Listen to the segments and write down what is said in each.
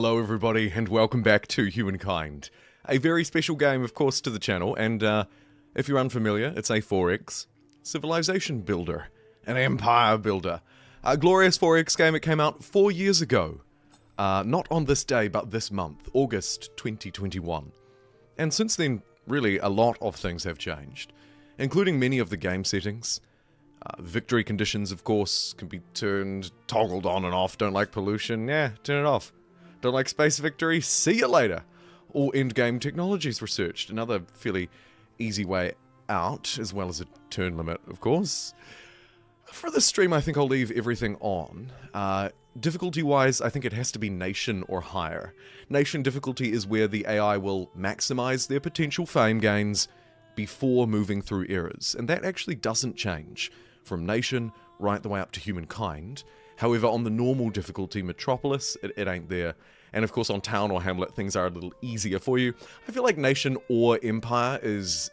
Hello everybody and welcome back to Humankind. A very special game of course to the channel, and if you're unfamiliar, it's a 4X civilization builder, an empire builder. A glorious 4X game. It came out 4 years ago. Not on this day but this month, August 2021. And since then, really a lot of things have changed, including many of the game settings. Victory conditions of course can be toggled on and off. Don't like pollution? Yeah, turn it off. Don't like space victory? See you later. All endgame technologies researched. Another fairly easy way out, as well as a turn limit, of course. For this stream, I think I'll leave everything on. Difficulty-wise, I think it has to be nation or higher. Nation difficulty is where the AI will maximize their potential fame gains before moving through eras, and that actually doesn't change from nation right the way up to humankind. However, on the normal difficulty, Metropolis, it ain't there. And of course on Town or Hamlet, things are a little easier for you. I feel like Nation or Empire is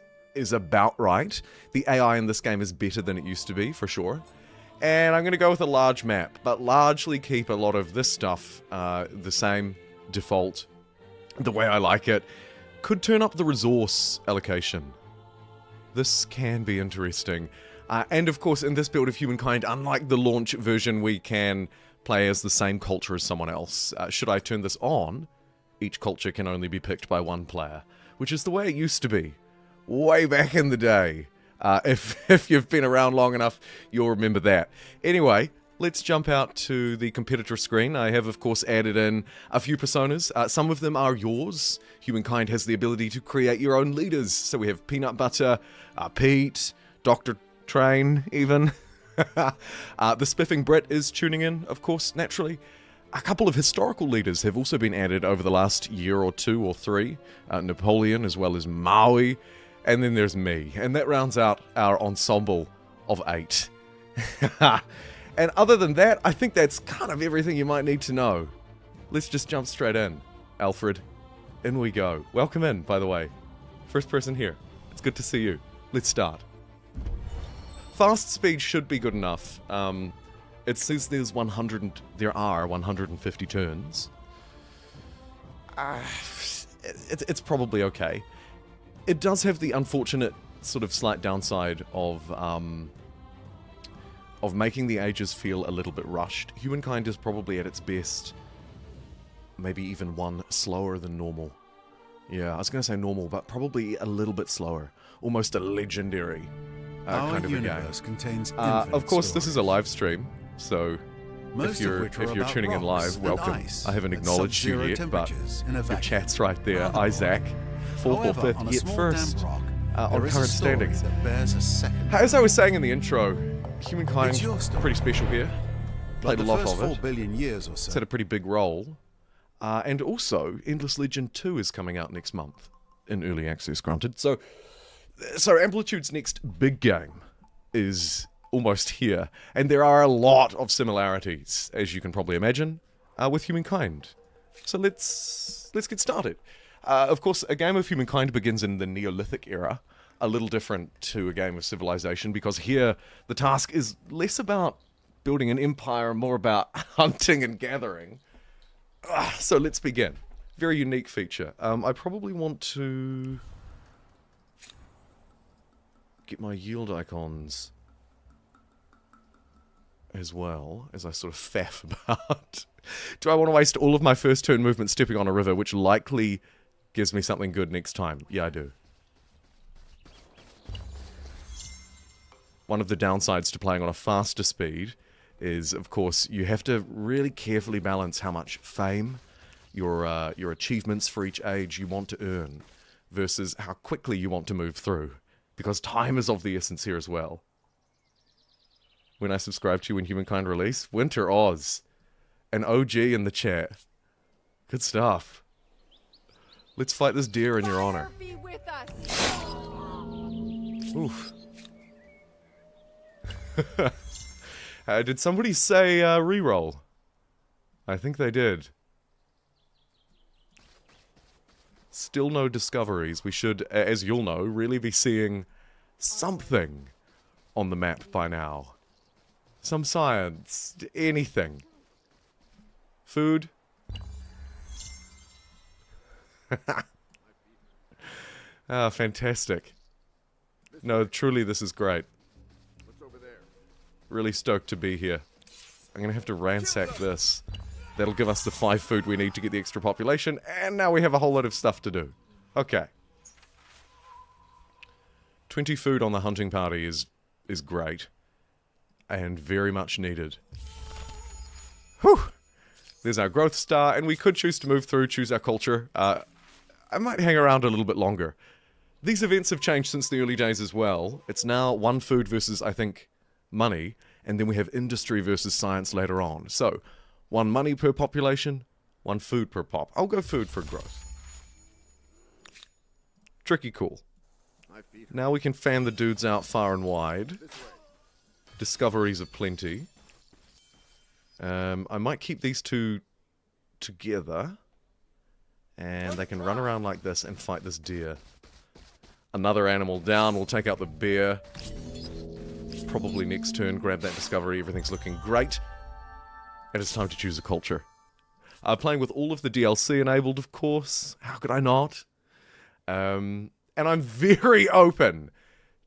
about right. The AI in this game is better than it used to be, for sure. And I'm going to go with a large map, but largely keep a lot of this stuff the same, default, the way I like it. Could turn up the resource allocation. This can be interesting. And of course, in this build of Humankind, unlike the launch version, we can play as the same culture as someone else. Should I turn this on, each culture can only be picked by one player, which is the way it used to be, way back in the day. If you've been around long enough, you'll remember that. Anyway, let's jump out to the competitor screen. I have, of course, added in a few personas. Some of them are yours. Humankind has the ability to create your own leaders. So we have Peanut Butter, Pete, Dr. Train, even. The Spiffing Brit is tuning in, of course, naturally. A couple of historical leaders have also been added over the last year or two or three. Napoleon, as well as Maui. And then there's me. And that rounds out our ensemble of 8. And other than that, I think that's kind of everything you might need to know. Let's just jump straight in. Alfred, in we go. Welcome in, by the way. First person here. It's good to see you. Let's start. Fast speed should be good enough. It says there are 150 turns. It's probably okay. It does have the unfortunate sort of slight downside of making the ages feel a little bit rushed. Humankind is probably at its best, maybe even one slower than normal. Yeah, I was going to say normal, but probably a little bit slower. Almost a legendary kind of a game. Contains of course, this is a live stream, so Most if you're tuning in live, welcome. I haven't acknowledged you yet, but your chat's right there. Isaac, 4th or 5th, yet first on current standings. As I was saying in the intro, Humankind pretty special here. Played a lot of it. 4 billion years or It's so. had a pretty big role. And also, Endless Legend 2 is coming out next month. In early access, granted. So Amplitude's next big game is almost here. And there are a lot of similarities, as you can probably imagine, with Humankind. So let's get started. Of course, a game of Humankind begins in the Neolithic era. A little different to a game of Civilization, because here the task is less about building an empire, more about hunting and gathering. So let's begin. Very unique feature. I probably want to get my yield icons as well, as I sort of faff about. Do I want to waste all of my first turn movement stepping on a river, which likely gives me something good next time? Yeah, I do. One of the downsides to playing on a faster speed is, of course, you have to really carefully balance how much fame, your achievements for each age you want to earn, versus how quickly you want to move through, because time is of the essence here as well. When I subscribe to you when Humankind release, Winter Oz, an OG in the chat. Good stuff. Let's fight this deer in your honor. Oof. Did somebody say reroll? I think they did. Still no discoveries. We should, as you'll know, really be seeing something on the map by now. Some science. Anything. Food. Ah, fantastic. No, truly this is great. Really stoked to be here. I'm gonna have to ransack this. That'll give us the 5 food we need to get the extra population, and now we have a whole lot of stuff to do. Okay. 20 food on the hunting party is great. And very much needed. Whew! There's our growth star, and we could choose to move through, choose our culture. I might hang around a little bit longer. These events have changed since the early days as well. It's now 1 food versus, I think, money, and then we have industry versus science later on. So, 1 money per population, 1 food per pop. I'll go food for growth. Tricky cool. Now we can fan the dudes out far and wide. Discoveries aplenty. I might keep these 2 together. And they can run around like this and fight this deer. Another animal down, we'll take out the bear. Probably next turn, grab that discovery, everything's looking great. And it's time to choose a culture. Playing with all of the DLC enabled, of course. How could I not? And I'm very open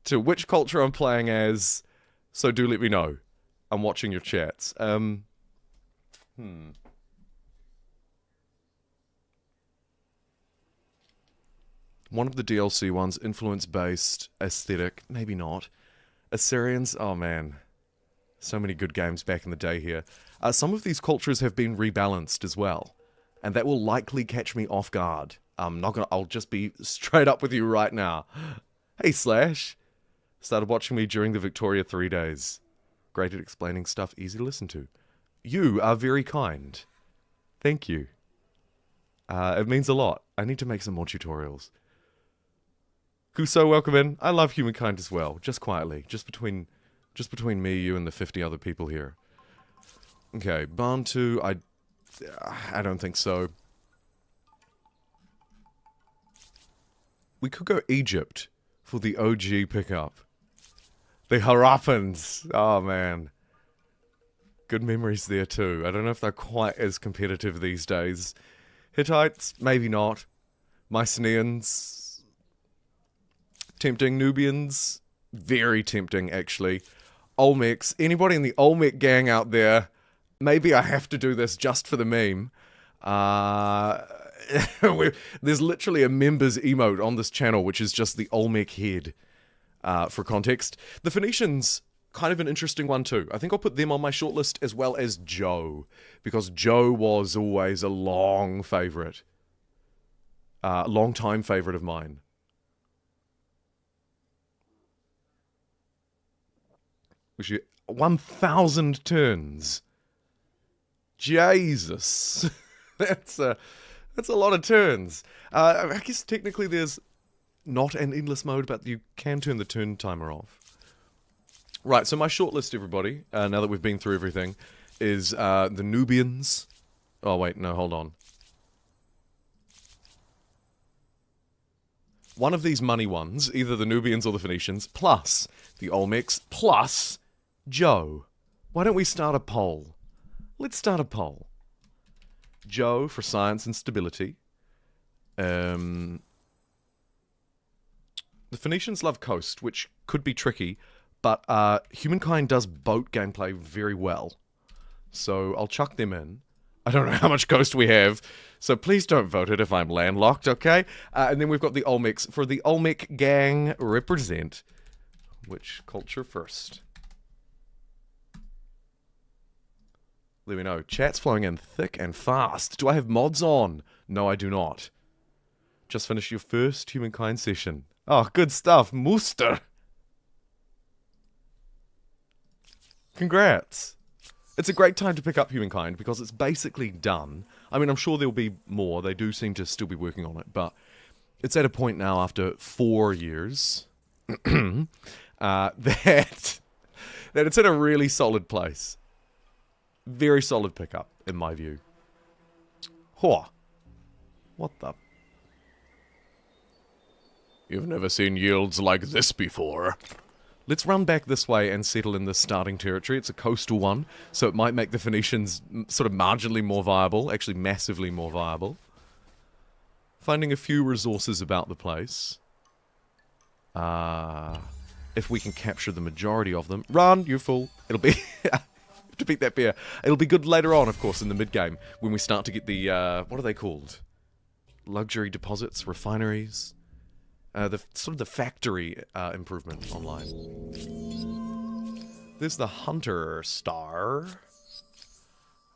to which culture I'm playing as, so do let me know. I'm watching your chats. One of the DLC ones, influence-based, aesthetic, maybe not. Assyrians, oh man. So many good games back in the day here. Some of these cultures have been rebalanced as well. And that will likely catch me off guard. I'll just be straight up with you right now. Hey Slash. Started watching me during the Victoria 3 days. Great at explaining stuff, easy to listen to. You are very kind. Thank you. It means a lot. I need to make some more tutorials. Kuso, welcome in. I love humankind as well. Just quietly. Just between me, you, and the 50 other people here. Okay, Bantu, I don't think so. We could go Egypt for the OG pickup. The Harappans. Oh, man. Good memories there, too. I don't know if they're quite as competitive these days. Hittites, maybe not. Mycenaeans, tempting. Nubians, very tempting, actually. Olmecs, anybody in the Olmec gang out there, maybe I have to do this just for the meme. There's literally a members emote on this channel, which is just the Olmec head, for context. The Phoenicians, kind of an interesting one too. I think I'll put them on my shortlist as well as Joe, because Joe was always a long favourite. Long-time favourite of mine. Which 1,000 turns. Jesus. That's a lot of turns. I guess technically there's not an endless mode, but you can turn the turn timer off. Right, so my shortlist, everybody, now that we've been through everything, is the Nubians. Oh, wait, no, hold on. One of these money ones, either the Nubians or the Phoenicians, plus the Olmecs, plus Joe. Why don't we start a poll? Let's start a poll. Joe for science and stability. The Phoenicians love coast, which could be tricky, but Humankind does boat gameplay very well. So I'll chuck them in. I don't know how much coast we have, so please don't vote it if I'm landlocked, okay? And then we've got the Olmecs. For the Olmec gang, represent which culture first? Let me know. Chat's flowing in thick and fast. Do I have mods on? No, I do not. Just finished your first Humankind session. Oh, good stuff. Mooster. Congrats. It's a great time to pick up Humankind because it's basically done. I mean, I'm sure there'll be more. They do seem to still be working on it, but it's at a point now after 4 years that it's in a really solid place. Very solid pickup, in my view. Whoa. What the? You've never seen yields like this before. Let's run back this way and settle in the starting territory. It's a coastal one, so it might make the Phoenicians sort of marginally more viable, actually massively more viable. Finding a few resources about the place. If we can capture the majority of them. Run, you fool. It'll be... to beat that bear. It'll be good later on, of course, in the mid-game, when we start to get the, what are they called? Luxury deposits, refineries. The sort of the factory improvement online. There's the Hunter Star.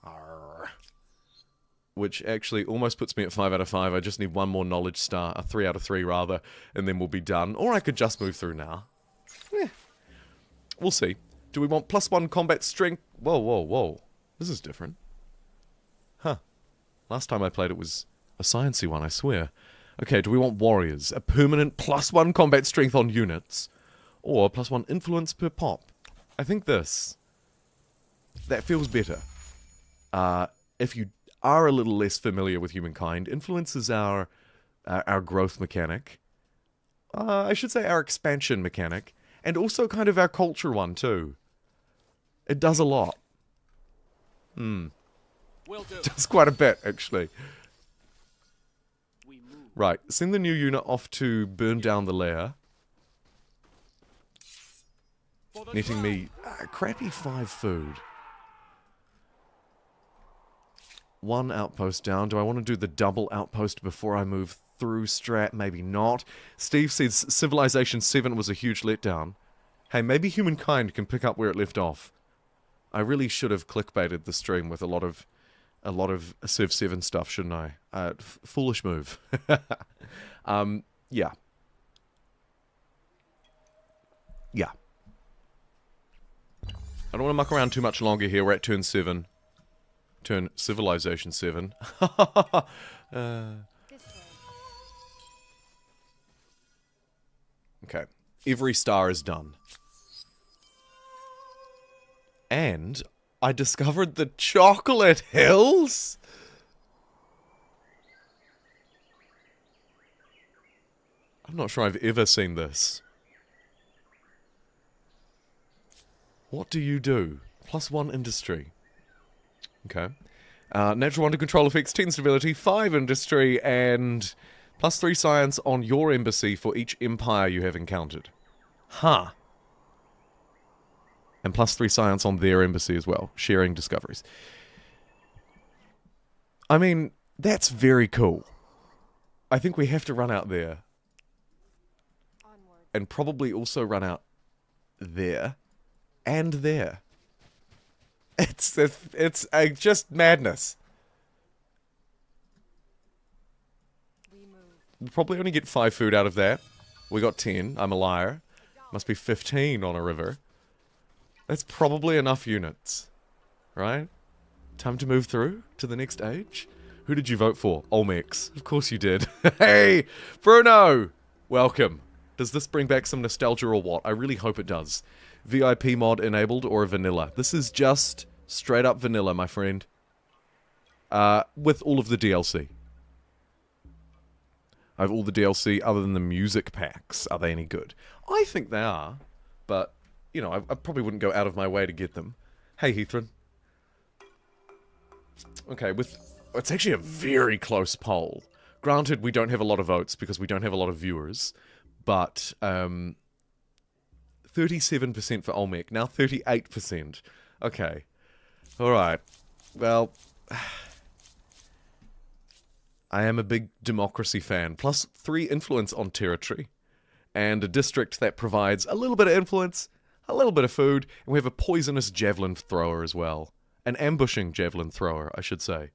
Arr. Which actually almost puts me at 5 out of 5. I just need one more knowledge star, a 3 out of 3 rather, and then we'll be done. Or I could just move through now. We'll see. Do we want +1 combat strength? Whoa, whoa, whoa. This is different. Huh. Last time I played it was a sciencey one, I swear. Okay, do we want warriors? A permanent +1 combat strength on units? Or +1 influence per pop? I think this. That feels better. If you are a little less familiar with Humankind, influence is our growth mechanic. I should say our expansion mechanic. And also kind of our culture one, too. It does a lot. It does quite a bit, actually. Right, send the new unit off to burn down the lair. Netting me a crappy 5 food. 1 outpost down. Do I want to do the double outpost before I move through strat? Maybe not. Steve says Civilization 7 was a huge letdown. Hey, maybe Humankind can pick up where it left off. I really should have clickbaited the stream with a lot of Civ 7 stuff, shouldn't I? Foolish move. Yeah. Yeah. I don't want to muck around too much longer here. We're at turn 7. Turn Civilization 7. Okay. Every star is done. And I discovered the Chocolate Hills? I'm not sure I've ever seen this. What do you do? +1 industry. Okay. Natural wonder control effects, 10 stability, 5 industry, and +3 science on your embassy for each empire you have encountered. Huh. And +3 science on their embassy as well. Sharing discoveries. I mean, that's very cool. I think we have to run out there. And probably also run out there. And there. It's just madness. We'll probably only get 5 food out of that. We got 10. I'm a liar. Must be 15 on a river. That's probably enough units. Right? Time to move through to the next age? Who did you vote for? Olmex. Of course you did. Hey! Bruno! Welcome. Does this bring back some nostalgia or what? I really hope it does. VIP mod enabled or vanilla? This is just straight up vanilla, my friend. With all of the DLC. I have all the DLC other than the music packs. Are they any good? I think they are. But, you know, I probably wouldn't go out of my way to get them. Hey, Heathrin. Okay, it's actually a very close poll. Granted, we don't have a lot of votes because we don't have a lot of viewers. But, 37% for Olmec. Now 38%. Okay. Alright. Well, I am a big democracy fan. +3 influence on territory. And a district that provides a little bit of influence, a little bit of food, and we have a poisonous javelin thrower as well. An ambushing javelin thrower, I should say.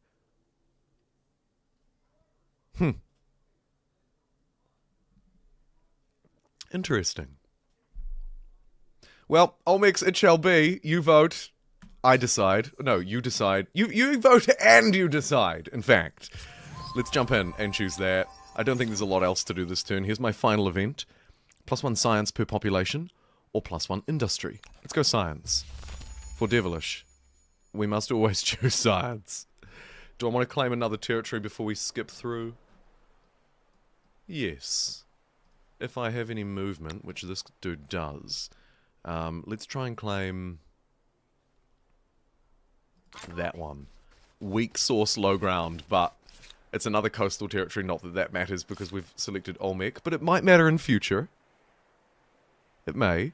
Interesting. Well, Olmex, it shall be. You vote. I decide. No, you decide. You vote and you decide, in fact. Let's jump in and choose that. I don't think there's a lot else to do this turn. Here's my final event. +1 science per population, or +1 industry. Let's go science. For devilish. We must always choose science. Do I want to claim another territory before we skip through? Yes. If I have any movement, which this dude does. Let's try and claim that one. Weak source, low ground, but It's another coastal territory, not that that matters because we've selected Olmec, but it might matter in future. It may.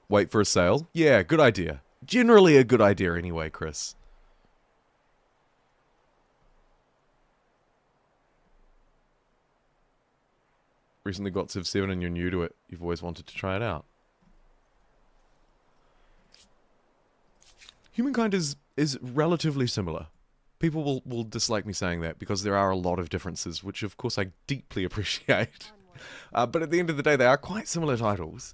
Wait for a sale. Yeah, good idea. Generally a good idea anyway, Chris. Recently got Civ 7 and you're new to it. You've always wanted to try it out. Humankind is relatively similar. People will dislike me saying that because there are a lot of differences, which of course I deeply appreciate. But at the end of the day, they are quite similar titles.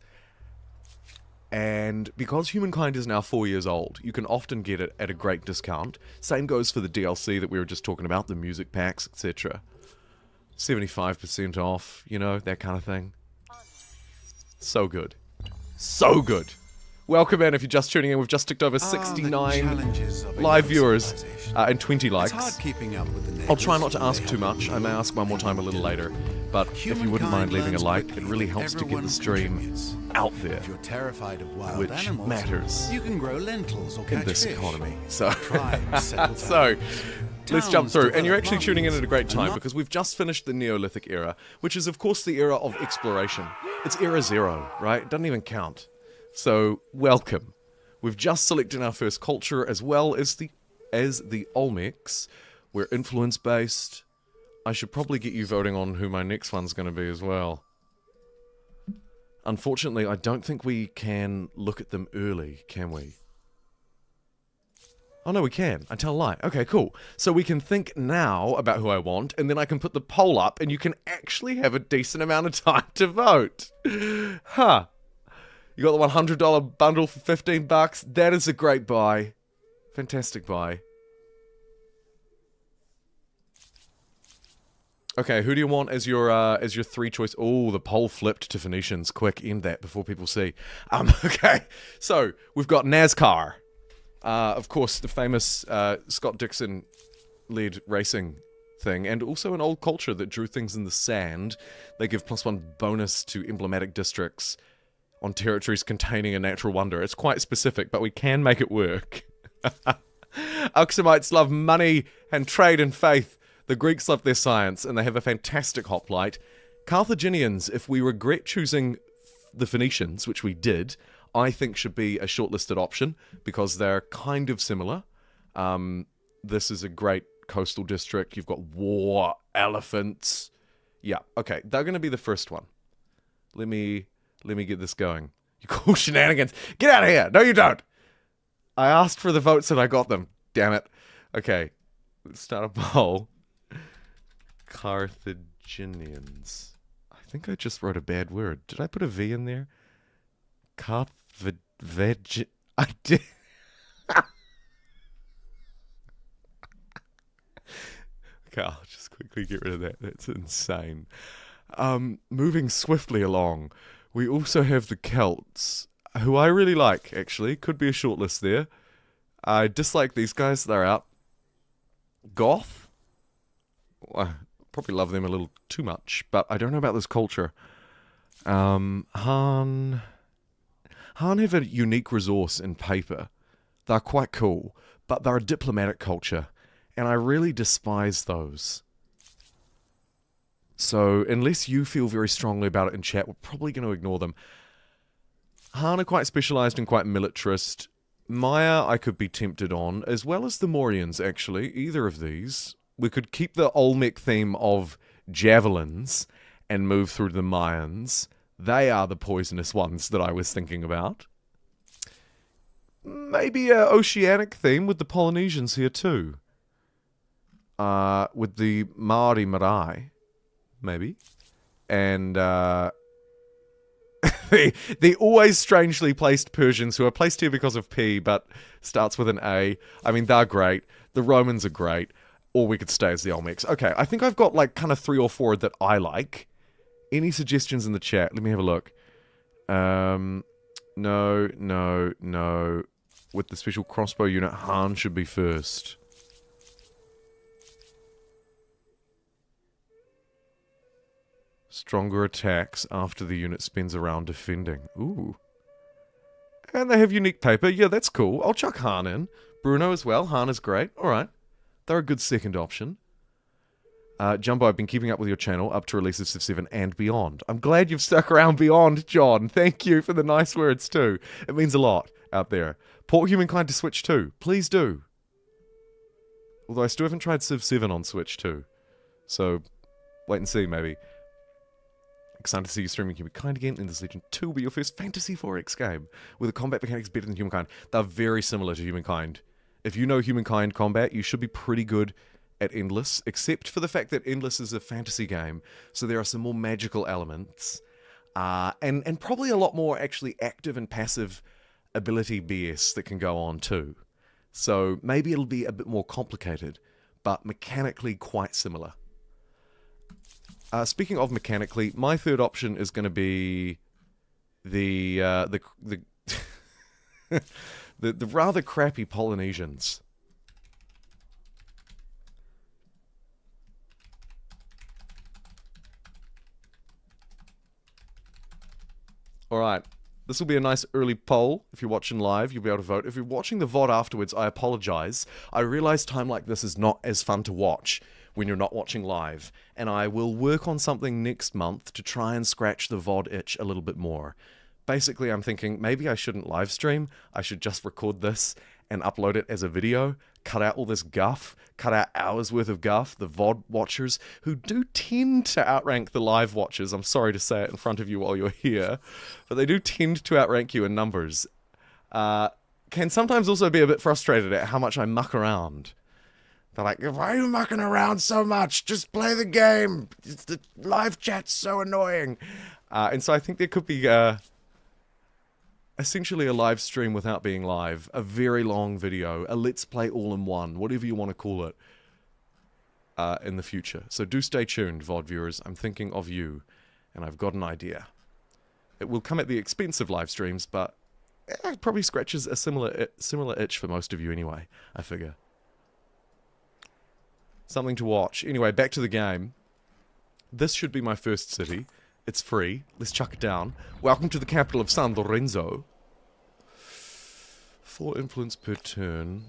And because Humankind is now 4 years old, you can often get it at a great discount. Same goes for the DLC that we were just talking about, the music packs, etc. 75% off, you know, that kind of thing. So good. So good. Welcome in if you're just tuning in. We've just ticked over 69 live viewers and 20 likes. I'll try not to ask too much. I may ask one more time a little later. But if you wouldn't mind leaving a like, it really helps to get the stream out there, which matters in this economy. So, so let's jump through. And you're actually tuning in at a great time because we've just finished the Neolithic era, which is of course the era of exploration. It's era 0, right? It doesn't even count. So, welcome. We've just selected our first culture as well as the Olmecs. We're influence-based. I should probably get you voting on who my next one's going to be as well. Unfortunately, I don't think we can look at them early, can we? Oh no, we can. I tell a lie. Okay, cool. So we can think now about who I want, and then I can put the poll up, and you can actually have a decent amount of time to vote. Huh. You got the $100 bundle for $15. That is a great buy. Fantastic buy. Okay, who do you want as your 3 choice? Oh, the poll flipped to Phoenicians. Quick, end that before people see. Okay, so we've got NASCAR. Of course, the famous Scott Dixon-led racing thing, and also an old culture that drew things in the sand. They give +1 bonus to emblematic districts on territories containing a natural wonder. It's quite specific, but we can make it work. Oxamites love money and trade and faith. The Greeks love their science, and they have a fantastic hoplite. Carthaginians, if we regret choosing the Phoenicians, which we did, I think should be a shortlisted option, because they're kind of similar. This is a great coastal district. You've got war, elephants. Yeah, okay, they're going to be the first one. Let me get this going. You call shenanigans. Get out of here. No, you don't. I asked for the votes and I got them. Damn it. Okay, let's start a poll. Carthaginians. I think I just wrote a bad word. Did I put a V in there? I did. Okay, I'll just quickly get rid of that. That's insane. Moving swiftly along, we also have the Celts, who I really like, actually. Could be a shortlist there. I dislike these guys. They're out. Goth? Well, probably love them a little too much, but I don't know about this culture. Han have a unique resource in paper. They're quite cool, but they're a diplomatic culture, and I really despise those. So, unless you feel very strongly about it in chat, we're probably going to ignore them. Han are quite specialized and quite militarist. Maya I could be tempted on, as well as the Morians, actually. Either of these. We could keep the Olmec theme of javelins and move through the Mayans. They are the poisonous ones that I was thinking about. Maybe an oceanic theme with the Polynesians here too. With the Maori Marae. Maybe. And the always strangely placed Persians, who are placed here because of P, but starts with an A. I mean, they're great. The Romans are great. Or we could stay as the Olmecs. Okay, I think I've got like kind of 3 or 4 that I like. Any suggestions in the chat? Let me have a look. No. With the special crossbow unit, Han should be first. Stronger attacks after the unit spends a round defending. Ooh. And they have unique paper. Yeah, that's cool. I'll chuck Han in. Bruno as well. Han is great. Alright. They're a good second option. Jumbo, I've been keeping up with your channel up to release of Civ 7 and beyond. I'm glad you've stuck around beyond, John. Thank you for the nice words too. It means a lot out there. Port Humankind to Switch 2. Please do. Although I still haven't tried Civ 7 on Switch 2. So, wait and see, maybe. Excited to see you streaming Humankind again, and this Legion 2 will be your first Fantasy 4X game, with the combat mechanics better than Humankind. They're very similar to Humankind. If you know Humankind combat, you should be pretty good at Endless, except for the fact that Endless is a fantasy game, so there are some more magical elements, and probably a lot more actually active and passive ability BS that can go on too. So maybe it'll be a bit more complicated, but mechanically quite similar. Speaking of mechanically, my third option is going to be the the rather crappy Polynesians. Alright, this will be a nice early poll. If you're watching live, you'll be able to vote. If you're watching the VOD afterwards, I apologize. I realize time like this is not as fun to watch when you're not watching live, and I will work on something next month to try and scratch the VOD itch a little bit more. Basically, I'm thinking maybe I shouldn't live stream, I should just record this and upload it as a video, cut out all this guff, cut out hours worth of guff, the VOD watchers, who do tend to outrank the live watchers. I'm sorry to say it in front of you while you're here, but they do tend to outrank you in numbers. Can sometimes also be a bit frustrated at how much I muck around. They're like, why are you mucking around so much? Just play the game. The live chat's so annoying. And so I think there could be essentially a live stream without being live. A very long video. A let's play all in one. Whatever you want to call it. In the future. So do stay tuned, VOD viewers. I'm thinking of you. And I've got an idea. It will come at the expense of live streams, but it probably scratches a similar itch for most of you anyway, I figure. Something to watch. Anyway, back to the game. This should be my first city. It's free. Let's chuck it down. Welcome to the capital of San Lorenzo. 4 influence per turn.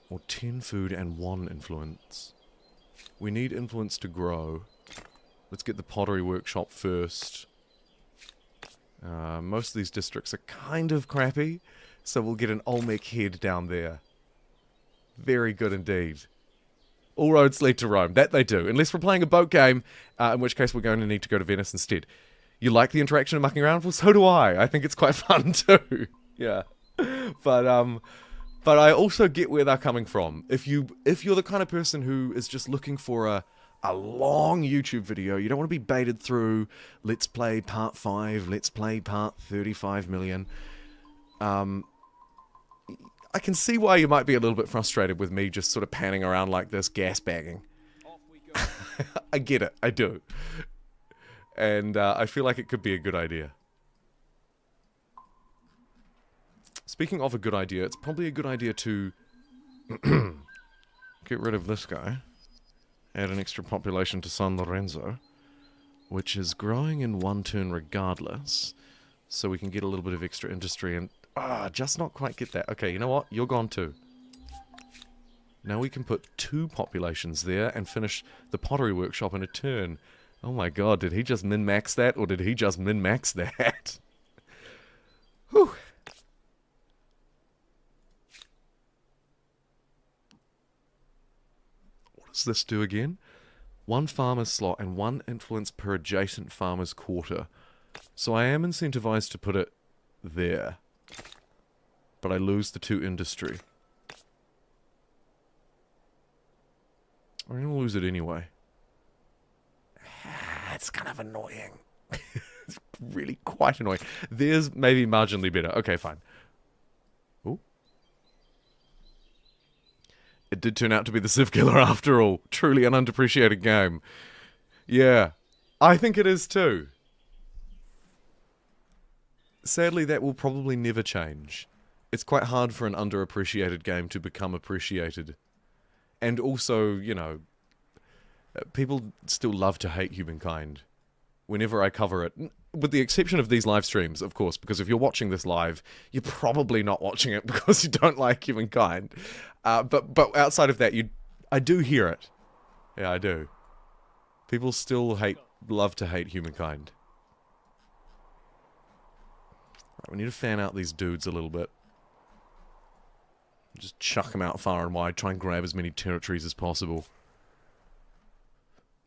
Or 10 food and 1 influence. We need influence to grow. Let's get the pottery workshop first. Most of these districts are kind of crappy. So we'll get an Olmec head down there. Very good indeed. All roads lead to Rome. That they do. Unless we're playing a boat game, in which case we're going to need to go to Venice instead. You like the interaction of mucking around? Well, so do I. I think it's quite fun too. Yeah. But I also get where they're coming from. If you're the kind of person who is just looking for a long YouTube video, you don't want to be baited through, let's play part 5, let's play part 35 million. I can see why you might be a little bit frustrated with me just sort of panning around like this, gas bagging. I get it, I do. And I feel like it could be a good idea. Speaking of a good idea, it's probably a good idea to get rid of this guy. Add an extra population to San Lorenzo, which is growing in 1 turn regardless. So we can get a little bit of extra industry and just not quite get that. Okay, you know what? You're gone too. Now we can put 2 populations there and finish the pottery workshop in a turn. Oh my god, did he just min-max that, or did he just min-max that? Whew. What does this do again? 1 farmer's slot and 1 influence per adjacent farmer's quarter. So I am incentivized to put it there. But I lose the 2 industry. I'm going to lose it anyway. It's kind of annoying. It's really quite annoying. There's maybe marginally better. Okay, fine. Ooh. It did turn out to be the Civ Killer after all. Truly an underappreciated game. Yeah. I think it is too. Sadly, that will probably never change. It's quite hard for an underappreciated game to become appreciated. And also, you know, people still love to hate Humankind. Whenever I cover it, with the exception of these live streams, of course, because if you're watching this live, you're probably not watching it because you don't like Humankind. But outside of that, I do hear it. Yeah, I do. People still love to hate humankind. Right, we need to fan out these dudes a little bit. Just chuck them out far and wide, try and grab as many territories as possible.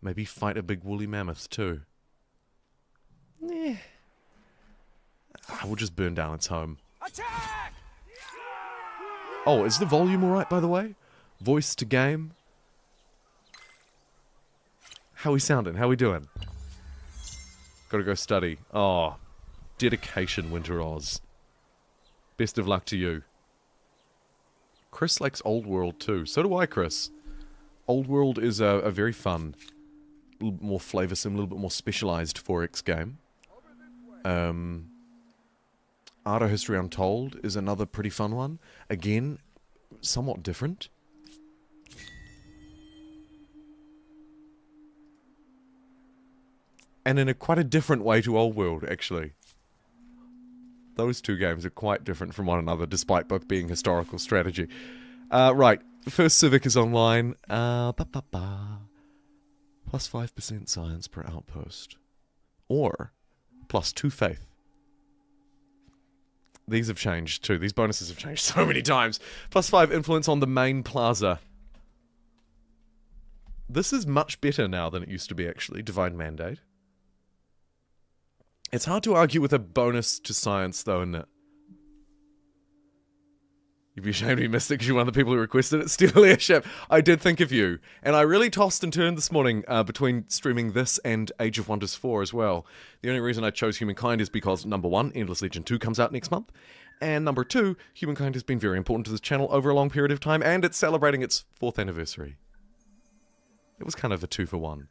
Maybe fight a big woolly mammoth too. Eh. We'll just burn down its home. Attack! Oh, is the volume alright, by the way? Voice to game? How we sounding? How we doing? Gotta go study. Oh, dedication, Winter Oz. Best of luck to you. Chris likes Old World too. So do I, Chris. Old World is a very fun, a little bit more flavoursome, a little bit more specialised 4X game. Art of History Untold is another pretty fun one. Again, somewhat different. And in quite a different way to Old World, actually. Those two games are quite different from one another, despite both being historical strategy. Right, first Civic is online. Plus 5% science per outpost. Or, plus 2 faith. These have changed too. These bonuses have changed so many times. Plus 5 influence on the main plaza. This is much better now than it used to be, actually. Divine Mandate. It's hard to argue with a bonus to science, though, isn't it? You'd be ashamed to be Mystic because you're one of the people who requested it. Steal Airship. I did think of you. And I really tossed and turned this morning between streaming this and Age of Wonders 4 as well. The only reason I chose Humankind is because, number 1, Endless Legend 2 comes out next month. And number 2, Humankind has been very important to this channel over a long period of time, and it's celebrating its 4th anniversary. It was kind of a 2-for-1.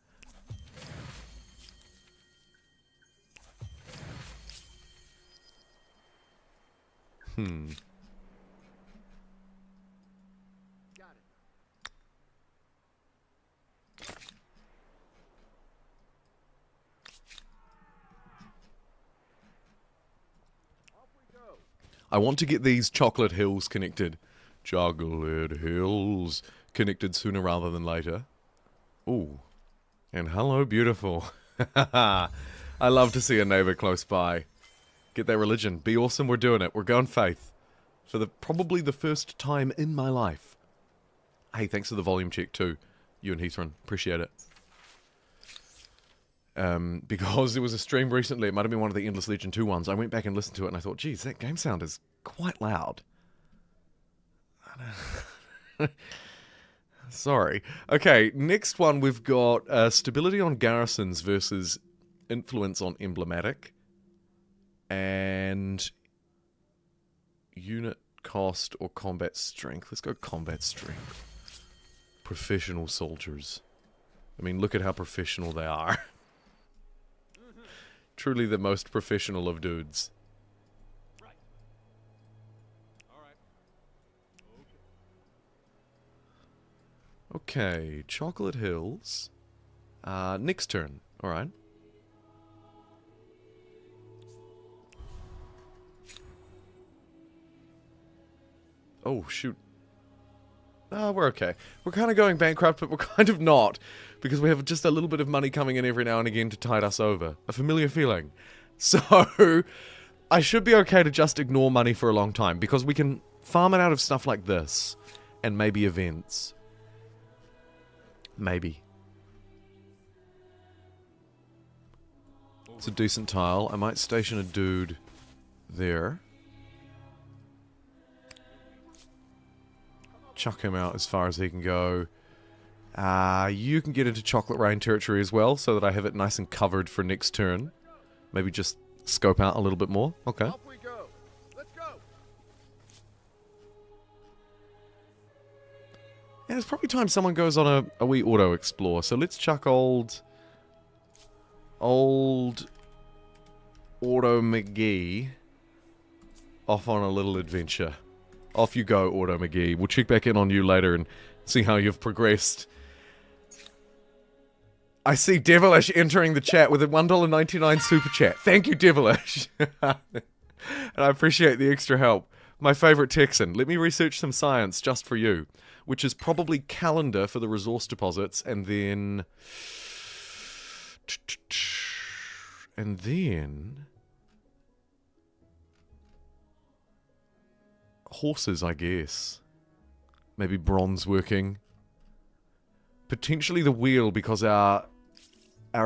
I want to get these chocolate hills connected. Chocolate hills connected sooner rather than later. Ooh. And hello, beautiful. I love to see a neighbor close by. Get that religion. Be awesome, we're doing it. We're going faith. For probably the first time in my life. Hey, thanks for the volume check too, you and Heathron. Appreciate it. Because there was a stream recently, it might have been one of the Endless Legend 2 ones, I went back and listened to it and I thought, geez, that game sound is quite loud. Sorry. Okay, next one we've got stability on garrisons versus influence on emblematic. And unit cost or combat strength. Let's go combat strength. Professional soldiers. I mean, look at how professional they are. Truly the most professional of dudes. Right. All right. Okay, Chocolate Hills. Next turn. All right. Oh, shoot. We're okay. We're kind of going bankrupt, but we're kind of not. Because we have just a little bit of money coming in every now and again to tide us over. A familiar feeling. So, I should be okay to just ignore money for a long time. Because we can farm it out of stuff like this. And maybe events. Maybe. It's a decent tile. I might station a dude there. Chuck him out as far as he can go. You can get into Chocolate Rain territory as well, so that I have it nice and covered for next turn. Maybe just scope out a little bit more. Okay. Off we go. Let's go. Yeah, it's probably time someone goes on a wee auto explore. So let's chuck old Auto McGee off on a little adventure. Off you go, Auto McGee. We'll check back in on you later and see how you've progressed. I see Devilish entering the chat with a $1.99 super chat. Thank you, Devilish. And I appreciate the extra help. My favourite Texan. Let me research some science just for you. Which is probably calendar for the resource deposits, and then And then... horses, I guess. Maybe bronze working. Potentially the wheel, because our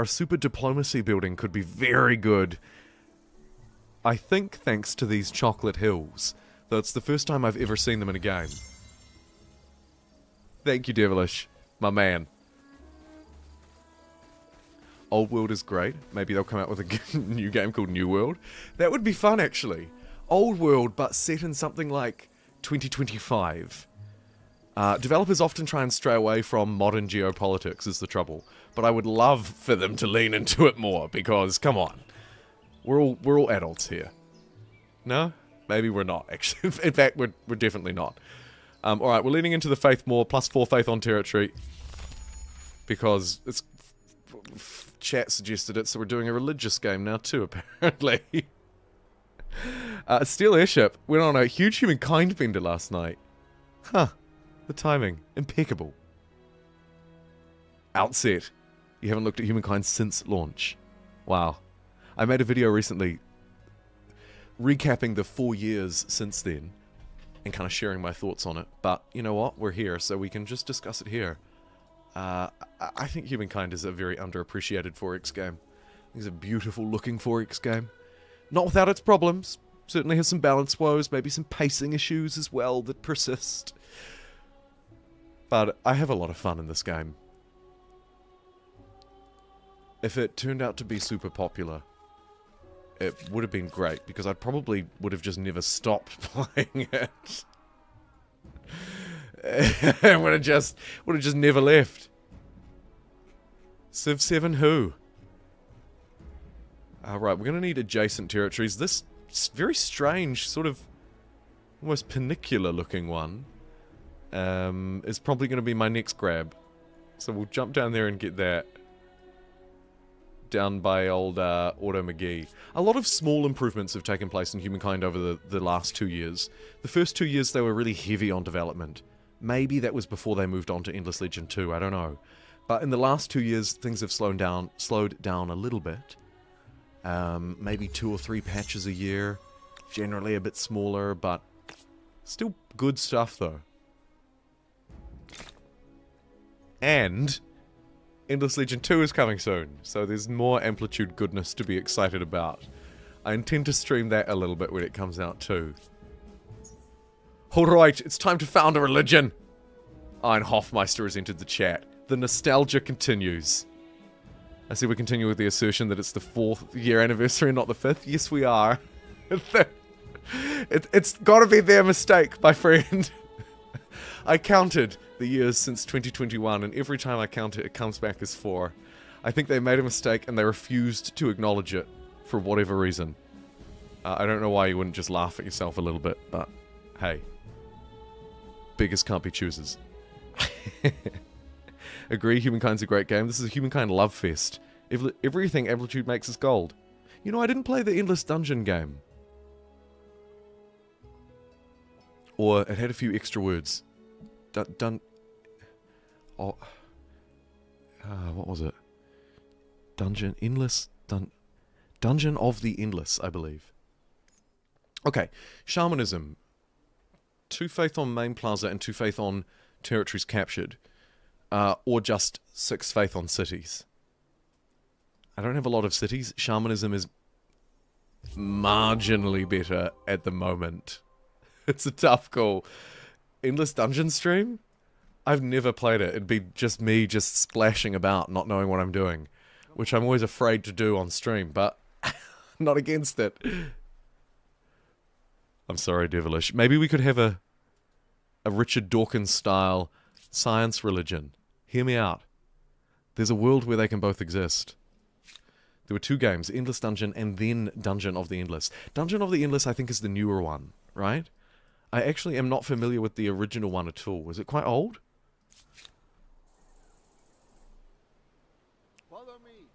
super diplomacy building could be very good. I think thanks to these chocolate hills. Though it's the first time I've ever seen them in a game. Thank you, Devilish. My man. Old World is great. Maybe they'll come out with a new game called New World. That would be fun, actually. Old World, but set in something like 2025. Developers often try and stray away from modern geopolitics, is the trouble. But I would love for them to lean into it more, because, come on. We're all adults here. No? Maybe we're not, actually. In fact, we're definitely not. Alright, we're leaning into the faith more, +4 faith on territory. Because it's... chat suggested it, so we're doing a religious game now too, apparently. Steel Airship went on a huge Humankind bender last night. Huh. The timing. Impeccable. Outset. You haven't looked at Humankind since launch. Wow. I made a video recently recapping the 4 years since then and kind of sharing my thoughts on it. But you know what? We're here, so we can just discuss it here. I think Humankind is a very underappreciated 4X game. It's a beautiful looking 4X game. Not without its problems. Certainly has some balance woes, maybe some pacing issues as well that persist. But I have a lot of fun in this game. If it turned out to be super popular, it would have been great, because I probably would have just never stopped playing it. I would have just never left. Civ 7 who? Right, we're going to need adjacent territories. This very strange, sort of almost penicular looking one is probably going to be my next grab. So we'll jump down there and get that. Down by old Auto McGee. A lot of small improvements have taken place in Humankind over the last 2 years. The first 2 years they were really heavy on development. Maybe that was before they moved on to Endless Legend 2, I don't know. But in the last 2 years things have slowed down a little bit. Maybe 2 or 3 patches a year. Generally a bit smaller, but still good stuff though. And Endless Legend 2 is coming soon, so there's more Amplitude goodness to be excited about. I intend to stream that a little bit when it comes out too. Alright, it's time to found a religion! Ein Hofmeister has entered the chat. The nostalgia continues. I see we continue with the assertion that it's the 4th year anniversary and not the 5th. Yes, we are. It's gotta be their mistake, my friend. I counted the years since 2021, and every time I count it, it comes back as 4. I think they made a mistake, and they refused to acknowledge it, for whatever reason. I don't know why you wouldn't just laugh at yourself a little bit, but hey. Beggars can't be choosers. Agree, Humankind's a great game. This is a Humankind love fest. Everything Amplitude makes is gold. You know, I didn't play the Endless Dungeon game. Or it had a few extra words. What was it? Dungeon of the Endless, I believe. Okay, Shamanism. 2 faith on main plaza and 2 faith on territories captured. Or just 6 faith on cities. I don't have a lot of cities. Shamanism is marginally better at the moment. It's a tough call. Endless Dungeon stream? I've never played it. It'd be just me just splashing about, not knowing what I'm doing. Which I'm always afraid to do on stream, but not against it. I'm sorry, Devilish. Maybe we could have a Richard Dawkins-style science religion. Hear me out. There's a world where they can both exist. There were 2 games, Endless Dungeon and then Dungeon of the Endless. Dungeon of the Endless, I think, is the newer one, right? I actually am not familiar with the original one at all. Is it quite old? Follow me.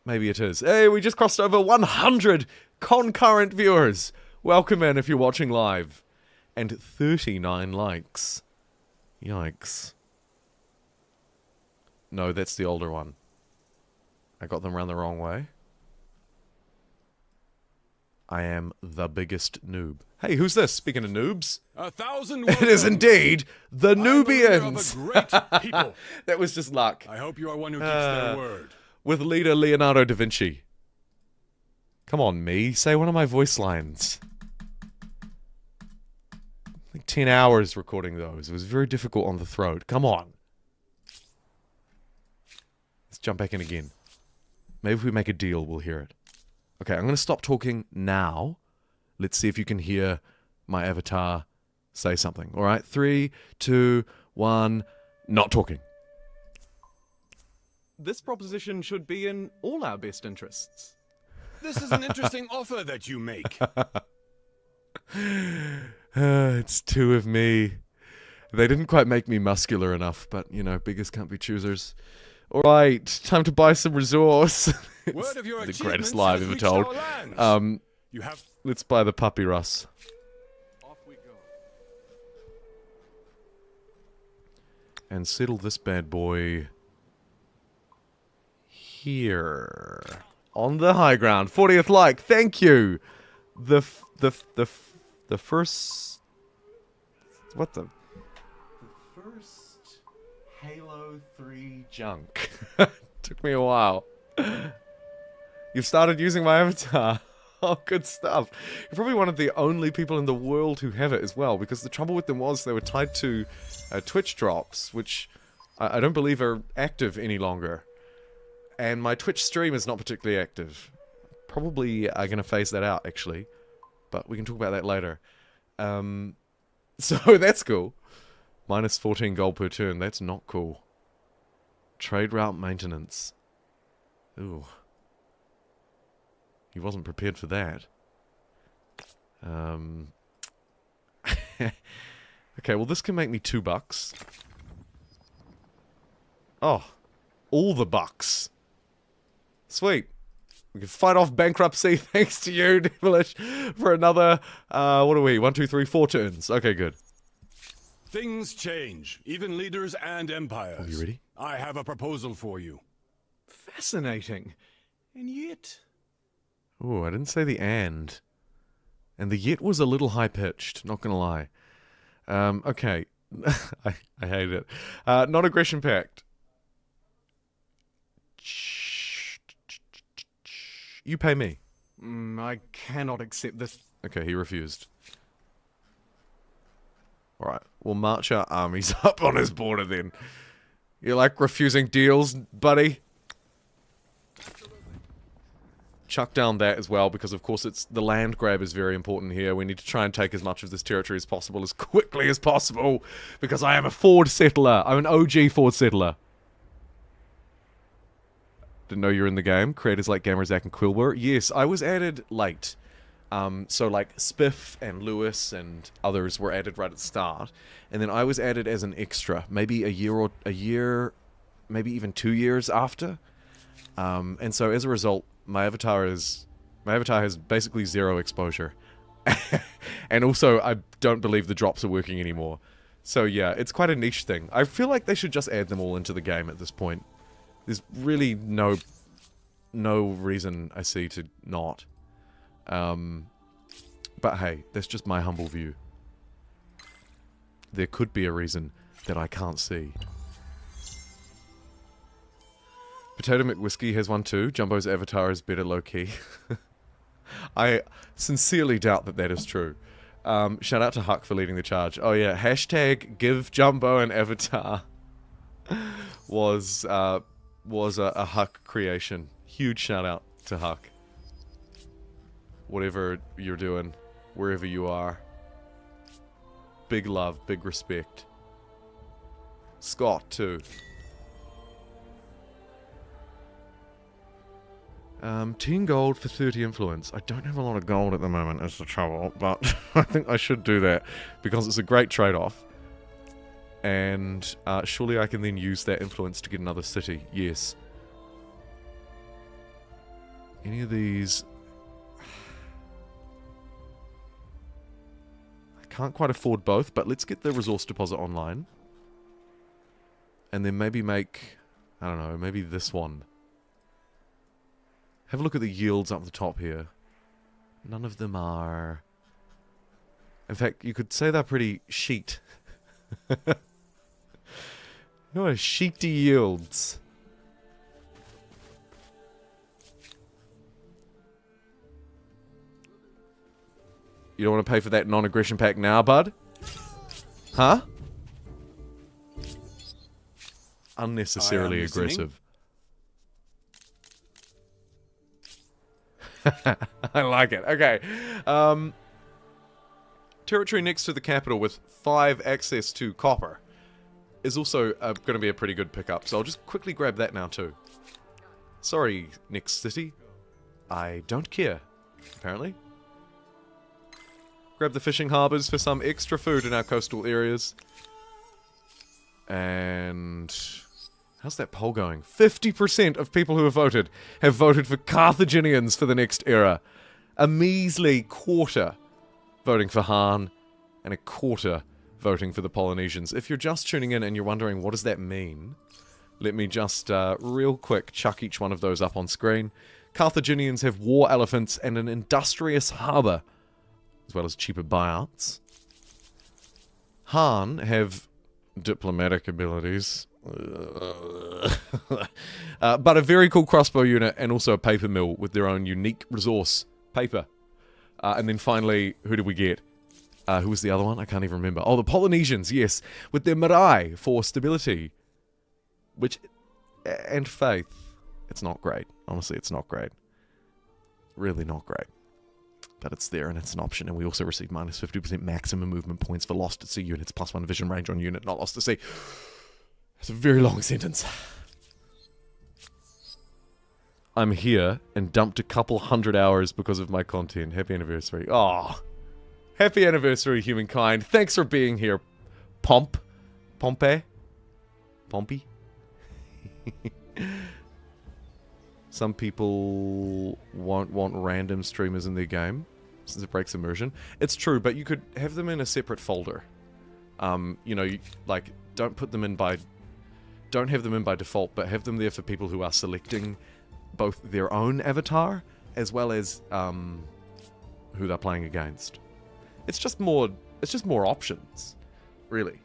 Maybe it is. Hey, we just crossed over 100 concurrent viewers. Welcome in if you're watching live. And 39 likes. Yikes. No, that's the older one. I got them around the wrong way. I am the biggest noob. Hey, who's this? Speaking of noobs. 1,000 It is indeed the Nubians! I'm a leader of a great people. That was just luck. I hope you are one who keeps their word. With leader Leonardo da Vinci. Come on, me. Say one of my voice lines. Like 10 hours recording those. It was very difficult on the throat. Come on. Let's jump back in again. Maybe if we make a deal, we'll hear it. Okay, I'm going to stop talking now. Let's see if you can hear my avatar say something. Alright, 3, 2, 1, not talking. This proposition should be in all our best interests. This is an interesting offer that you make. It's two of me. They didn't quite make me muscular enough, but, you know, beggars can't be choosers. Alright, time to buy some resource. Word of your the greatest achievements lie I've has ever reached told. our lands. You have Let's buy the puppy Russ. off we go. And settle this bad boy here. On the high ground. 40th like, thank you! The first... What the... The first Halo 3 junk. Took me a while. You've started using my avatar. Oh, good stuff. You're probably one of the only people in the world who have it as well, because the trouble with them was they were tied to Twitch drops, which I don't believe are active any longer. And my Twitch stream is not particularly active. Probably going to phase that out, actually. But we can talk about that later. So that's cool. Minus 14 gold per turn. That's not cool. Trade route maintenance. Ooh. He wasn't prepared for that. Okay, well this can make me $2. Oh. All the bucks. Sweet. We can fight off bankruptcy thanks to you, Devilish, for another, what are we? 1, 2, 3, 4 turns. Okay, good. Things change, even leaders and empires. Are you ready? I have a proposal for you. Fascinating. And yet... Ooh, I didn't say the and. And the yet was a little high-pitched, not gonna lie. Okay. I hate it. Non-aggression pact. You pay me. I cannot accept this. Okay, he refused. Alright, we'll march our armies up on his border then. You like refusing deals, buddy? Chuck down that as well, because of course it's the land grab is very important here. We need to try and take as much of this territory as possible, as quickly as possible, because I am a Ford settler. I'm an OG Ford settler. Didn't know you're in the game. Creators like Gamerzak and Quilber. Yes, I was added late. So like Spiff and Lewis and others were added right at the start, and then I was added as an extra, maybe a year, maybe even 2 years after. And so as a result, my avatar has basically 0 exposure, and also I don't believe the drops are working anymore. So yeah, it's quite a niche thing. I feel like they should just add them all into the game at this point. There's really no reason I see to not. But hey, that's just my humble view. There could be a reason that I can't see. Potato McWhiskey has one too. Jumbo's avatar is better low-key. I sincerely doubt that that is true. Shout out to Huck for leading the charge. Oh yeah, hashtag give Jumbo an avatar was a Huck creation. Huge shout out to Huck. Whatever you're doing, wherever you are. Big love, big respect. Scott, too. 10 gold for 30 influence. I don't have a lot of gold at the moment, is the trouble, but I think I should do that, because it's a great trade-off. And surely I can then use that influence to get another city. Yes. Any of these... I can't quite afford both, but let's get the resource deposit online. And then maybe make... I don't know, maybe this one. Have a look at the yields up the top here. None of them are... In fact, you could say they're pretty sheet. No, sheety yields. You don't want to pay for that non-aggression pack now, bud? Huh? Unnecessarily aggressive. I like it. Okay. Territory next to the capital with 5 access to copper is also going to be a pretty good pickup. So I'll just quickly grab that now too. Sorry, next city. I don't care, apparently. Grab the fishing harbors for some extra food in our coastal areas. And... how's that poll going? 50% of people who have voted for Carthaginians for the next era. A measly quarter voting for Han, and a quarter voting for the Polynesians. If you're just tuning in and you're wondering what does that mean, let me just real quick chuck each one of those up on screen. Carthaginians have war elephants and an industrious harbour, as well as cheaper buyouts. Han have diplomatic abilities, but a very cool crossbow unit and also a paper mill with their own unique resource, paper. And then finally, who did we get? Who was the other one? I can't even remember. Oh, the Polynesians, yes, with their marae for stability, which, and faith. It's not great. Honestly, it's not great. Really not great. But it's there and it's an option, and we also receive minus 50% maximum movement points for lost at sea units, +1 vision range on unit not lost at sea. It's a very long sentence. I'm here and dumped a couple 100 hours because of my content. Happy anniversary. Oh, happy anniversary, humankind. Thanks for being here, Pompey? Pompey? Some people won't want random streamers in their game, since it breaks immersion. It's true, but you could have them in a separate folder. You know, like, don't have them in by default, but have them there for people who are selecting both their own avatar, as well as, who they're playing against. It's just more options, really.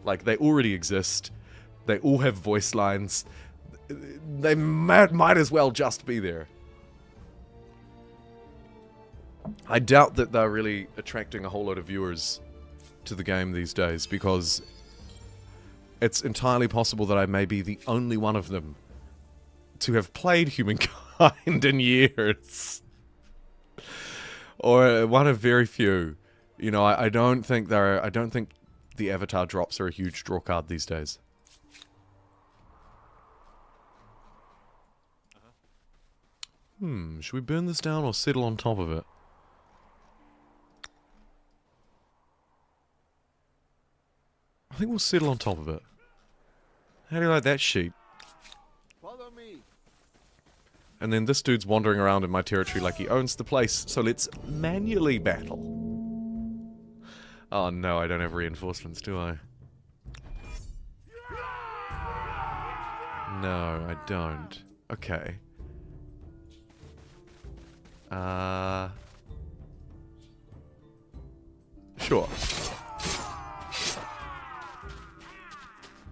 Like, they already exist, they all have voice lines, they might as well just be there. I doubt that they're really attracting a whole lot of viewers to the game these days, because it's entirely possible that I may be the only one of them to have played Humankind in years. Or one of very few. You know, I don't think the avatar drops are a huge draw card these days. Should we burn this down or settle on top of it? I think we'll settle on top of it. How do you like that sheep? Follow me. And then this dude's wandering around in my territory like he owns the place, so let's manually battle. Oh no, I don't have reinforcements, do I? No, I don't. Okay. Sure.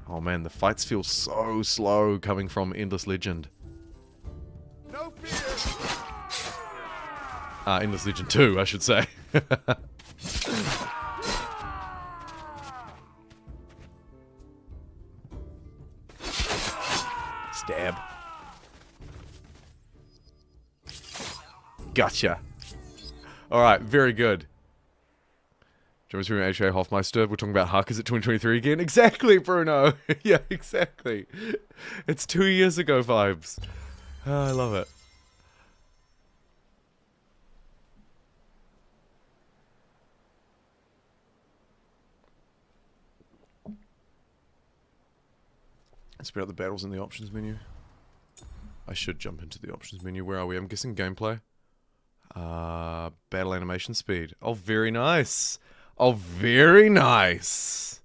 Oh man, the fights feel so slow coming from Endless Legend. No fear. Endless Legend 2, I should say. Stab. Gotcha. Alright, very good. Jones from HA Hofmeister, we're talking about Huck, is it 2023 again? Exactly, Bruno! Yeah, exactly. It's 2 years ago vibes. Oh, I love it. Let's spread out the battles in the options menu. I should jump into the options menu. Where are we? I'm guessing gameplay. Battle animation speed. Oh, very nice. Oh, very nice.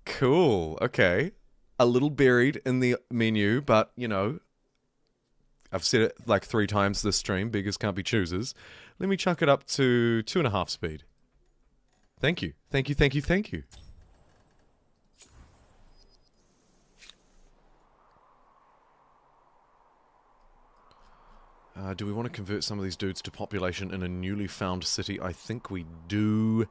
Cool. Okay. A little buried in the menu, but, you know, I've said it like 3 times this stream. Beggars can't be choosers. Let me chuck it up to 2.5 speed. Thank you. Thank you, thank you, thank you. Do we want to convert some of these dudes to population in a newly found city? I think we do.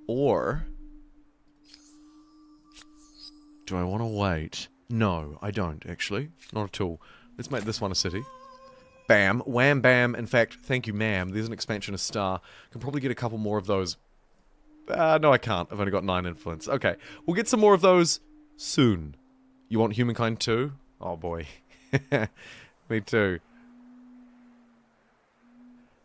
Or do I want to wait? No, I don't, actually. Not at all. Let's make this one a city. Bam. Wham bam. In fact, thank you, ma'am. There's an expansionist star. Can probably get a couple more of those. No, I can't. I've only got 9 influence. Okay. We'll get some more of those soon. You want Humankind too? Oh, boy. Me too.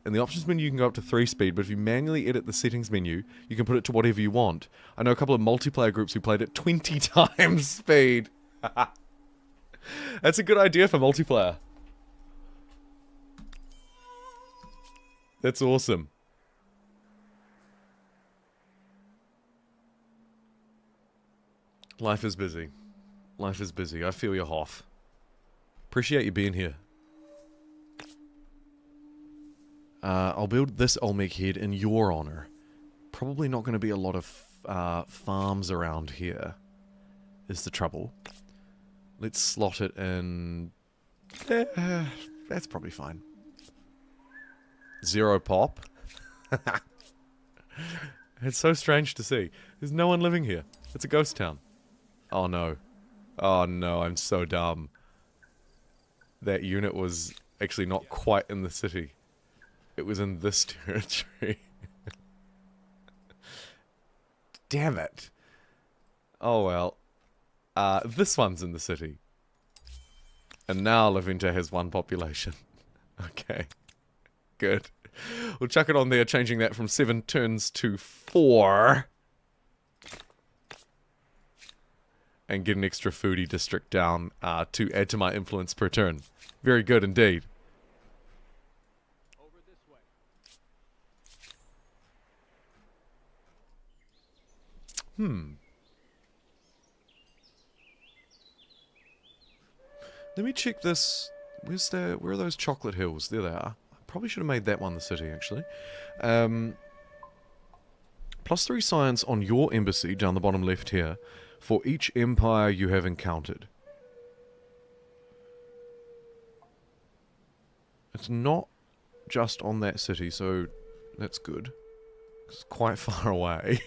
In the options menu, you can go up to 3 speed, but if you manually edit the settings menu, you can put it to whatever you want. I know a couple of multiplayer groups who played at 20 times speed. That's a good idea for multiplayer. That's awesome. Life is busy. Life is busy. I feel your Hoff. Appreciate you being here. I'll build this Olmec head in your honor. Probably not going to be a lot of farms around here, is the trouble. Let's slot it in... that's probably fine. 0 pop. It's so strange to see. There's no one living here. It's a ghost town. Oh no. Oh no, I'm so dumb. That unit was actually not quite in the city. It was in this territory. Damn it. Oh well. This one's in the city. And now Levinta has 1 population. Okay. Good. We'll chuck it on there, changing that from 7 turns to 4. And get an extra foodie district down to add to my influence per turn. Very good indeed. Over this way. Let me check this. Where are those chocolate hills? There they are. I probably should have made that one the city, actually. +3 science on your embassy, down the bottom left here, for each empire you have encountered. It's not just on that city, so that's good. It's quite far away.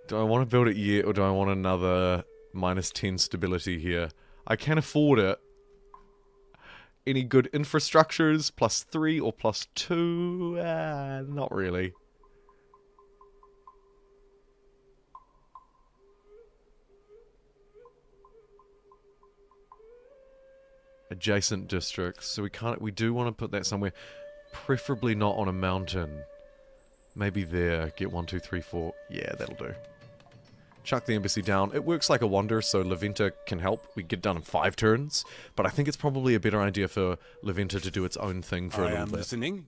Do I want to build it yet, or do I want another -10 stability here? I can afford it. Any good infrastructures? +3 or +2? Not really. Adjacent districts. So we do want to put that somewhere. Preferably not on a mountain. Maybe there. Get 1, 2, 3, 4. Yeah, that'll do. Chuck the embassy down. It works like a wonder, so Levinta can help. We get done in 5 turns. But I think it's probably a better idea for Levinta to do its own thing for a little bit. Listening.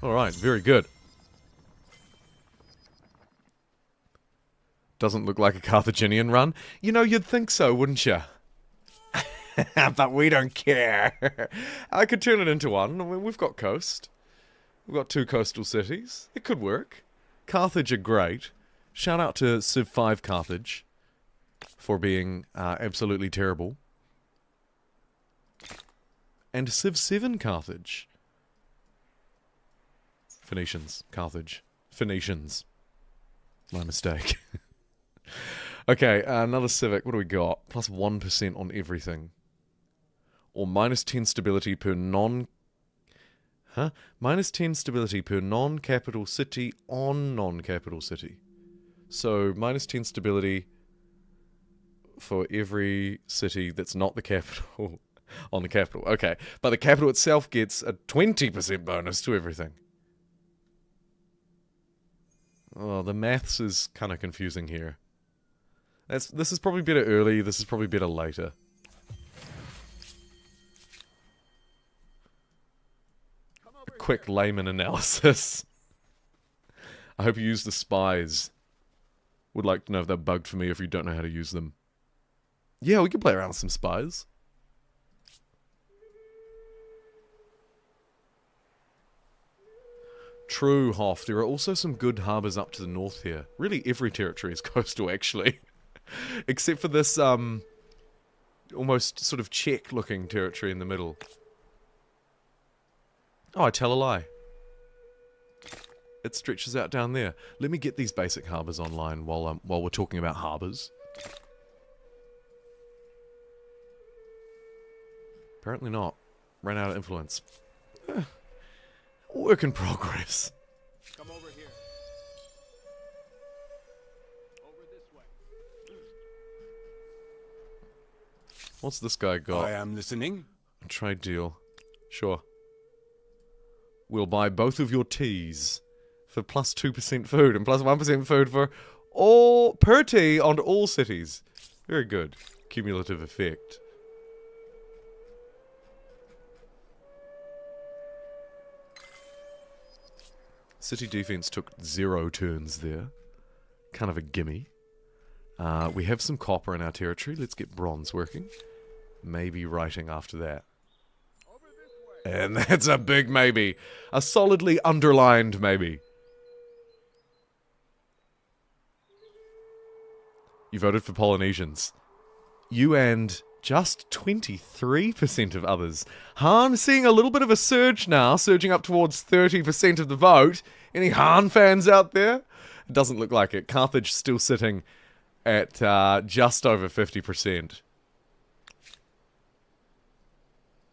Alright, very good. Doesn't look like a Carthaginian run. You know, you'd think so, wouldn't you? But we don't care. I could turn it into one. I mean, we've got coast. We've got 2 coastal cities. It could work. Carthage are great. Shout out to Civ 5 Carthage for being absolutely terrible. And Civ 7 Carthage. Phoenicians. Carthage. Phoenicians. My mistake. Okay, another civic. What do we got? +1% on everything. Or -10 stability per -10 stability per non-capital city on non-capital city. So, -10 stability for every city that's not the capital on the capital. Okay, but the capital itself gets a 20% bonus to everything. Oh, the maths is kind of confusing here. This is probably better early, this is probably better later. quick layman analysis. I hope you use the spies. Would like to know if they're bugged for me if you don't know how to use them. Yeah, we can play around with some spies. True, Hoff. There are also some good harbours up to the north here. Really, every territory is coastal, actually. Except for this, almost sort of Czech-looking territory in the middle. Oh, I tell a lie. It stretches out down there. Let me get these basic harbours online while we're talking about harbours. Apparently not. Ran out of influence. Work in progress. Come over here. Over this way. What's this guy got? I am listening. A trade deal. Sure. We'll buy both of your teas for plus 2% food and plus 1% food for all per tea on all cities. Very good. Cumulative effect. City defense took 0 turns there. Kind of a gimme. We have some copper in our territory. Let's get bronze working. Maybe writing after that. Over this way. And that's a big maybe. A solidly underlined maybe. You voted for Polynesians. You and just 23% of others. Han seeing a little bit of a surge now, surging up towards 30% of the vote. Any Han fans out there? It doesn't look like it. Carthage still sitting at just over 50%.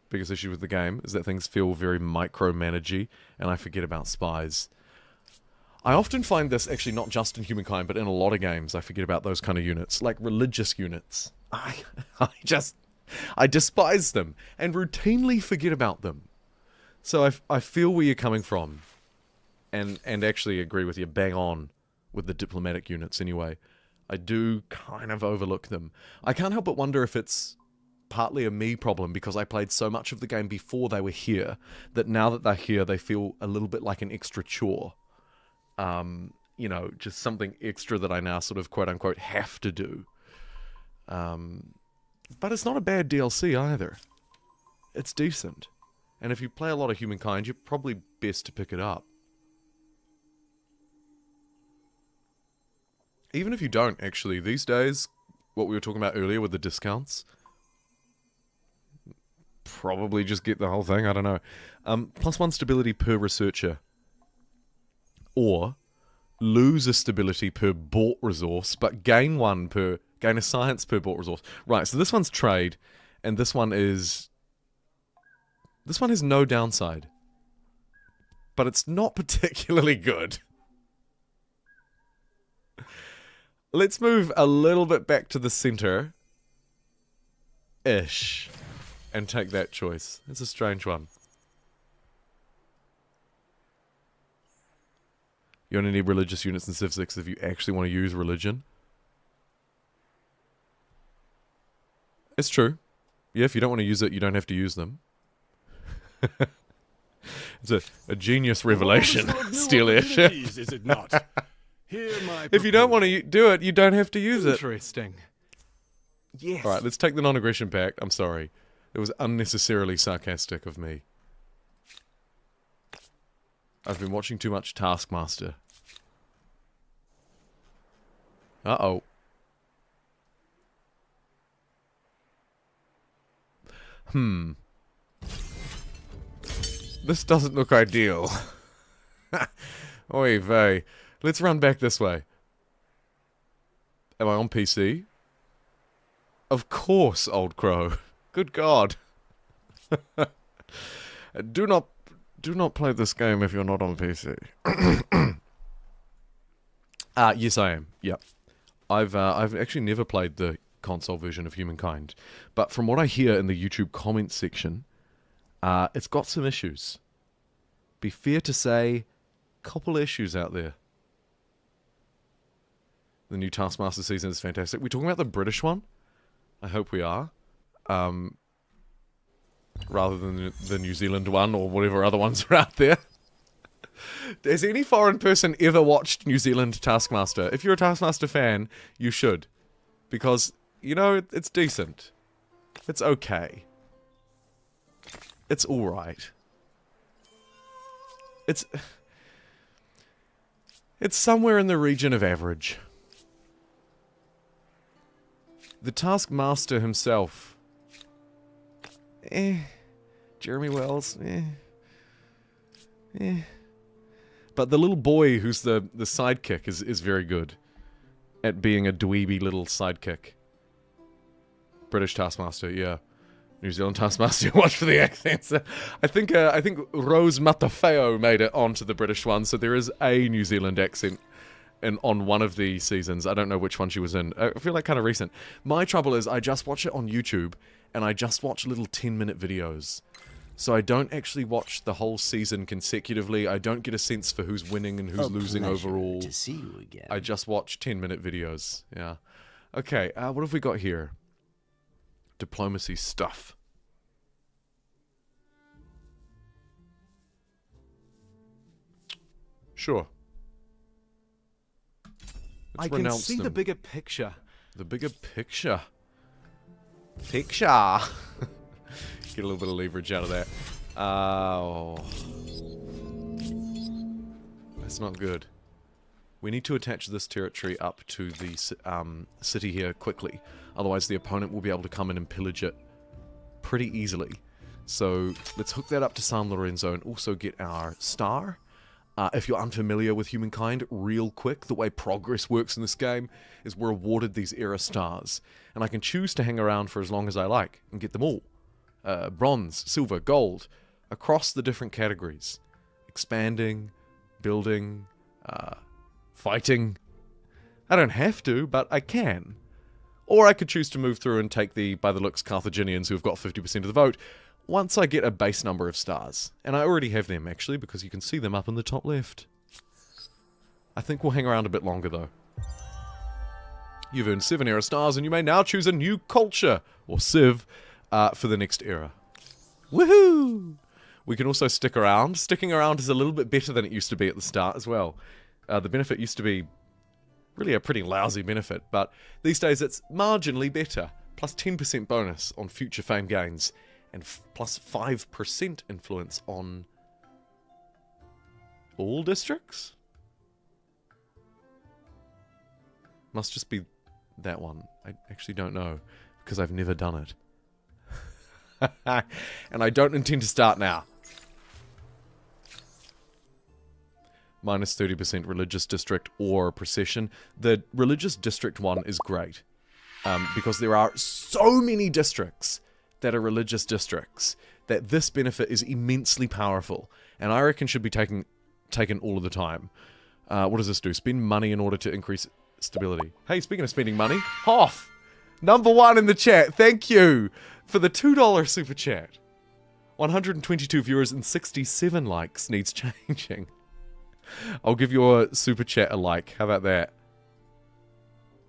Biggest issue with the game is that things feel very micromanagey, and I forget about spies. I often find this actually not just in Humankind, but in a lot of games. I forget about those kind of units, like religious units. I despise them and routinely forget about them. So I feel where you're coming from, and actually agree with you bang on with the diplomatic units anyway. I do kind of overlook them. I can't help but wonder if it's partly a me problem because I played so much of the game before they were here that now that they're here they feel a little bit like an extra chore. You know, just something extra that I now sort of quote-unquote have to do. But it's not a bad DLC either. It's decent. And if you play a lot of Humankind, you're probably best to pick it up. Even if you don't, actually, these days, what we were talking about earlier with the discounts, probably just get the whole thing, I don't know. +1 stability per researcher. Or lose a stability per bought resource, but gain a science per bought resource. Right, so this one's trade, and this one has no downside. But it's not particularly good. Let's move a little bit back to the center. Ish. And take that choice. It's a strange one. You only need religious units in Civ 6 if you actually want to use religion. It's true. Yeah, if you don't want to use it, you don't have to use them. It's a genius revelation, Steelish. Is it not? Hear my If you don't want to do it, you don't have to use it. Interesting. Yes. Alright, let's take the non-aggression pact. I'm sorry. It was unnecessarily sarcastic of me. I've been watching too much Taskmaster. Uh-oh. This doesn't look ideal. Oy vey. Let's run back this way. Am I on PC? Of course, old crow. Good God. Do not play this game if you're not on PC. Yes, I am. Yep. I've actually never played the console version of Humankind, but from what I hear in the YouTube comments section, it's got some issues. Be fair to say, couple issues out there. The new Taskmaster season is fantastic. We're talking about the British one? I hope we are. rather than the New Zealand one or whatever other ones are out there. Has any foreign person ever watched New Zealand Taskmaster? If you're a Taskmaster fan, you should. Because, you know, it's decent. It's okay. It's alright. It's somewhere in the region of average. The Taskmaster himself. Jeremy Wells. But the little boy who's the sidekick is very good at being a dweeby little sidekick. British Taskmaster, yeah. New Zealand Taskmaster, watch for the accents. I think Rose Matafeo made it onto the British one, so there is a New Zealand accent on one of the seasons. I don't know which one she was in. I feel like kind of recent. My trouble is I just watch it on YouTube, and I just watch little 10-minute videos. So I don't actually watch the whole season consecutively. I don't get a sense for who's winning and who's losing overall. To see you again. I just watch 10-minute videos. Yeah. Okay, what have we got here? Diplomacy stuff. Sure. I can see the bigger picture. The bigger picture. Picture. Get a little bit of leverage out of that. Oh. That's not good. We need to attach this territory up to the city here quickly. Otherwise the opponent will be able to come in and pillage it pretty easily. So let's hook that up to San Lorenzo and also get our star. If you're unfamiliar with Humankind, real quick, the way progress works in this game is we're awarded these era stars. And I can choose to hang around for as long as I like and get them all. Bronze, silver, gold, across the different categories. Expanding, building, fighting. I don't have to, but I can. Or I could choose to move through and take the, by the looks, Carthaginians who have got 50% of the vote, once I get a base number of stars. And I already have them, actually, because you can see them up in the top left. I think we'll hang around a bit longer, though. You've earned 7 era stars, and you may now choose a new culture, or civ, for the next era. Woohoo! We can also stick around. Sticking around is a little bit better than it used to be at the start as well. The benefit used to be really a pretty lousy benefit, but these days it's marginally better. Plus 10% bonus on future fame gains, and plus 5% influence on all districts? Must just be that one. I actually don't know, because I've never done it. And I don't intend to start now. Minus 30% religious district or procession. The religious district one is great. Because there are so many districts that are religious districts that this benefit is immensely powerful. And I reckon should be taken all of the time. What does this do? Spend money in order to increase stability. Hey, speaking of spending money, Hoff! #1 in the chat, thank you for the $2 super chat. 122 viewers and 67 likes needs changing. I'll give your super chat a like. How about that?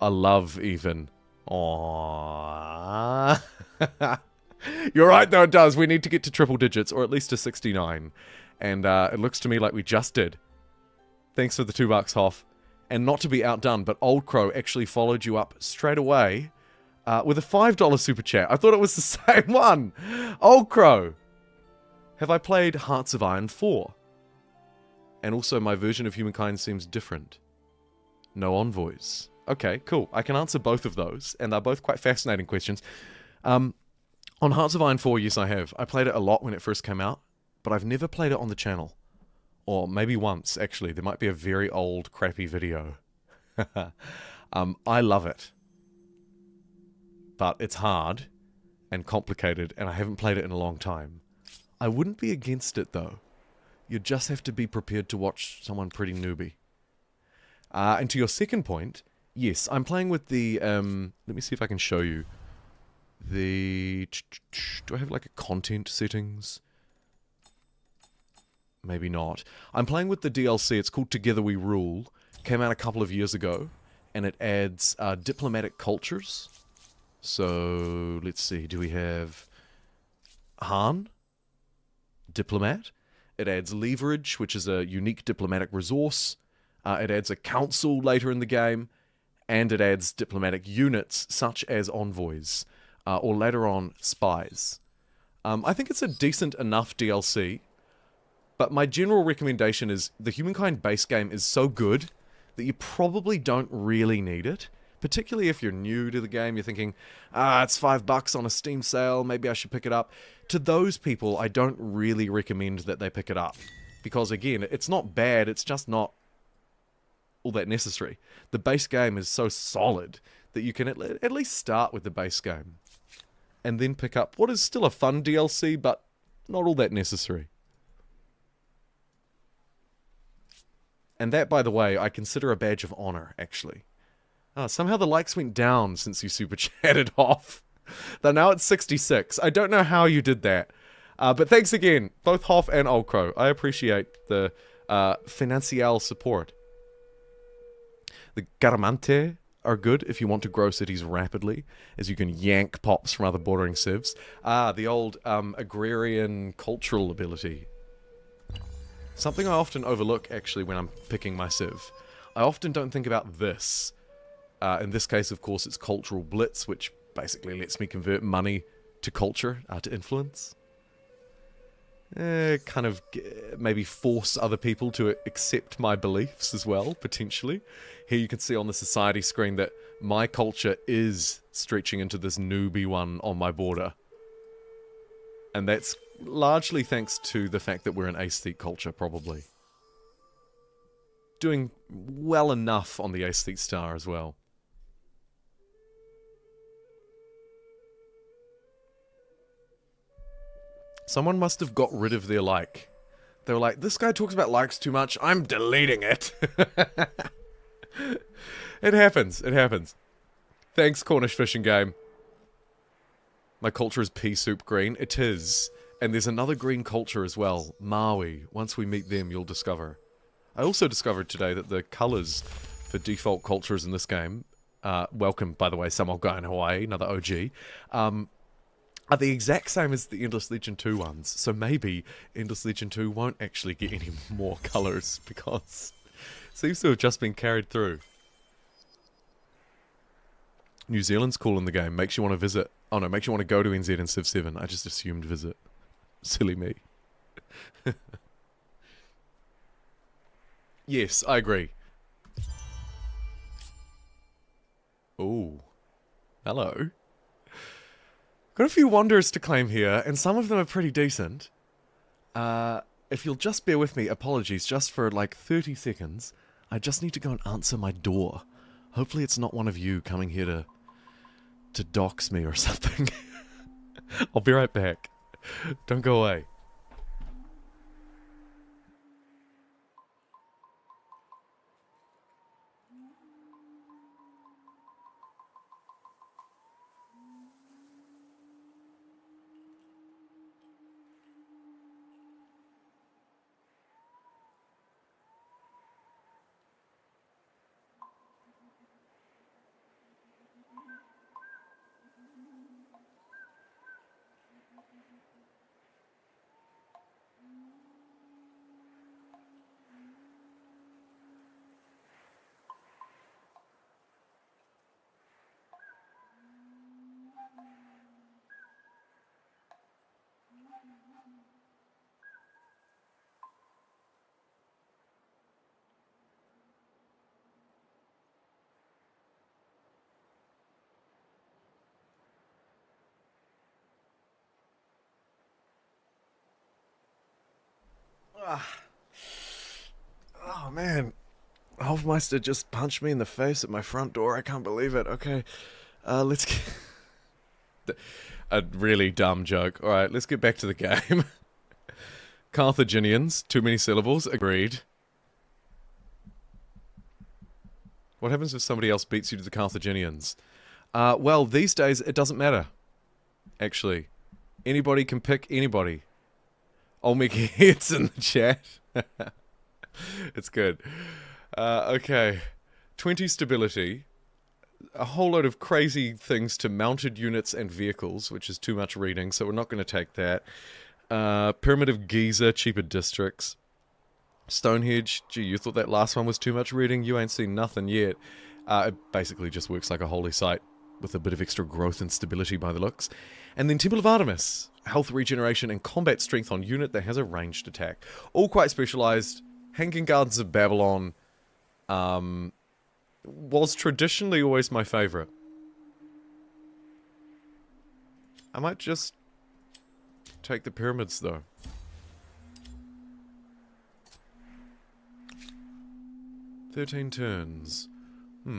A love, even. Aww. You're right, though, it does. We need to get to triple digits, or at least to 69. And it looks to me like we just did. Thanks for the $2, Hoff. And not to be outdone, but Old Crow actually followed you up straight away with a $5 super chat. I thought it was the same one. Old Crow. Have I played Hearts of Iron 4? And also, my version of Humankind seems different. No envoys. Okay, cool. I can answer both of those, and they're both quite fascinating questions. On Hearts of Iron 4, yes, I have. I played it a lot when it first came out, but I've never played it on the channel. Or maybe once, actually. There might be a very old, crappy video. I love it. But it's hard and complicated, and I haven't played it in a long time. I wouldn't be against it, though. You just have to be prepared to watch someone pretty newbie. And to your second point, yes, I'm playing with the, let me see if I can show you. The, do I have like a content settings? Maybe not. I'm playing with the DLC, it's called Together We Rule. Came out a couple of years ago, and it adds diplomatic cultures. So, let's see, do we have... Han, diplomat. It adds leverage, which is a unique diplomatic resource. It adds a council later in the game, and it adds diplomatic units such as envoys, or later on spies. I think it's a decent enough DLC, but my general recommendation is the Humankind base game is so good that you probably don't really need it. Particularly if you're new to the game, you're thinking, it's $5 on a Steam sale, maybe I should pick it up. To those people, I don't really recommend that they pick it up. Because again, it's not bad, it's just not all that necessary. The base game is so solid that you can at least start with the base game. And then pick up what is still a fun DLC, but not all that necessary. And that, by the way, I consider a badge of honor, actually. Somehow the likes went down since you super chatted off. They're now at 66. I don't know how you did that. But thanks again, both Hoff and Old Crow. I appreciate the financial support. The Garamante are good if you want to grow cities rapidly, as you can yank pops from other bordering civs. The old agrarian cultural ability. Something I often overlook, actually, when I'm picking my civ. I often don't think about this. In this case, of course, it's Cultural Blitz, which basically lets me convert money to culture, to influence. Kind of maybe force other people to accept my beliefs as well, potentially. Here you can see on the society screen that my culture is stretching into this newbie one on my border. And that's largely thanks to the fact that we're an aesthete culture, probably. Doing well enough on the aesthete star as well. Someone must have got rid of their like. They were like, this guy talks about likes too much, I'm deleting it. It happens, it happens. Thanks, Cornish Fishing Game. My culture is pea soup green. It is. And there's another green culture as well, Maui. Once we meet them, you'll discover. I also discovered today that the colours for default cultures in this game, welcome, by the way, some old guy in Hawaii, another OG, are the exact same as the Endless Legend 2 ones. So maybe Endless Legend 2 won't actually get any more colours because it seems to have just been carried through. New Zealand's cool in the game. Makes you want to visit. Oh no, makes you want to go to NZ in Civ 7. I just assumed visit. Silly me. Yes, I agree. Ooh. Hello. Got a few wanderers to claim here, and some of them are pretty decent. If you'll just bear with me, apologies, just for like 30 seconds. I just need to go and answer my door. Hopefully it's not one of you coming here to dox me or something. I'll be right back. Don't go away. Oh man, Hofmeister just punched me in the face at my front door. I can't believe it. Okay, let's get... A really dumb joke. Alright, let's get back to the game. Carthaginians, too many syllables, agreed. What happens if somebody else beats you to the Carthaginians? Well, these days it doesn't matter. Actually, anybody can pick anybody. I'll make hits in the chat. It's good. Okay. 20 stability. a whole load of crazy things to mounted units and vehicles, which is too much reading, so we're not going to take that. Pyramid of Giza, cheaper districts. Stonehenge, gee, you thought that last one was too much reading? You ain't seen nothing yet. It basically just works like a holy site, with a bit of extra growth and stability by the looks. And then Temple of Artemis, health regeneration and combat strength on unit that has a ranged attack. All quite specialized. Hanging Gardens of Babylon was traditionally always my favorite. I might just take the pyramids though. "13 turns. We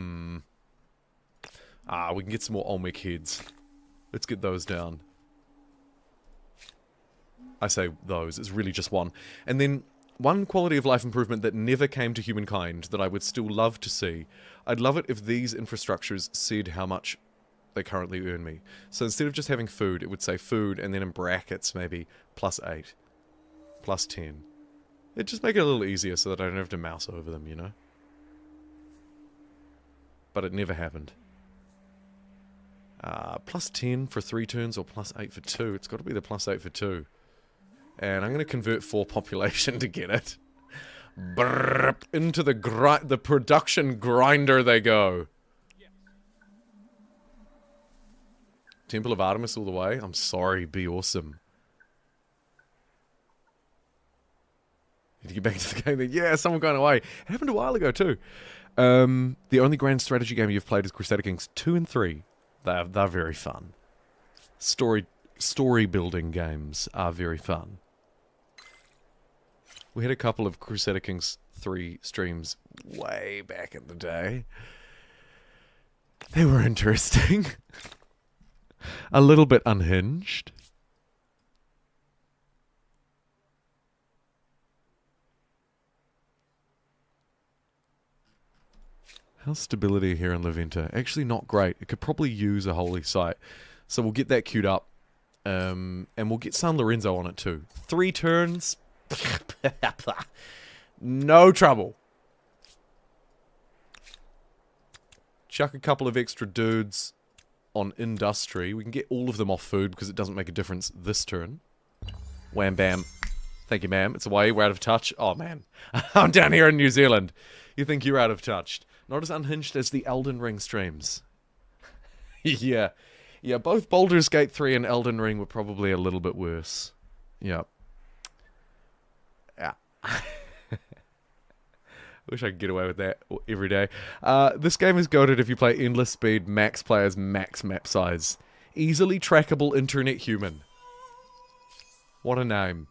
can get some more Olmec heads. Let's get those down. I say those, it's really just one. And then one quality of life improvement that never came to humankind that I would still love to see. I'd love it if these infrastructures said how much they currently earn me. So instead of just having food, it would say food and then in brackets maybe +8, +10. It'd just make it a little easier so that I don't have to mouse over them, you know? But it never happened. +10 for 3 turns or +8 for 2. It's got to be the +8 for 2. And I'm going to convert 4 population to get it. Brrr, into the production grinder they go. Temple of Artemis all the way. I'm sorry, be awesome. Need to get back to the game then. Yeah, someone going away. It happened a while ago too. The only grand strategy game you've played is Crusader Kings 2 and 3. They're very fun. Story building games are very fun. We had a couple of Crusader Kings 3 streams way back in the day. They were interesting. A little bit unhinged. How's stability here in Leventa? Actually not great. It could probably use a holy site. So we'll get that queued up. And we'll get San Lorenzo on it too. 3 turns. No trouble. Chuck a couple of extra dudes on industry. We can get all of them off food because it doesn't make a difference this turn. Wham bam. Thank you, ma'am. It's away. We're out of touch. Oh, man. I'm down here in New Zealand. You think you're out of touch. Not as unhinged as the Elden Ring streams. Yeah. Yeah, both Baldur's Gate 3 and Elden Ring were probably a little bit worse. Yep. Yeah. Wish I could get away with that every day. This game is goated if you play endless speed, max players, max map size. Easily trackable internet human. What a name.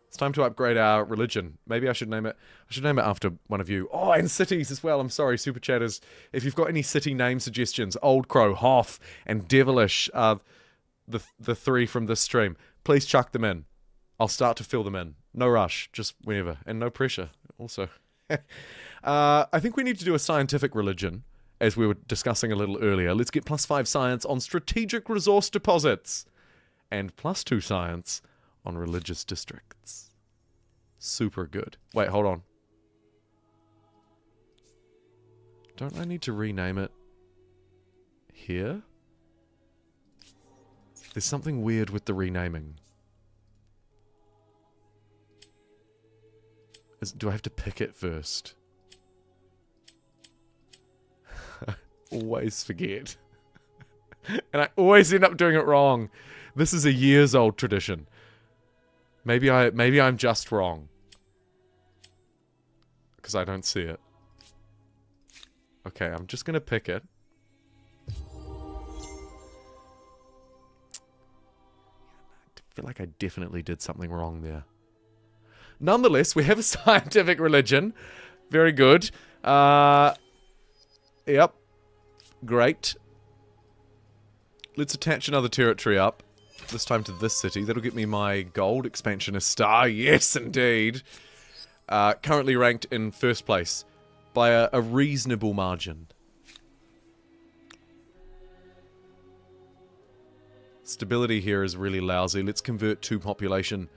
It's time to upgrade our religion. Maybe I should name it. I should name it after one of you. Oh, and cities as well. I'm sorry, super chatters. If you've got any city name suggestions, Old Crow, Hoth, and Devilish are the 3 from this stream. Please chuck them in. I'll start to fill them in. No rush, just whenever. And no pressure, also. I think we need to do a scientific religion, as we were discussing a little earlier. Let's get +5 science on strategic resource deposits. And +2 science on religious districts. Super good. Wait, hold on. Don't I need to rename it here? There's something weird with the renaming. Do I have to pick it first? I always forget. And I always end up doing it wrong. This is a years old tradition. Maybe I'm just wrong. Because I don't see it. Okay, I'm just gonna pick it. I feel like I definitely did something wrong there. Nonetheless, we have a scientific religion. Very good. Yep. Great. Let's attach another territory up. This time to this city. That'll get me my gold expansionist star. Yes, indeed. Currently ranked in first place by a reasonable margin. Stability here is really lousy. Let's convert 2 population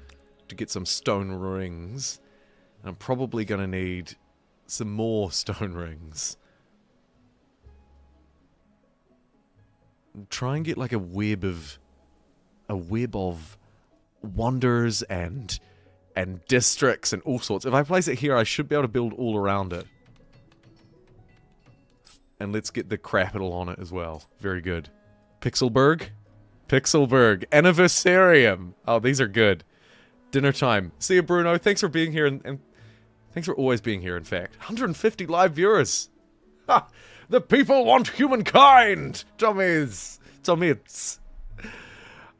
to get some stone rings. And I'm probably going to need some more stone rings. try and get like a web of wonders and districts and all sorts. If I place it here, I should be able to build all around it. And let's get the capital on it as well. Very good. Pixelberg? Pixelberg. Anniversarium. Oh, these are good. Dinner time. See you, Bruno. Thanks for being here, and thanks for always being here, in fact. 150 live viewers. Ha! The people want humankind! Tommies! Tommies.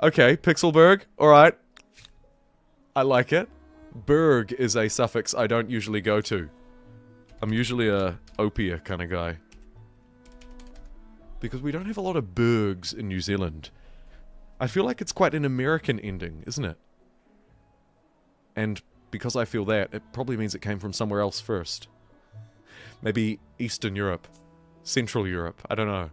Okay, Pixelberg. Alright. I like it. Berg is a suffix I don't usually go to. I'm usually a opia kind of guy. Because we don't have a lot of bergs in New Zealand. I feel like it's quite an American ending, isn't it? And because I feel that, it probably means it came from somewhere else first. Maybe Eastern Europe. Central Europe. I don't know.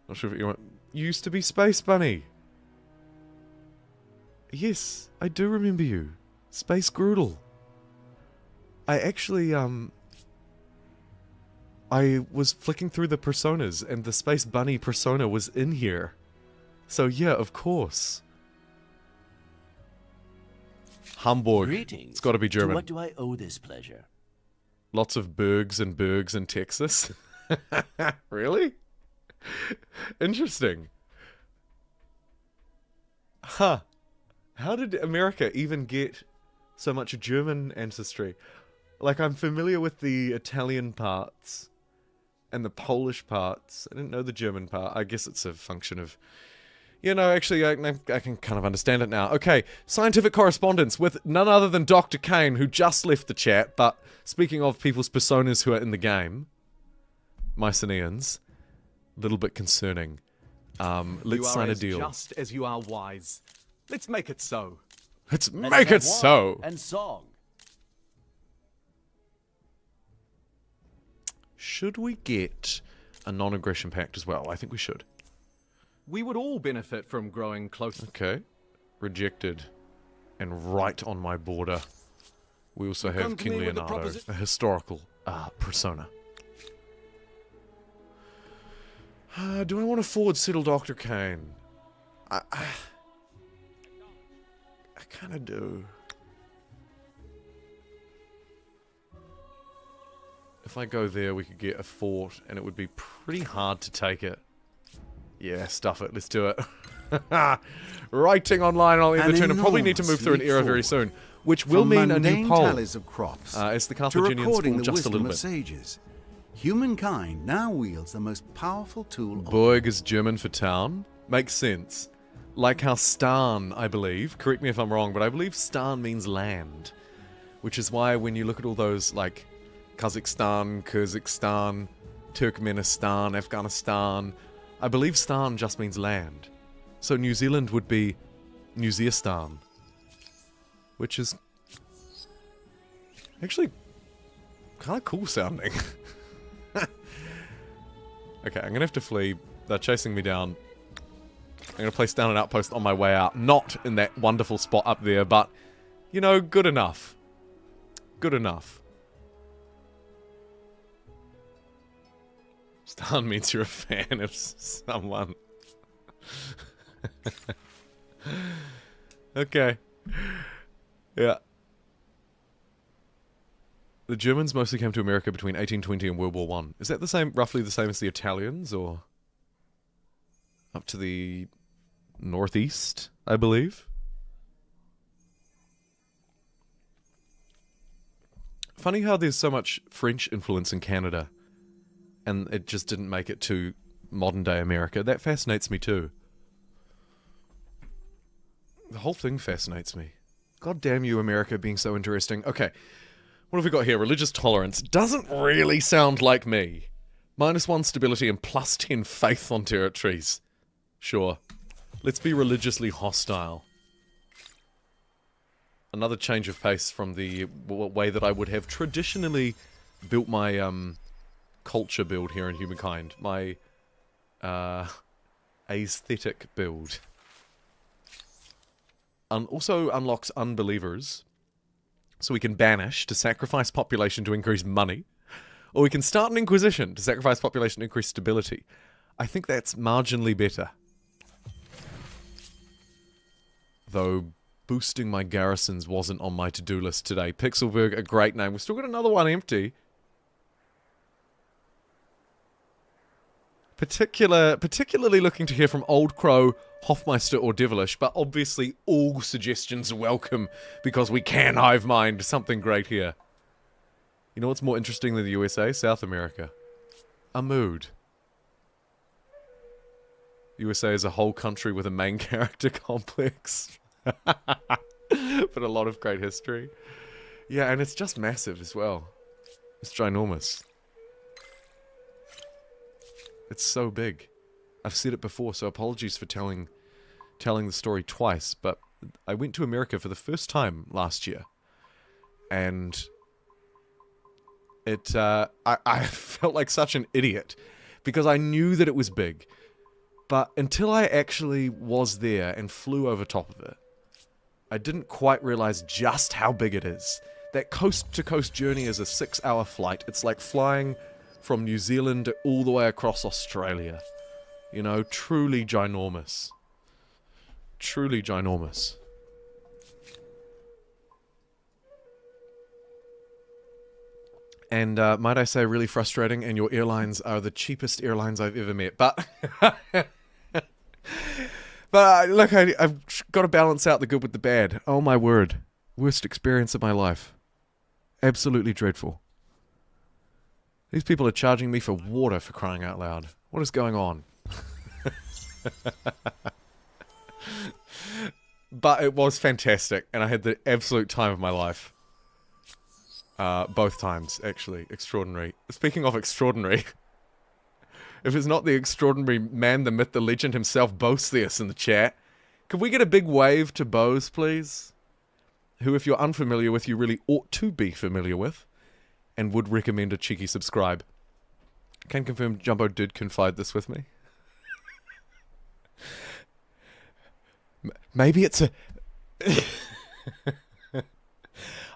Not sure if you want... You used to be Space Bunny. Yes, I do remember you. Space Groodle. I actually, I was flicking through the personas, and the Space Bunny persona was in here. So yeah, of course. Hamburg. Greetings. It's got to be German. To what do I owe this pleasure? Lots of bergs in Texas. Really? Interesting. Huh. How did America even get so much German ancestry? Like, I'm familiar with the Italian parts and the Polish parts. I didn't know the German part. I guess it's a function of... You know, actually, I can kind of understand it now. Okay, scientific correspondence with none other than Dr. Kane, who just left the chat, but speaking of people's personas who are in the game, Mycenaeans, a little bit concerning. Let's sign a deal. You are as just as you are wise. Let's make it so. Let's make it so! And song. Should we get a non-aggression pact as well? I think we should. We would all benefit from growing closer. Okay. Rejected. And right on my border. We also have King Leonardo, a historical persona. Do I want to forward settle Dr. Kane? I kind of do. If I go there, we could get a fort, and it would be pretty hard to take it. Yeah, stuff it. Let's do it. Writing online on the turn. I probably need to move through an era very soon, which will mean a new poll. Tallies of crops As the to Carthaginians recording fall the just a little wisdom of bit. sages. Humankind now wields the most powerful tool. Burg is German for town. Makes sense. Like how Stan, I believe, correct me if I'm wrong, but I believe Stan means land. Which is why when you look at all those, like, Kazakhstan, Kyrgyzstan, Turkmenistan, Afghanistan, I believe Stan just means land. So New Zealand would be New Zealand, which is actually kind of cool sounding. Okay, I'm gonna have to flee. They're chasing me down. I'm gonna place down an outpost on my way out. Not in that wonderful spot up there, but, you know, good enough. Good enough. Stan means you're a fan of someone. Okay. Yeah. The Germans mostly came to America between 1820 and World War I. Is that the same, roughly the same as the Italians, or up to the northeast, I believe? Funny how there's so much French influence in Canada, and it just didn't make it to modern-day America. That fascinates me too. The whole thing fascinates me. God damn you, America, being so interesting. Okay. What have we got here? Religious tolerance. Doesn't really sound like me. -1 stability and +10 faith on territories. Sure. Let's be religiously hostile. Another change of pace from the way that I would have traditionally built my culture build here in Humankind. My aesthetic build. Also unlocks unbelievers. So we can banish to sacrifice population to increase money. Or we can start an inquisition to sacrifice population, increase stability. I think that's marginally better. Though boosting my garrisons wasn't on my to-do list today. Pixelberg, a great name. We've still got another one empty. Particularly looking to hear from Old Crow, Hofmeister, or Devilish, but obviously all suggestions are welcome because we can hive mind something great here. You know what's more interesting than the USA? South America. A mood. USA is a whole country with a main character complex. But a lot of great history. Yeah, and it's just massive as well. It's ginormous. It's so big. I've said it before, so apologies for telling the story twice, but I went to America for the first time last year. And it, I felt like such an idiot because I knew that it was big. But until I actually was there and flew over top of it, I didn't quite realize just how big it is. That coast-to-coast journey is a 6-hour flight. It's like flying from New Zealand all the way across Australia. You know, truly ginormous. Truly ginormous. And might I say, really frustrating, and your airlines are the cheapest airlines I've ever met. But... But look, I've got to balance out the good with the bad. Oh my word. Worst experience of my life. Absolutely dreadful. These people are charging me for water, for crying out loud. What is going on? But it was fantastic, and I had the absolute time of my life. Both times, actually. Extraordinary. Speaking of extraordinary... If it's not the extraordinary man, the myth, the legend himself, Boceus in the chat. Could we get a big wave to Bose, please? Who, if you're unfamiliar with, you really ought to be familiar with. And would recommend a cheeky subscribe. Can confirm Jumbo did confide this with me. Maybe it's a...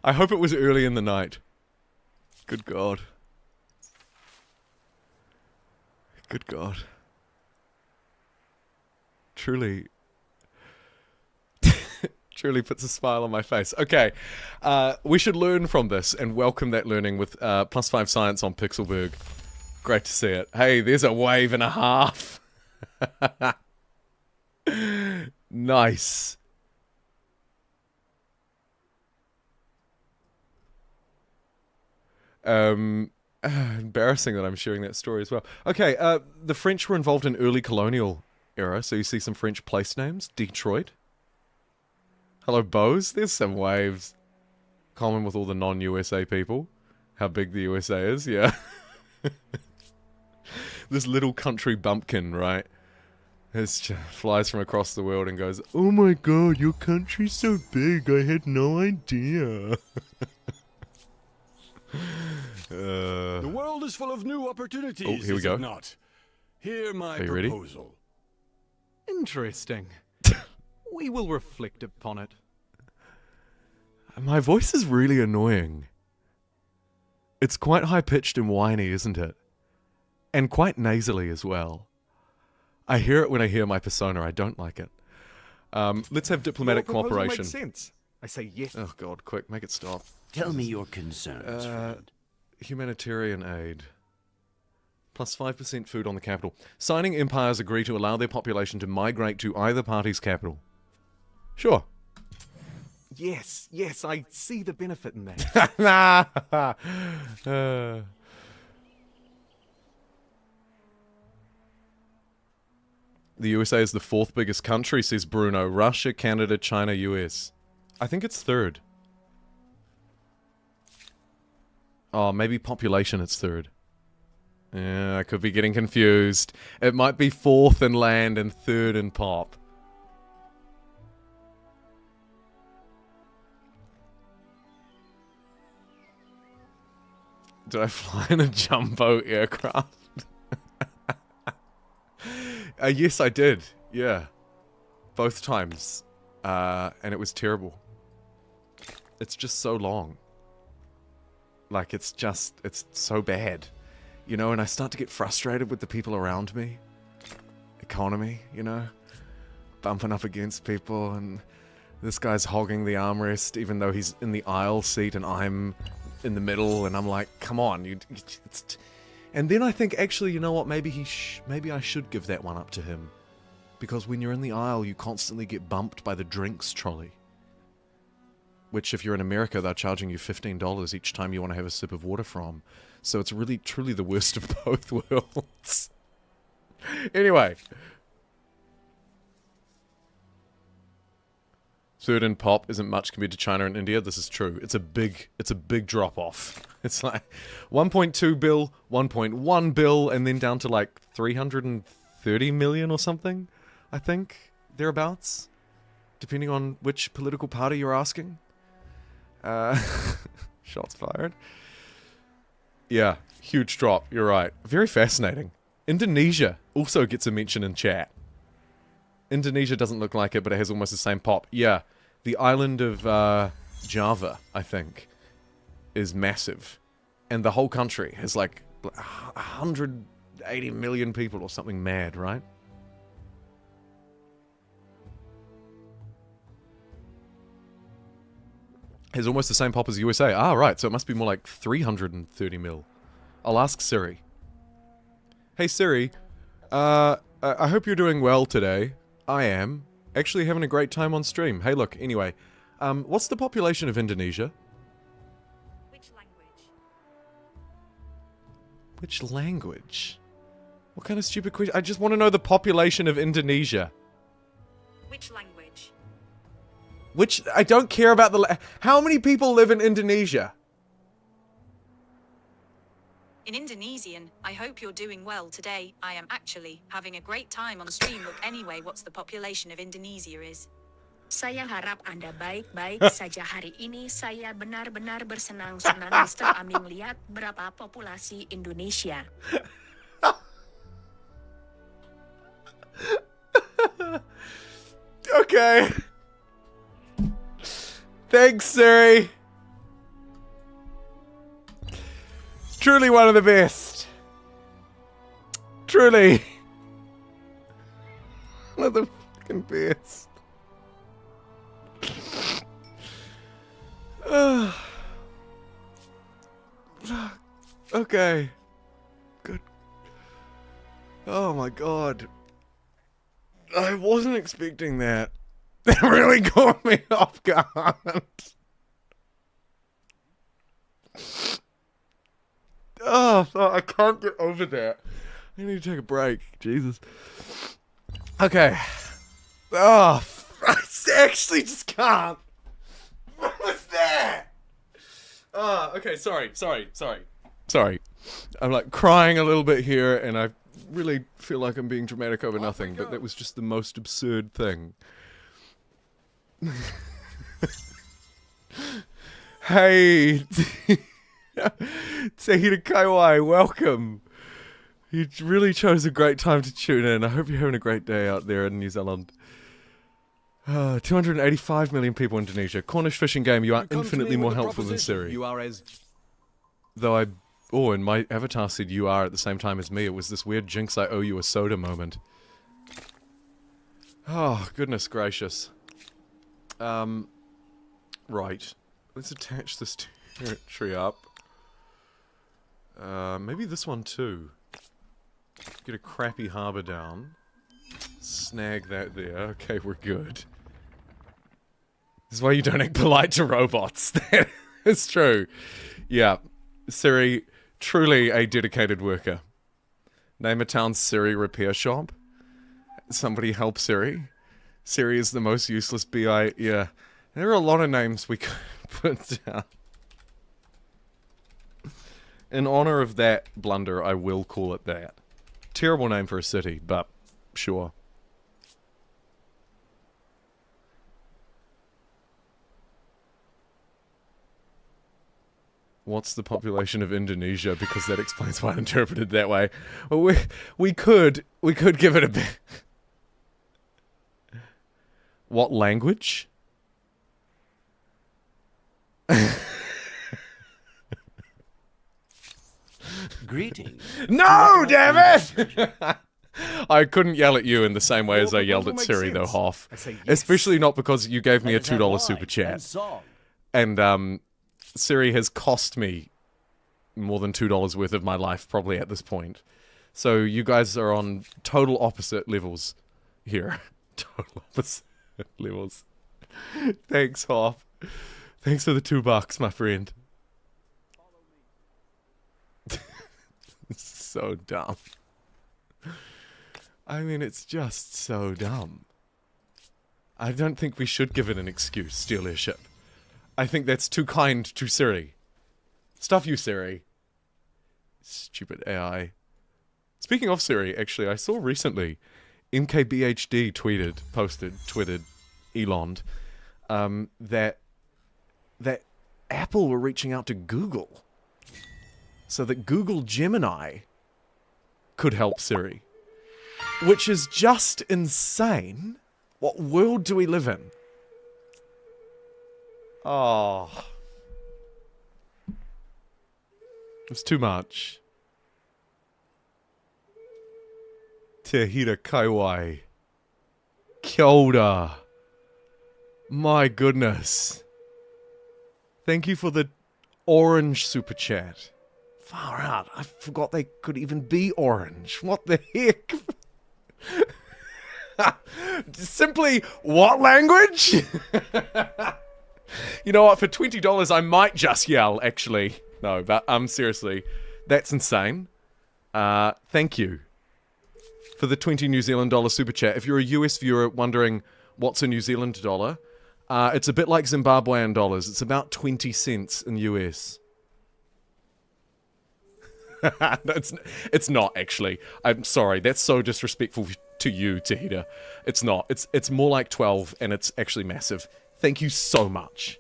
I hope it was early in the night. Good God. Good God. Truly... truly puts a smile on my face. Okay, we should learn from this and welcome that learning with +5 science on Pixelberg. Great to see it. Hey, there's a wave and a half. Nice. Embarrassing that I'm sharing that story as well. Okay, the French were involved in early colonial era, so you see some French place names. Detroit. Hello, Bose. There's some waves. Common with all the non-USA people. How big the USA is, yeah. This little country bumpkin, right? Flies from across the world and goes, "Oh my God, your country's so big, I had no idea." The world is full of new opportunities, oh, here we is go. it not? Hear my Are you ready? proposal. Interesting. We will reflect upon it. My voice is really annoying. It's quite high-pitched and whiny, isn't it? And quite nasally as well. I hear it when I hear my persona. I don't like it. Let's have diplomatic Your proposal cooperation. makes sense. I say yes. Oh God, quick, make it stop. Tell me your concerns, friend. Humanitarian aid. +5% food on the capital. Signing empires agree to allow their population to migrate to either party's capital. Sure. Yes, yes, I see the benefit in that. The USA is the 4th biggest country, says Bruno. Russia, Canada, China, US. I think it's 3rd. Oh, maybe population it's 3rd. Yeah, I could be getting confused. It might be 4th in land and 3rd in pop. Did I fly in a jumbo aircraft? Yes, I did. Yeah. Both times. And it was terrible. It's just so long. Like, it's so bad. You know, and I start to get frustrated with the people around me. Economy, you know? Bumping up against people, and this guy's hogging the armrest, even though he's in the aisle seat and I'm in the middle, and I'm like, come on, and then I think, actually, you know what, maybe I should give that one up to him. Because when you're in the aisle, you constantly get bumped by the drinks trolley. Which, if you're in America, they're charging you $15 each time you want to have a sip of water from. So it's really, truly the worst of both worlds. Anyway. Third in pop isn't much compared to China and India. This is true. It's a big drop off. It's like 1.2 bill, 1.1 bill, and then down to like 330 million or something, I think, thereabouts, depending on which political party you're asking. Shots fired. Yeah, huge drop. You're right. Very fascinating. Indonesia also gets a mention in chat. Indonesia doesn't look like it, but it has almost the same pop. Yeah, the island of Java, I think, is massive. And the whole country has like 180 million people or something mad, right? Has almost the same pop as the USA. Ah, right, so it must be more like 330 mil. I'll ask Siri. Hey Siri, I hope you're doing well today. I am. Actually having a great time on stream. Hey look, anyway. What's the population of Indonesia? Which language? Which language? What kind of stupid question? I just want to know the population of Indonesia. Which language? Which, I don't care about the how many people live in Indonesia? In Indonesian, I hope you're doing well today. I am actually having a great time on stream. Look, anyway, what's the population of Indonesia is? Saya harap Anda baik-baik saja hari ini. Saya benar-benar bersenang-senang, Mr. Aming. Lihat berapa populasi Indonesia. Okay. Thanks, Siri. Truly one of the best. Truly. One of the fucking best. Okay. Good. Oh my god. I wasn't expecting that. That really caught me off guard. Oh, I can't get over that. I need to take a break. Jesus. Okay. Oh, I actually just can't. What was that? Oh, okay, sorry. I'm like crying a little bit here, and I really feel like I'm being dramatic over nothing, but that was just the most absurd thing. Hey, Tahita Kaiwai, welcome. You really chose a great time to tune in. I hope you're having a great day out there in New Zealand. 285 million people in Indonesia. Cornish fishing game, you are infinitely more helpful than Siri. You are as... Though I... Oh, and my avatar said you are at the same time as me. It was this weird jinx I owe you a soda moment. Oh, goodness gracious. Right. Let's attach this territory up. Maybe this one too. Get a crappy harbour down. Snag that there. Okay, we're good. This is why you don't act polite to robots. That is true. Yeah. Siri, truly a dedicated worker. Name a town Siri repair shop. Somebody help Siri. Siri is the most useless BI. Yeah. There are a lot of names we could put down. In honor of that blunder, I will call it that. Terrible name for a city, but sure. What's the population of Indonesia? Because that explains why I interpreted that way. Well, we could give it a bit. What language? Greetings. No, damn it! I couldn't yell at you in the same way as I yelled at makes Siri, though, sense. Hoff. I say yes. Especially not because you gave me a Let us have $2 wine super chat. and song. And Siri has cost me more than $2 worth of my life, probably, at this point. So you guys are on total opposite levels here. Total opposite levels. Thanks, Hoff. Thanks for the $2, my friend. So dumb. I mean, it's just so dumb. I don't think we should give it an excuse, steal their ship. I think that's too kind to Siri. Stuff you, Siri. Stupid AI. Speaking of Siri, actually, I saw recently MKBHD tweeted, Elon, that Apple were reaching out to Google so that Google Gemini could help Siri. Which is just insane. What world do we live in? Oh. It's too much. Te hira kaiwai. Kia ora. My goodness. Thank you for the orange super chat. Far out. I forgot they could even be orange. What the heck? Simply, what language? You know what? For $20, I might just yell, actually. No, but seriously. That's insane. Thank you for the 20 New Zealand dollar super chat. If you're a US viewer wondering what's a New Zealand dollar, it's a bit like Zimbabwean dollars. It's about 20 cents in US. It's not, actually. I'm sorry. That's so disrespectful to you, Tahita. It's not. It's more like 12, and it's actually massive. Thank you so much.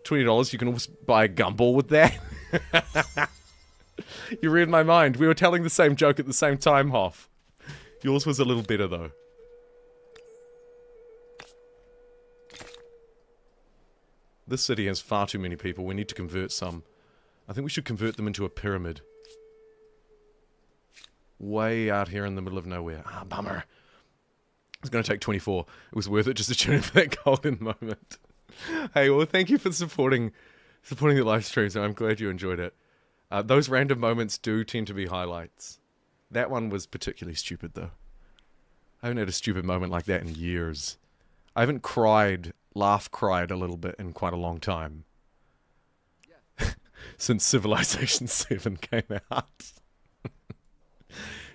$20, you can almost buy a gumball with that. You read my mind. We were telling the same joke at the same time, Hoff. Yours was a little better, though. This city has far too many people. We need to convert some. I think we should convert them into a pyramid. Way out here in the middle of nowhere. Ah, bummer. It's going to take 24. It was worth it just to tune in for that golden moment. Hey, well, thank you for supporting the live streams. I'm glad you enjoyed it. Those random moments do tend to be highlights. That one was particularly stupid, though. I haven't had a stupid moment like that in years. I haven't cried a little bit in quite a long time. Since Civilization 7 came out.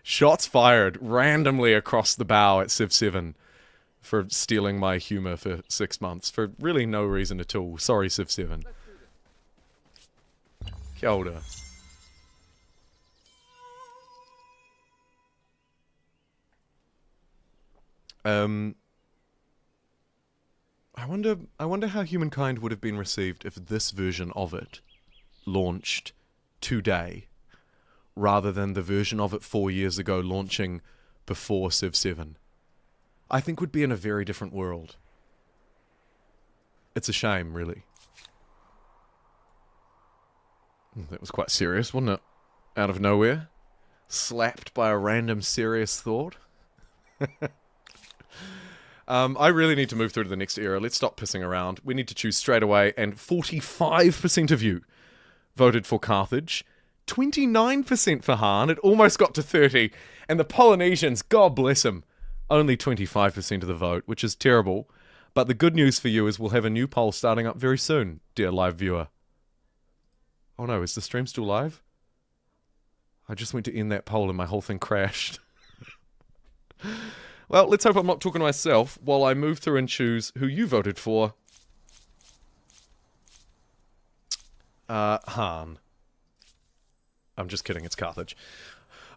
Shots fired randomly across the bow at Civ 7 for stealing my humor for 6 months for really no reason at all. Sorry, Civ 7. Kia ora. I wonder how Humankind would have been received if this version of it launched today, rather than the version of it 4 years ago launching before Civ 7. I think we'd be in a very different world. It's a shame, really. That was quite serious, wasn't it? Out of nowhere. Slapped by a random serious thought. I really need to move through to the next era. Let's stop pissing around. We need to choose straight away, and 45% of you voted for Carthage. 29% for Han. It almost got to 30. And the Polynesians, God bless them, only 25% of the vote, which is terrible. But the good news for you is we'll have a new poll starting up very soon, dear live viewer. Oh no, is the stream still live? I just went to end that poll and my whole thing crashed. Well, let's hope I'm not talking to myself while I move through and choose who you voted for. Han. I'm just kidding, it's Carthage.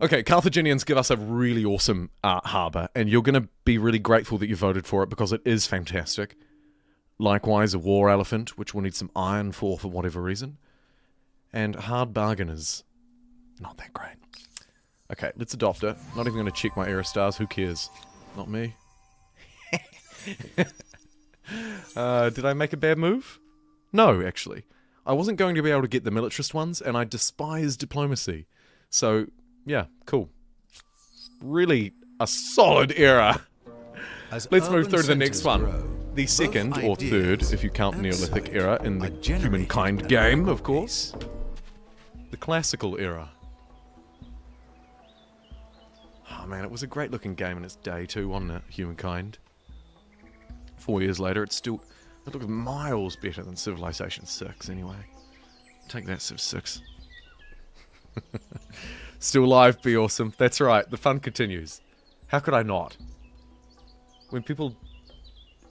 Okay, Carthaginians give us a really awesome harbour, and you're going to be really grateful that you voted for it because it is fantastic. Likewise, a war elephant, which we'll need some iron for whatever reason. And hard bargainers. Not that great. Okay, let's adopt it. Not even going to check my era stars, who cares? Not me. Did I make a bad move? No, actually. I wasn't going to be able to get the militarist ones, and I despise diplomacy. So, yeah, cool. Really a solid era. As Let's move urban through to the next centres one. grow, The both second, or third, ideas if you count and Neolithic science era in the are generated Humankind at game, record of course. The classical era. Oh man, it was a great looking game in its day too, wasn't it? Humankind. 4 years later, it's still... It looks miles better than Civilization 6, anyway. Take that, Civ 6. Still alive, be awesome. That's right, the fun continues. How could I not? When people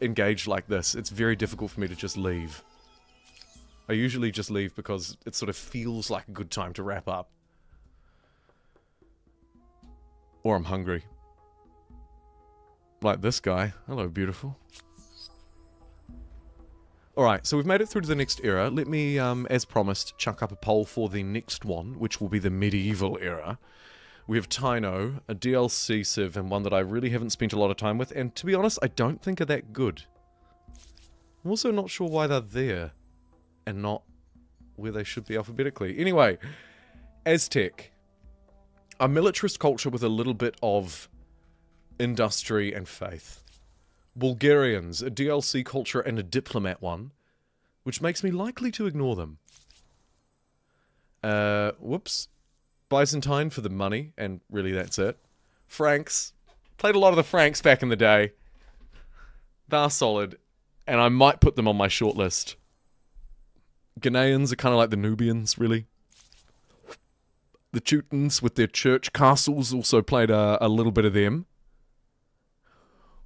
engage like this, it's very difficult for me to just leave. I usually just leave because it sort of feels like a good time to wrap up. Or I'm hungry. Like this guy. Hello, beautiful. Alright, so we've made it through to the next era. Let me, as promised, chuck up a poll for the next one, which will be the medieval era. We have Tyno, a DLC Civ, and one that I really haven't spent a lot of time with, and to be honest, I don't think are that good. I'm also not sure why they're there, and not where they should be alphabetically. Anyway, Aztec. A militarist culture with a little bit of industry and faith. Bulgarians, a DLC culture and a diplomat one, which makes me likely to ignore them. Whoops. Byzantine for the money, and really that's it. Franks. Played a lot of the Franks back in the day. They're solid, and I might put them on my shortlist. Ghanaians are kind of like the Nubians, really. The Teutons with their church castles also played a little bit of them.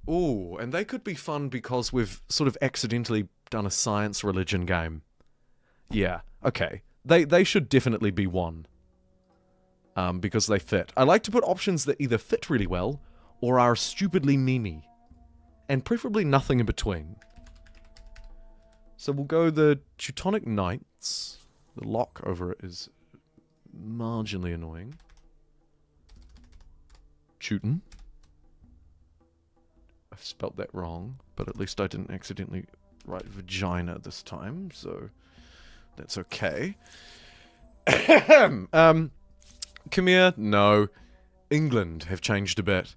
Ooh, and they could be fun because we've sort of accidentally done a science religion game. Yeah, okay. They should definitely be one. Because they fit. I like to put options that either fit really well or are stupidly memey. And preferably nothing in between. So we'll go the Teutonic Knights. The lock over it is marginally annoying. Teuton. I've spelt that wrong, but at least I didn't accidentally write vagina this time, so that's okay. Khmer, no. England have changed a bit.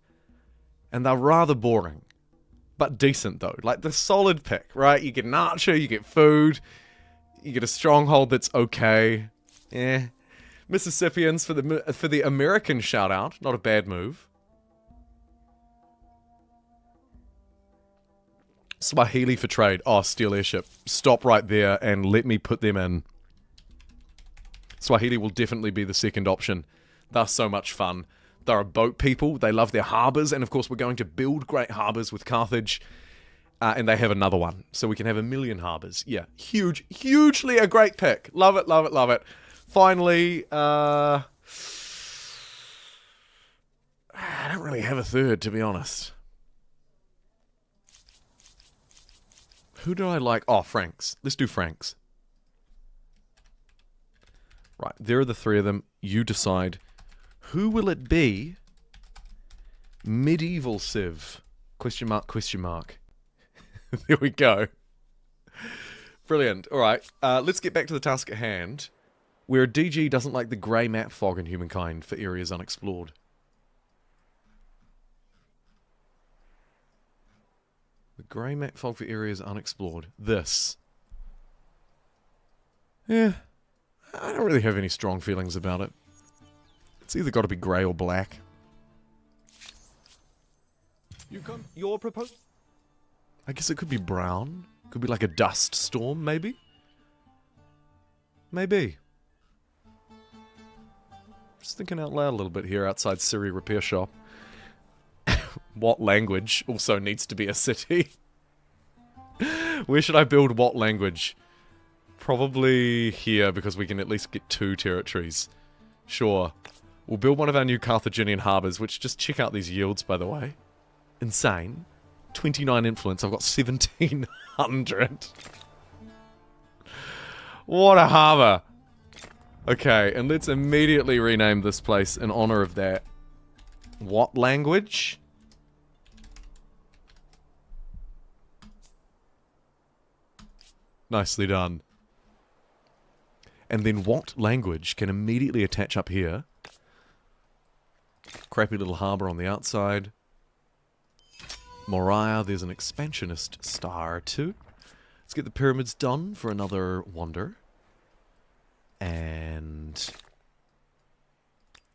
And they're rather boring. But decent, though. Like, the solid pick, right? You get an archer, you get food, you get a stronghold that's okay. Eh. Mississippians for the American shout-out. Not a bad move. Swahili for trade. Oh, steel airship. Stop right there and let me put them in. Swahili will definitely be the second option. They're so much fun. They're a boat people. They love their harbours. And of course, we're going to build great harbours with Carthage. And they have another one. So we can have 1,000,000 harbours. Yeah. Huge. Hugely a great pick. Love it, love it, love it. Finally, I don't really have a third, to be honest. Who do I like? Oh, Franks. Let's do Franks. Right, there are the three of them. You decide. Who will it be? Medieval Civ. Question mark, question mark. There we go. Brilliant. Alright, let's get back to the task at hand. Where DG doesn't like the grey map fog in Humankind for areas unexplored. The grey map fog for areas unexplored. This. Yeah. I don't really have any strong feelings about it. It's either got to be grey or black. Your proposal? I guess it could be brown. Could be like a dust storm, maybe? Maybe. Just thinking out loud a little bit here outside Siri Repair Shop. What language also needs to be a city? Where should I build what language? Probably here, because we can at least get 2 territories. Sure. We'll build one of our new Carthaginian harbours, which, just check out these yields, by the way. Insane. 29 influence, I've got 1,700. What a harbour! Okay, and let's immediately rename this place in honour of that. What language? Nicely done. And then what language can immediately attach up here Crappy little harbour on the outside. Moriah, there's an expansionist star too. Let's get the pyramids done for another wonder. And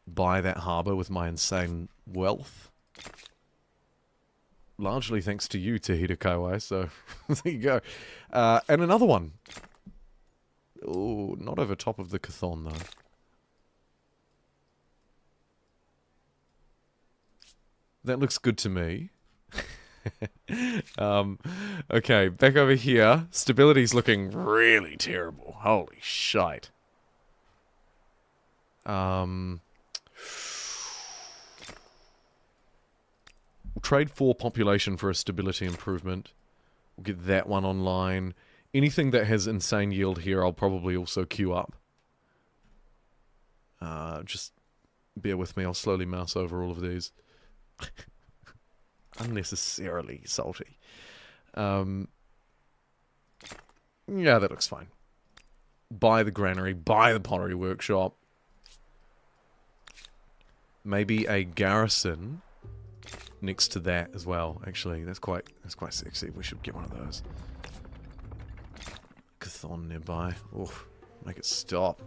buy that harbour with my insane wealth. Largely thanks to you, Tahita Kaiwai, so there you go. And another one. Oh, not over top of the Chthon, though. That looks good to me. Okay, back over here. Stability's looking really terrible. Holy shite. We'll trade 4 population for a stability improvement. We'll get that one online. Anything that has insane yield here, I'll probably also queue up. Just bear with me, I'll slowly mouse over all of these. Unnecessarily salty. Yeah, that looks fine. Buy the granary, buy the pottery workshop. Maybe a garrison next to that as well. Actually, that's quite sexy. We should get one of those. Chthon nearby. Oof, make it stop.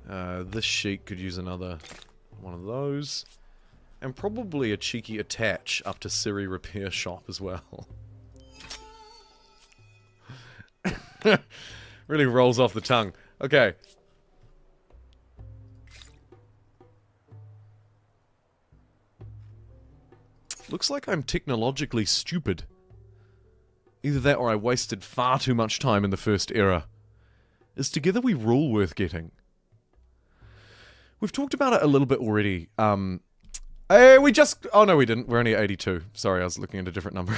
This sheik could use another one of those. And probably a cheeky attach up to Siri Repair Shop as well. Really rolls off the tongue. Okay. Looks like I'm technologically stupid. Either that or I wasted far too much time in the first era. Is Together We Rule worth getting? We've talked about it a little bit already. Hey, we just... Oh, no, we didn't. We're only at 82. Sorry, I was looking at a different number.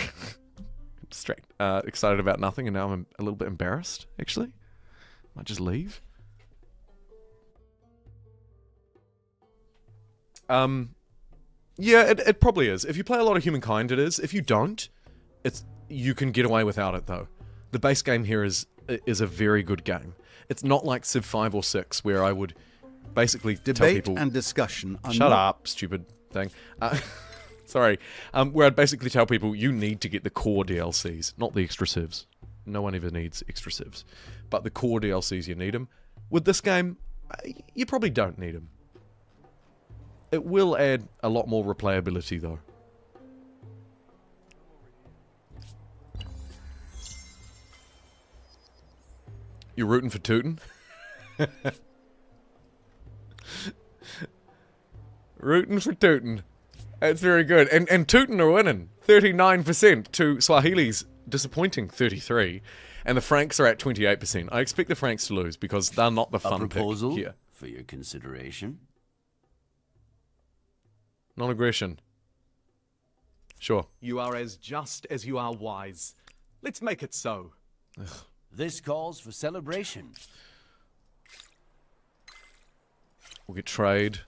Excited about nothing, and now I'm a little bit embarrassed, actually. Might just leave. Yeah, it probably is. If you play a lot of Humankind, it is. If you don't, you can get away without it, though. The base game here is a very good game. It's not like Civ 5 or 6, where I would basically tell Debate people... and discussion are Shut not... up, stupid thing. Sorry. Where I'd basically tell people, you need to get the core DLCs, not the extra civs. No one ever needs extra civs. But the core DLCs, you need them. With this game, you probably don't need them. It will add a lot more replayability, though. You're rooting for Tootin'? Rooting for Tootin'. That's very good. And Tootin' are winning. 39% to Swahili's disappointing 33%. And the Franks are at 28%. I expect the Franks to lose because they're not the fun pick here. For your consideration. Non-aggression. Sure. You are as just as you are wise. Let's make it so. This calls for celebration. We'll get trade.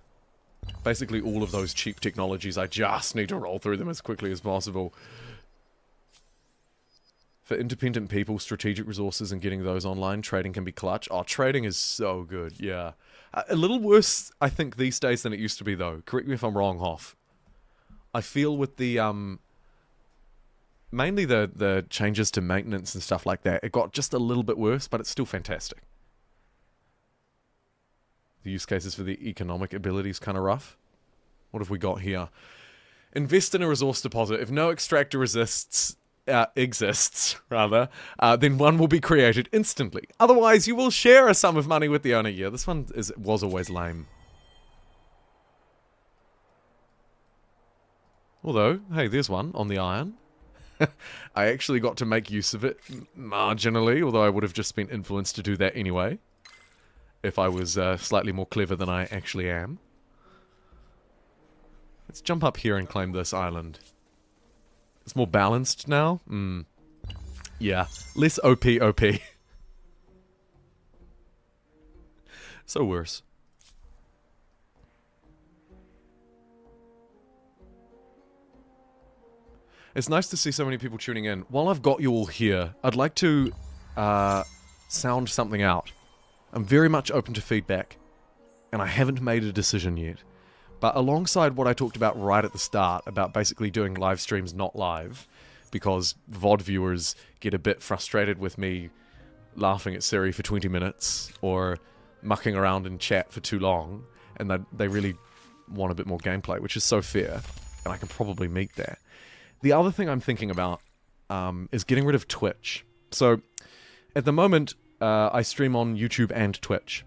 Basically all of those cheap technologies, I just need to roll through them as quickly as possible. For independent people, strategic resources and getting those online, trading can be clutch. Oh, trading is so good, yeah. A little worse, I think, these days than it used to be, though. Correct me if I'm wrong, Hoff. I feel with the, mainly the changes to maintenance and stuff like that, it got just a little bit worse, but it's still fantastic. The use cases for the economic ability is kind of rough. What have we got here? Invest in a resource deposit. If no extractor exists, then one will be created instantly. Otherwise, you will share a sum of money with the owner. Yeah, this one was always lame. Although, hey, there's one on the iron. I actually got to make use of it marginally, although I would have just been influenced to do that anyway. If I was slightly more clever than I actually am. Let's jump up here and claim this island. It's more balanced now? Yeah. Less OP. So worse. It's nice to see so many people tuning in. While I've got you all here, I'd like to sound something out. I'm very much open to feedback, and I haven't made a decision yet. But alongside what I talked about right at the start, about basically doing live streams not live, because VOD viewers get a bit frustrated with me laughing at Siri for 20 minutes, or mucking around in chat for too long, and they really want a bit more gameplay, which is so fair, and I can probably meet that. The other thing I'm thinking about is getting rid of Twitch. So, at the moment, I stream on YouTube and Twitch.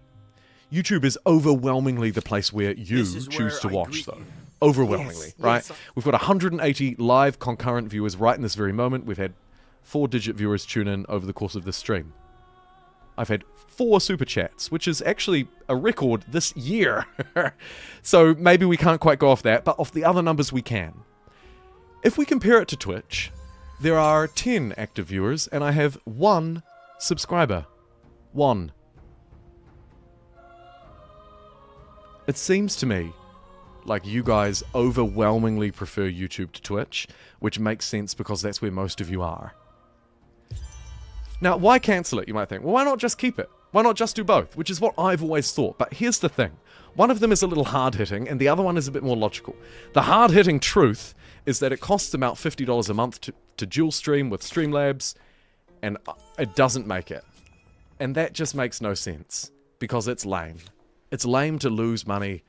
YouTube is overwhelmingly the place where you choose to watch, though. Overwhelmingly, right? yes. We've got 180 live concurrent viewers right in this very moment. We've had 4-digit viewers tune in over the course of this stream. I've had 4 super chats, which is actually a record this year. So maybe we can't quite go off that, but off the other numbers we can. If we compare it to Twitch, there are 10 active viewers, and I have 1 subscriber. 1. It seems to me like you guys overwhelmingly prefer YouTube to Twitch, which makes sense because that's where most of you are. Now, why cancel it, you might think? Well, why not just keep it? Why not just do both? Which is what I've always thought. But here's the thing. One of them is a little hard-hitting, and the other one is a bit more logical. The hard-hitting truth is that it costs about $50 a month to dual stream with Streamlabs, and it doesn't make it. And that just makes no sense, because it's lame. It's lame to lose money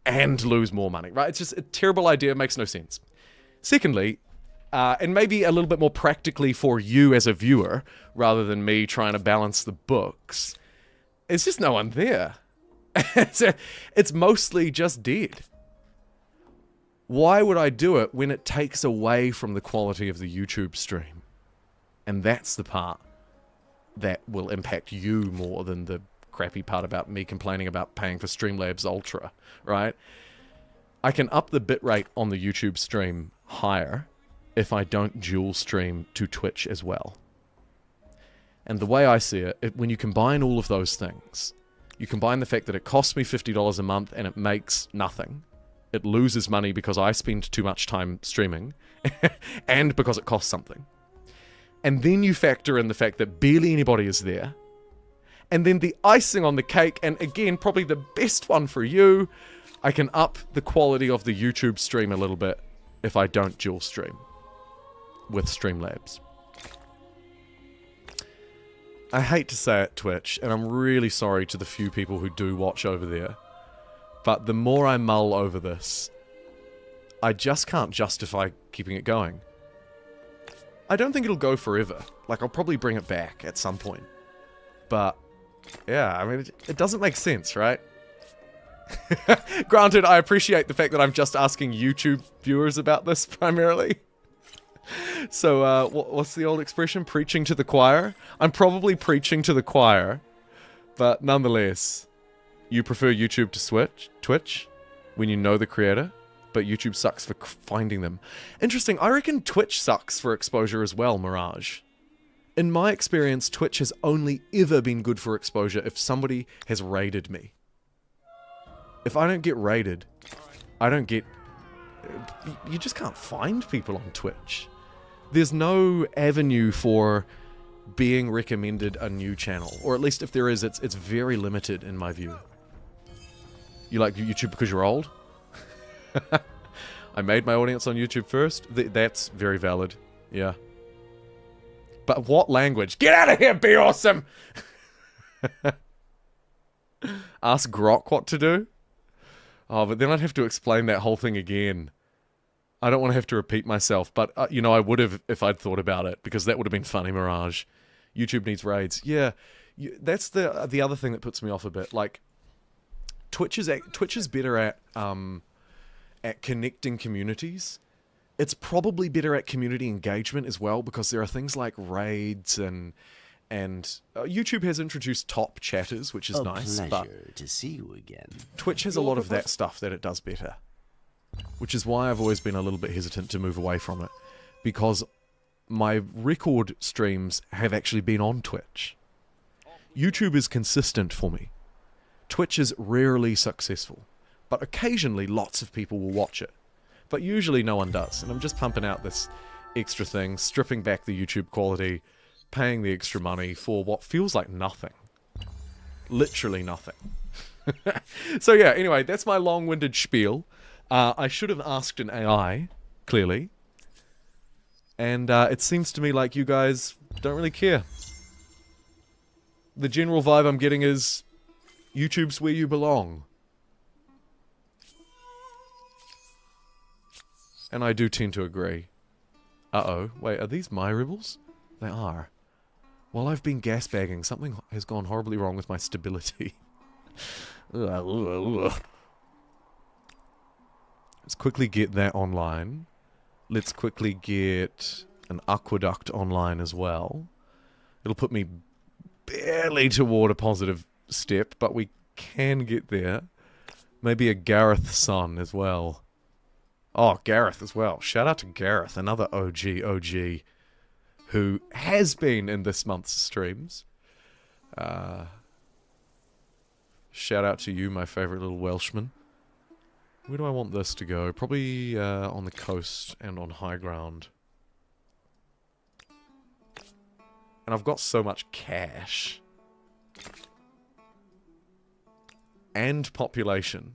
and lose more money, right? It's just a terrible idea, it makes no sense. Secondly, and maybe a little bit more practically for you as a viewer, rather than me trying to balance the books, it's just no one there. It's mostly just dead. Why would I do it when it takes away from the quality of the YouTube stream? And that's the part that will impact you more than the crappy part about me complaining about paying for Streamlabs Ultra, right? I can up the bitrate on the YouTube stream higher if I don't dual stream to Twitch as well. And the way I see it, when you combine all of those things, you combine the fact that it costs me $50 a month and it makes nothing, it loses money because I spend too much time streaming, and because it costs something. And then you factor in the fact that barely anybody is there, and then the icing on the cake, and again, probably the best one for you, I can up the quality of the YouTube stream a little bit if I don't dual stream with Streamlabs. I hate to say it, Twitch, and I'm really sorry to the few people who do watch over there, but the more I mull over this, I just can't justify keeping it going. I don't think it'll go forever. Like, I'll probably bring it back at some point. But yeah, I mean, it doesn't make sense, right? Granted, I appreciate the fact that I'm just asking YouTube viewers about this primarily. So, what's the old expression? Preaching to the choir? I'm probably preaching to the choir, but nonetheless, you prefer YouTube to Twitch when you know the creator, but YouTube sucks for finding them. Interesting, I reckon Twitch sucks for exposure as well, Mirage. In my experience, Twitch has only ever been good for exposure if somebody has raided me. If I don't get raided, I don't get... You just can't find people on Twitch. There's no avenue for being recommended a new channel. Or at least if there is, it's very limited in my view. You like YouTube because you're old? I made my audience on YouTube first? That's very valid. Yeah. But what language? Get out of here, be awesome! Ask Grok what to do? Oh, but then I'd have to explain that whole thing again. I don't want to have to repeat myself, but, you know, I would have if I'd thought about it, because that would have been funny, Mirage. YouTube needs raids. Yeah, that's the other thing that puts me off a bit. Like, Twitch is better at connecting communities. It's probably better at community engagement as well, because there are things like raids and YouTube has introduced top chatters, which is nice. Pleasure to see you again. Twitch has a lot of that stuff that it does better, which is why I've always been a little bit hesitant to move away from it, because my record streams have actually been on Twitch. YouTube is consistent for me. Twitch is rarely successful, but occasionally lots of people will watch it. But usually no one does, and I'm just pumping out this extra thing, stripping back the YouTube quality, paying the extra money for what feels like nothing. Literally nothing. So yeah, anyway, that's my long-winded spiel. I should have asked an AI, clearly. And it seems to me like you guys don't really care. The general vibe I'm getting is YouTube's where you belong. And I do tend to agree. Uh-oh. Wait, are these my rebels? They are. While I've been gasbagging, something has gone horribly wrong with my stability. Let's quickly get that online. Let's quickly get an aqueduct online as well. It'll put me barely toward a positive step, but we can get there. Maybe a Gareth son as well. Oh, Gareth as well. Shout out to Gareth, another OG, who has been in this month's streams. Shout out to you, my favourite little Welshman. Where do I want this to go? Probably on the coast and on high ground. And I've got so much cash. And population.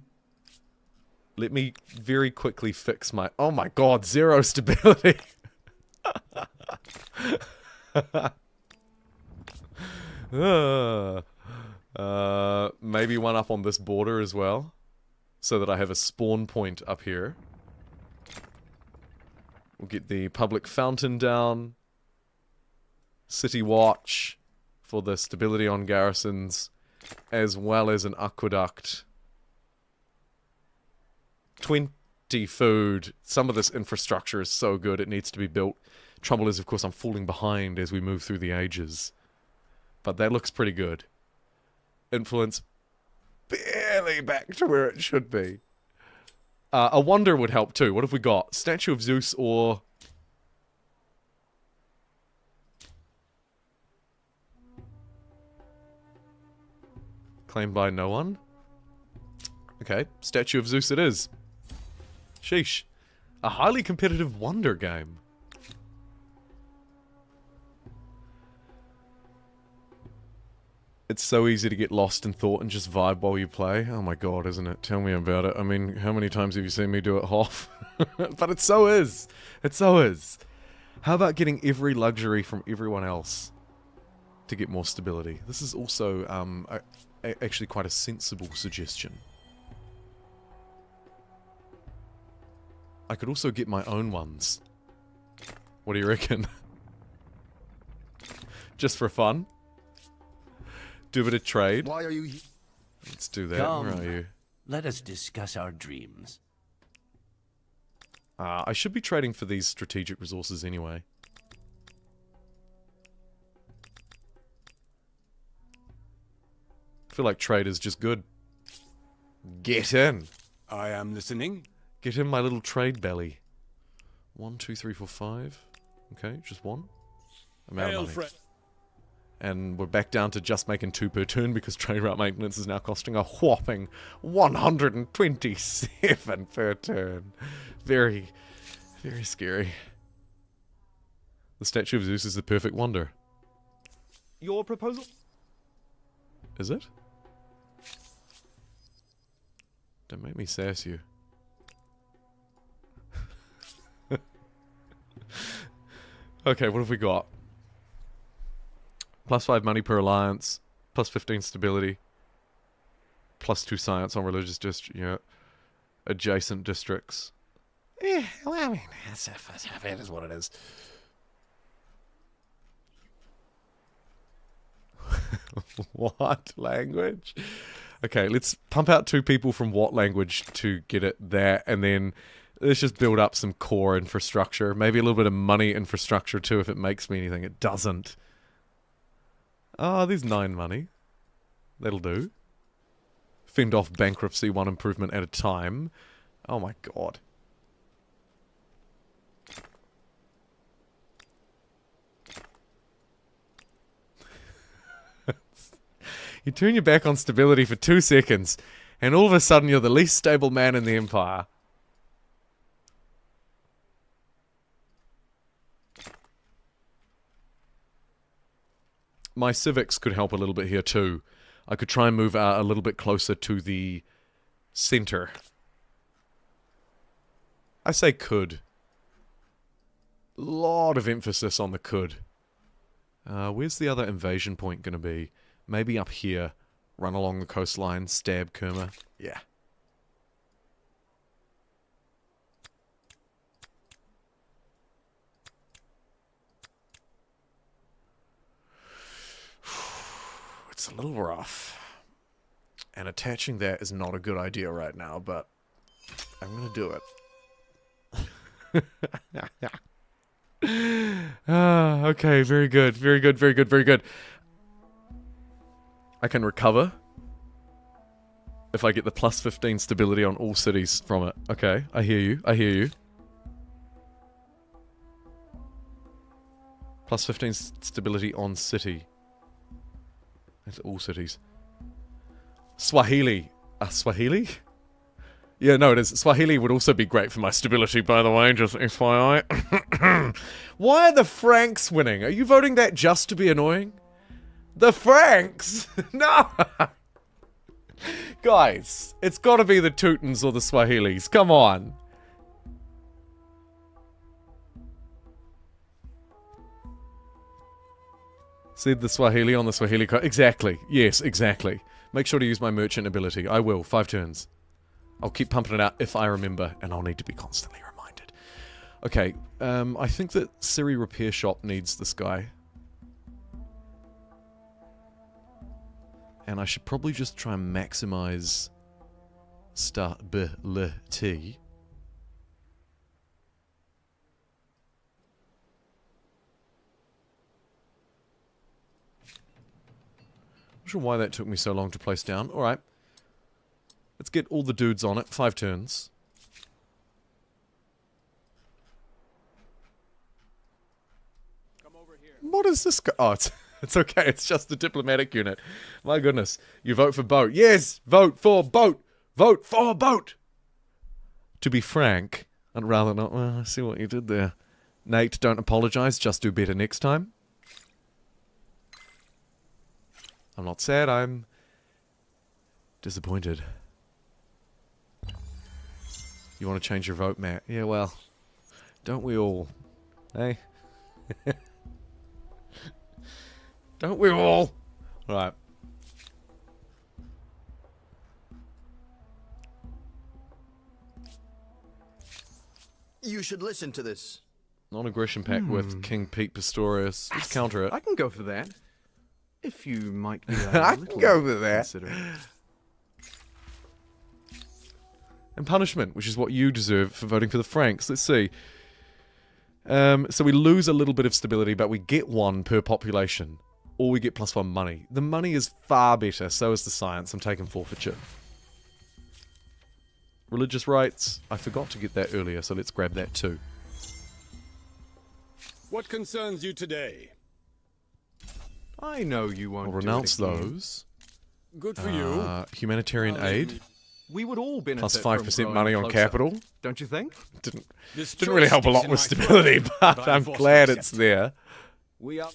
Let me very quickly fix my... Oh my god, 0 stability! Maybe one up on this border as well. So that I have a spawn point up here. We'll get the public fountain down. City watch for the stability on garrisons. As well as an aqueduct. 20 food. Some of this infrastructure is so good, it needs to be built. Trouble is, of course, I'm falling behind as we move through the ages. But that looks pretty good. Influence barely back to where it should be. A wonder would help too. What have we got? Statue of Zeus or... Claimed by no one? Okay, Statue of Zeus it is. Sheesh. A highly competitive wonder game. It's so easy to get lost in thought and just vibe while you play. Oh my god, isn't it? Tell me about it. I mean, how many times have you seen me do it half? But it so is. It so is. How about getting every luxury from everyone else to get more stability? This is also actually quite a sensible suggestion. I could also get my own ones. What do you reckon? Just for fun? Do a bit of trade. Why are you here? Let's do that. Come, Where are you? let us discuss our dreams. I should be trading for these strategic resources anyway. I feel like trade is just good. Get in. I am listening. Get in my little trade belly. 1, 2, 3, 4, 5. Okay, just one. I'm out of money. And we're back down to just making 2 per turn because trade route maintenance is now costing a whopping 127 per turn. Very, very scary. The Statue of Zeus is the perfect wonder. Your proposal? Is it? Don't make me sass you. Okay, what have we got? +5 money per alliance, +15 stability, +2 science on religious district, yeah, adjacent districts. Yeah, well, I mean, it is what it is. What language? Okay, let's pump out 2 people from what language to get it there, and then let's just build up some core infrastructure. Maybe a little bit of money infrastructure too if it makes me anything. It doesn't. Ah, there's 9 money. That'll do. Fend off bankruptcy 1 improvement at a time. Oh my god. You turn your back on stability for 2 seconds, and all of a sudden you're the least stable man in the Empire. My civics could help a little bit here too. I could try and move a little bit closer to the center. I say could. Lot of emphasis on the could. Where's the other invasion point going to be? Maybe up here. Run along the coastline, stab Kerma. Yeah. It's a little rough. And attaching that is not a good idea right now, but I'm going to do it. Okay, very good, very good, very good, very good. I can recover if I get the plus 15 stability on all cities from it. Okay, I hear you, I hear you. Plus 15 stability on city. That's all cities. Swahili. Swahili? Yeah, no, it is. Swahili would also be great for my stability, by the way, just FYI. Why are the Franks winning? Are you voting that just to be annoying? The Franks? No! Guys, it's gotta be the Teutons or the Swahilis. Come on. Said the Swahili on the Swahili card. Exactly. Yes, exactly. Make sure to use my merchant ability. I will. 5 turns. I'll keep pumping it out if I remember, and I'll need to be constantly reminded. Okay, I think that Siri Repair Shop needs this guy. And I should probably just try and maximize stability. Not sure why that took me so long to place down. Alright. Let's get all the dudes on it. 5 turns. Come over here. What is this guy? Oh, it's okay. It's just the diplomatic unit. My goodness. You vote for boat. Yes! Vote for boat! Vote for boat! To be frank, I'd rather not. Well, I see what you did there. Nate, don't apologize. Just do better next time. I'm not sad. I'm disappointed. You want to change your vote, Matt? Yeah, well, don't we all? Hey? Don't we all? Alright. You should listen to this. Non-aggression pact with King Pete Pistorius. Let's counter it. I can go for that. If you might be I can go for that. considerate. And punishment, which is what you deserve for voting for the Franks. Let's see. So we lose a little bit of stability, but we get 1 per population. Or we get +1 money. The money is far better, so is the science. I'm taking forfeiture. Religious rights. I forgot to get that earlier, so let's grab that too. What concerns you today? I know you won't I'll do it renounce again. those. Good for you. Humanitarian aid. We would all benefit Plus from 5% growing money on closer, capital. don't you think? Didn't This really help a choice lot sticks in with my stability, throat, but I I'm forced glad to it's accept. there. We are.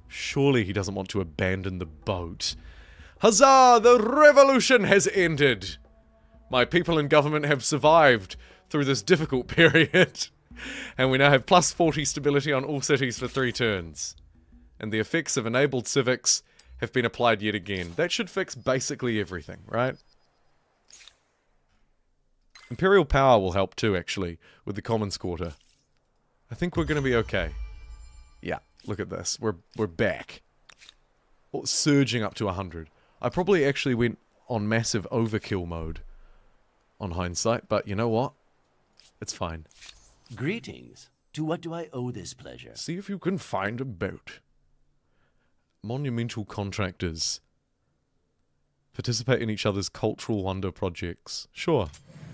Surely he doesn't want to abandon the boat. Huzzah! The revolution has ended! My people in government have survived through this difficult period. And we now have plus 40 stability on all cities for 3 turns. And the effects of enabled civics have been applied yet again. That should fix basically everything, right? Imperial power will help too, actually, with the Commons Quarter. I think we're going to be okay. Yeah, look at this. We're back. Oh, surging up to 100. I probably actually went on massive overkill mode on hindsight, but you know what? It's fine. Greetings. To what do I owe this pleasure? See if you can find a boat. Monumental contractors. Participate in each other's cultural wonder projects. Sure.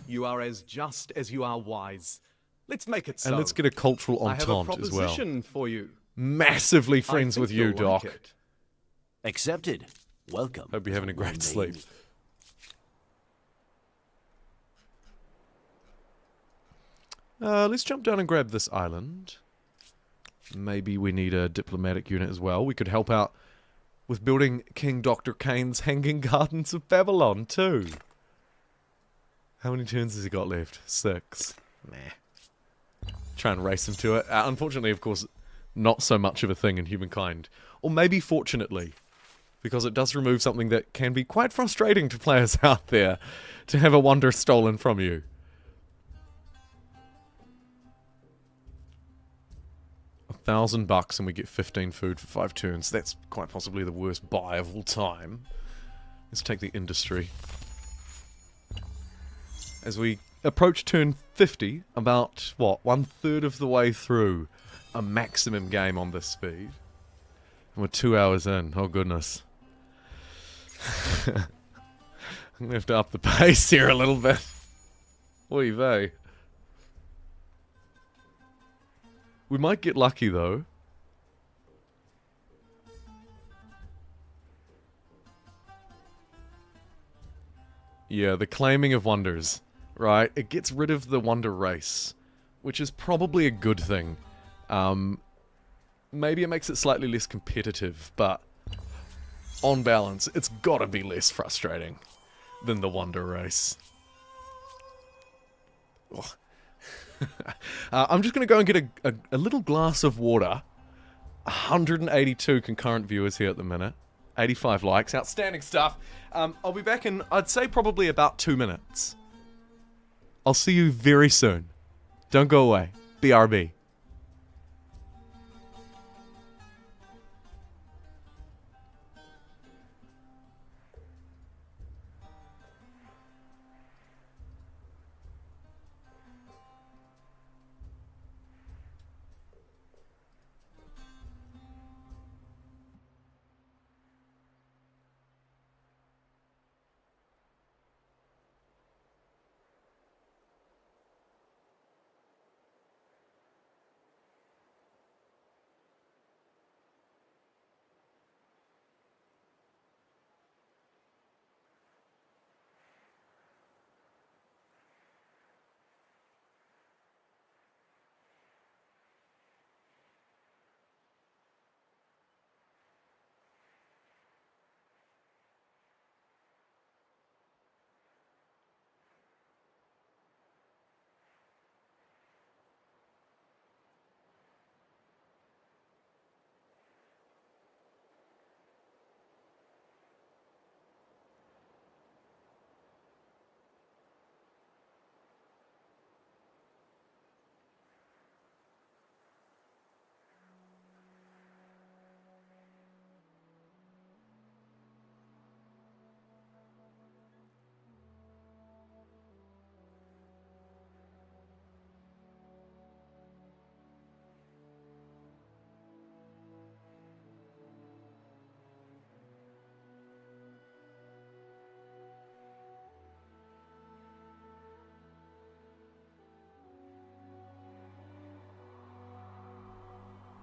You are as just as you are wise. Let's make it so. And let's get a cultural I have a entente as well. proposition for you. Massively I friends think with you, you'll Doc. like it. Accepted. Welcome. Hope you're having a great sleep. Let's jump down and grab this island. Maybe we need a diplomatic unit as well. We could help out with building King Dr. Kane's Hanging Gardens of Babylon, too. How many turns has he got left? 6. Meh. Try and race him to it. Unfortunately, of course, not so much of a thing in Humankind. Or maybe fortunately, because it does remove something that can be quite frustrating to players out there, to have a wonder stolen from you. $1,000 and we get 15 food for 5 turns. That's quite possibly the worst buy of all time. Let's take the industry. As we approach turn 50, about, what, 1/3 of the way through a maximum game on this speed. And we're 2 hours in. Oh, goodness. I'm going to have to up the pace here a little bit. Oy vey. We might get lucky, though. Yeah, the claiming of wonders, right? It gets rid of the wonder race, which is probably a good thing. Maybe it makes it slightly less competitive, but on balance, it's gotta be less frustrating than the wonder race. Oh. I'm just going to go and get a little glass of water. 182 concurrent viewers here at the minute. 85 likes. Outstanding stuff. I'll be back in, I'd say, probably about 2 minutes. I'll see you very soon. Don't go away. BRB.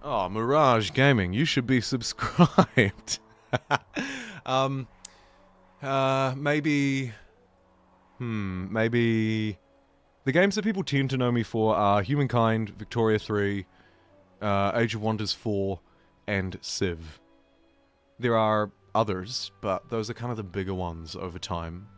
Oh, Mirage Gaming, you should be subscribed. Maybe... maybe... The games that people tend to know me for are Humankind, Victoria 3, Age of Wonders 4, and Civ. There are others, but those are kind of the bigger ones over time.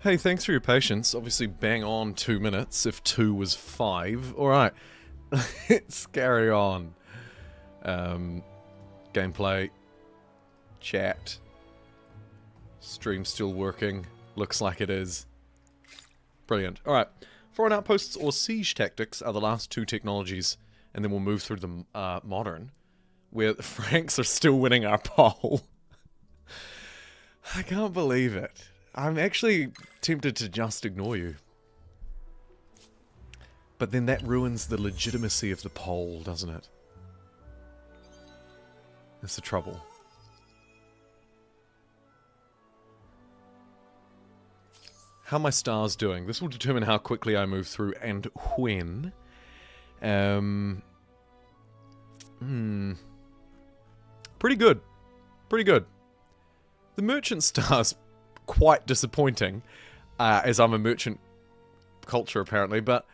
Hey, thanks for your patience. Obviously, bang on 2 minutes if 2 was 5. Alright, let's carry on. Gameplay. Chat. Stream still working. Looks like it is. Brilliant. Alright. Foreign outposts or siege tactics are the last 2 technologies, and then we'll move through the modern, where the Franks are still winning our poll. I can't believe it. I'm actually tempted to just ignore you. But then that ruins the legitimacy of the poll, doesn't it? That's the trouble. How are my stars doing? This will determine how quickly I move through and when. Pretty good. Pretty good. The merchant star's quite disappointing, as I'm a merchant culture apparently, but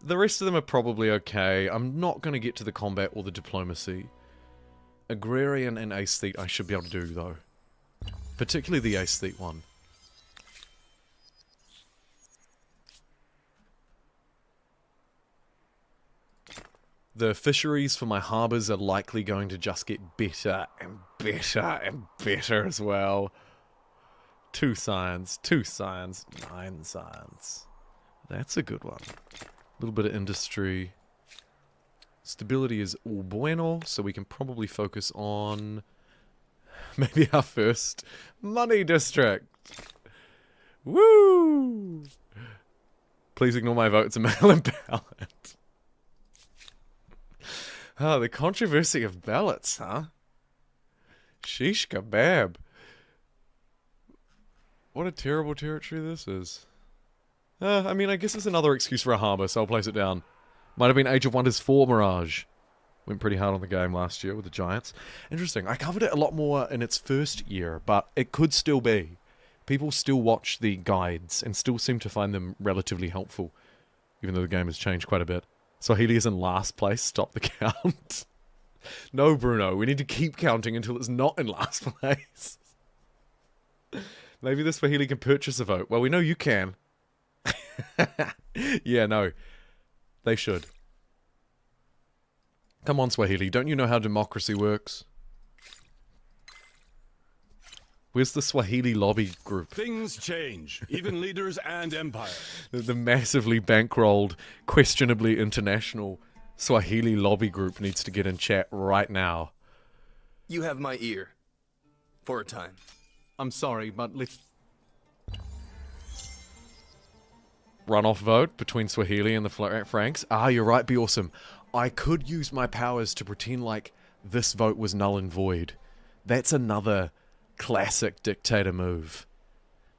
the rest of them are probably okay. I'm not going to get to the combat or the diplomacy. Agrarian and aesthete I should be able to do, though. Particularly the aesthete one. The fisheries for my harbours are likely going to just get better and better and better as well. 2 science, 2 science, 9 science. That's a good one. A little bit of industry. Stability is all bueno, so we can probably focus on maybe our first money district. Woo! Please ignore my vote. It's a mail-in ballot. Oh, the controversy of ballots, huh? Sheesh kebab. What a terrible territory this is. I mean, I guess it's another excuse for a harbour, so I'll place it down. Might have been Age of Wonders 4 Mirage. Went pretty hard on the game last year with the Giants. Interesting. I covered it a lot more in its first year, but it could still be. People still watch the guides and still seem to find them relatively helpful, even though the game has changed quite a bit. Swahili is in last place. Stop the count. No, Bruno. We need to keep counting until it's not in last place. Maybe the Swahili can purchase a vote. Well, we know you can. Yeah, no. They should. Come on, Swahili. Don't you know how democracy works? Where's the Swahili lobby group? Things change, even leaders and empire. The massively bankrolled, questionably international Swahili lobby group needs to get in chat right now. You have my ear. For a time. I'm sorry, but Runoff vote between Swahili and the Franks. Ah, you're right, be awesome. I could use my powers to pretend like this vote was null and void. That's another classic dictator move.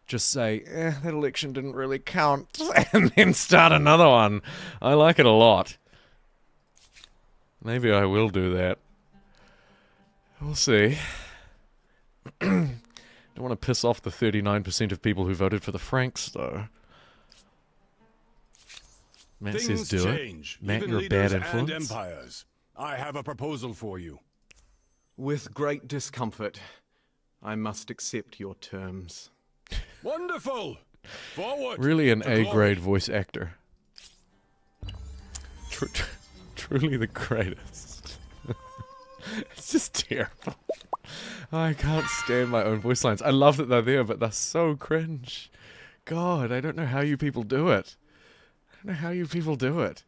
Just say, that election didn't really count, and then start another one. I like it a lot. Maybe I will do that. We'll see. Don't want to piss off the 39% of people who voted for the Franks, though. Matt Things says do change, it. Matt, even you're a bad leaders influence. and empires. I have a proposal for you. with great discomfort, I must accept your terms. Wonderful! Forward! Really an to glory. A-grade voice actor. Truly the greatest. It's just terrible. I can't stand my own voice lines. I love that they're there, but they're so cringe. God, I don't know how you people do it. I don't know how you people do it.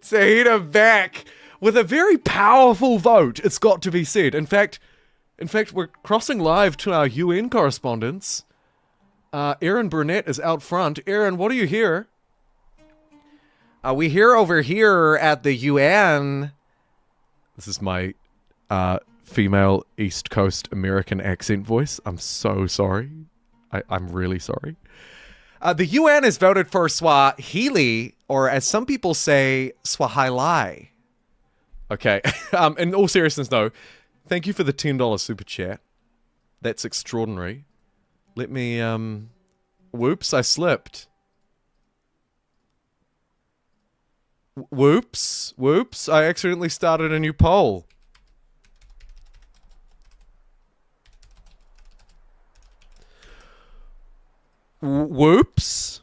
Tahita back with a very powerful vote, it's got to be said. In fact, we're crossing live to our UN correspondents. Aaron Burnett is out front. Aaron, what do you hear? We hear over here at the UN. This is my female East Coast American accent voice. I'm so sorry. I'm really sorry. The UN has voted for Swahili, or as some people say, Swahili. Okay. In all seriousness, though, thank you for the $10 super chat. That's extraordinary. Let me, whoops, I slipped. Whoops, I accidentally started a new poll. Whoops.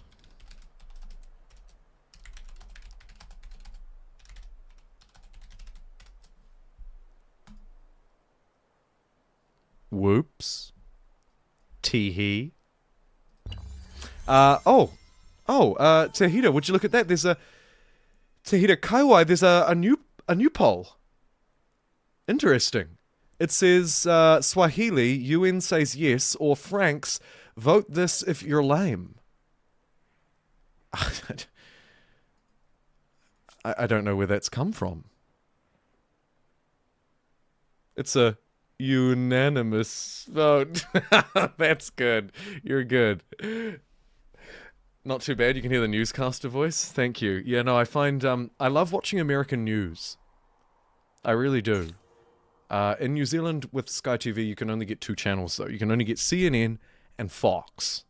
Whoops. Teehee. Tahita, would you look at that? There's a Tahita Kaiwai, there's a new poll. Interesting. It says Swahili, UN says yes, or Franks, vote this if you're lame. I don't know where that's come from. It's a unanimous vote. That's good. You're good. Not too bad. You can hear the newscaster voice. Thank you. Yeah, no, I find I love watching American news. I really do. In New Zealand with Sky TV, you can only get 2 channels, though. You can only get CNN and Fox,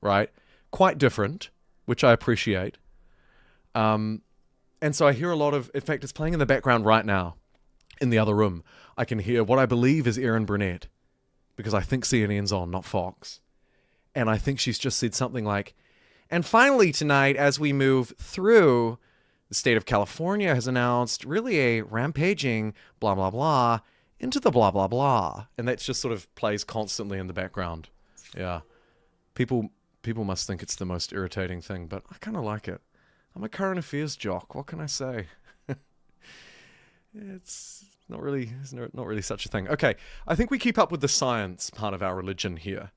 right? Quite different, which I appreciate. And so I hear a lot of... In fact, it's playing in the background right now, in the other room. I can hear what I believe is Erin Burnett, because I think CNN's on, not Fox. And I think she's just said something like, and finally tonight, as we move through, the state of California has announced really a rampaging blah, blah, blah into the blah, blah, blah. And that just sort of plays constantly in the background. Yeah. People must think it's the most irritating thing, but I kind of like it. I'm a current affairs jock. What can I say? It's not really such a thing. Okay, I think we keep up with the science part of our religion here.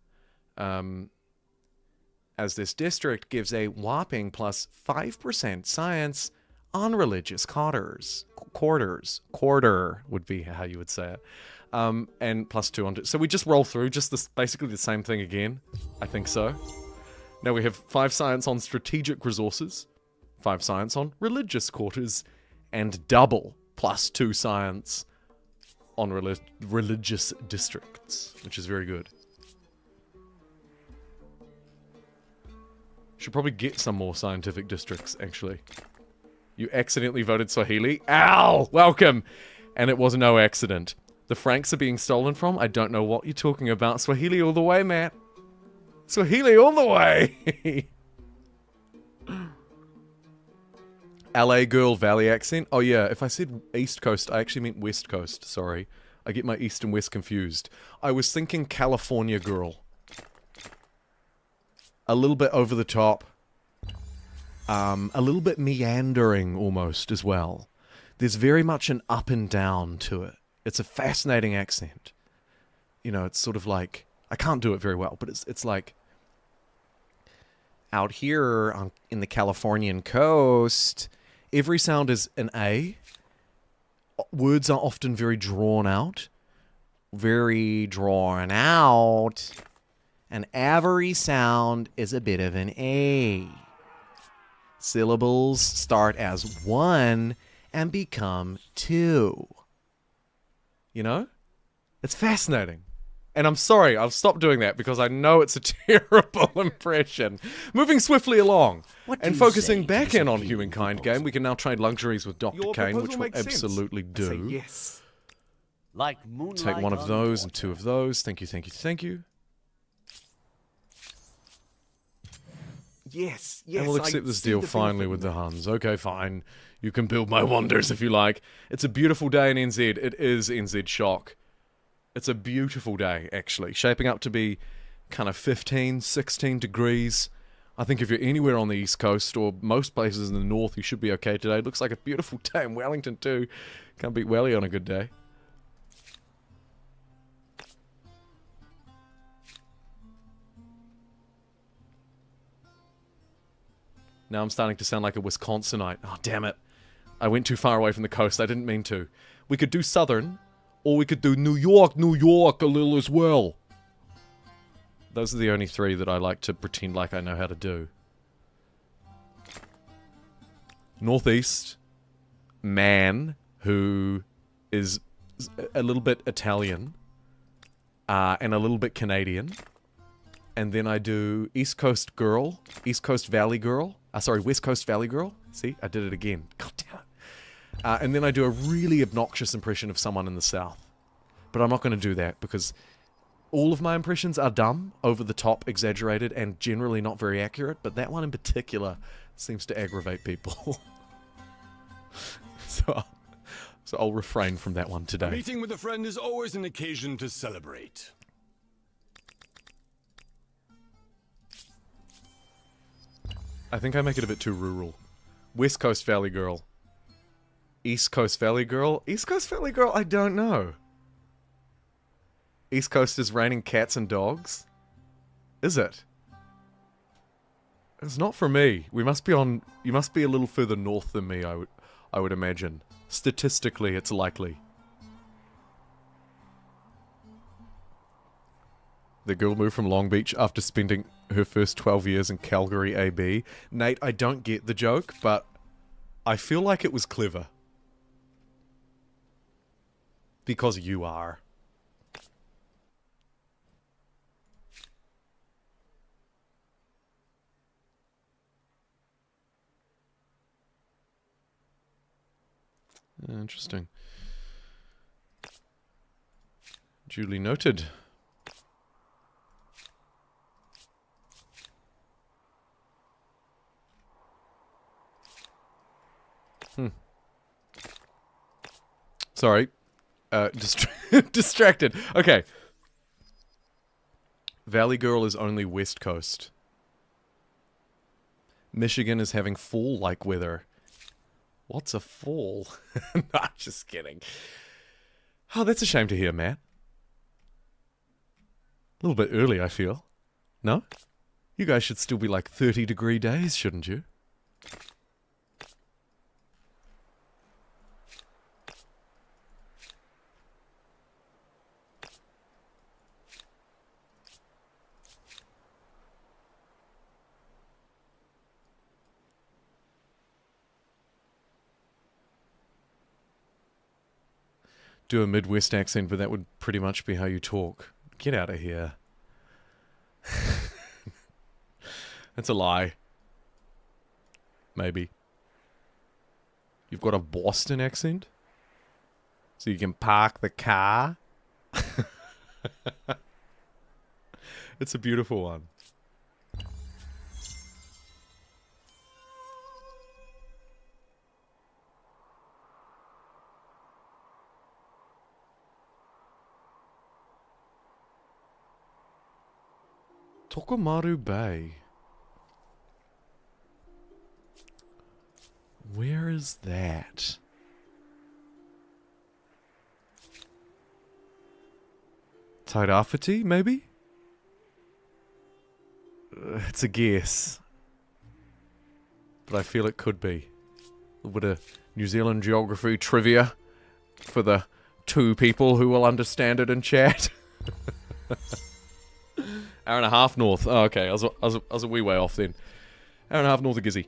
As this district gives a whopping plus 5% science on religious quarters. Quarter would be how you would say it. And plus 2 on... So we just roll through, just this, basically the same thing again. I think so. Now we have 5 science on strategic resources, 5 science on religious quarters, and double plus 2 science on religious districts, which is very good. Should probably get some more scientific districts, actually. You accidentally voted Swahili? Ow! Welcome! And it was no accident. The Franks are being stolen from? I don't know what you're talking about. Swahili all the way, Matt. Swahili all the way! LA girl valley accent? Oh yeah, if I said East Coast, I actually meant West Coast, sorry. I get my East and West confused. I was thinking California girl. A little bit over the top. A little bit meandering almost as well. There's very much an up and down to it. It's a fascinating accent. You know, it's sort of like... I can't do it very well, but it's like... Out here in the Californian coast, every sound is an A. Words are often very drawn out. Very drawn out. And every sound is a bit of an A. Syllables start as 1 and become 2. You know? It's fascinating. And I'm sorry, I've stopped doing that because I know it's a terrible impression. Moving swiftly along and focusing back in on Humankind Game, we can now trade luxuries with Dr. Kane, which we'll absolutely do. Yes. Like moonlight. Take one of those and 2 of those. Thank you, thank you, thank you. Yes, And we'll accept this deal finally with the Huns. Okay, fine. You can build my wonders if you like. It's a beautiful day in NZ. It is NZ shock. It's a beautiful day, actually. Shaping up to be kind of 15, 16 degrees. I think if you're anywhere on the East Coast or most places in the North, you should be okay today. It looks like a beautiful day in Wellington too. Can't beat Welly on a good day. Now I'm starting to sound like a Wisconsinite. Oh, damn it. I went too far away from the coast. I didn't mean to. We could do Southern, or we could do New York a little as well. Those are the only 3 that I like to pretend like I know how to do. Northeast, man, who is a little bit Italian, and a little bit Canadian. And then I do East Coast girl, East Coast Valley girl. Sorry, West Coast Valley girl. See, I did it again. God damn it. And then I do a really obnoxious impression of someone in the South. But I'm not going to do that because all of my impressions are dumb, over the top, exaggerated, and generally not very accurate, but that one in particular seems to aggravate people. So I'll refrain from that one today. A meeting with a friend is always an occasion to celebrate. I think I make it a bit too rural. West Coast Valley Girl. East Coast Valley Girl? East Coast Valley Girl? I don't know. East Coast is raining cats and dogs? Is it? It's not for me. We must be on... You must be a little further north than me, I would imagine. Statistically, it's likely. The girl moved from Long Beach after spending her first 12 years in Calgary, AB. Nate, I don't get the joke, but I feel like it was clever. Because you are. Interesting. Duly noted. Sorry. Distracted. Okay. Valley Girl is only West Coast. Michigan is having fall-like weather. What's a fall? Not just kidding. Oh, that's a shame to hear, Matt. A little bit early, I feel. No? You guys should still be like 30-degree days, shouldn't you? Do a Midwest accent, but that would pretty much be how you talk. Get out of here. That's a lie. Maybe. You've got a Boston accent? So you can park the car? It's a beautiful one. Tokomaru Bay. Where is that? Tairafiti, maybe? It's a guess. But I feel it could be. A bit of New Zealand geography trivia for the 2 people who will understand it in chat. Hour and a half north. Oh, okay. I was a wee way off then. Hour and a half north of Gizzy.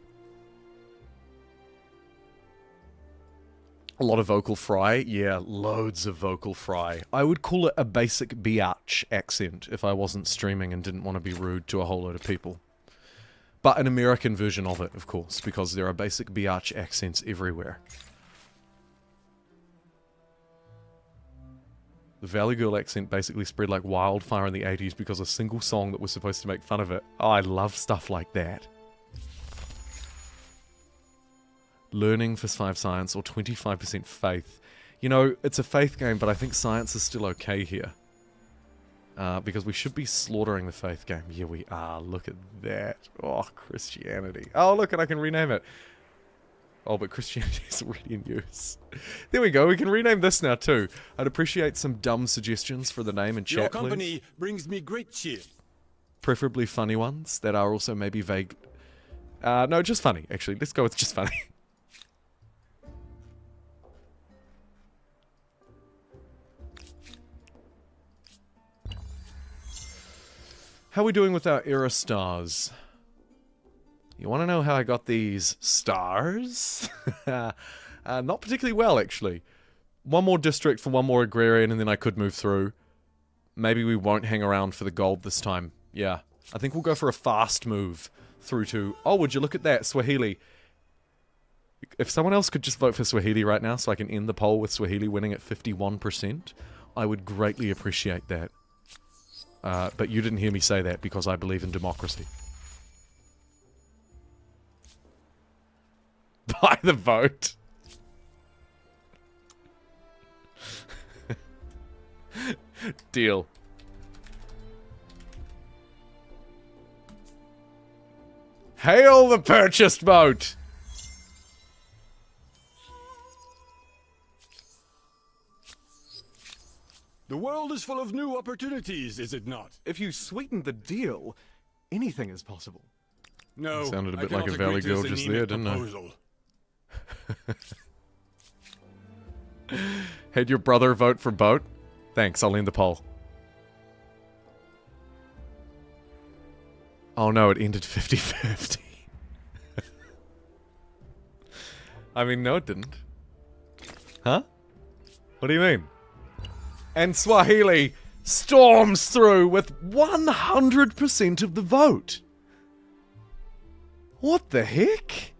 A lot of vocal fry. Yeah, loads of vocal fry. I would call it a basic biatch accent if I wasn't streaming and didn't want to be rude to a whole load of people. But an American version of it, of course, because there are basic biatch accents everywhere. The Valley Girl accent basically spread like wildfire in the 80s because a single song that was supposed to make fun of it. Oh, I love stuff like that. Learning for 5 science or 25% faith. You know, it's a faith game, but I think science is still okay here. Because we should be slaughtering the faith game. Yeah, we are. Look at that. Oh, Christianity. Oh, look, and I can rename it. Oh, but Christianity is already in use. There we go. We can rename this now, too. I'd appreciate some dumb suggestions for the name in chat, Your company please. brings me great cheer. Preferably funny ones that are also maybe vague. No, just funny, actually. Let's go with just funny. How are we doing with our era stars? You want to know how I got these stars? Not particularly well, actually. One more district for one more agrarian, and then I could move through. Maybe we won't hang around for the gold this time. Yeah. I think we'll go for a fast move through to... Oh, would you look at that? Swahili. If someone else could just vote for Swahili right now so I can end the poll with Swahili winning at 51%, I would greatly appreciate that. But you didn't hear me say that because I believe in democracy. Buy the vote. Deal. Hail the purchased vote! The world is full of new opportunities, is it not? If you sweeten the deal, anything is possible. No, Sounded a I bit like a cannot Valley agree to Girl this just anemic there, didn't I? proposal. Had your brother vote for boat? Thanks, I'll end the poll. Oh no, it ended 50-50. I mean, no it didn't. Huh? What do you mean? And Swahili storms through with 100% of the vote. What the heck?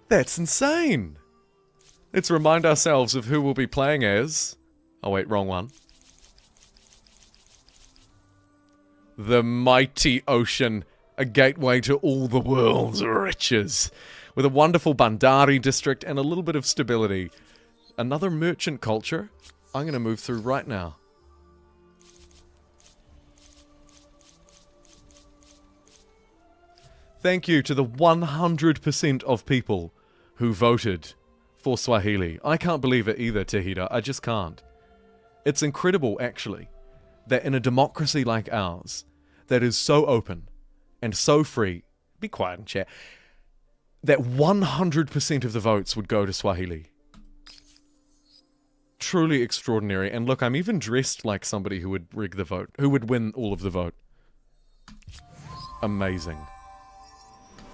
That's insane. Let's remind ourselves of who we'll be playing as. Oh wait, wrong one. The mighty ocean, a gateway to all the world's riches. With a wonderful Bandari district and a little bit of stability. Another merchant culture I'm going to move through right now. Thank you to the 100% of people who voted for Swahili. I can't believe it either, Tahita. I just can't. It's incredible, actually, that in a democracy like ours, that is so open and so free, be quiet and chat, that 100% of the votes would go to Swahili. Truly extraordinary. And look, I'm even dressed like somebody who would rig the vote, who would win all of the vote. Amazing.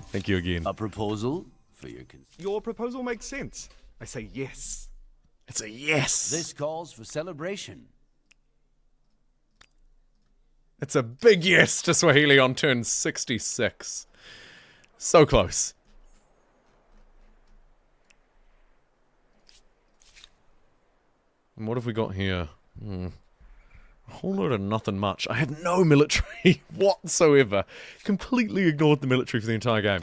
Thank you again. A proposal for your... Your proposal makes sense. I say yes. It's a yes. This calls for celebration. It's a big yes to Swahili on turn 66. So close. And what have we got here? A whole load of nothing much. I have no military whatsoever. Completely ignored the military for the entire game.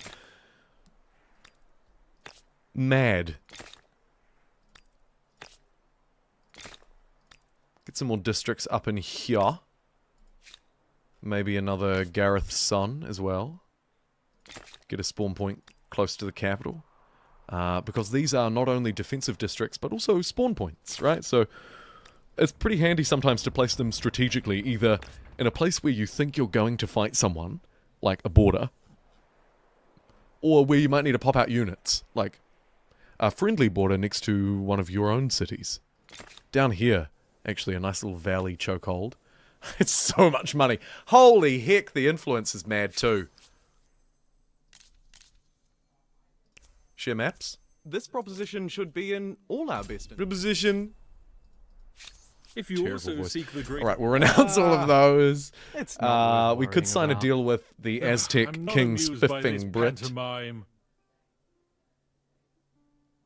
Mad. Get some more districts up in here. Maybe another Gareth's son as well. Get a spawn point close to the capital. Because these are not only defensive districts, but also spawn points, right? So it's pretty handy sometimes to place them strategically, either in a place where you think you're going to fight someone, like a border, or where you might need to pop out units, like a friendly border next to one of your own cities. Down here, actually, a nice little valley chokehold. It's so much money. Holy heck, the influence is mad too. Share maps? This proposition should be in all our best. Proposition. If you Terrible also voice. seek the great... Alright, we'll renounce all of those. It's not worth We could worrying sign a about. deal with the Aztec I'm not King amused by this Spiffing Brit. pantomime.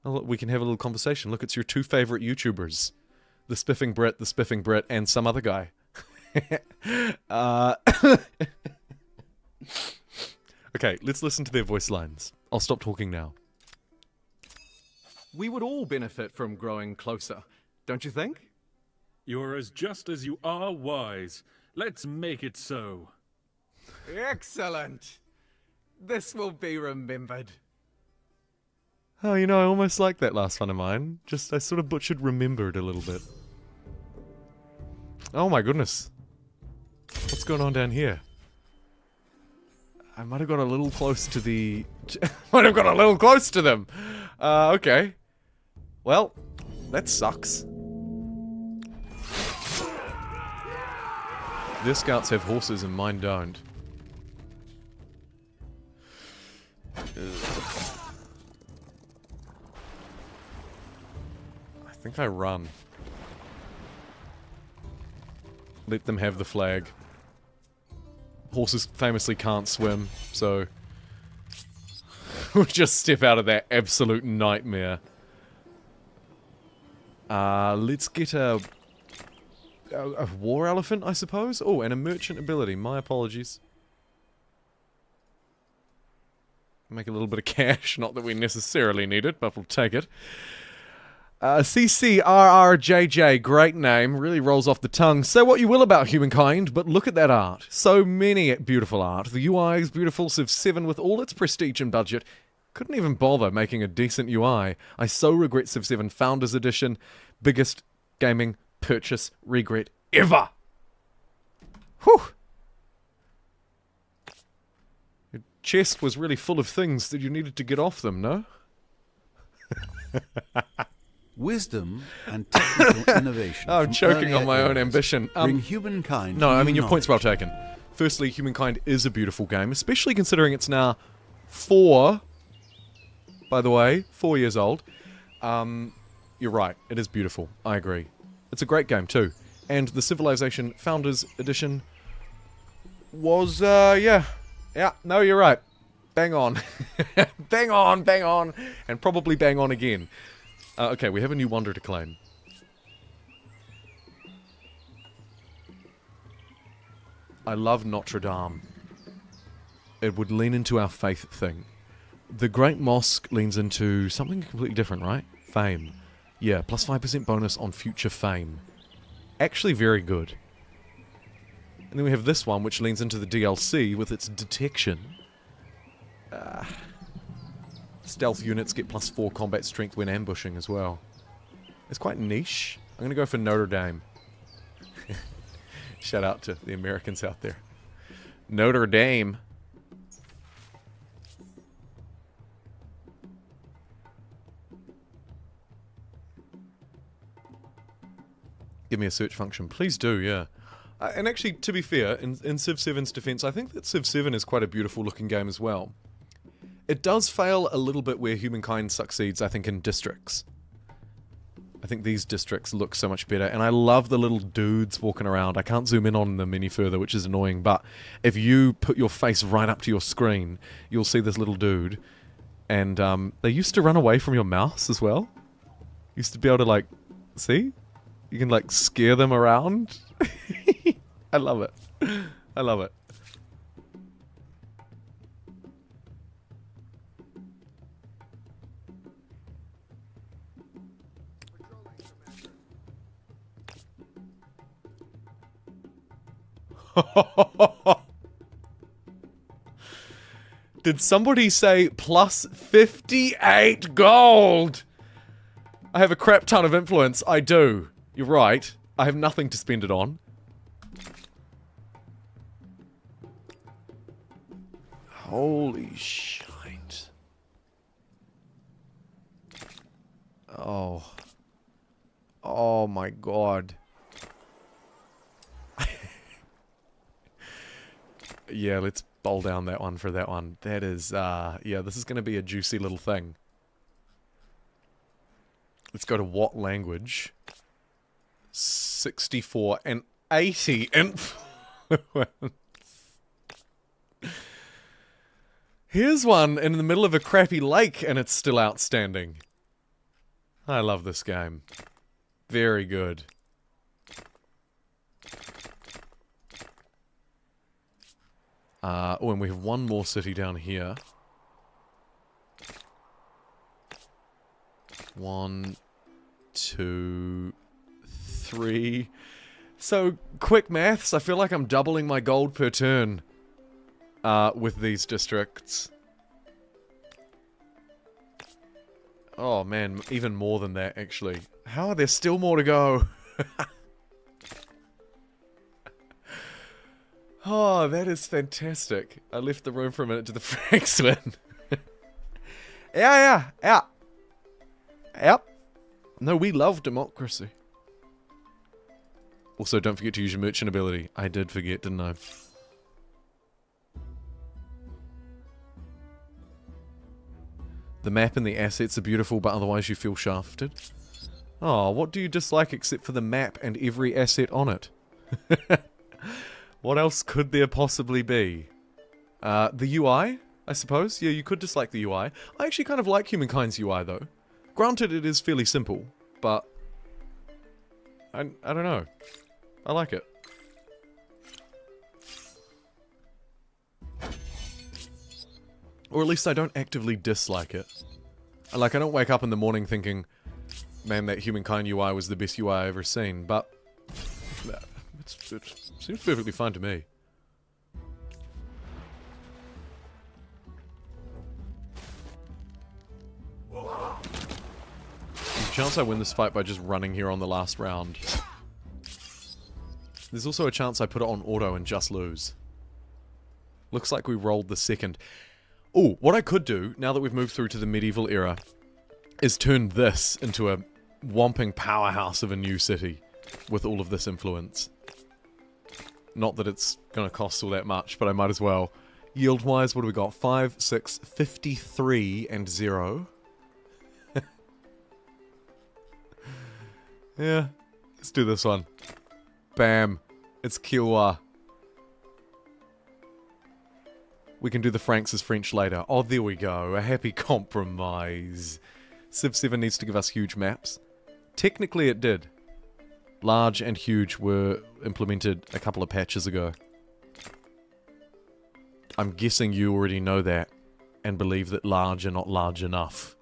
Oh, look, we can have a little conversation. Look, it's your two favorite YouTubers. The Spiffing Brit, and some other guy. Okay, let's listen to their voice lines. I'll stop talking now. We would all benefit from growing closer, don't you think? You're as just as you are wise. Let's make it so. Excellent. This will be remembered. Oh, you know, I almost like that last one of mine. Just, I sort of butchered remembered a little bit. Oh my goodness. What's going on down here? I might have got a little close to the... might have got a little close to them. Okay. Well, that sucks. Their scouts have horses and mine don't. I think I run. Let them have the flag. Horses famously can't swim, so we'll just step out of that absolute nightmare. Let's get a a war elephant, I suppose? Oh, and a merchant ability. My apologies. Make a little bit of cash. Not that we necessarily need it, but we'll take it. CCRRJJ, great name. Really rolls off the tongue. Say what you will about humankind, but look at that art. So many beautiful art. The UI is beautiful. Civ 7 with all its prestige and budget couldn't even bother making a decent UI. I so regret Civ 7 Founders Edition. Biggest gaming purchase regret ever. Whew. Your chest was really full of things that you needed to get off them, no? Wisdom and technical innovation. I'm from choking on my earlier own eras ambition. Bring humankind. No, I new mean, your point's well knowledge. taken. Firstly, Humankind is a beautiful game, especially considering it's now 4, by the way, 4 years old. You're right, it is beautiful. I agree. It's a great game, too. And the Civilization Founders Edition was, yeah, no, you're right. Bang on. Bang on, and probably bang on again. Okay, we have a new wonder to claim. I love Notre Dame. It would lean into our faith thing. The Great Mosque leans into something completely different, right? Fame. Yeah, plus 5% bonus on future fame. Actually very good. And then we have this one, which leans into the DLC with its detection. Stealth units get plus 4 combat strength when ambushing as well. It's quite niche. I'm going to go for Notre Dame. Shout out to the Americans out there. Notre Dame. Give me a search function. Please do, yeah. And actually, to be fair, in Civ 7's defense, I think that Civ 7 is quite a beautiful looking game as well. It does fail a little bit where Humankind succeeds, I think, in districts. I think these districts look so much better, and I love the little dudes walking around. I can't zoom in on them any further, which is annoying, but if you put your face right up to your screen, you'll see this little dude. And they used to run away from your mouse as well. Used to be able to, like, see? You can, like, scare them around. I love it. I love it. Did somebody say plus 58 gold? I have a crap ton of influence. I do. You're right. I have nothing to spend it on. Holy shite. Oh. Oh my god. Yeah, let's bowl down that one for that one. That is, yeah, this is going to be a juicy little thing. Let's go to what language? 64 and 80 influence. Here's one in the middle of a crappy lake and it's still outstanding. I love this game. Very good. Oh, and we have one more city down here. 1, 2, 3. So, quick maths, I feel like I'm doubling my gold per turn with these districts. Oh man, even more than that actually. How are there still more to go? Oh, that is fantastic. I left the room for a minute to the Franksman. Yeah. Yep. No, we love democracy. Also, don't forget to use your merchant ability. I did forget, didn't I? The map and the assets are beautiful, but otherwise you feel shafted. Oh, what do you dislike except for the map and every asset on it? What else could there possibly be? The UI, I suppose? Yeah, you could dislike the UI. I actually kind of like Humankind's UI, though. Granted, it is fairly simple, but... I don't know. I like it. Or at least I don't actively dislike it. I don't wake up in the morning thinking, man, that Humankind UI was the best UI I've ever seen, but it seems perfectly fine to me. There's a chance I win this fight by just running here on the last round. There's also a chance I put it on auto and just lose. Looks like we rolled the second. Oh, what I could do, now that we've moved through to the medieval era, is turn this into a whomping powerhouse of a new city with all of this influence. Not that it's going to cost all that much, but I might as well. Yield-wise, what do we got? 5, 6, 53, and 0. Yeah, let's do this one. Bam. It's Kiowa. We can do the Franks as French later. Oh, there we go. A happy compromise. Civ 7 needs to give us huge maps. Technically it did. Large and huge were implemented a couple of patches ago. I'm guessing you already know that and believe that large are not large enough.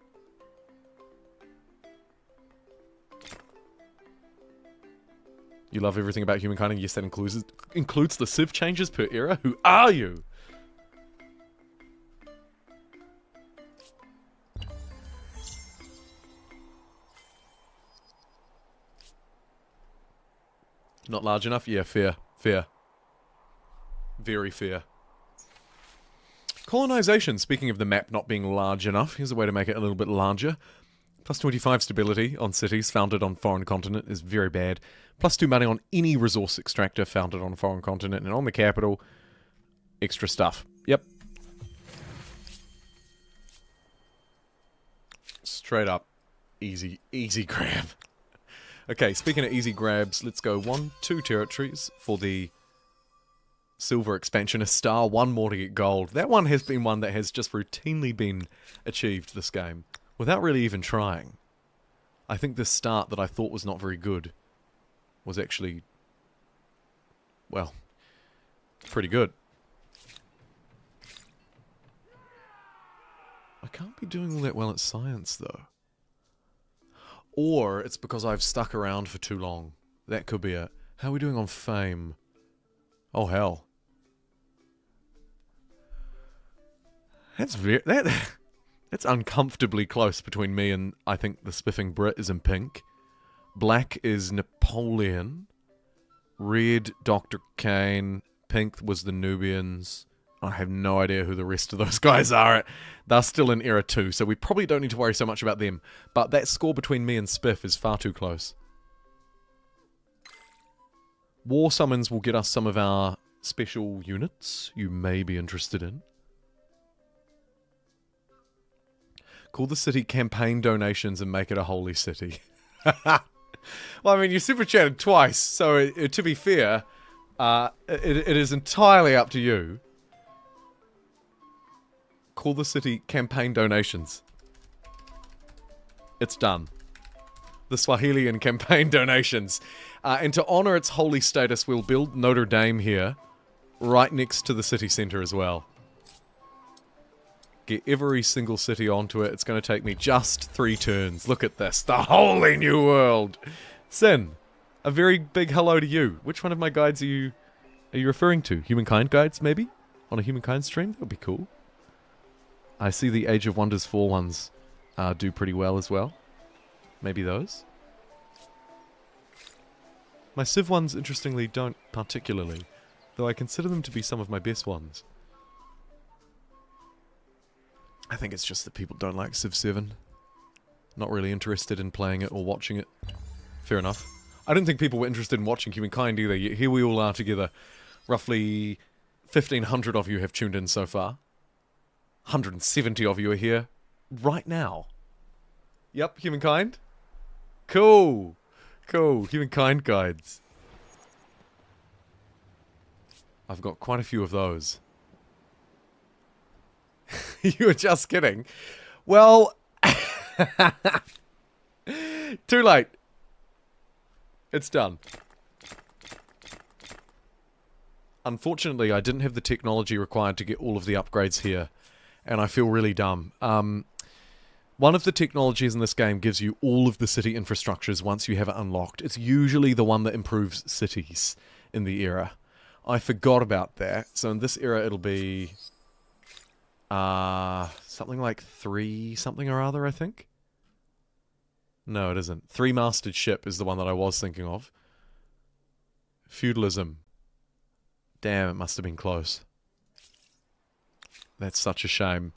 You love everything about Humankind, and yes, that includes the Civ changes per era? Who are you? Not large enough? Yeah, fair. Fair. Very fair. Colonization, speaking of the map not being large enough, here's a way to make it a little bit larger. Plus 25 stability on cities founded on foreign continent is very bad. Plus 2 money on any resource extractor founded on a foreign continent. And on the capital, extra stuff. Yep. Straight up. Easy, easy grab. Okay, speaking of easy grabs, let's go 2 territories for the silver expansionist star. 1 more to get gold. That one has been one that has just routinely been achieved this game, without really even trying. I think this start that I thought was not very good was actually, well, pretty good. I can't be doing all that well at science, though. Or it's because I've stuck around for too long. That could be it. How are we doing on fame? Oh, hell. That's that's uncomfortably close between me and, I think, the spiffing Brit is in pink. Black is Napoleon. Red, Dr. Kane. Pink was the Nubians. I have no idea who the rest of those guys are. They're still in Era 2, so we probably don't need to worry so much about them. But that score between me and Spiff is far too close. War summons will get us some of our special units you may be interested in. Call the city campaign donations and make it a holy city. Well, I mean, you super chatted twice, so to be fair, it is entirely up to you. Call the city campaign donations. It's done. The Swahilian campaign donations. And to honor its holy status, we'll build Notre Dame here, right next to the city center as well. Get every single city onto it. It's going to take me just 3 turns. Look at this. The holy new world. Sin, a very big hello to you. Which one of my guides are you referring to? Humankind guides, maybe? On a Humankind stream? That would be cool. I see the Age of Wonders 4 ones do pretty well as well. Maybe those. My Civ ones, interestingly, don't particularly, though I consider them to be some of my best ones. I think it's just that people don't like Civ 7. Not really interested in playing it or watching it. Fair enough. I didn't think people were interested in watching Humankind either, yet here we all are together. Roughly 1,500 of you have tuned in so far. 170 of you are here right now. Yep, Humankind. Cool. Cool. Humankind guides. I've got quite a few of those. You were just kidding. Well, too late. It's done. unfortunately, I didn't have the technology required to get all of the upgrades here, and I feel really dumb. One of the technologies in this game gives you all of the city infrastructures once you have it unlocked. It's usually the one that improves cities in the era. I forgot about that. So in this era, it'll be something like 3 something or other, I think. No, it isn't. 3-masted ship is the one that I was thinking of. Feudalism. Damn, it must have been close. That's such a shame,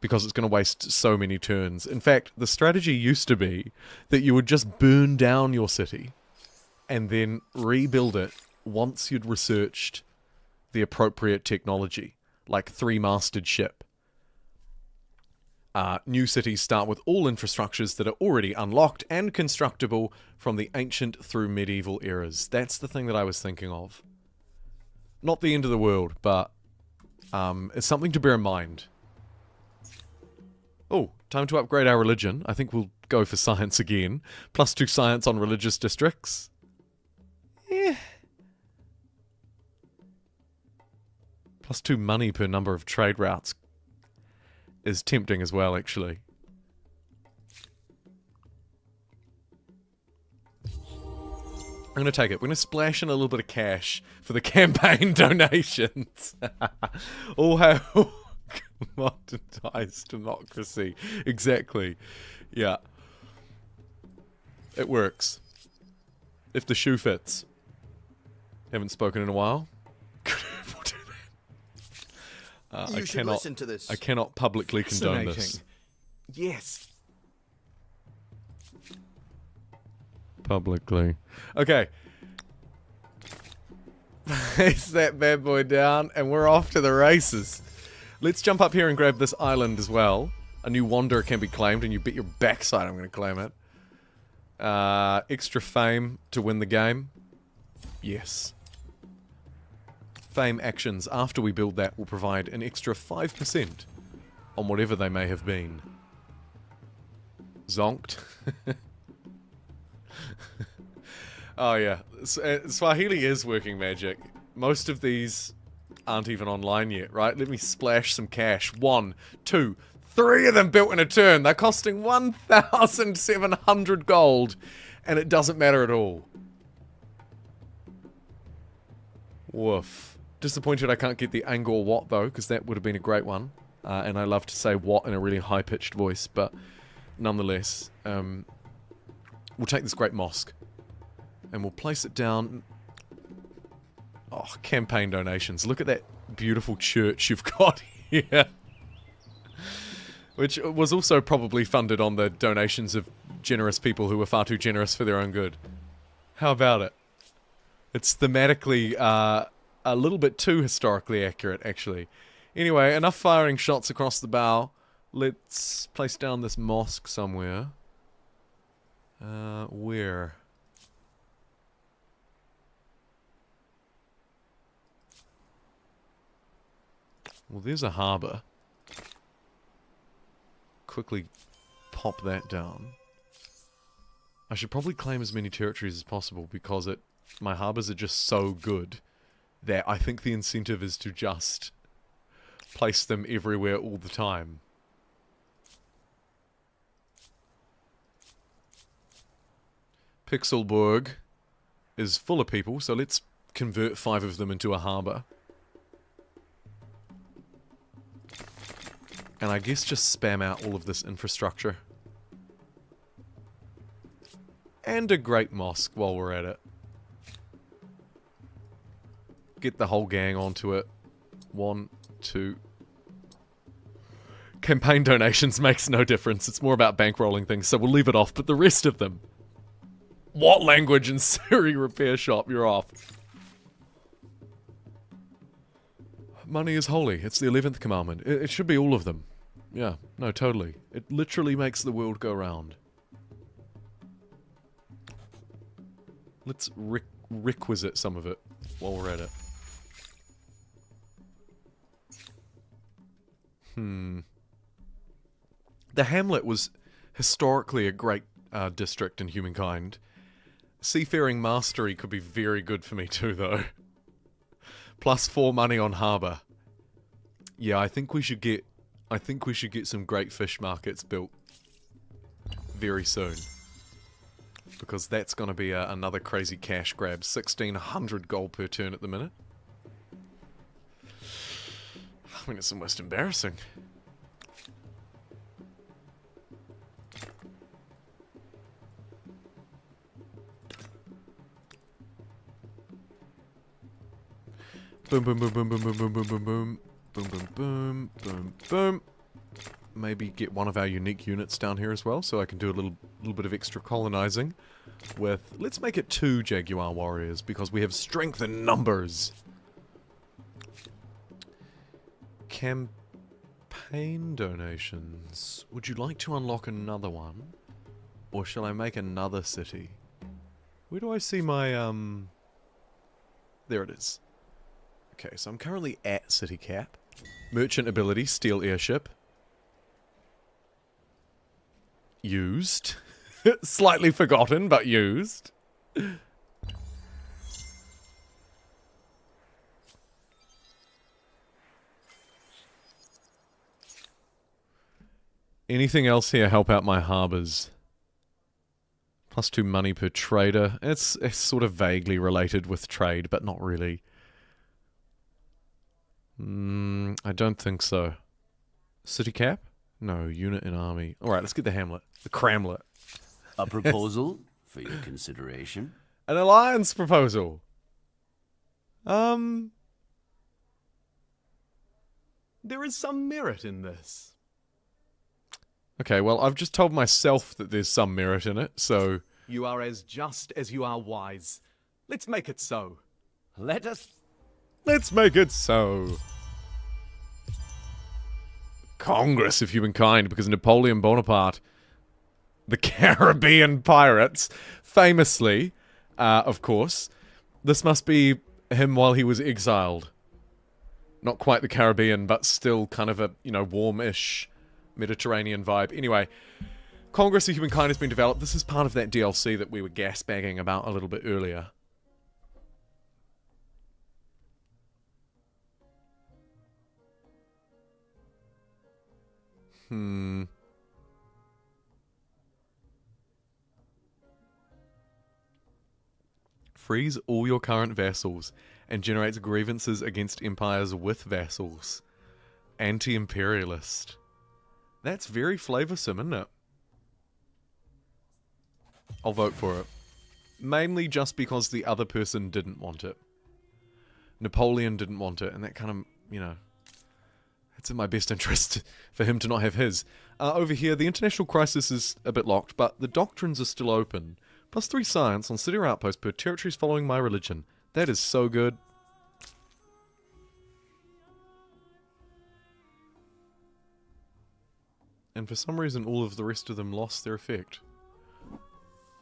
because it's going to waste so many turns. In fact, the strategy used to be that you would just burn down your city and then rebuild it once you'd researched the appropriate technology, like 3-masted ship. New cities start with all infrastructures that are already unlocked and constructible from the ancient through medieval eras. That's the thing that I was thinking of. Not the end of the world, but it's something to bear in mind. Oh, time to upgrade our religion. I think we'll go for science again. +2 science on religious districts. +2 money per number of trade routes is tempting as well, actually. I'm going to take it. We're going to splash in a little bit of cash for the campaign donations. All hail commoditized democracy. Exactly. Yeah. It works. If the shoe fits. Haven't spoken in a while. We'll do that. You should listen to this. I cannot publicly condone this. Yes. Publicly. Okay. Place that bad boy down, and we're off to the races. Let's jump up here and grab this island as well. A new wanderer can be claimed, and you bet your backside I'm going to claim it. Extra fame to win the game. Yes. Fame actions after we build that will provide an extra 5% on whatever they may have been. Zonked. Oh yeah, Swahili is working magic. Most of these aren't even online yet, right? Let me splash some cash. 1, 2, 3 of them built in a turn. They're costing 1,700 gold, and it doesn't matter at all. Woof. Disappointed I can't get the Angkor Wat though, because that would have been a great one. And I love to say what in a really high-pitched voice, but nonetheless, we'll take this great mosque. And we'll place it down. Oh, campaign donations. Look at that beautiful church you've got here. Which was also probably funded on the donations of generous people who were far too generous for their own good. How about it? It's thematically a little bit too historically accurate, actually. Anyway, enough firing shots across the bow. Let's place down this mosque somewhere. Where? Well, there's a harbour. Quickly pop that down. I should probably claim as many territories as possible because my harbours are just so good that I think the incentive is to just place them everywhere all the time. Pixelburg is full of people, so let's convert 5 of them into a harbour. And I guess just spam out all of this infrastructure. And a great mosque while we're at it. Get the whole gang onto it. 1, 2. Campaign donations makes no difference. It's more about bankrolling things, so we'll leave it off. But the rest of them... What language in Siri repair shop? You're off. Money is holy. It's the 11th commandment. It should be all of them. Yeah, no, totally. It literally makes the world go round. Let's requisite some of it while we're at it. The hamlet was historically a great district in Humankind. Seafaring mastery could be very good for me too, though. +4 money on harbour. Yeah, I think we should get some great fish markets built very soon. Because that's going to be another crazy cash grab. 1,600 gold per turn at the minute. I mean, it's almost embarrassing. Boom, boom, boom, boom, boom, boom, boom, boom, boom, boom. Boom, boom, boom, boom, boom. Maybe get one of our unique units down here as well, so I can do a little bit of extra colonizing with... Let's make it 2 Jaguar warriors, because we have strength in numbers. Campaign donations. Would you like to unlock another one? Or shall I make another city? Where do I see my, There it is. Okay, so I'm currently at city cap. Merchant ability, steel airship. Used. Slightly forgotten, but used. Anything else here help out my harbours? +2 money per trader. It's sort of vaguely related with trade, but not really. I don't think so. City cap? No, unit in army. Alright, let's get the hamlet. The cramlet. A proposal for your consideration. An alliance proposal. There is some merit in this. Okay, well, I've just told myself that there's some merit in it, so... You are as just as you are wise. Let's make it so. Let's make it so. Congress of Humankind, because Napoleon Bonaparte, the Caribbean pirates, famously, of course, this must be him while he was exiled. Not quite the Caribbean, but still kind of a, you know, warm-ish Mediterranean vibe. Anyway, Congress of Humankind has been developed. This is part of that DLC that we were gasbagging about a little bit earlier. Frees all your current vassals and generates grievances against empires with vassals. Anti-imperialist. That's very flavoursome, isn't it? I'll vote for it. Mainly just because the other person didn't want it. Napoleon didn't want it, and that kind of, you know... It's in my best interest for him to not have his. Over here, the international crisis is a bit locked, but the doctrines are still open. +3 science on city or outpost per territories following my religion. That is so good. And for some reason, all of the rest of them lost their effect.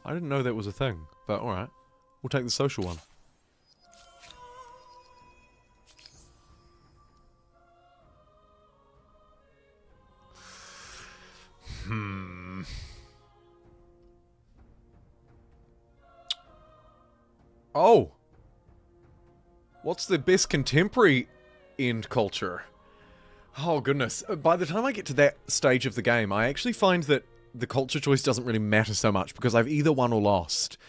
I didn't know that was a thing, but alright. We'll take the social one. Oh! What's the best contemporary end culture? Oh goodness. By the time I get to that stage of the game, I actually find that the culture choice doesn't really matter so much because I've either won or lost.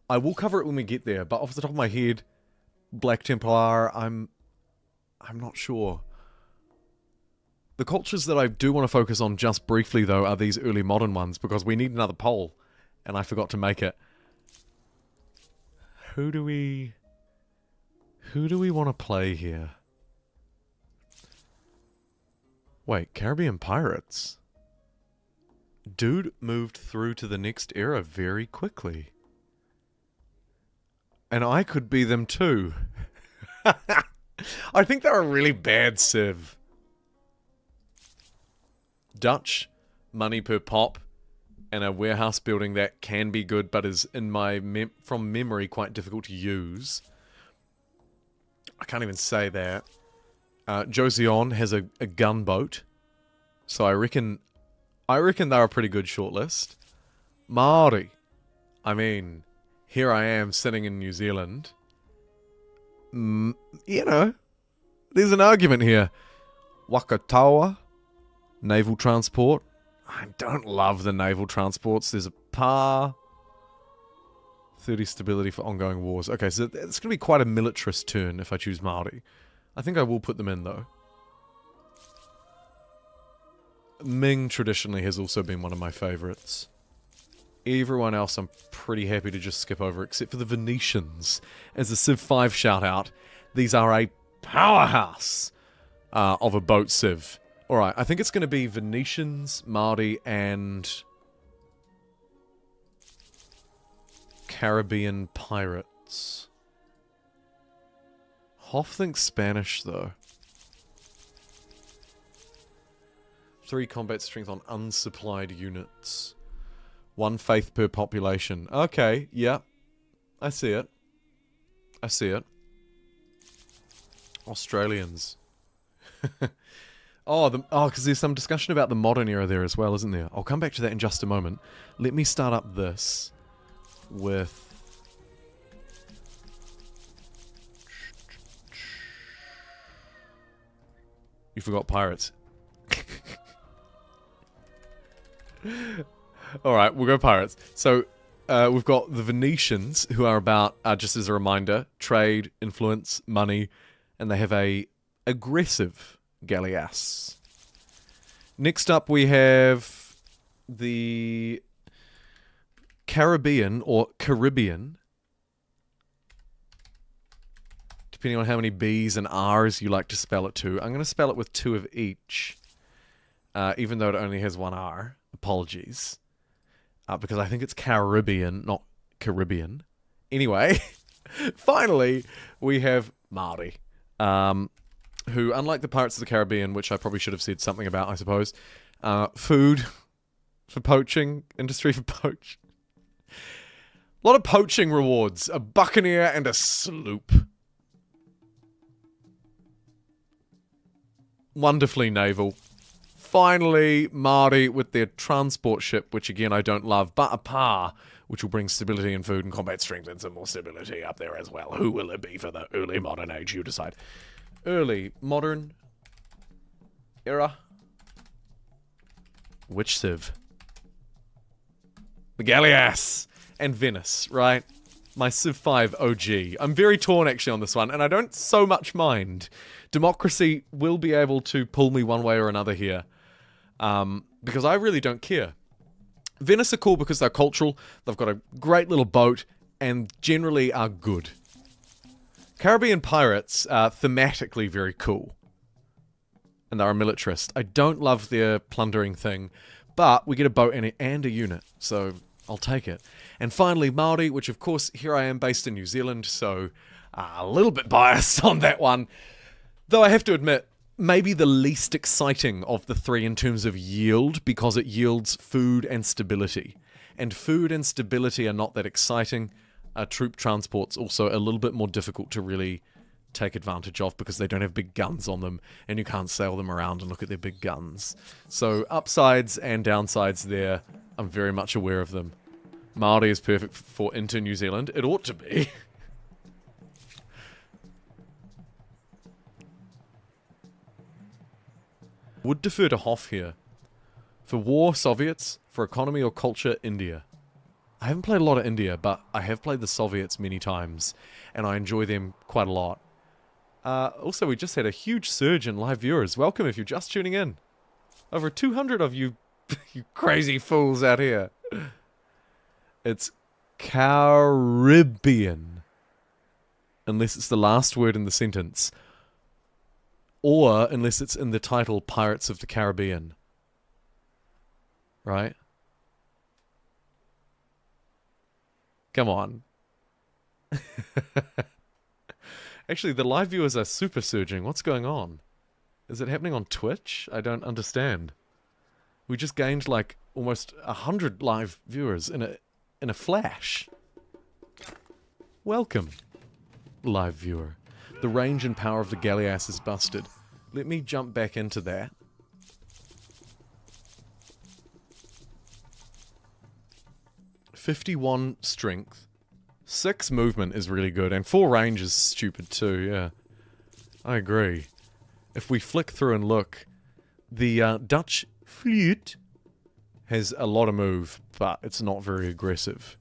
I will cover it when we get there, but off the top of my head, Black Templar, I'm not sure. The cultures that I do want to focus on just briefly, though, are these early modern ones, because we need another poll, and I forgot to make it. Who do we want to play here? Wait, Caribbean pirates? Dude moved through to the next era very quickly. And I could be them too. I think they're a really bad civ. Dutch, money per pop, and a warehouse building that can be good, but is in my from memory quite difficult to use. I can't even say that. Joseon has a gunboat, so I reckon they're a pretty good shortlist. Maori, I mean, here I am sitting in New Zealand. You know, there's an argument here. Wakatawa, naval transport. I don't love the naval transports. There's a par. 30 stability for ongoing wars. Okay, so it's going to be quite a militarist turn if I choose Māori. I think I will put them in, though. Ming traditionally has also been one of my favorites. Everyone else I'm pretty happy to just skip over, except for the Venetians. As a Civ 5 shout-out, these are a powerhouse of a boat Civ. Alright, I think it's going to be Venetians, Māori, and Caribbean pirates. Hoff thinks Spanish, though. 3 combat strength on unsupplied units. 1 faith per population. Okay, yeah. I see it. I see it. Australians. Because there's some discussion about the modern era there as well, isn't there? I'll come back to that in just a moment. Let me start up this with... You forgot pirates. Alright, we'll go pirates. So, we've got the Venetians, who are about, just as a reminder, trade, influence, money, and they have a aggressive galleass. Next up we have the Caribbean, or Caribbean, depending on how many B's and R's you like to spell it to. I'm going to spell it with 2 of each, even though it only has 1 R. Apologies. Because I think it's Caribbean, not Caribbean. Anyway, finally, we have Māori, who, unlike the Pirates of the Caribbean, which I probably should have said something about, I suppose, food for poaching, industry for poach. A lot of poaching rewards, a buccaneer and a sloop. Wonderfully naval. Finally, Māori with their transport ship, which again I don't love, but a par, which will bring stability in food and combat strength and some more stability up there as well. Who will it be for the early modern age? You decide. Early modern era. Which Civ? The Galleass and Venice, right? My Civ 5 OG. I'm very torn actually on this one, and I don't so much mind. Democracy will be able to pull me one way or another here. Because I really don't care. Venice are cool because they're cultural, they've got a great little boat, and generally are good. Caribbean pirates are thematically very cool. And they're a militarist. I don't love their plundering thing, but we get a boat and a unit, so I'll take it. And finally, Māori, which of course, here I am based in New Zealand, so a little bit biased on that one. Though I have to admit, maybe the least exciting of the 3 in terms of yield, because it yields food and stability. And food and stability are not that exciting. Troop transport's also a little bit more difficult to really take advantage of because they don't have big guns on them, and you can't sail them around and look at their big guns. So upsides and downsides there, I'm very much aware of them. Māori is perfect for into New Zealand. It ought to be. Would defer to Hoff here. For war, Soviets. For economy or culture, India. I haven't played a lot of India, but I have played the Soviets many times, and I enjoy them quite a lot. Also, we just had a huge surge in live viewers. Welcome if you're just tuning in. Over 200 of you, you crazy fools out here. It's Caribbean. Unless it's the last word in the sentence. Or unless it's in the title Pirates of the Caribbean. Right? Come on. Actually, the live viewers are super surging. What's going on? Is it happening on Twitch? I don't understand. We just gained like almost 100 live viewers in a flash. Welcome, live viewer. The range and power of the Galleass is busted. Let me jump back into that. '51 strength, 6 movement is really good, and 4 range is stupid too, yeah. I agree. If we flick through and look, the Dutch fleet has a lot of move, but it's not very aggressive.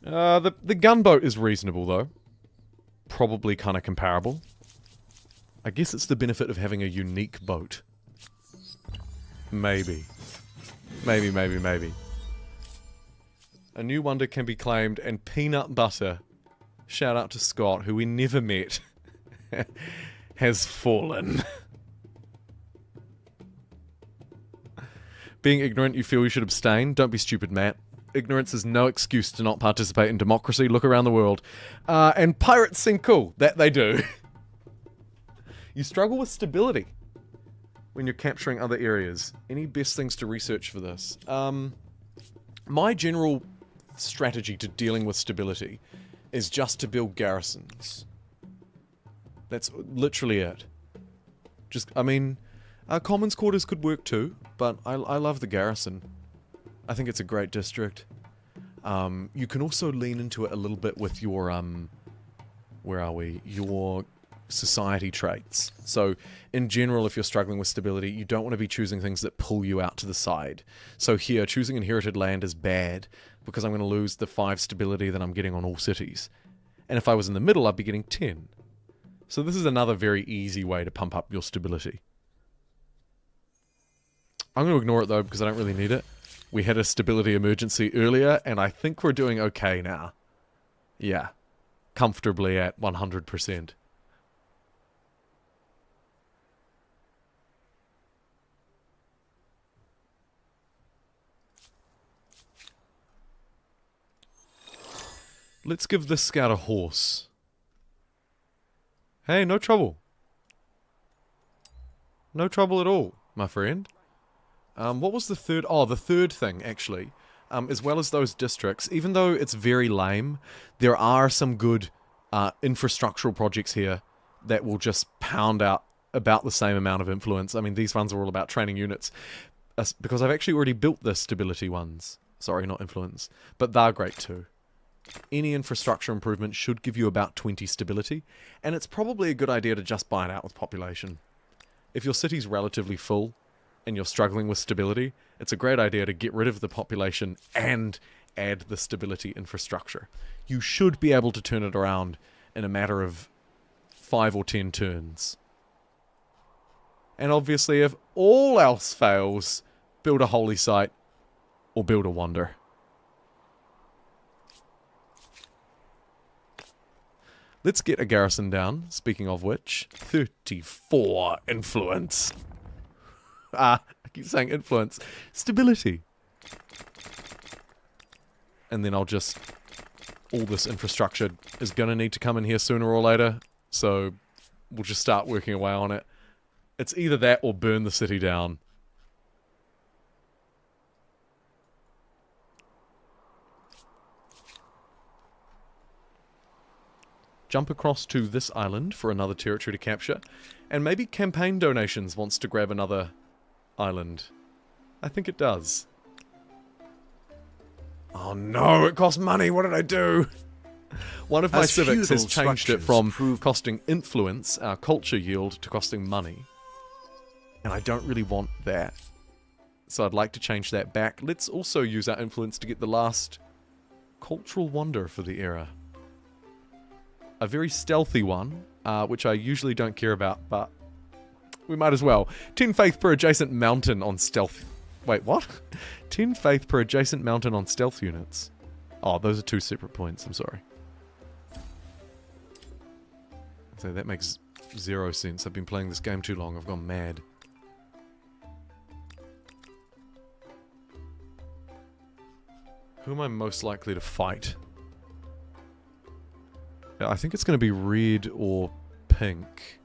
The gunboat is reasonable though. Probably kind of comparable. I guess it's the benefit of having a unique boat. Maybe. Maybe. A new wonder can be claimed, and peanut butter, shout out to Scott, who we never met, has fallen. Being ignorant, you feel you should abstain? Don't be stupid, Matt. Ignorance is no excuse to not participate in democracy. Look around the world. And pirates seem cool. That they do. You struggle with stability when you're capturing other areas. Any best things to research for this? My general strategy to dealing with stability is just to build garrisons. That's literally it. Just, I mean, Commons Quarters could work too, but I love the garrison. I think it's a great district. You can also lean into it a little bit with your, where are we? Your society traits. So, in general, if you're struggling with stability, you don't want to be choosing things that pull you out to the side. So here, choosing inherited land is bad, because I'm going to lose the 5 stability that I'm getting on all cities. And if I was in the middle, I'd be getting 10. So this is another very easy way to pump up your stability. I'm going to ignore it though, because I don't really need it. We had a stability emergency earlier, and I think we're doing okay now. Yeah. Comfortably at 100%. Let's give this scout a horse. Hey, no trouble. No trouble at all, my friend. What was the third? Oh, the third thing, actually. As well as those districts, even though it's very lame, there are some good infrastructural projects here that will just pound out about the same amount of influence. I mean, these ones are all about training units. Because I've actually already built the stability ones. Sorry, not influence. But they're great too. Any infrastructure improvement should give you about 20 stability, and it's probably a good idea to just buy it out with population. If your city's relatively full, and you're struggling with stability, it's a great idea to get rid of the population and add the stability infrastructure. You should be able to turn it around in a matter of 5 or 10 turns. And obviously, if all else fails, build a holy site or build a wonder. Let's get a garrison down, speaking of which. 34 influence. I keep saying influence. Stability. And then I'll just... all this infrastructure is going to need to come in here sooner or later. So we'll just start working away on it. It's either that or burn the city down. Jump across to this island for another territory to capture. And maybe campaign donations wants to grab another island. I think it does. Oh no, it costs money. What did I do? One of my civics has changed it from costing influence, our culture yield, to costing money. And I don't really want that. So I'd like to change that back. Let's also use our influence to get the last cultural wonder for the era. A very stealthy one, which I usually don't care about, but we might as well. 10 faith per adjacent mountain on stealth. Wait, what? 10 faith per adjacent mountain on stealth units. Oh, those are 2 separate points, I'm sorry. So that makes 0 sense. I've been playing this game too long, I've gone mad. Who am I most likely to fight? I think it's going to be red or pink.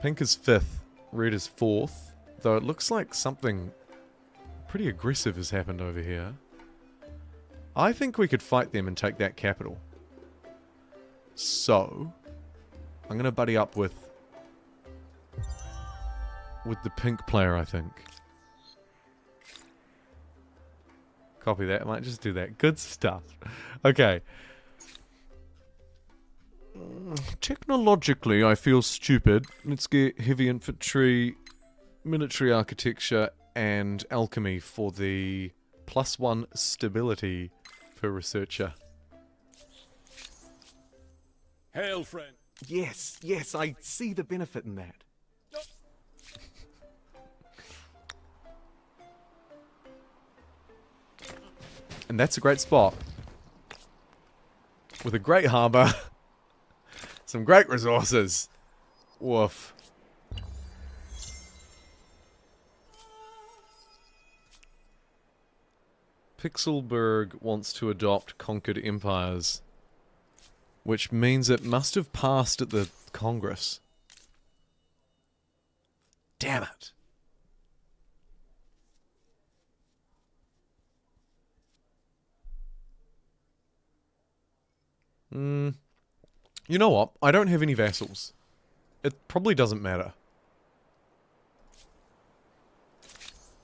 Pink is 5th, red is 4th. Though it looks like something pretty aggressive has happened over here. I think we could fight them and take that capital. So, I'm going to buddy up with the pink player, I think. Copy that. I might just do that. Good stuff. Okay. Technologically, I feel stupid. Let's get heavy infantry, military architecture, and alchemy for the +1 stability per researcher. Hail, friend. Yes, yes, I see the benefit in that. And that's a great spot. With a great harbour. Some great resources. Woof. Pixelberg wants to adopt conquered empires. Which means it must have passed at the Congress. Damn it. You know what? I don't have any vassals. It probably doesn't matter.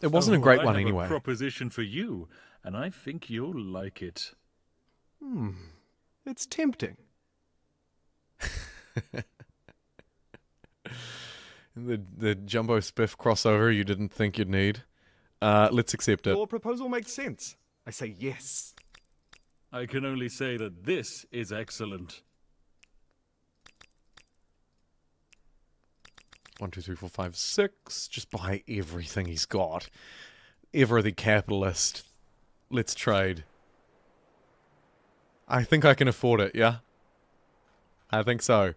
It wasn't a great one anyway. I have a proposition for you, and I think you'll like it. It's tempting. The Jumbo Spiff crossover you didn't think you'd need. Let's accept it. Your proposal makes sense. I say yes. I can only say that this is excellent. 1, 2, 3, 4, 5, 6. Just buy everything he's got. Ever the capitalist. Let's trade. I think I can afford it, yeah? I think so.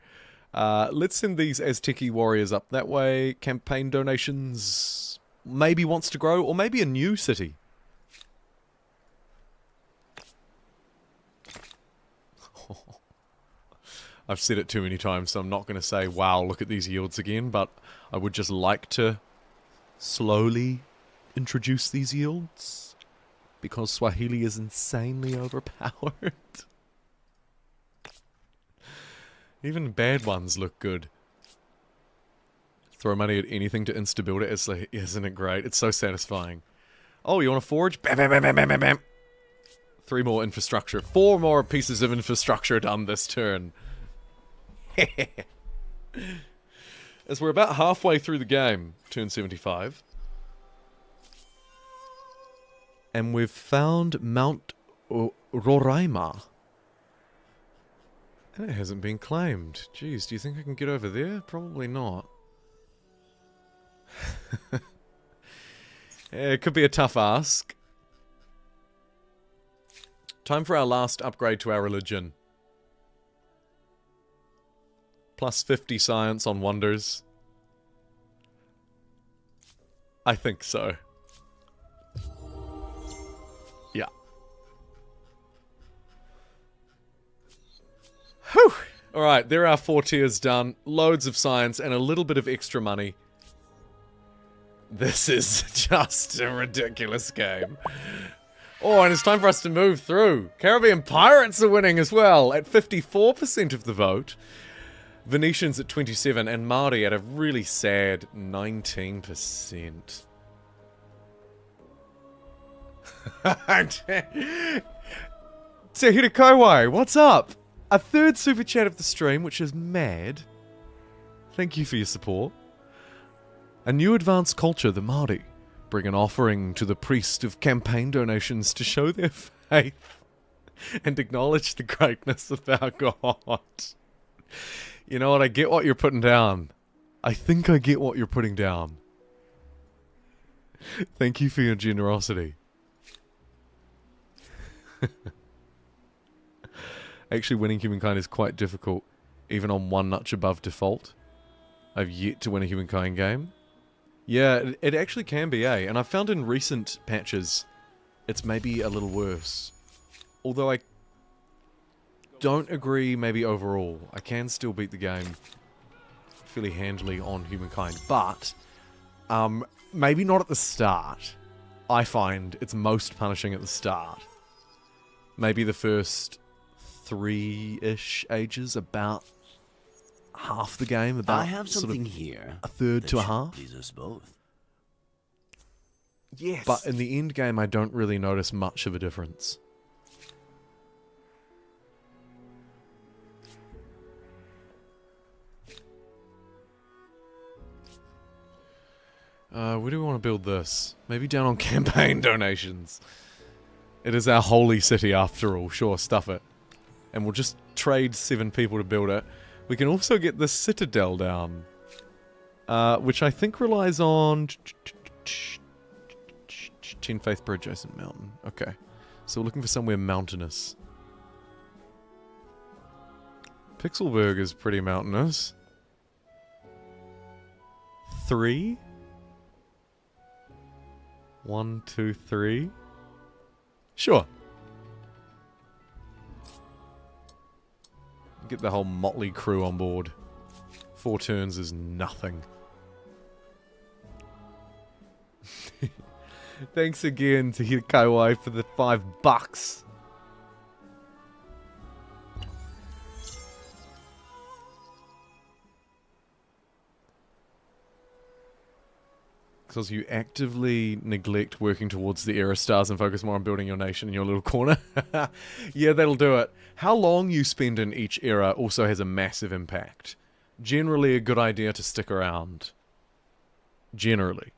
Let's send these Azteci warriors up that way. Campaign donations. Maybe wants to grow, or maybe a new city. I've said it too many times, so I'm not going to say, wow, look at these yields again, but I would just like to slowly introduce these yields, because Swahili is insanely overpowered. Even bad ones look good. Throw money at anything to insta-build it, isn't it great? It's so satisfying. Oh, you want to forge? Bam, bam, bam, bam, bam, bam, bam. 3 more infrastructure. 4 more pieces of infrastructure done this turn. As we're about halfway through the game, turn 75. And we've found Mount Roraima. And it hasn't been claimed. Jeez, do you think I can get over there? Probably not. It could be a tough ask. Time for our last upgrade to our religion. Plus 50 science on wonders. I think so. Yeah. Whew! Alright, there are 4 tiers done. Loads of science and a little bit of extra money. This is just a ridiculous game. Oh, and it's time for us to move through. Caribbean Pirates are winning as well at 54% of the vote. Venetians at 27% and Māori at a really sad 19%. Tahira Kaiwai, what's up? A 3rd super chat of the stream, which is mad. Thank you for your support. A new advanced culture, the Māori, bring an offering to the priest of campaign donations to show their faith and acknowledge the greatness of our God. You know what? I get what you're putting down. I think I get what you're putting down. Thank you for your generosity. Actually, winning Humankind is quite difficult, even on 1 notch above default. I've yet to win a Humankind game. Yeah, it actually can be, eh? And I've found in recent patches, it's maybe a little worse. Although I don't agree maybe overall. I can still beat the game fairly handily on Humankind, but maybe not at the start. I find it's most punishing at the start. Maybe the first 3-ish ages, about half the game, about I have sort something of here. a third that to a should half. Please us both. Yes. But in the end game, I don't really notice much of a difference. Where do we want to build this? Maybe down on campaign donations. It is our holy city after all. Sure, stuff it. And we'll just trade 7 people to build it. We can also get the citadel down. Which I think relies on... 10 Faith per adjacent mountain. Okay. So we're looking for somewhere mountainous. Pixelberg is pretty mountainous. 3? 1, 2, 3. Sure. Get the whole motley crew on board. 4 turns is nothing. Thanks again to Hirkaiwai for the $5. Because you actively neglect working towards the era stars and focus more on building your nation in your little corner. Yeah, that'll do it. How long you spend in each era also has a massive impact. Generally a good idea to stick around. Generally.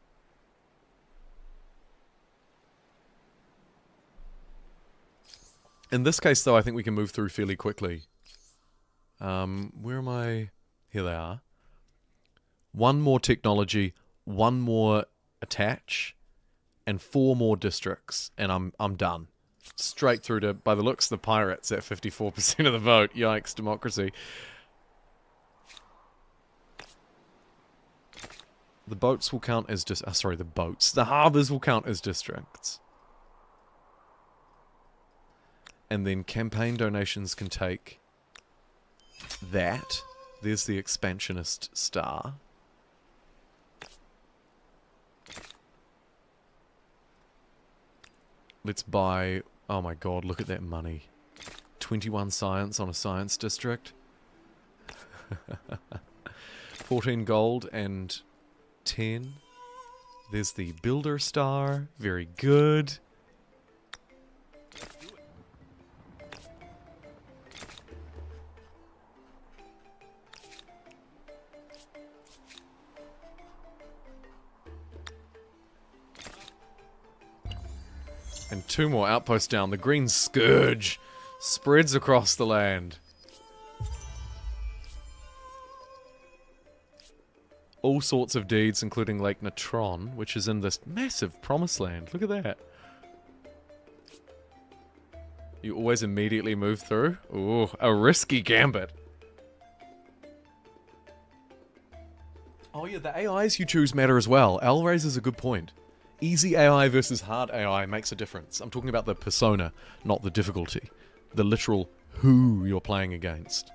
In this case, though, I think we can move through fairly quickly. Where am I? Here they are. 1 more technology, 1 more attach, and 4 more districts, and I'm done. Straight through to, by the looks, the pirates at 54% of the vote. Yikes, democracy. The boats will count as sorry, the boats. The harbors will count as districts. And then campaign donations can take that. There's the expansionist star. Let's buy... Oh my god, look at that money. 21 science on a science district. 14 gold and 10. There's the builder star. Very good. And 2 more outposts down. The green scourge spreads across the land. All sorts of deeds, including Lake Natron, which is in this massive promised land. Look at that. You always immediately move through. Ooh, a risky gambit. Oh yeah, the AIs you choose matter as well. Al raises a good point. Easy AI versus hard AI makes a difference. I'm talking about the persona, not the difficulty. The literal who you're playing against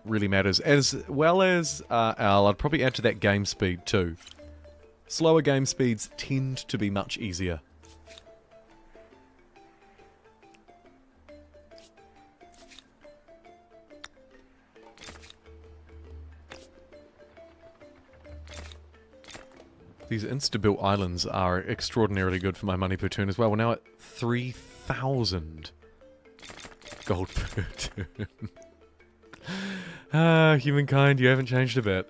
really matters. As well as, Al, I'd probably add to that game speed too. Slower game speeds tend to be much easier. These insta-built islands are extraordinarily good for my money per turn as well. We're now at 3,000 gold per turn. Ah, humankind, you haven't changed a bit.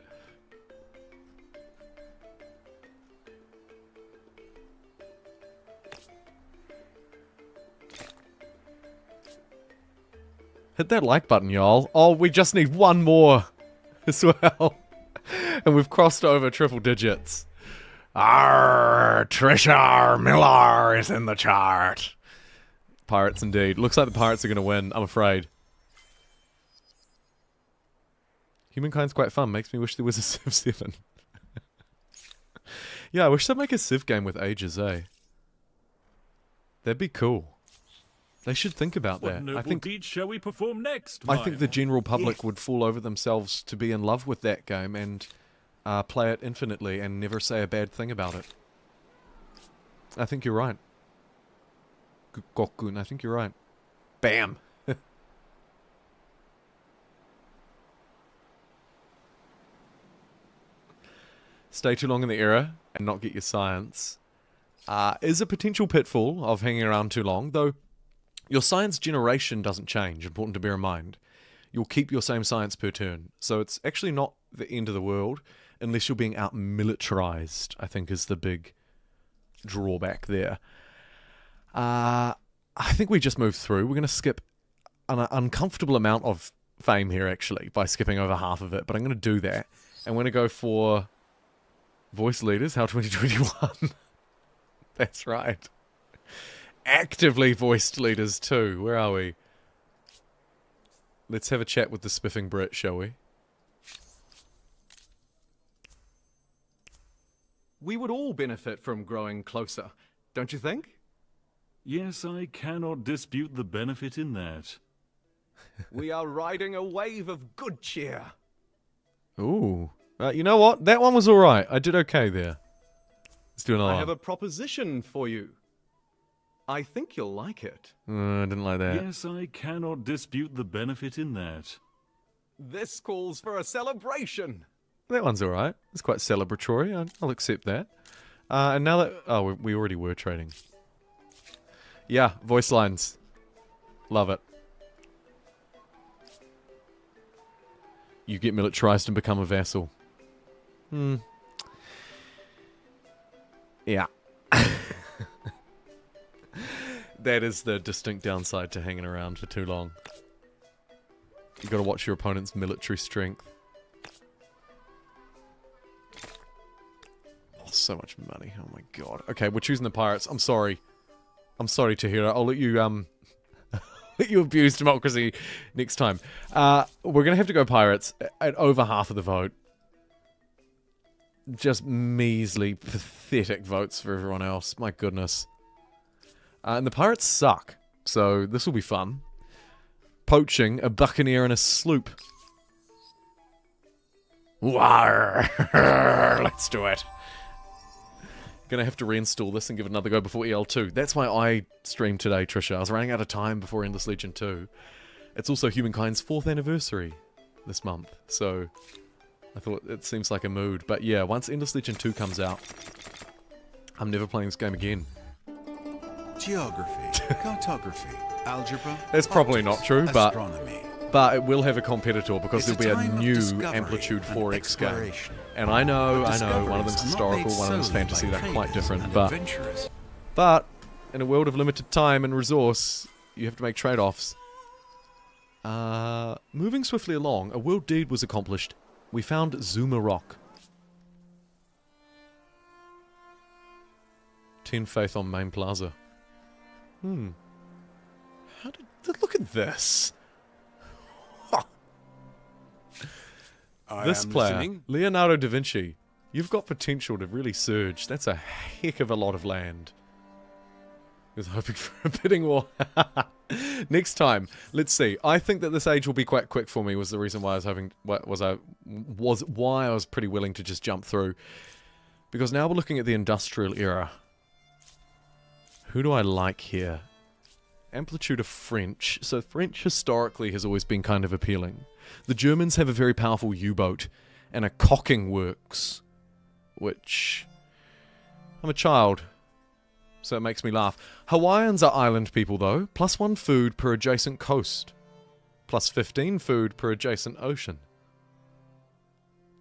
Hit that like button, y'all. Oh, we just need 1 more as well. And we've crossed over triple digits. Arr, Trisha Miller is in the chart. Pirates indeed. Looks like the pirates are going to win, I'm afraid. Humankind's quite fun. Makes me wish there was a Civ 7. Yeah, I wish they'd make a Civ game with ages, eh? That'd be cool. They should think about What that. noble I think deed shall we perform next? I think the Mime? general public would fall over themselves to be in love with that game and play it infinitely and never say a bad thing about it. I think you're right. Gokun, I think you're right. Bam! Stay too long in the era and not get your science. is a potential pitfall of hanging around too long, though your science generation doesn't change, important to bear in mind. You'll keep your same science per turn, so it's actually not the end of the world, unless you're being out-militarized, I think is the big drawback there. I think we just moved through. We're going to skip an uncomfortable amount of fame here, actually, by skipping over half of it, but I'm going to do that. I'm going to go for voice leaders, how 2021. That's right. Actively voiced leaders too. Where are we? Let's have a chat with the spiffing Brit, shall we? We would all benefit from growing closer, don't you think? Yes, I cannot dispute the benefit in that. We are riding a wave of good cheer. Ooh. You know what? That one was alright. I did okay there. Let's do another I one. have a proposition for you. I think you'll like it. I didn't like that. Yes, I cannot dispute the benefit in that. This calls for a celebration. That one's alright. It's quite celebratory. I'll accept that. And now that... Oh, we already were trading. Yeah, voice lines. Love it. You get militarized and become a vassal. Yeah. That is the distinct downside to hanging around for too long. You gotta watch your opponent's military strength. Oh, so much money. Oh my god. Okay, we're choosing the pirates. I'm sorry. I'm sorry, Tahira. I'll let you, let you abuse democracy next time. We're gonna have to go pirates at over half of the vote. Just measly, pathetic votes for everyone else. My goodness. And the pirates suck, so this will be fun. Poaching, a buccaneer and a sloop. War. Let's do it. Gonna have to reinstall this and give it another go before EL2. That's why I streamed today, Trisha. I was running out of time before Endless Legion 2. It's also Humankind's 4th anniversary this month, so I thought it seems like a mood. But yeah, once Endless Legion 2 comes out, I'm never playing this game again. Geography, cartography, algebra. That's probably not true, but astronomy. But it will have a competitor because It's there'll be a a time of new discovery Amplitude and 4X game. exploration. And I know, one of Discoveries them's are not historical, made one of them's solely fantasy, by they're quite traders different. and But adventurers. in a world of limited time and resource, you have to make trade-offs. Moving swiftly along, a world deed was accomplished. We found Zuma Rock. 10 faith on main plaza. How did... Look at this! This player, Leonardo da Vinci, you've got potential to really surge. That's a heck of a lot of land. I was hoping for a bidding war. Next time, let's see. I think that this age will be quite quick for me. Was the reason why I was hoping. Was why I was pretty willing to just jump through. Because now we're looking at the industrial era. Who do I like here? Amplitude of French. So French historically has always been kind of appealing. The Germans have a very powerful U-boat and a cocking works, which... I'm a child, so it makes me laugh. Hawaiians are island people though. +1 food per adjacent coast. +15 food per adjacent ocean.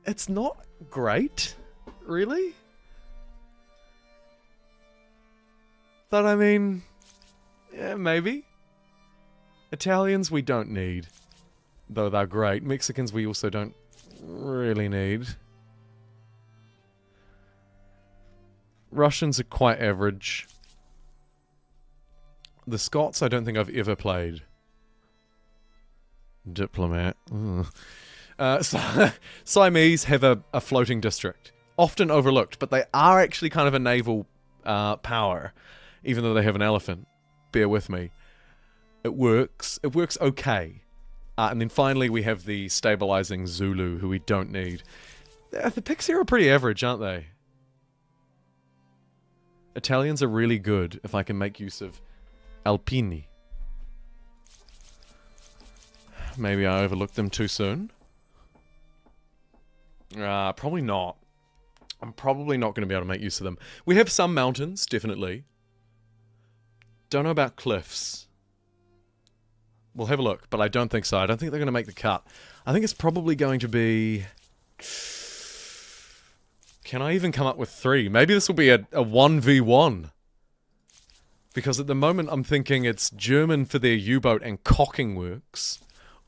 It's not great, really? But I mean... yeah, maybe. Italians we don't need. Though they're great. Mexicans we also don't really need. Russians are quite average. The Scots I don't think I've ever played. Diplomat. Siamese have a floating district. Often overlooked, but they are actually kind of a naval power. Even though they have an elephant. Bear with me. It works. It works okay. And then finally we have the stabilizing Zulu, who we don't need. The picks here are pretty average, aren't they? Italians are really good if I can make use of Alpini. Maybe I overlooked them too soon. Probably not. I'm probably not going to be able to make use of them. We have some mountains, definitely. Don't know about cliffs. We'll have a look, but I don't think so. I don't think they're going to make the cut. I think it's probably going to be... Can I even come up with 3? Maybe this will be a 1v1. Because at the moment I'm thinking it's German for their U-boat and cocking works.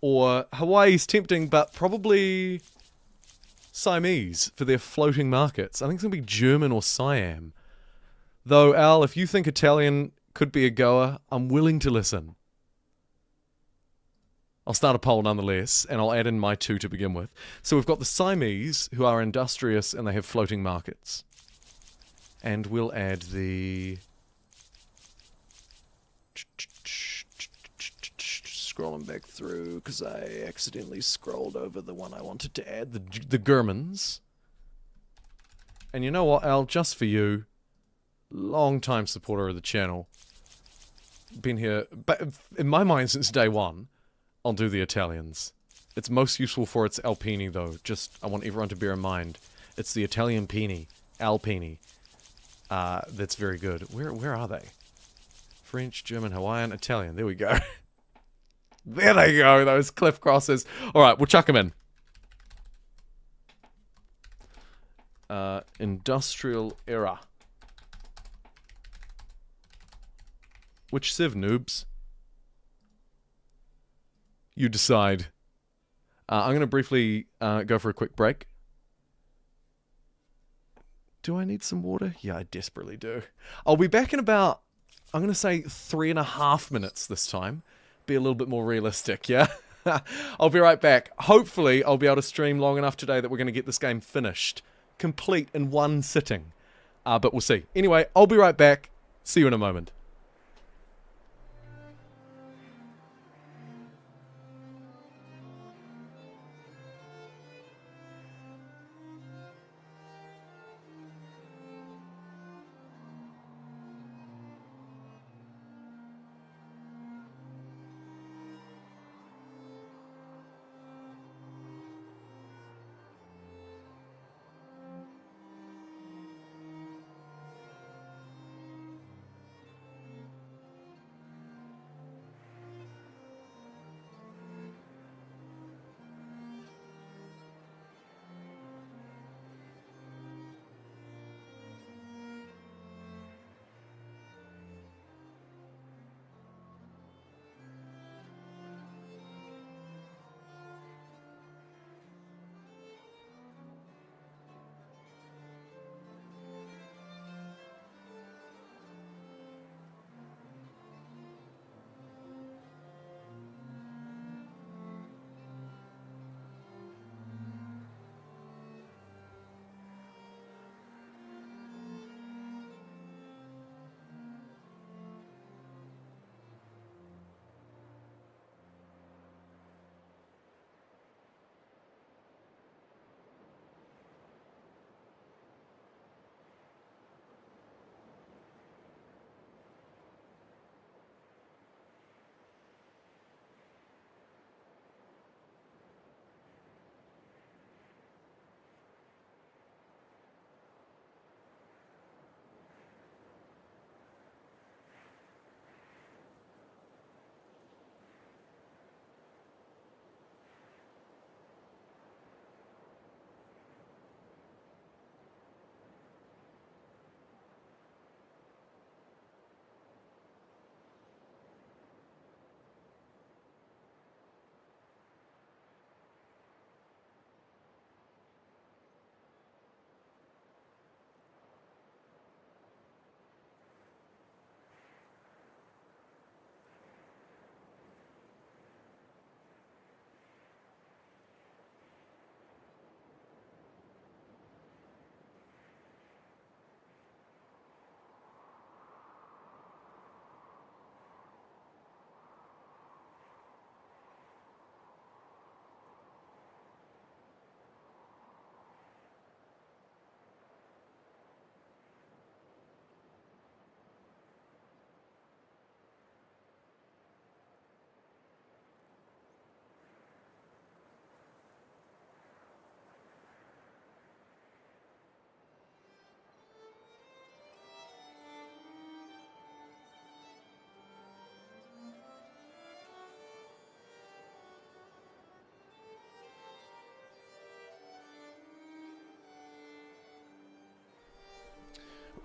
Or Hawaii's tempting, but probably Siamese for their floating markets. I think it's going to be German or Siam. Though, Al, if you think Italian could be a goer, I'm willing to listen. I'll start a poll nonetheless, and I'll add in my 2 to begin with. So we've got the Siamese, who are industrious and they have floating markets. And we'll add the... Scrolling back through, because I accidentally scrolled over the one I wanted to add, the Germans. And you know what, Al, just for you, long-time supporter of the channel, been here, but in my mind since day one, I'll do the Italians. It's most useful for its Alpini, though. Just, I want everyone to bear in mind. It's the Italian Pini. Alpini. That's very good. Where are they? French, German, Hawaiian, Italian. There we go. There they go, those cliff crosses. Alright, we'll chuck them in. Industrial era. Which civ, noobs? You decide. I'm going to briefly go for a quick break. Do I need some water? Yeah, I desperately do. I'll be back in about, I'm going to say 3.5 minutes this time. Be a little bit more realistic, yeah? I'll be right back. Hopefully, I'll be able to stream long enough today that we're going to get this game finished. Complete in one sitting. But we'll see. Anyway, I'll be right back. See you in a moment.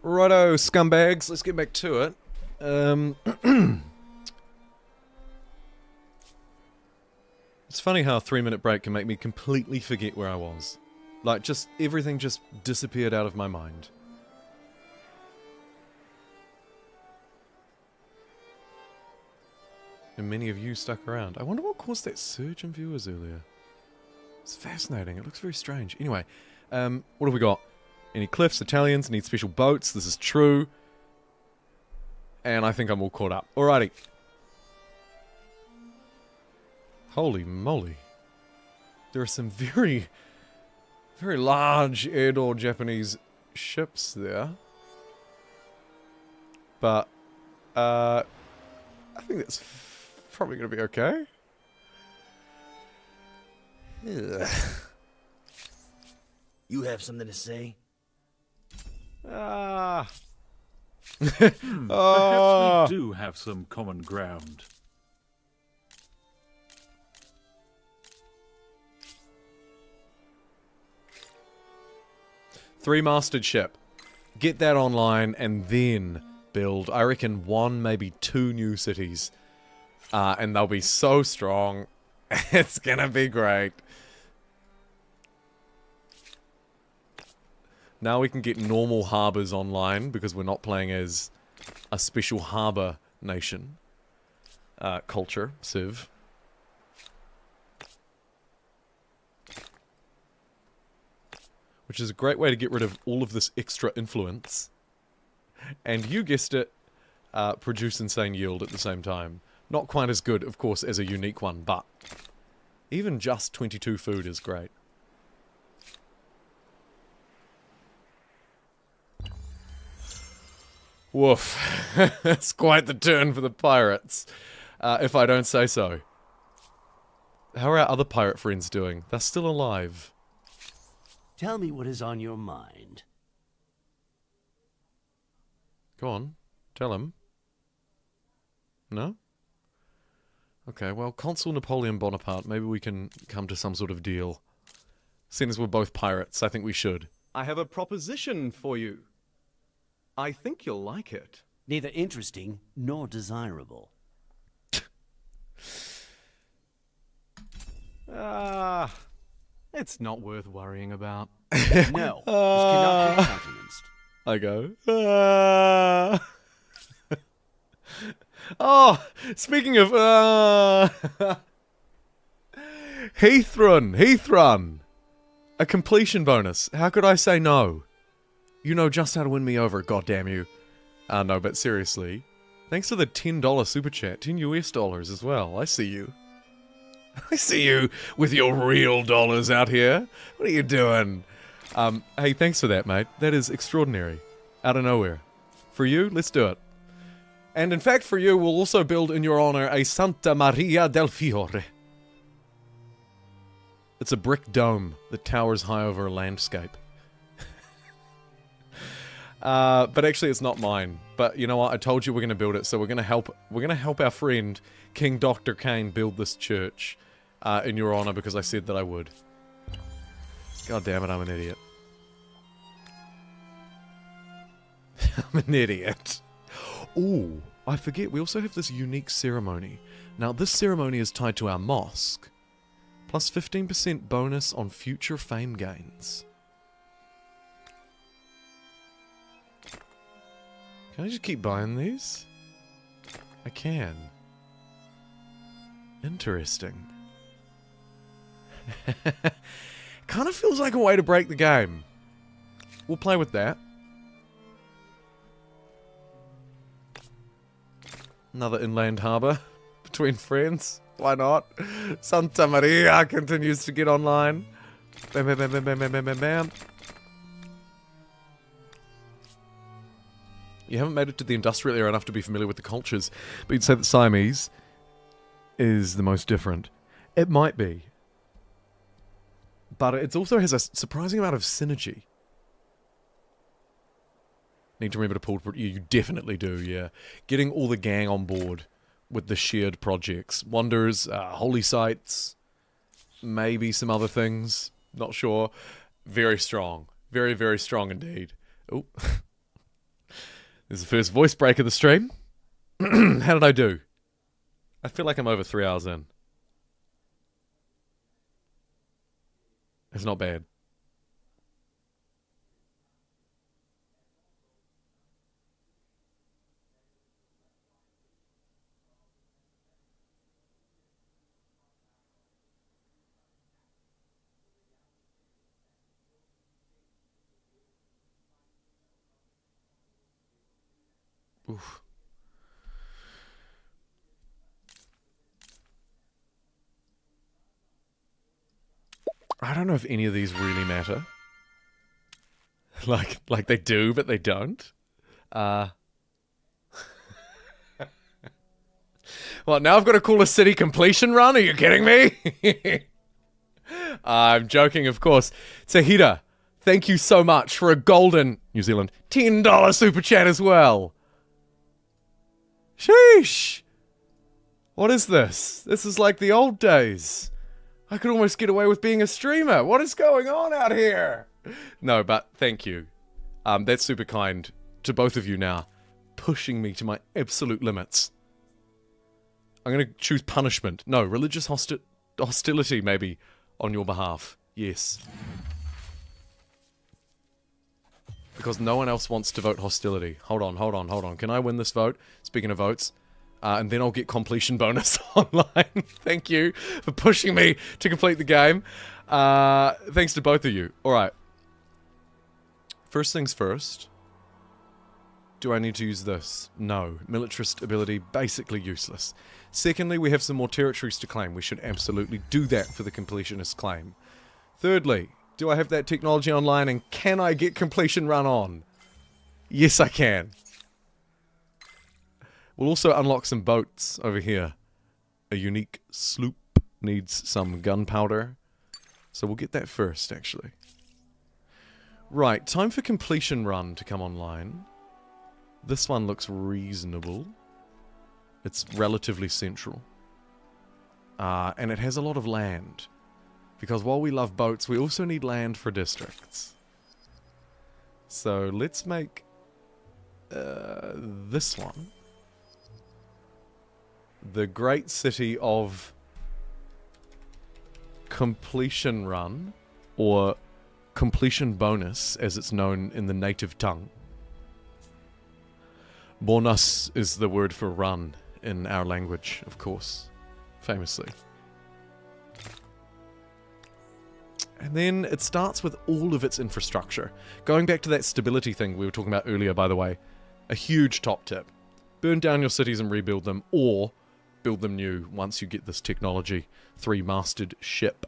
Righto, scumbags. Let's get back to it. It's funny how a 3-minute break can make me completely forget where I was. Like, just everything just disappeared out of my mind. And many of you stuck around. I wonder what caused that surge in viewers earlier. It's fascinating. It looks very strange. Anyway, what have we got? Any cliffs? Italians need special boats. This is true. And I think I'm all caught up. Alrighty. Holy moly. There are some very, very large air-door Japanese ships there. But, I think that's probably going to be okay. Ugh. You have something to say? Ah. Perhaps we do have some common ground. Three-masted ship. Get that online and then build, I reckon, 1, maybe 2 new cities. And they'll be so strong. It's gonna be great. Now we can get normal harbors online because we're not playing as a special harbor nation. Culture, Civ. Which is a great way to get rid of all of this extra influence. And you guessed it, produce insane yield at the same time. Not quite as good, of course, as a unique one, but even just 22 food is great. Woof. That's quite the turn for the pirates, if I don't say so. How are our other pirate friends doing? They're still alive. Tell me what is on your mind. Go on, tell him. No? Okay, well, Consul Napoleon Bonaparte, maybe we can come to some sort of deal. Seeing as we're both pirates, I think we should. I have a proposition for you. I think you'll like it. Neither interesting nor desirable. It's not worth worrying about. No, this cannot be countenanced. I go, Oh, speaking of, Heathrun. A completion bonus. How could I say no? You know just how to win me over, goddamn you. No, but seriously. Thanks for the $10 super chat. 10 US dollars as well. I see you. I see you with your real dollars out here. What are you doing? Hey, thanks for that, mate. That is extraordinary. Out of nowhere. For you, let's do it. And in fact, for you, we'll also build in your honor a Santa Maria del Fiore. It's a brick dome that towers high over a landscape. But actually, it's not mine. But you know what? I told you we're going to build it, so we're going to help. We're going to help our friend King Dr. Kane build this church in your honor because I said that I would. God damn it! I'm an idiot. I'm an idiot. Ooh, I forget. We also have this unique ceremony. Now, this ceremony is tied to our mosque. Plus 15% bonus on future fame gains. Can I just keep buying these? I can. Interesting. Kind of feels like a way to break the game. We'll play with that. Another inland harbour between friends. Why not? Santa Maria continues to get online. Bam, bam, bam, bam, bam, bam, bam, bam, bam. You haven't made it to the industrial era enough to be familiar with the cultures, but you'd say that Siamese is the most different. It might be. But it also has a surprising amount of synergy. Need to remember to pull... You definitely do, yeah. Getting all the gang on board with the shared projects. Wonders, holy sites, maybe some other things. Not sure. Very strong. Very, very strong indeed. Oh. There's the first voice break of the stream. How did I do? I feel like I'm over 3 hours in. It's not bad. Oof. I don't know if any of these really matter. like they do, but they don't. Well, now I've got to call a city completion run? Are you kidding me? I'm joking, of course. Tahita, thank you so much for a golden New Zealand $10 super chat as well. Sheesh. What is this? This is like the old days. I could almost get away with being a streamer. What is going on out here? No, but thank you. That's super kind to both of you now. Pushing me to my absolute limits. I'm going to choose punishment. No, religious hostility maybe on your behalf. Yes. Because no one else wants to vote hostility. Hold on. Can I win this vote? Speaking of votes. And then I'll get completion bonus online. Thank you for pushing me to complete the game. Thanks to both of you. Alright. First things first. Do I need to use this? No. Militarist ability, basically useless. Secondly, we have some more territories to claim. We should absolutely do that for the completionist claim. Thirdly, do I have that technology online and can I get completion run on? Yes, I can. We'll also unlock some boats over here. A unique sloop needs some gunpowder. So we'll get that first, actually. Right, time for completion run to come online. This one looks reasonable. It's relatively central. And it has a lot of land. Because while we love boats, we also need land for districts. So let's make this one the great city of completion run, or completion bonus as it's known in the native tongue. Bonus is the word for run in our language, of course, famously. And then it starts with all of its infrastructure. Going back to that stability thing we were talking about earlier, by the way, a huge top tip. Burn down your cities and rebuild them, or build them new once you get this technology. 3-masted ship.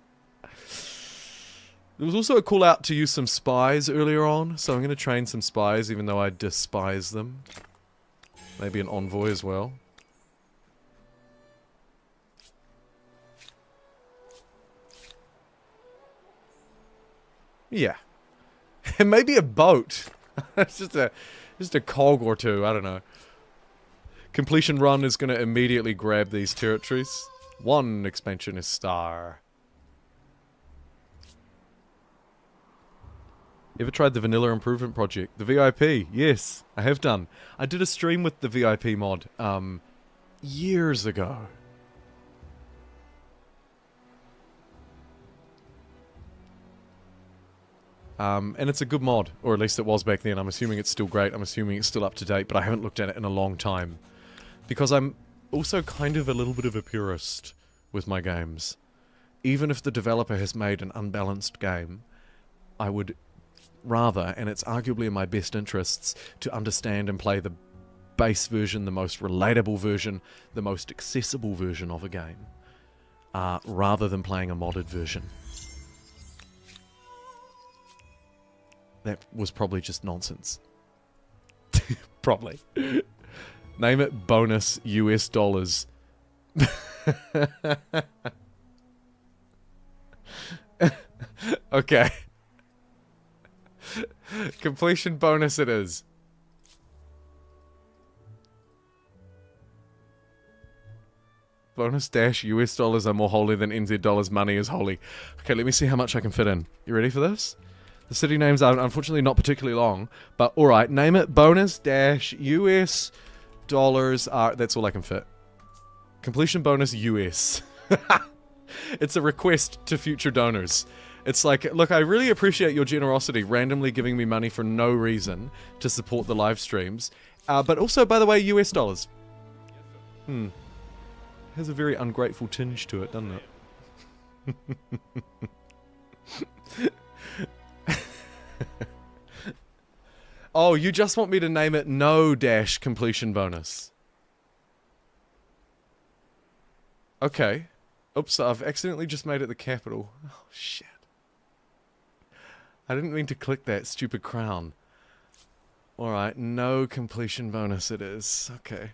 There was also a call out to use some spies earlier on, so I'm going to train some spies even though I despise them. Maybe an envoy as well. Yeah. And maybe a boat. It's just a cog or two, I don't know. Completion run is going to immediately grab these territories. One expansionist star. Ever tried the Vanilla Improvement Project? The VIP? Yes, I have done. I did a stream with the VIP mod, years ago. And it's a good mod, or at least it was back then. I'm assuming it's still great. I'm assuming it's still up to date, but I haven't looked at it in a long time. Because I'm also kind of a little bit of a purist with my games. Even if the developer has made an unbalanced game, I would rather, and it's arguably in my best interests, to understand and play the base version, the most relatable version, the most accessible version of a game, rather than playing a modded version. That was probably just nonsense. Probably. Name it bonus US dollars. Okay. Completion bonus it is. Bonus dash US dollars are more holy than NZ dollars. Money is holy. Okay, let me see how much I can fit in. You ready for this? The city names are unfortunately not particularly long, but alright, name it bonus dash US dollars are... That's all I can fit. Completion bonus US. It's a request to future donors. It's like, look, I really appreciate your generosity, randomly giving me money for no reason to support the live streams. But also, by the way, US dollars. Has a very ungrateful tinge to it, doesn't it? Oh, you just want me to name it no dash completion bonus. Okay. Oops, I've accidentally just made it the capital. Oh, shit. I didn't mean to click that stupid crown. Alright, no completion bonus it is. Okay.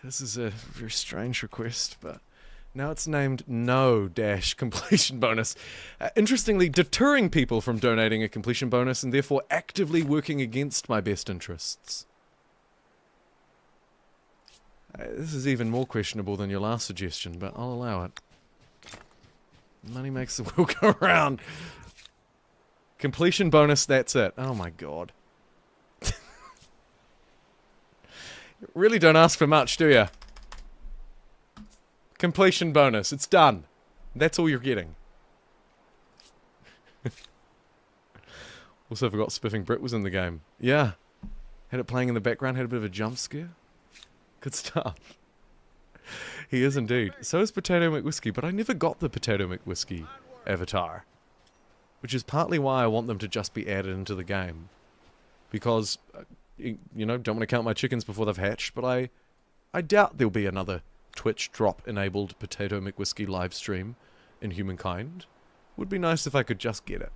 This is a very strange request, but now it's named no dash completion bonus. Interestingly, deterring people from donating a completion bonus and therefore actively working against my best interests. This is even more questionable than your last suggestion, but I'll allow it. Money makes the world go round. Completion bonus, that's it. Oh my god. Really don't ask for much, do you? Completion bonus, it's done. That's all you're getting. Also forgot Spiffing Brit was in the game. Yeah. Had it playing in the background, had a bit of a jump scare. Good stuff. He is indeed. So is Potato McWhiskey, but I never got the Potato McWhiskey avatar. Which is partly why I want them to just be added into the game. Because, you know, don't want to count my chickens before they've hatched, but I doubt there'll be another Twitch drop-enabled Potato McWhiskey live stream in Humankind. Would be nice if I could just get it.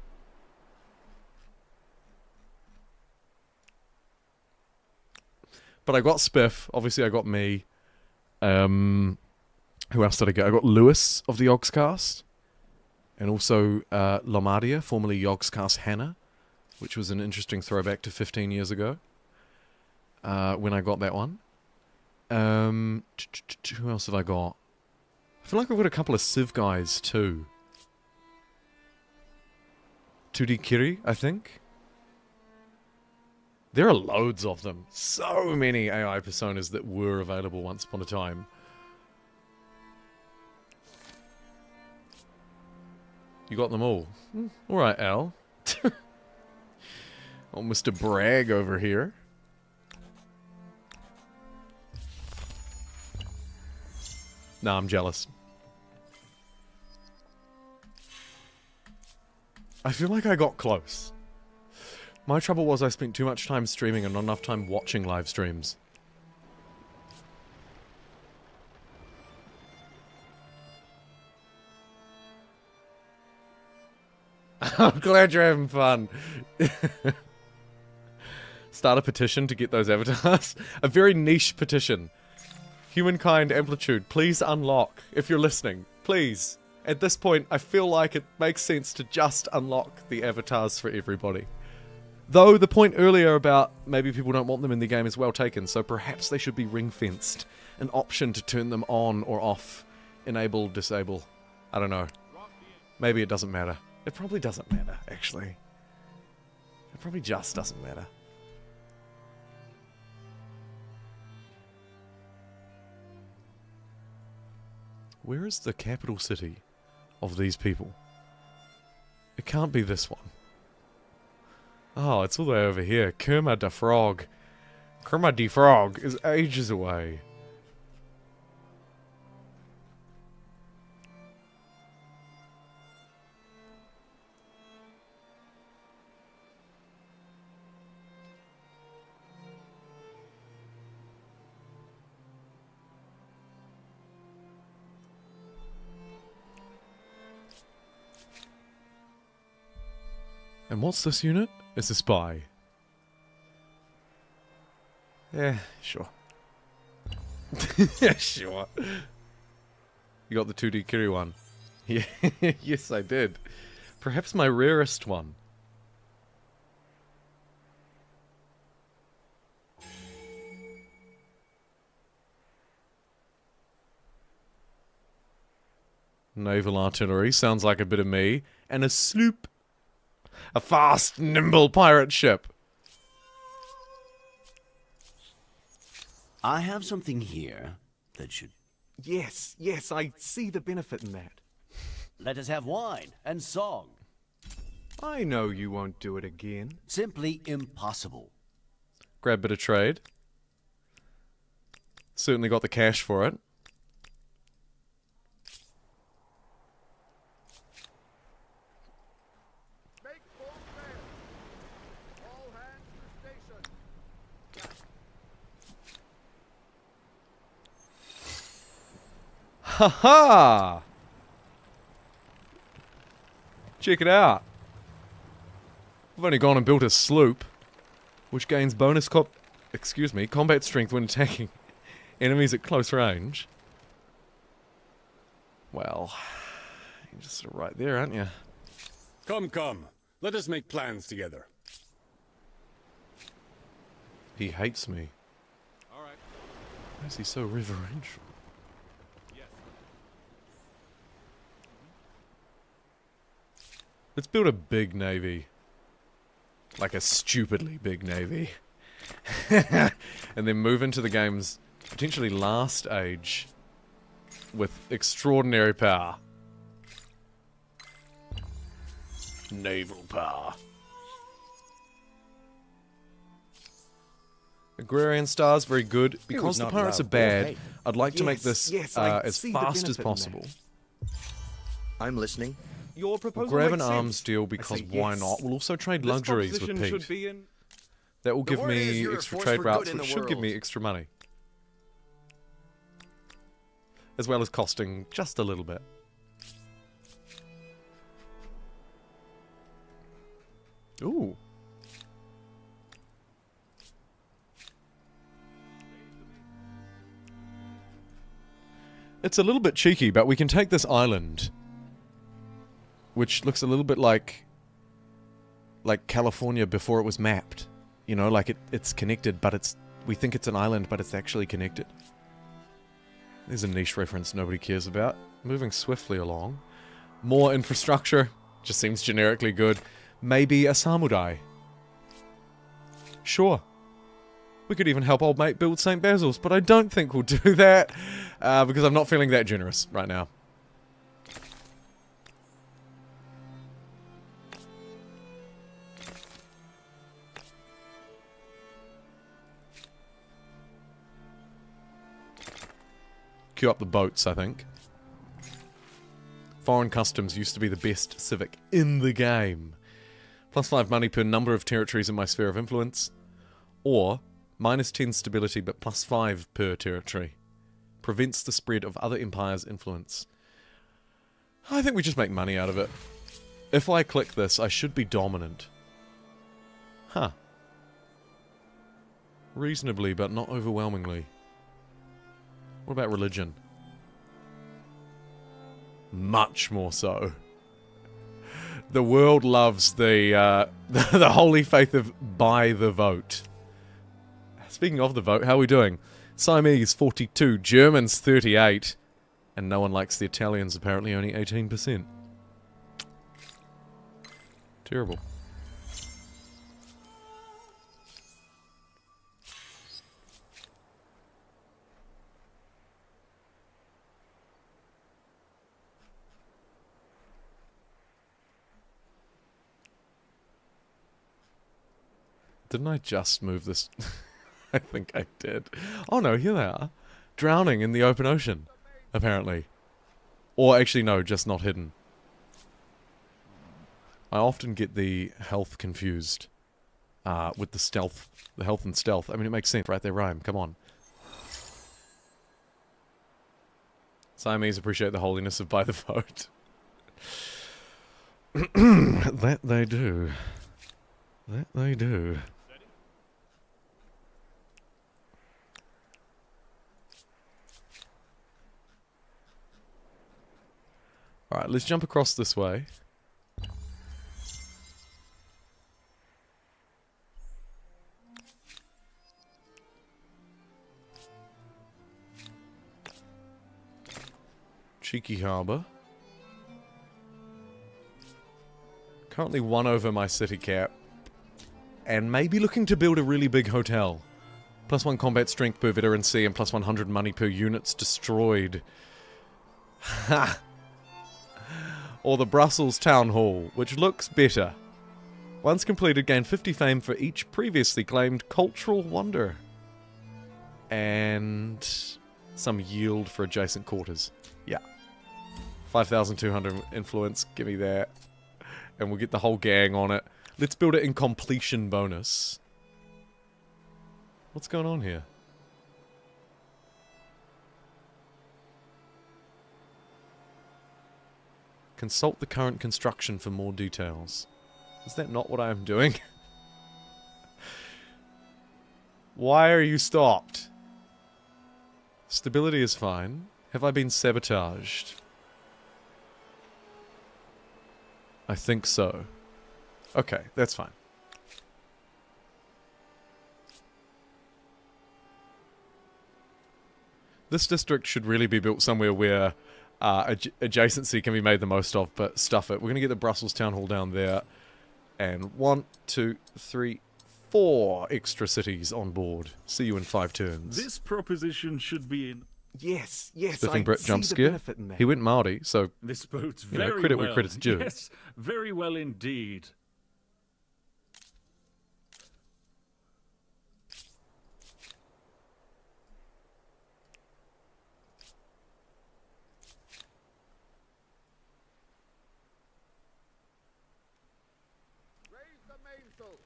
But I got Spiff, obviously I got me. Who else did I get? I got Lewis of the Yogscast. And also Lomadia, formerly Yogscast Hannah, which was an interesting throwback to 15 years ago. When I got that one. Who else have I got? I feel like I've got a couple of Civ guys too. 2D Kiri, I think. There are loads of them. So many AI personas that were available once upon a time. You got them all. Alright, Al. Oh, Mr. Bragg over here. Nah, I'm jealous. I feel like I got close. My trouble was I spent too much time streaming and not enough time watching live streams. I'm glad you're having fun. Start a petition to get those avatars. A very niche petition. Humankind Amplitude, please unlock. If you're listening, please. At this point, I feel like it makes sense to just unlock the avatars for everybody. Though the point earlier about maybe people don't want them in the game is well taken, so perhaps they should be ring-fenced. An option to turn them on or off. Enable, disable. I don't know. Maybe it doesn't matter. It probably doesn't matter, actually. It probably just doesn't matter. Where is the capital city of these people? It can't be this one. Oh, it's all the way over here. Kerma da Frog. Kerma de Frog is ages away. And what's this unit? It's a spy. Yeah, sure. Yeah, sure. You got the 2D Kiri one. Yeah, yes I did. Perhaps my rarest one. Naval artillery, sounds like a bit of me. And a sloop. A fast, nimble pirate ship. I have something here that should... Yes, yes, I see the benefit in that. Let us have wine and song. I know you won't do it again. Simply impossible. Grab a bit of trade. Certainly got the cash for it. Make full sail. All hands to station. Ha-ha! Check it out. I've only gone and built a sloop, which gains bonus combat strength when attacking enemies at close range. Well, you're just sort of right there, aren't you? Come, come. Let us make plans together. He hates me. All right. Why is he so reverential? Yes. Let's build a big navy. Like a stupidly big navy. And then move into the game's potentially last age with extraordinary power. Naval power. Agrarian stars, very good. Because the pirates are bad, I'd like to make this as fast as possible. I'm listening. Your We'll proposal grab an makes arms sense. deal because say why yes. not? We'll also trade This luxuries with proposition should Pete. be in... That will give word is me you're a extra force trade for routes, good in which the should give me world. extra money. As well as costing just a little bit. Ooh. It's a little bit cheeky, but we can take this island, which looks a little bit like California before it was mapped. You know, like it's connected, but we think it's an island, but it's actually connected. There's a niche reference nobody cares about. Moving swiftly along. More infrastructure. Just seems generically good. Maybe a samurai. Sure. We could even help old mate build St. Basil's, but I don't think we'll do that. Because I'm not feeling that generous right now. Queue up the boats, I think. Foreign customs used to be the best civic in the game. +5 money per number of territories in my sphere of influence. Or -10 stability but +5 per territory. Prevents the spread of other empires' influence. I think we just make money out of it. If I click this, I should be dominant. Huh. Reasonably, but not overwhelmingly. What about religion? Much more so. The world loves the the holy faith of by the vote. Speaking of the vote, how are we doing? Siamese 42, Germans 38, and no one likes the Italians, apparently only 18%. Terrible. Didn't I just move this? I think I did. Oh no, here they are. Drowning in the open ocean, apparently. Or actually no, just not hidden. I often get the health confused with the stealth. The health and stealth. I mean, it makes sense, right? They rhyme. Come on. Siamese appreciate the holiness of by the vote. That they do. That they do. Alright, let's jump across this way. Cheeky harbour. Currently 1 over my city cap. And maybe looking to build a really big hotel. +1 combat strength per veteran C and +100 money per units destroyed. Ha! Or the Brussels Town Hall, which looks better. Once completed, gain 50 fame for each previously claimed cultural wonder. And some yield for adjacent quarters. Yeah. 5,200 influence, give me that. And we'll get the whole gang on it. Let's build it in completion bonus. What's going on here? Consult the current construction for more details. Is that not what I am doing? Why are you stopped? Stability is fine. Have I been sabotaged? I think so. Okay, that's fine. This district should really be built somewhere where adjacency can be made the most of, but stuff it. We're going to get the Brussels Town Hall down there. And 1, 2, 3, 4 extra cities on board. See you in 5 turns. This proposition should be in... Yes, Spiffing I Brit see jump the scare. benefit in that. He went Maori, so This bodes You know, very credit well. where credit's due. Yes, very well indeed. Raise the mainsail.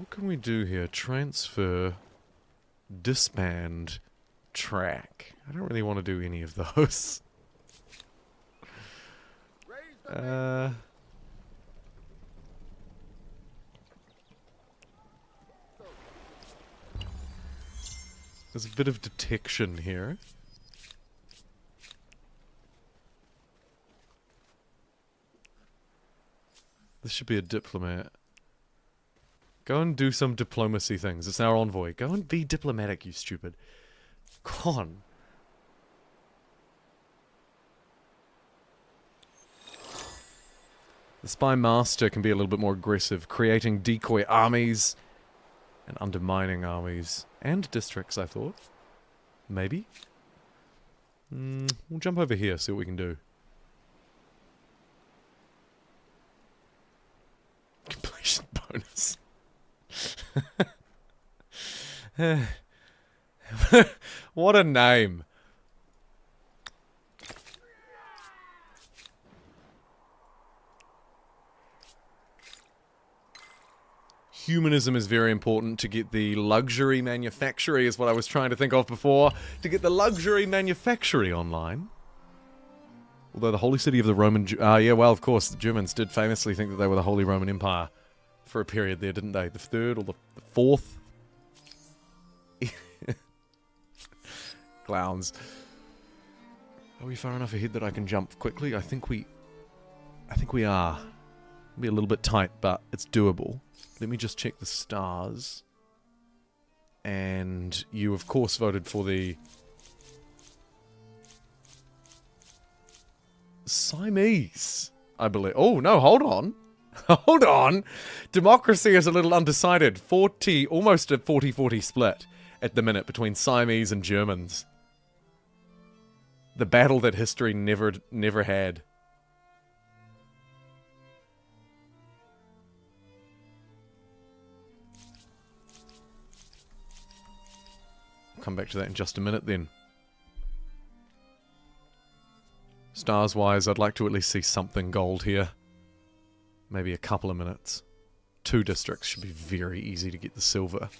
what can we do here? Transfer, disband, track. I don't really want to do any of those. Raise the mainsail. There's a bit of detection here. This should be a diplomat. Go and do some diplomacy things. It's our envoy. Go and be diplomatic, you stupid. Come on. The spy master can be a little bit more aggressive, creating decoy armies and undermining armies and districts, I thought. Maybe. We'll jump over here, see what we can do. Completion bonus. What a name. Humanism is very important to get the luxury manufactory, is what I was trying to think of before. To get the luxury manufactory online. Although the holy city of the Roman... yeah, well, of course, the Germans did famously think that they were the Holy Roman Empire for a period there, didn't they? The third or the fourth? Clowns. Are we far enough ahead that I can jump quickly? I think we are. It'll be a little bit tight, but it's doable. Let me just check the stars. And you, of course, voted for the... Siamese, I believe. Oh, no, hold on. Hold on. Democracy is a little undecided. 40, almost a 40-40 split at the minute between Siamese and Germans. The battle that history never had. Come back to that in just a minute then. Stars-wise, I'd like to at least see something gold here. Maybe a couple of minutes. 2 districts should be very easy to get the silver.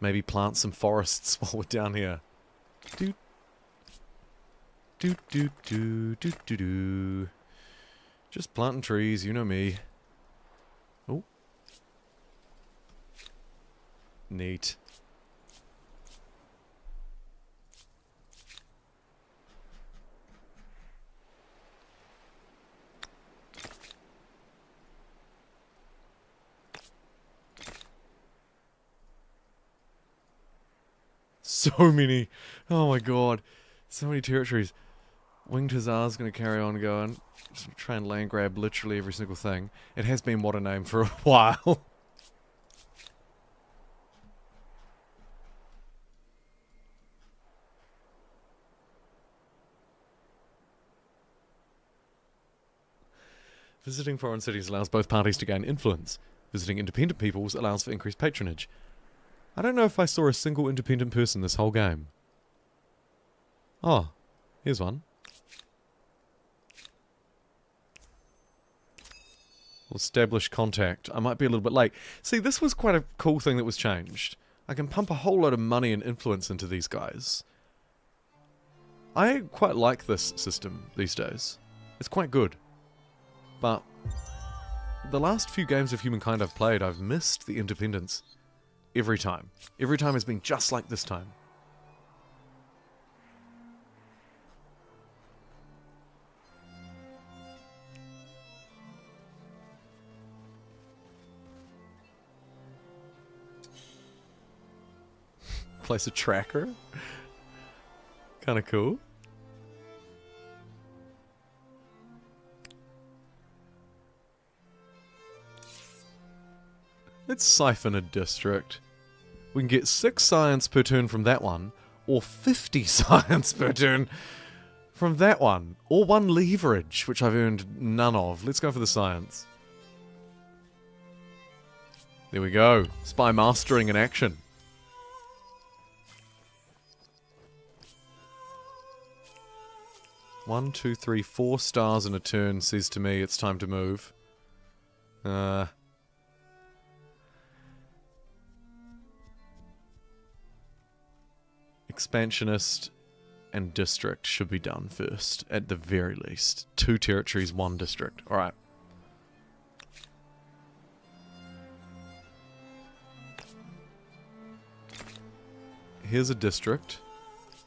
Maybe plant some forests while we're down here. Doot. Doot doot doot doot doot doo. Just planting trees, you know me. Oh. Neat. So many. Oh my god. So many territories. Winged Hussar's going to carry on going. Just try and land grab literally every single thing. It has been what a name for a while. Visiting foreign cities allows both parties to gain influence. Visiting independent peoples allows for increased patronage. I don't know if I saw a single independent person this whole game. Oh, here's one. We'll establish contact. I might be a little bit late. See, this was quite a cool thing that was changed. I can pump a whole lot of money and influence into these guys. I quite like this system these days. It's quite good. But the last few games of Humankind I've played, I've missed the independence every time. Every time has been just like this time. Place a tracker? Kinda cool. Let's siphon a district. We can get 6 science per turn from that one, or 50 science per turn from that one, or 1 leverage, which I've earned none of. Let's go for the science. There we go. Spy mastering in action. One, two, three, 4 stars in a turn says to me it's time to move. Expansionist and district should be done first, at the very least. 2 territories, 1 district. Alright. Here's a district.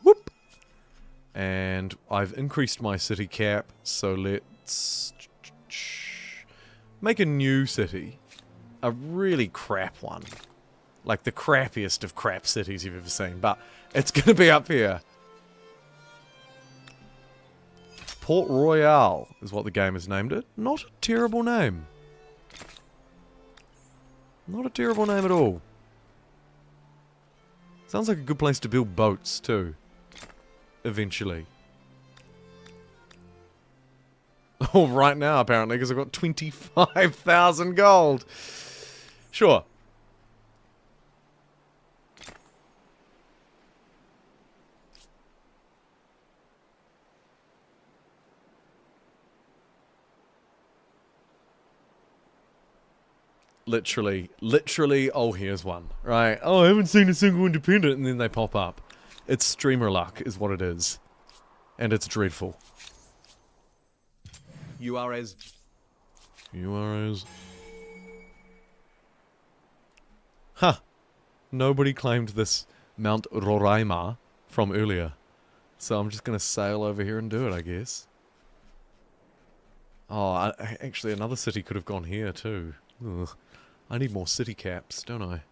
Whoop! And I've increased my city cap, so let's make a new city. A really crap one. Like the crappiest of crap cities you've ever seen, but it's going to be up here. Port Royal is what the game has named it. Not a terrible name. Not a terrible name at all. Sounds like a good place to build boats, too. Eventually. Oh, right now, apparently, because I've got 25,000 gold. Sure. Literally, oh, here's one. Right. Oh, I haven't seen a single independent, and then they pop up. It's streamer luck, is what it is. And it's dreadful. You are as... Huh. Nobody claimed this Mount Roraima from earlier. So I'm just gonna sail over here and do it, I guess. Oh, actually, another city could have gone here, too. Ugh. I need more city caps, don't I?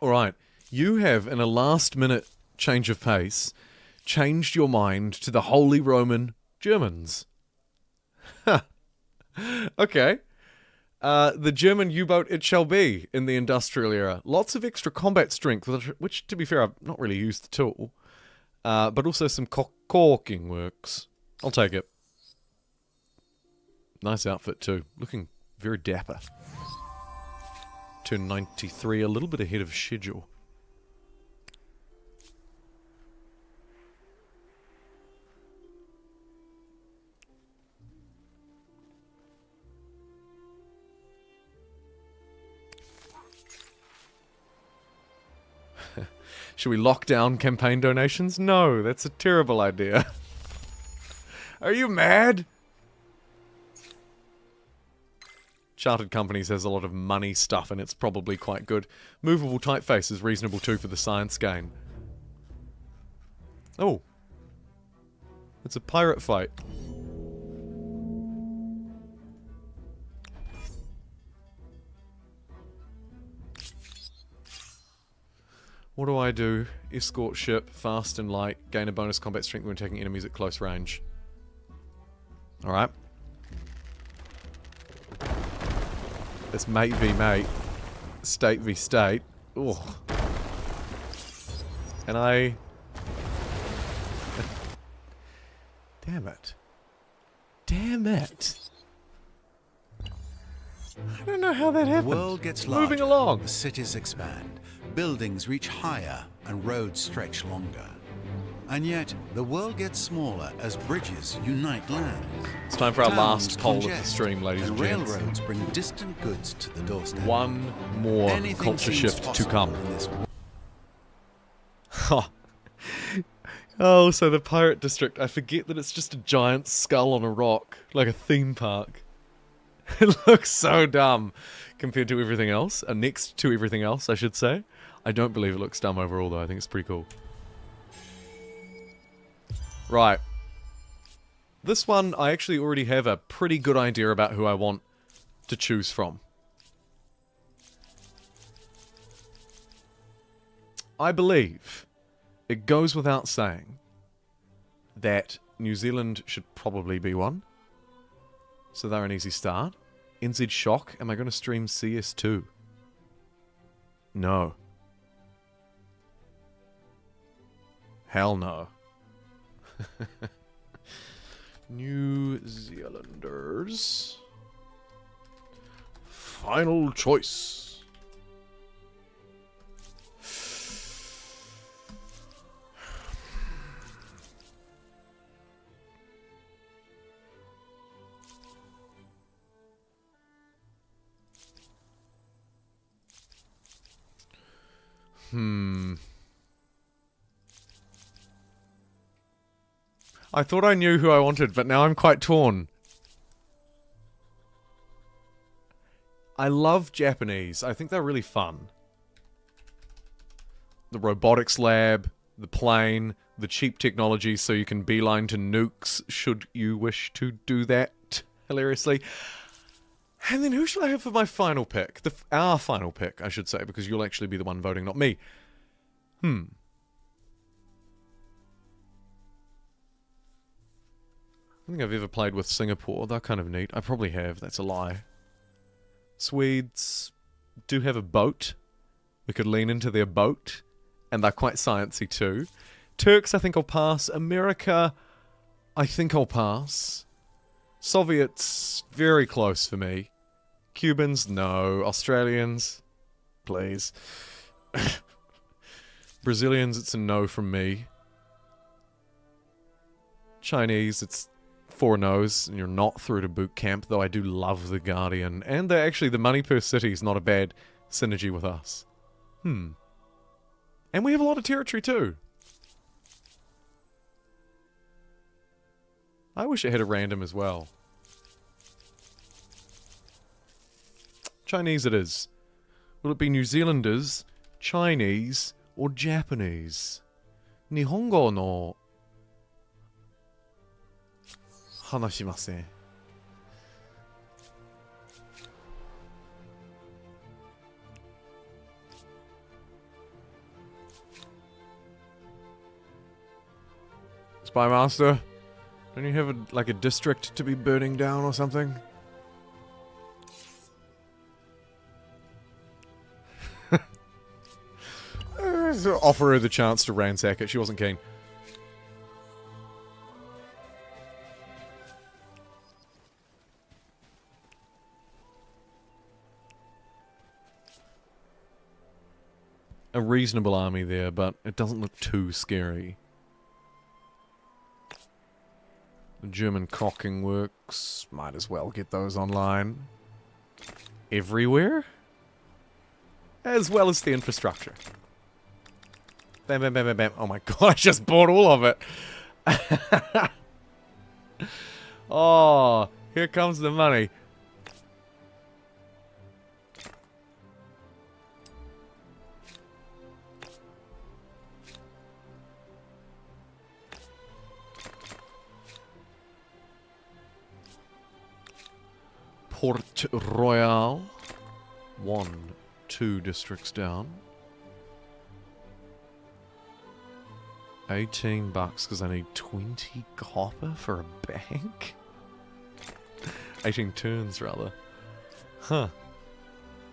Alright, you have, in a last-minute change of pace, changed your mind to the Holy Roman Germans. Ha! Okay. The German U-boat it shall be in the industrial era. Lots of extra combat strength, which, to be fair, I've not really used at all. But also some caulking works. I'll take it. Nice outfit, too. Looking very dapper. Turn 93, a little bit ahead of schedule. Should we lock down campaign donations? No, that's a terrible idea. Are you mad? Chartered Companies has a lot of money stuff and it's probably quite good. Movable typeface is reasonable too for the science gain. Oh. It's a pirate fight. What do I do? Escort ship, fast and light, gain a bonus combat strength when attacking enemies at close range. Alright. It's mate v mate. State v state. Ugh. And I... Damn it. Damn it. I don't know how that happened. The world gets larger. Moving along. The cities expand. Buildings reach higher and roads stretch longer. And yet, the world gets smaller as bridges unite lands. It's time for our last Towns poll of the congest, stream, ladies and gents. railroads bring distant goods to the doorstep. One more Anything culture seems shift to possible come. in this Oh, so the pirate district, I forget that it's just a giant skull on a rock, like a theme park. It looks so dumb compared to everything else, next to everything else, I should say. I don't believe it looks dumb overall, though. I think it's pretty cool. Right. This one, I actually already have a pretty good idea about who I want to choose from. I believe it goes without saying that New Zealand should probably be one. So they're an easy start. NZ Shock, am I going to stream CS2? No. Hell no. New Zealanders. Final choice. I thought I knew who I wanted, but now I'm quite torn. I love Japanese. I think they're really fun. The robotics lab, the plane, the cheap technology so you can beeline to nukes should you wish to do that hilariously. And then who should I have for my final pick? Our final pick, I should say, because you'll actually be the one voting, not me. I don't think I've ever played with Singapore. They're kind of neat. I probably have. That's a lie. Swedes do have a boat. We could lean into their boat. And they're quite sciencey too. Turks, I think I'll pass. America, I think I'll pass. Soviets, very close for me. Cubans, no. Australians, please. Brazilians, it's a no from me. Chinese, it's 4 no's, and you're not through to boot camp, though I do love the Guardian. And actually, the money per city is not a bad synergy with us. And we have a lot of territory, too. I wish it had a random as well. Chinese it is. Will it be New Zealanders, Chinese, or Japanese? Nihongo no... hanashimasen. Spy Master, don't you have like a district to be burning down or something? Offer her the chance to ransack it. She wasn't keen. A reasonable army there, but it doesn't look too scary. The German cocking works. Might as well get those online. Everywhere? As well as the infrastructure. Bam, bam, bam, bam, bam. Oh my god, I just bought all of it. Oh, here comes the money. Port Royal. 1, 2 districts down. $18 because I need 20 copper for a bank? 18 turns, rather. Huh.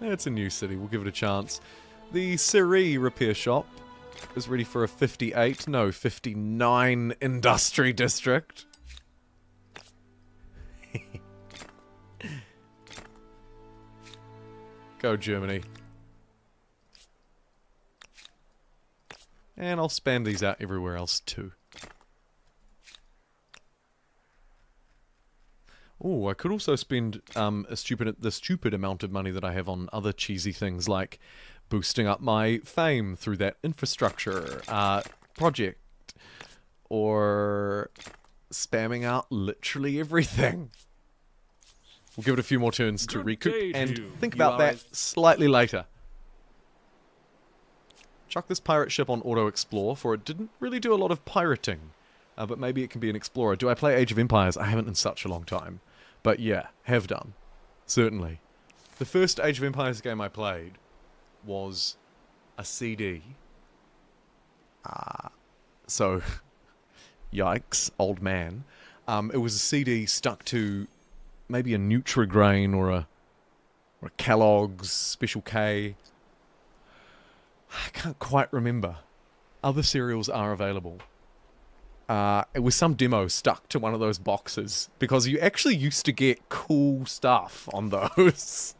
It's a new city. We'll give it a chance. The Siri repair shop is ready for a 58, no, 59 industry district. Go, Germany. And I'll spam these out everywhere else too. Oh, I could also spend the stupid amount of money that I have on other cheesy things like boosting up my fame through that infrastructure project, or spamming out literally everything. We'll give it a few more turns to Good recoup day to and you, think you about that eyes. slightly later. Chuck this pirate ship on auto explore, for it didn't really do a lot of pirating, but maybe it can be an explorer. Do I play Age of Empires? I haven't in such a long time, but yeah, have done, certainly. The first Age of Empires game I played was a CD. So, yikes, old man. It was a CD stuck to maybe a Nutrigrain or a Kellogg's Special K. I can't quite remember. Other cereals are available. It was some demo stuck to one of those boxes, because you actually used to get cool stuff on those.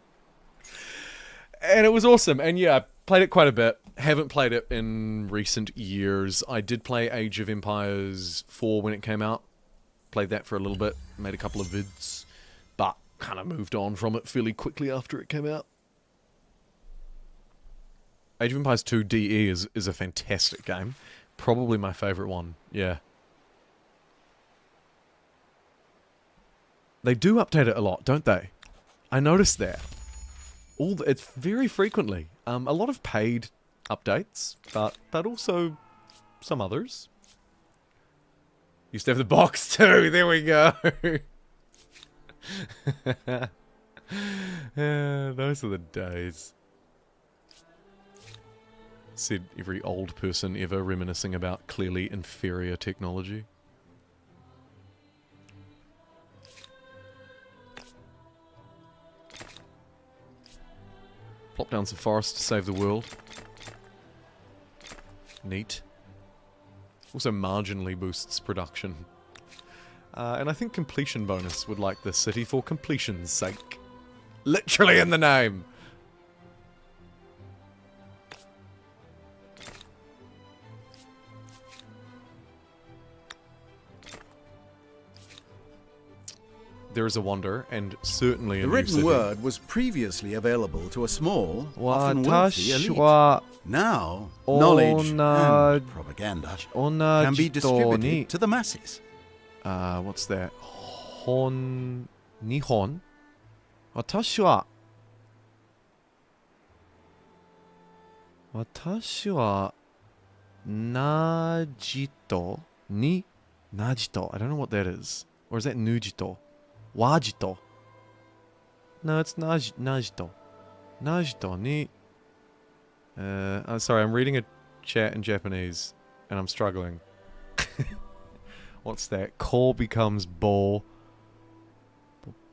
And it was awesome. And yeah, I played it quite a bit. Haven't played it in recent years. I did play Age of Empires 4 when it came out. Played that for a little bit. Made a couple of vids. But kind of moved on from it fairly quickly after it came out. Age of Empires 2 DE is a fantastic game. Probably my favourite one. Yeah. They do update it a lot, don't they? I noticed that. It's very frequently. A lot of paid updates, but also some others. Used to have the box too. There we go. Those are the days. Said every old person ever, reminiscing about clearly inferior technology. Plop down some forest to save the world. Neat. Also marginally boosts production. And I think completion bonus would like the city for completion's sake. Literally in the name. There is a wonder, and certainly a The new written city. word was previously available to a small, often wealthy elite. Now, knowledge and propaganda can be distributed to the masses. What's that? Nihon? Watashi wa Najito ni Najito. I don't know what that is. Or is that Nujito? Wajito. No, it's Najito. Najito ni... I'm sorry, I'm reading a chat in Japanese, and I'm struggling. What's that? Ko becomes bo.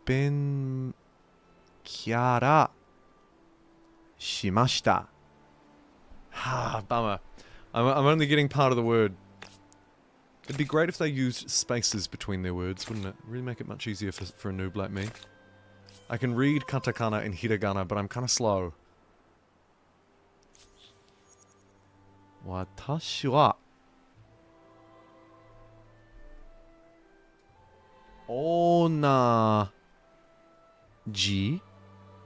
Ben... Kiara... Shimashita. Ah, bummer. I'm only getting part of the word. It'd be great if they used spaces between their words, wouldn't it? Really make it much easier for a noob like me. I can read katakana and hiragana, but I'm kind of slow. Watashi wa onaji.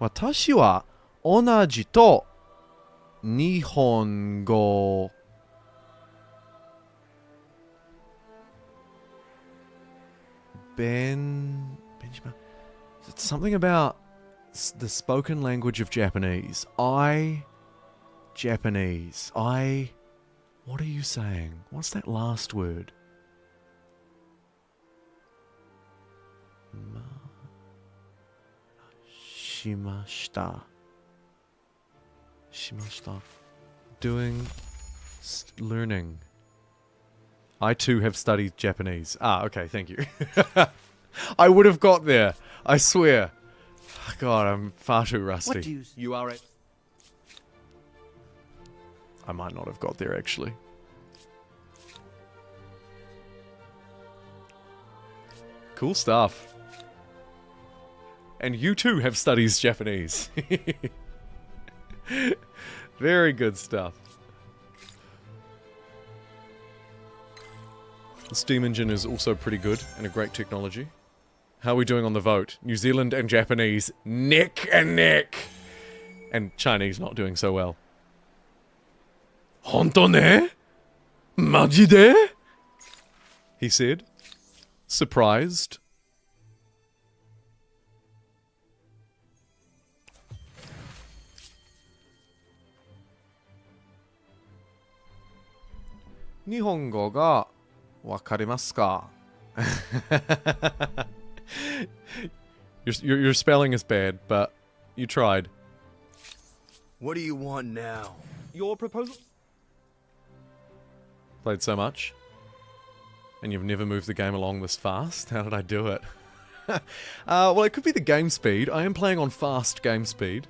Watashi wa onaji to Nihongo. Benjamin. It's something about the spoken language of Japanese. Japanese. What are you saying? What's that last word? Shimashita. Shimashita. Doing. Learning. I too have studied Japanese. Ah, okay, thank you. I would have got there. I swear. God, I'm far too rusty. What do You are it. I might not have got there, actually. Cool stuff. And you too have studies Japanese. Very good stuff. The steam engine is also pretty good and a great technology. How are we doing on the vote? New Zealand and Japanese neck and neck. And Chinese not doing so well. Honto ne? Maji de? He said, surprised. Nihongo ga wakarimasu ka? Your spelling is bad, but you tried. What do you want now? Your proposal? Played so much. And you've never moved the game along this fast? How did I do it? Well, it could be the game speed. I am playing on fast game speed.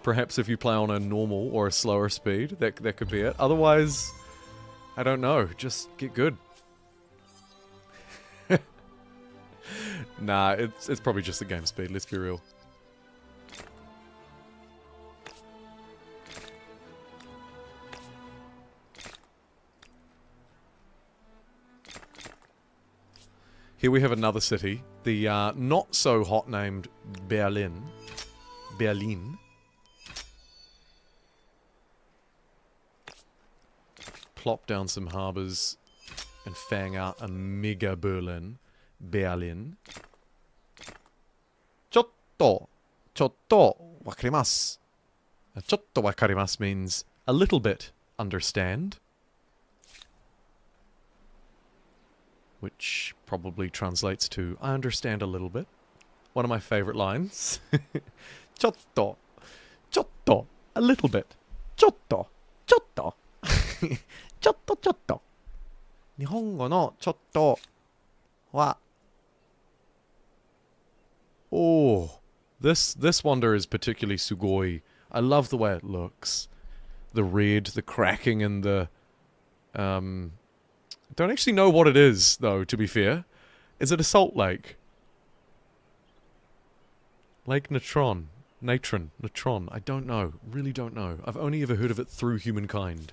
Perhaps if you play on a normal or a slower speed, that could be it. Otherwise, I don't know. Just get good. Nah, it's probably just the game speed, let's be real. Here we have another city, the not so hot named Berlin. Berlin. Plop down some harbors and fang out a mega Berlin. Berlin. Chotto. Chotto wakarimasu. Chotto wakarimasu means a little bit understand. Which probably translates to I understand a little bit. One of my favorite lines. Chotto. Chotto. A little bit. Chotto. Chotto. Chotto chotto. Nihongo no chotto wa. Oh, this wonder is particularly sugoi. I love the way it looks. The red, the cracking, and the don't actually know what it is, though, to be fair. Is it a salt lake? Lake Natron. Natron. Natron. I don't know. Really don't know. I've only ever heard of it through Humankind.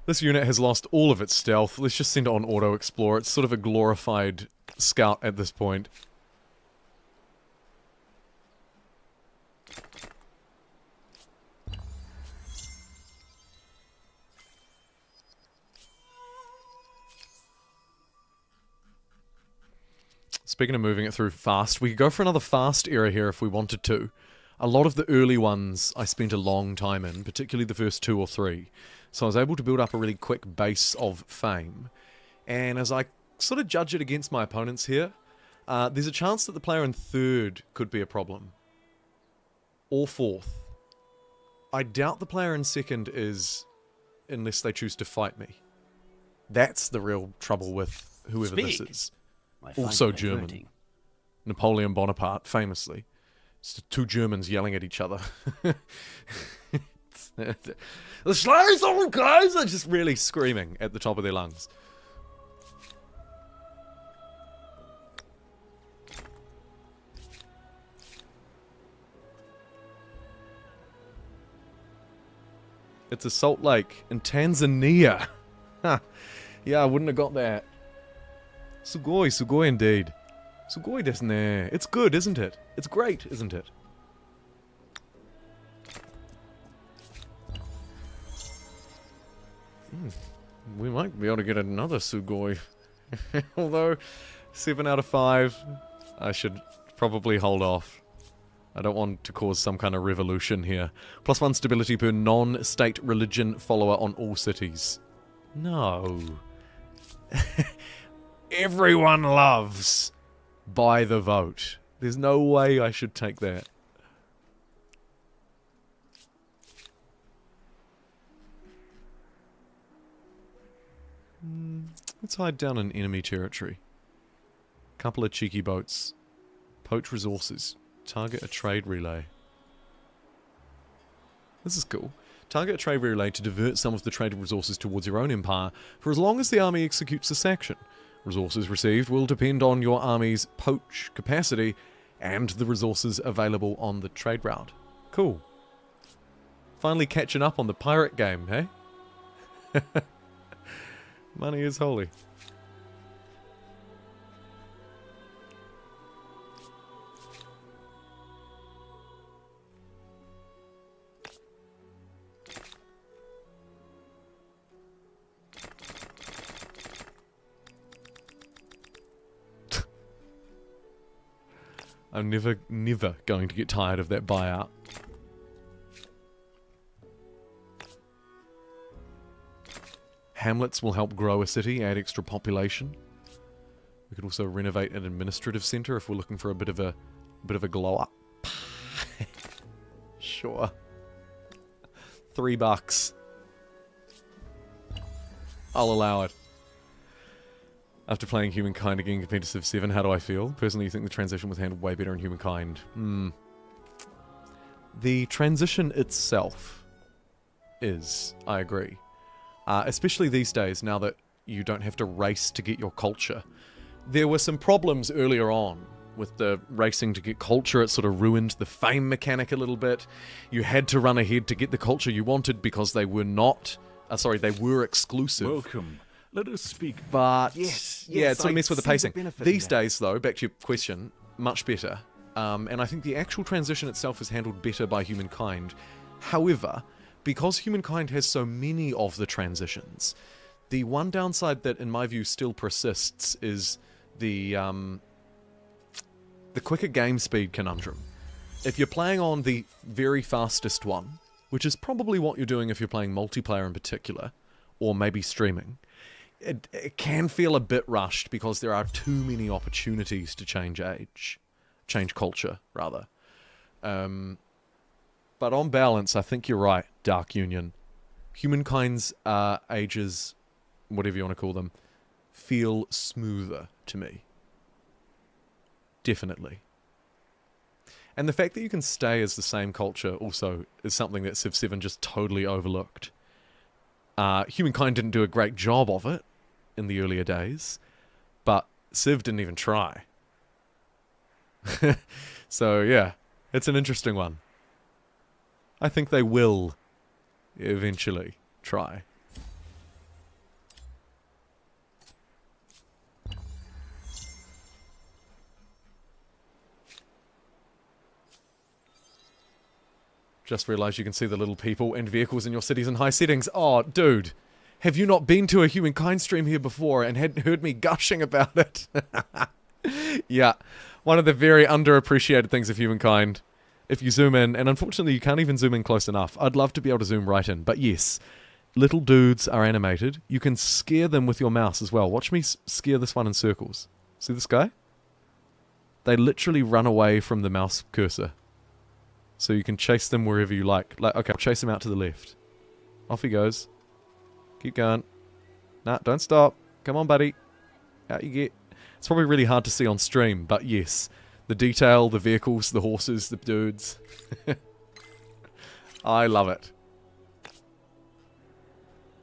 This unit has lost all of its stealth. Let's just send it on auto explore. It's sort of a glorified scout at this point. Speaking of moving it through fast, we could go for another fast era here if we wanted to. A lot of the early ones I spent a long time in, particularly the first 2 or 3. So I was able to build up a really quick base of fame. And as I sort of judge it against my opponents here, there's a chance that the player in 3rd could be a problem. Or 4th. I doubt the player in 2nd is, unless they choose to fight me. That's the real trouble with whoever this is. Also German. Napoleon Bonaparte, famously. It's 2 Germans yelling at each other. The Schleichs on guys are just really screaming at the top of their lungs. It's a salt lake in Tanzania. Yeah, I wouldn't have got that. Sugoi, sugoi indeed. Sugoi desu ne. It's good, isn't it? It's great, isn't it? We might be able to get another sugoi. Although, 7 out of 5, I should probably hold off. I don't want to cause some kind of revolution here. +1 stability per non-state religion follower on all cities. No. Everyone loves by the vote. There's no way I should take that. Let's hide down in enemy territory. Couple of cheeky boats. Poach resources. Target a trade relay. This is cool. Target a trade relay to divert some of the traded resources towards your own empire for as long as the army executes this action. Resources received will depend on your army's poach capacity and the resources available on the trade route. Cool. Finally catching up on the pirate game, hey? Money is holy. I'm never going to get tired of that buyout. Hamlets will help grow a city, add extra population. We could also renovate an administrative center if we're looking for a bit of a glow up. Sure. $3. I'll allow it. After playing Humankind again compared to Civ 7, how do I feel? Personally, you think the transition was handled way better in Humankind. The transition itself is, I agree. Especially these days, now that you don't have to race to get your culture. There were some problems earlier on with the racing to get culture. It sort of ruined the fame mechanic a little bit. You had to run ahead to get the culture you wanted because they were not... they were exclusive. Welcome. Let us speak. But, yes, yeah, it's sort of messed with the pacing. These days, days, though, back to your question, much better. And I think the actual transition itself is handled better by Humankind. However, because Humankind has so many of the transitions, the one downside that, in my view, still persists is the quicker game speed conundrum. If you're playing on the very fastest one, which is probably what you're doing if you're playing multiplayer in particular, or maybe streaming, it can feel a bit rushed because there are too many opportunities to change culture, rather. But on balance, I think you're right, Dark Union. Humankind's ages, whatever you want to call them, feel smoother to me. Definitely. And the fact that you can stay as the same culture also is something that Civ 7 just totally overlooked. Humankind didn't do a great job of it in the earlier days, but Civ didn't even try. So yeah, it's an interesting one. I think they will eventually try. Just realised you can see the little people and vehicles in your cities in high settings. Oh, dude. Have you not been to a Humankind stream here before and had heard me gushing about it? Yeah. One of the very underappreciated things of Humankind. If you zoom in, and unfortunately you can't even zoom in close enough. I'd love to be able to zoom right in. But yes, little dudes are animated. You can scare them with your mouse as well. Watch me scare this one in circles. See this guy? They literally run away from the mouse cursor. So you can chase them wherever you like. Okay, I'll chase him out to the left. Off he goes. Keep going. Nah, don't stop. Come on, buddy. Out you get. It's probably really hard to see on stream, but yes. The detail, the vehicles, the horses, the dudes. I love it.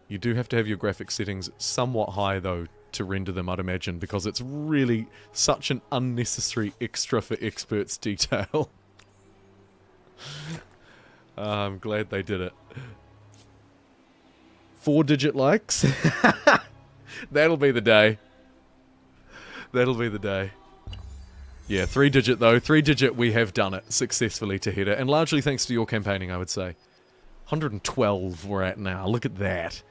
You do have to have your graphics settings somewhat high, though, to render them, I'd imagine, because it's really such an unnecessary extra for experts detail. I'm glad they did it. 4-digit likes. That'll be the day. That'll be the day. Yeah, 3-digit though. 3-digit, we have done it successfully to header, and largely thanks to your campaigning, I would say. 112 we're at now. Look at that.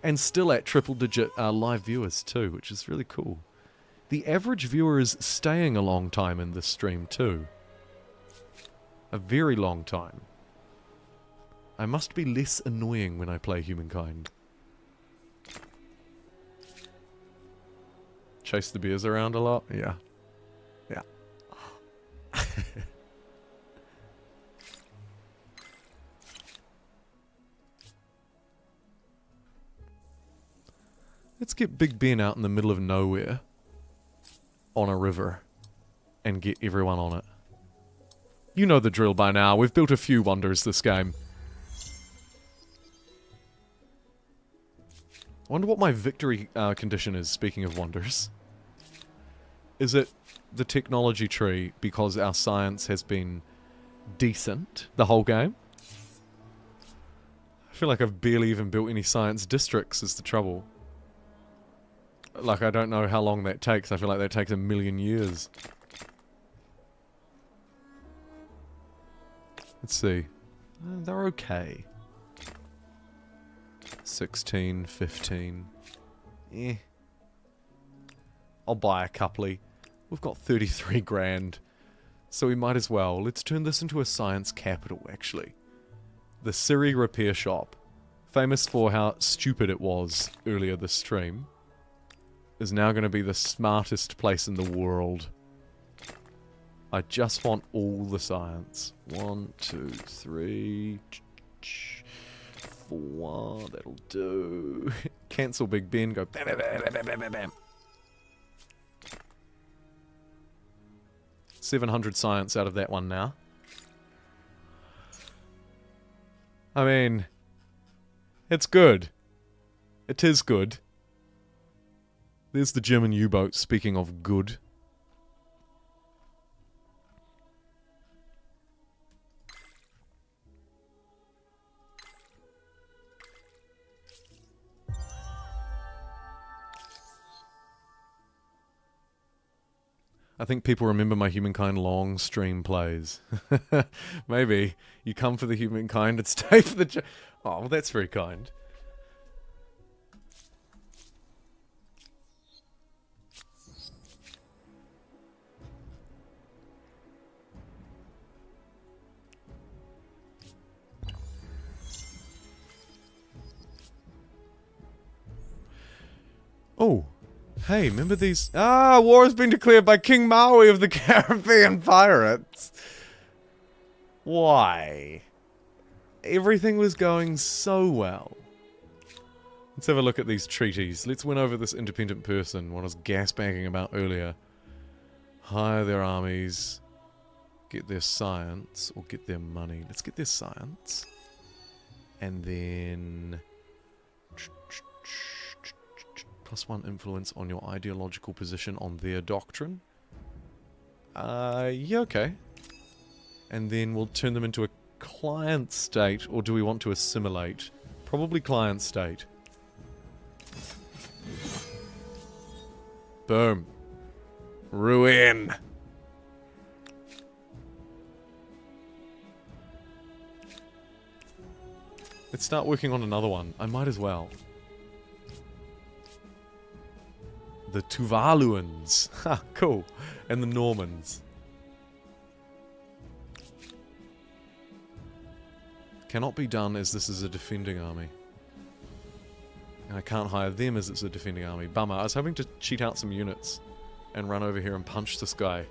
And still at triple-digit live viewers too, which is really cool. The average viewer is staying a long time in this stream too. A very long time. I must be less annoying when I play Humankind. Chase the bears around a lot? Yeah. Yeah. Let's get Big Ben out in the middle of nowhere on a river and get everyone on it. You know the drill by now. We've built a few wonders this game. I wonder what my victory condition is, speaking of wonders. Is it the technology tree because our science has been decent the whole game? I feel like I've barely even built any science districts is the trouble. Like, I don't know how long that takes. I feel like that takes 1,000,000 years. Let's see. They're okay. 16, 15. Eh. I'll buy a couple. We've got 33 grand. So we might as well. Let's turn this into a science capital, actually. The Siri Repair Shop. Famous for how stupid it was earlier this stream. Is now going to be the smartest place in the world. I just want all the science. 1, 2, 3, 4. That'll do. Cancel Big Ben. Go bam, bam, bam, bam, bam, bam, bam. 700 science out of that one now. I mean, it's good. It is good. There's the German U-boat, speaking of good. I think people remember my Humankind long stream plays. Maybe. You come for the Humankind and stay for the... Oh, well, that's very kind. Oh, hey, remember these? Ah, war has been declared by King Maui of the Caribbean Pirates. Why? Everything was going so well. Let's have a look at these treaties. Let's win over this independent person, what I was gasbagging about earlier. Hire their armies. Get their science, or get their money. Let's get their science. And then... +1 influence on your ideological position on their doctrine. Yeah, okay. And then we'll turn them into a client state, or do we want to assimilate? Probably client state. Boom. Ruin. Let's start working on another one. I might as well. The Tuvaluans. Ha, cool. And the Normans. Cannot be done as this is a defending army. And I can't hire them as it's a defending army. Bummer. I was hoping to cheat out some units and run over here and punch this guy.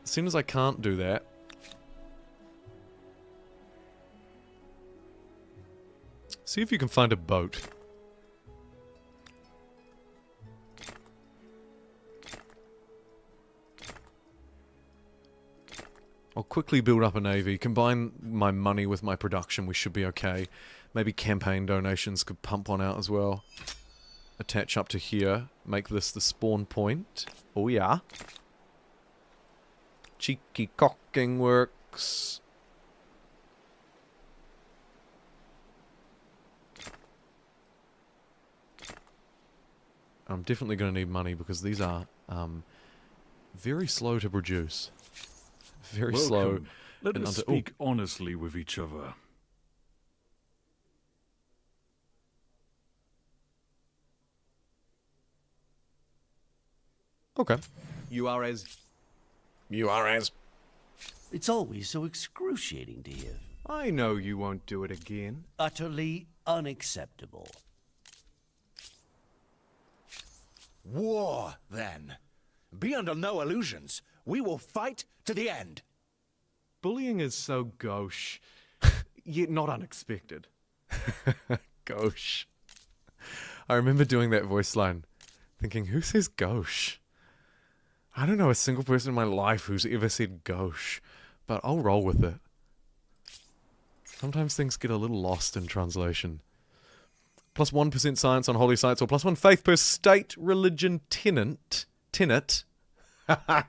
As soon as I can't do that... See if you can find a boat. I'll quickly build up a navy, combine my money with my production, we should be okay. Maybe campaign donations could pump one out as well. Attach up to here, make this the spawn point. Oh yeah. Cheeky cocking works. I'm definitely going to need money because these are very slow to produce. Very slow. Let us speak honestly with each other. Okay. You are as... It's always so excruciating to hear. I know you won't do it again. Utterly unacceptable. War, then. Be under no illusions. We will fight to the end. Bullying is so gauche, yet not unexpected. Gauche. I remember doing that voice line, thinking, who says gauche? I don't know a single person in my life who's ever said gauche, but I'll roll with it. Sometimes things get a little lost in translation. Plus 1% science on holy sites, or plus 1 faith per state religion tenet.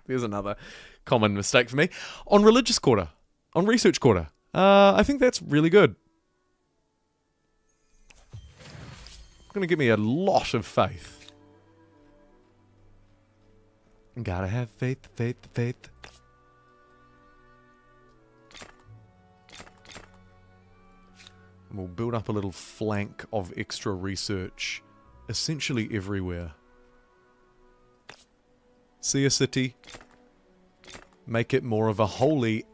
There's another common mistake for me. On religious quarter. On research quarter. I think that's really good. Going to give me a lot of faith. Gotta have faith, faith, faith. And we'll build up a little flank of extra research essentially everywhere. See a city, make it more of a holy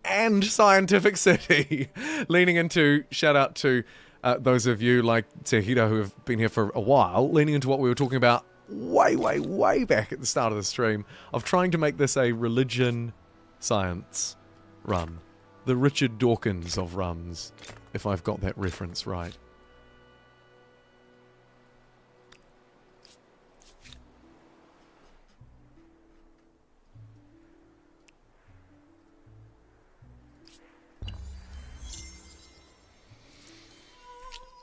and scientific city. Leaning into, shout out to those of you like Tehito who have been here for a while, leaning into what we were talking about way back at the start of the stream, of trying to make this a religion science run. The Richard Dawkins of runs, if I've got that reference right.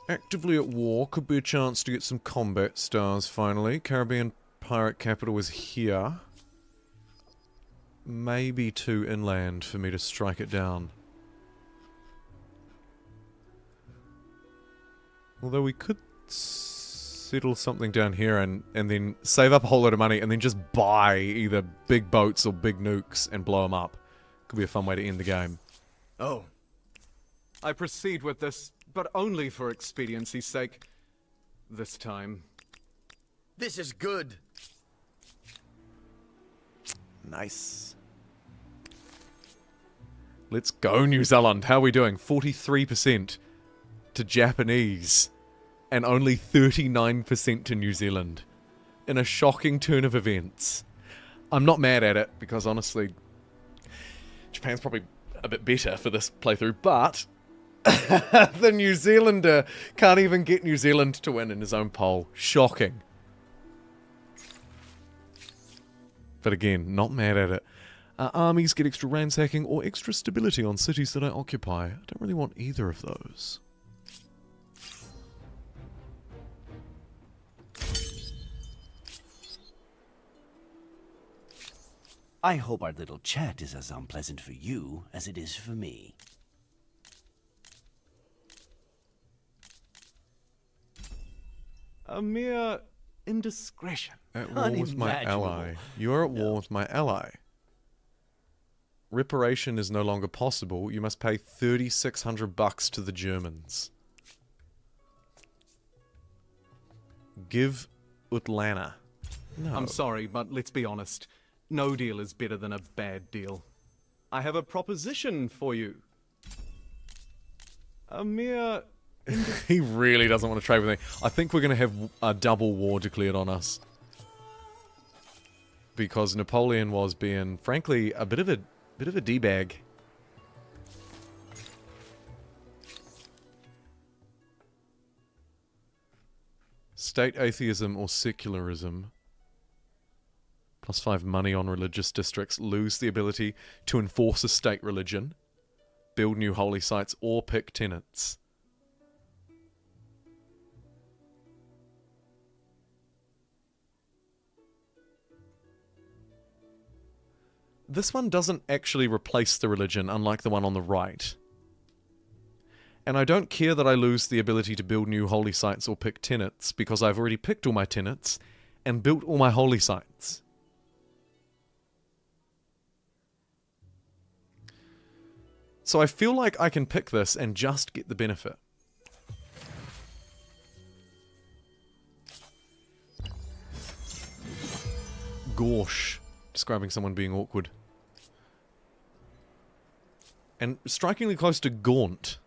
Actively at war, could be a chance to get some combat stars finally. Caribbean pirate capital is here. Maybe 2 inland for me to strike it down. Although we could settle something down here and then save up a whole lot of money and then just buy either big boats or big nukes and blow them up. Could be a fun way to end the game. Oh. I proceed with this, but only for expediency's sake. This time. This is good. Nice. Let's go, New Zealand. How are we doing? 43% to Japanese and only 39% to New Zealand. In a shocking turn of events. I'm not mad at it because honestly, Japan's probably a bit better for this playthrough, but the New Zealander can't even get New Zealand to win in his own poll. Shocking. But again, not mad at it. Armies get extra ransacking or extra stability on cities that I occupy. I don't really want either of those. I hope our little chat is as unpleasant for you as it is for me. A mere indiscretion. At war with my ally. You are at war with my ally. Reparation is no longer possible. You must pay $3,600 to the Germans. Give Utlana. No. I'm sorry, but let's be honest. No deal is better than a bad deal. I have a proposition for you. A mere... He really doesn't want to trade with me. I think we're going to have a double war declared on us. Because Napoleon was being, frankly, a bit of a D-bag. State atheism or secularism. +5 money on religious districts. Lose the ability to enforce a state religion. Build new holy sites or pick tenants. This one doesn't actually replace the religion, unlike the one on the right. And I don't care that I lose the ability to build new holy sites or pick tenants, because I've already picked all my tenants and built all my holy sites. So I feel like I can pick this and just get the benefit. Gauche, describing someone being awkward. And strikingly close to gaunt,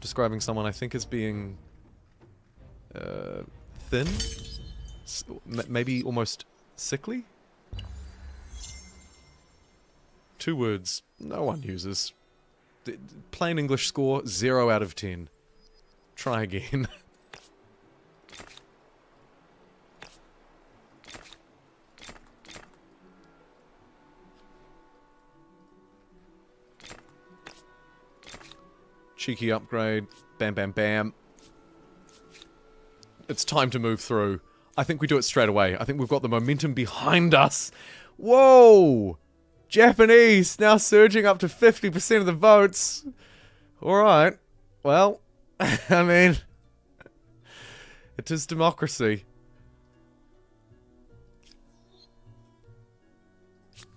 describing someone I think as being thin, maybe almost sickly. 2 words no one uses. Plain English score, 0 out of 10. Try again. Cheeky upgrade. Bam, bam, bam. It's time to move through. I think we do it straight away. I think we've got the momentum behind us. Whoa! Japanese now surging up to 50% of the votes. Alright. Well, I mean, it is democracy.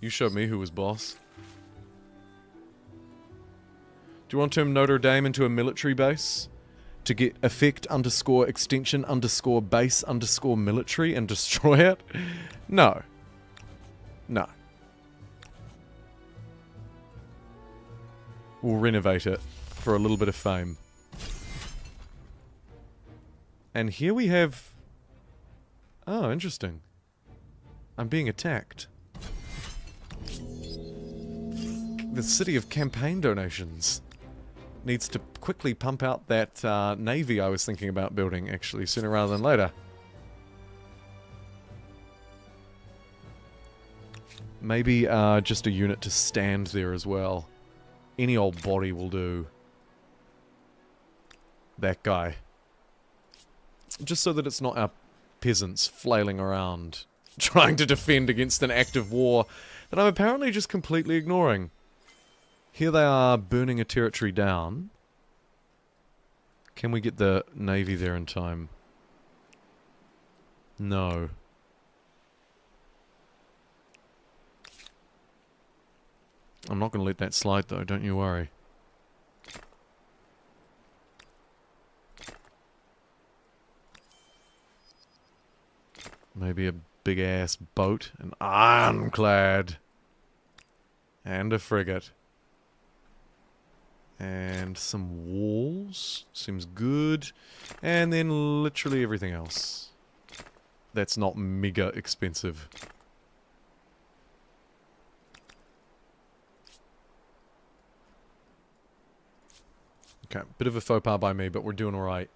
You showed me who was boss. Do you want to turn Notre Dame into a military base? To get effect underscore extension underscore base underscore military and destroy it? No. No. We'll renovate it for a little bit of fame. And here we have... Oh, interesting. I'm being attacked. The city of campaign donations needs to quickly pump out that navy I was thinking about building, actually, sooner rather than later. Maybe just a unit to stand there as well. Any old body will do. That guy. Just so that it's not our peasants flailing around, trying to defend against an active war that I'm apparently just completely ignoring. Here they are burning a territory down. Can we get the navy there in time? No. I'm not going to let that slide though, don't you worry. Maybe a big ass boat, an ironclad, and a frigate. And some walls. Seems good. And then literally everything else. That's not mega expensive. Okay, bit of a faux pas by me, but we're doing alright.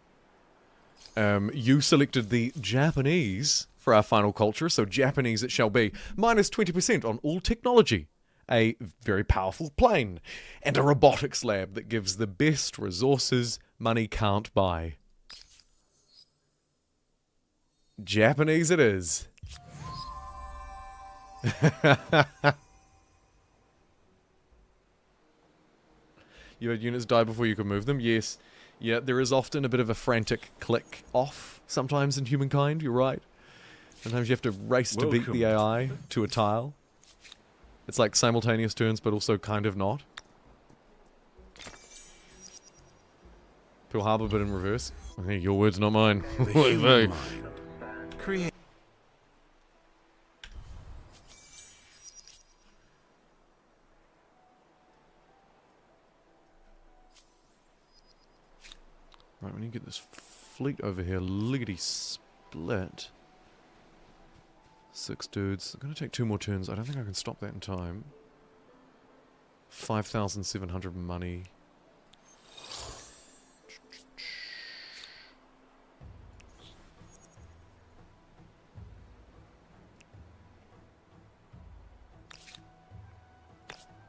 You selected the Japanese for our final culture, so Japanese it shall be. Minus 20% on all technology. A very powerful plane, and a robotics lab that gives the best resources money can't buy. Japanese it is. You had units die before you could move them? Yes. Yeah, there is often a bit of a frantic click off sometimes in Humankind, you're right. Sometimes you have to race to beat the AI to a tile. It's like simultaneous turns, but also kind of not. Pearl Harbor, but in reverse. Hey, your words, not mine. Create. Right, we need to get this fleet over here lickety split. 6 dudes. I'm going to take 2 more turns. I don't think I can stop that in time. 5,700 money.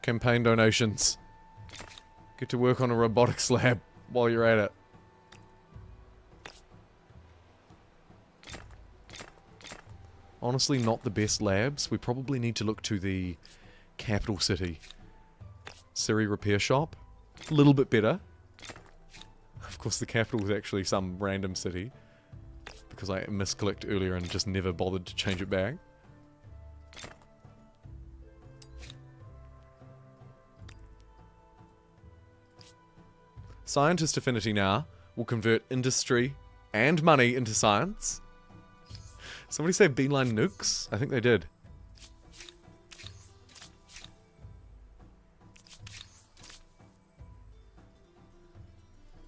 Campaign donations. Get to work on a robotics lab while you're at it. Honestly, not the best labs. We probably need to look to the capital city. Siri repair shop. A little bit better. Of course, the capital is actually some random city. Because I misclicked earlier and just never bothered to change it back. Scientist affinity now will convert industry and money into science. Somebody say beeline nukes? I think they did.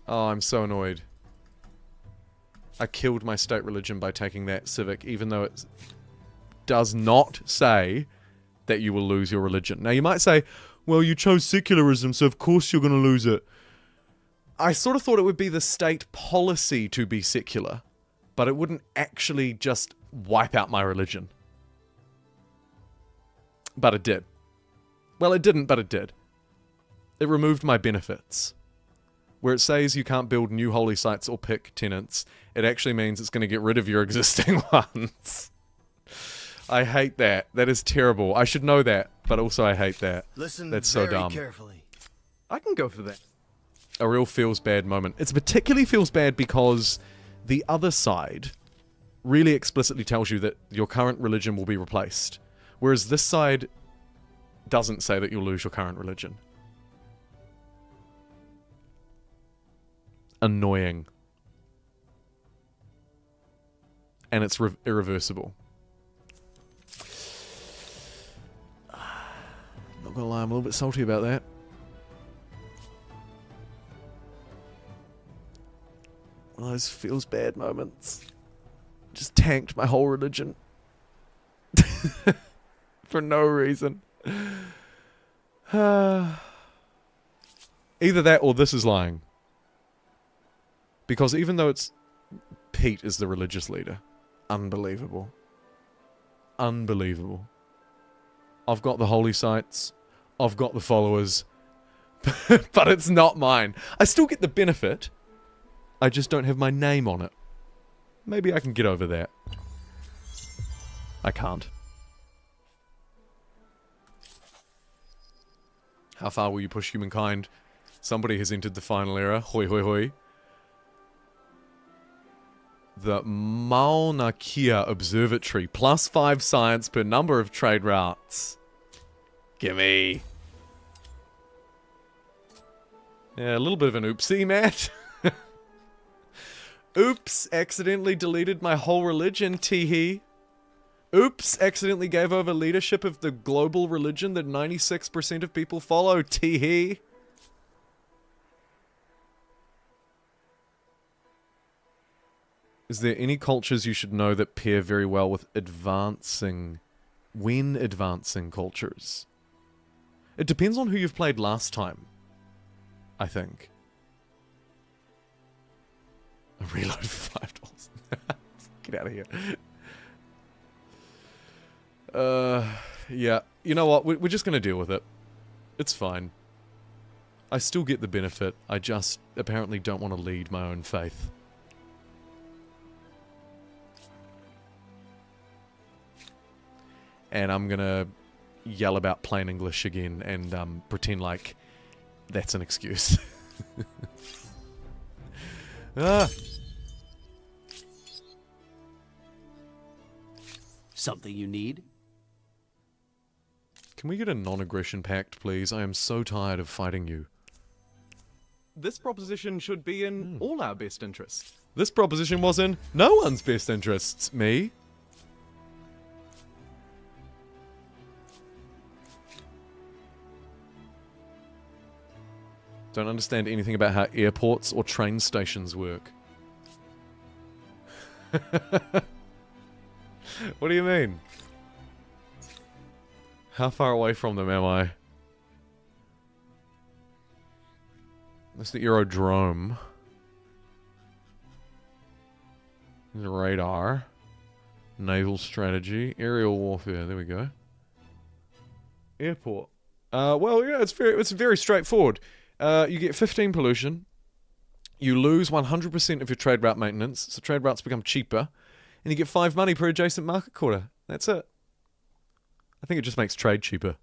Oh, I'm so annoyed. I killed my state religion by taking that civic, even though it does not say that you will lose your religion. Now, you might say, well, you chose secularism, so of course you're going to lose it. I sort of thought it would be the state policy to be secular, but it wouldn't actually just wipe out my religion. But it did. Well, it didn't, but it did. It removed my benefits. Where it says you can't build new holy sites or pick tenants, it actually means it's going to get rid of your existing ones. I hate that. That is terrible. I should know that, but also I hate that. Listen That's so dumb. carefully. I can go for that. A real feels bad moment. It's particularly feels bad because the other side really explicitly tells you that your current religion will be replaced. Whereas this side doesn't say that you'll lose your current religion. Annoying. And it's irreversible. Not gonna lie, I'm a little bit salty about that. One of those feels bad moments. Just tanked my whole religion. For no reason. Either that or this is lying. Because even though it's... Pete is the religious leader. Unbelievable. Unbelievable. I've got the holy sites. I've got the followers. But it's not mine. I still get the benefit. I just don't have my name on it. Maybe I can get over that. I can't. How far will you push humankind? Somebody has entered the final era. Hoi hoi hoi. The Mauna Kea Observatory. +5 science per number of trade routes. Gimme. Yeah, a little bit of an oopsie, Matt. Oops, accidentally deleted my whole religion, teehee. Oops, accidentally gave over leadership of the global religion that 96% of people follow, teehee. Is there any cultures you should know that pair very well with advancing cultures? It depends on who you've played last time, I think. A reload for $5. Get out of here. Yeah. You know what? We're just going to deal with it. It's fine. I still get the benefit. I just apparently don't want to lead my own faith. And I'm going to yell about plain English again and pretend like that's an excuse. Ah. Something you need? Can we get a non-aggression pact, please? I am so tired of fighting you. This proposition should be in all our best interests. This proposition was in no one's best interests. Me? Don't understand anything about how airports or train stations work. What do you mean? How far away from them am I? That's the aerodrome. There's a radar. Naval strategy. Aerial warfare. There we go. Airport. Well, yeah, it's very straightforward. You get 15 pollution. You lose 100% of your trade route maintenance, so trade routes become cheaper. And you get 5 money per adjacent market quarter. That's it. I think it just makes trade cheaper.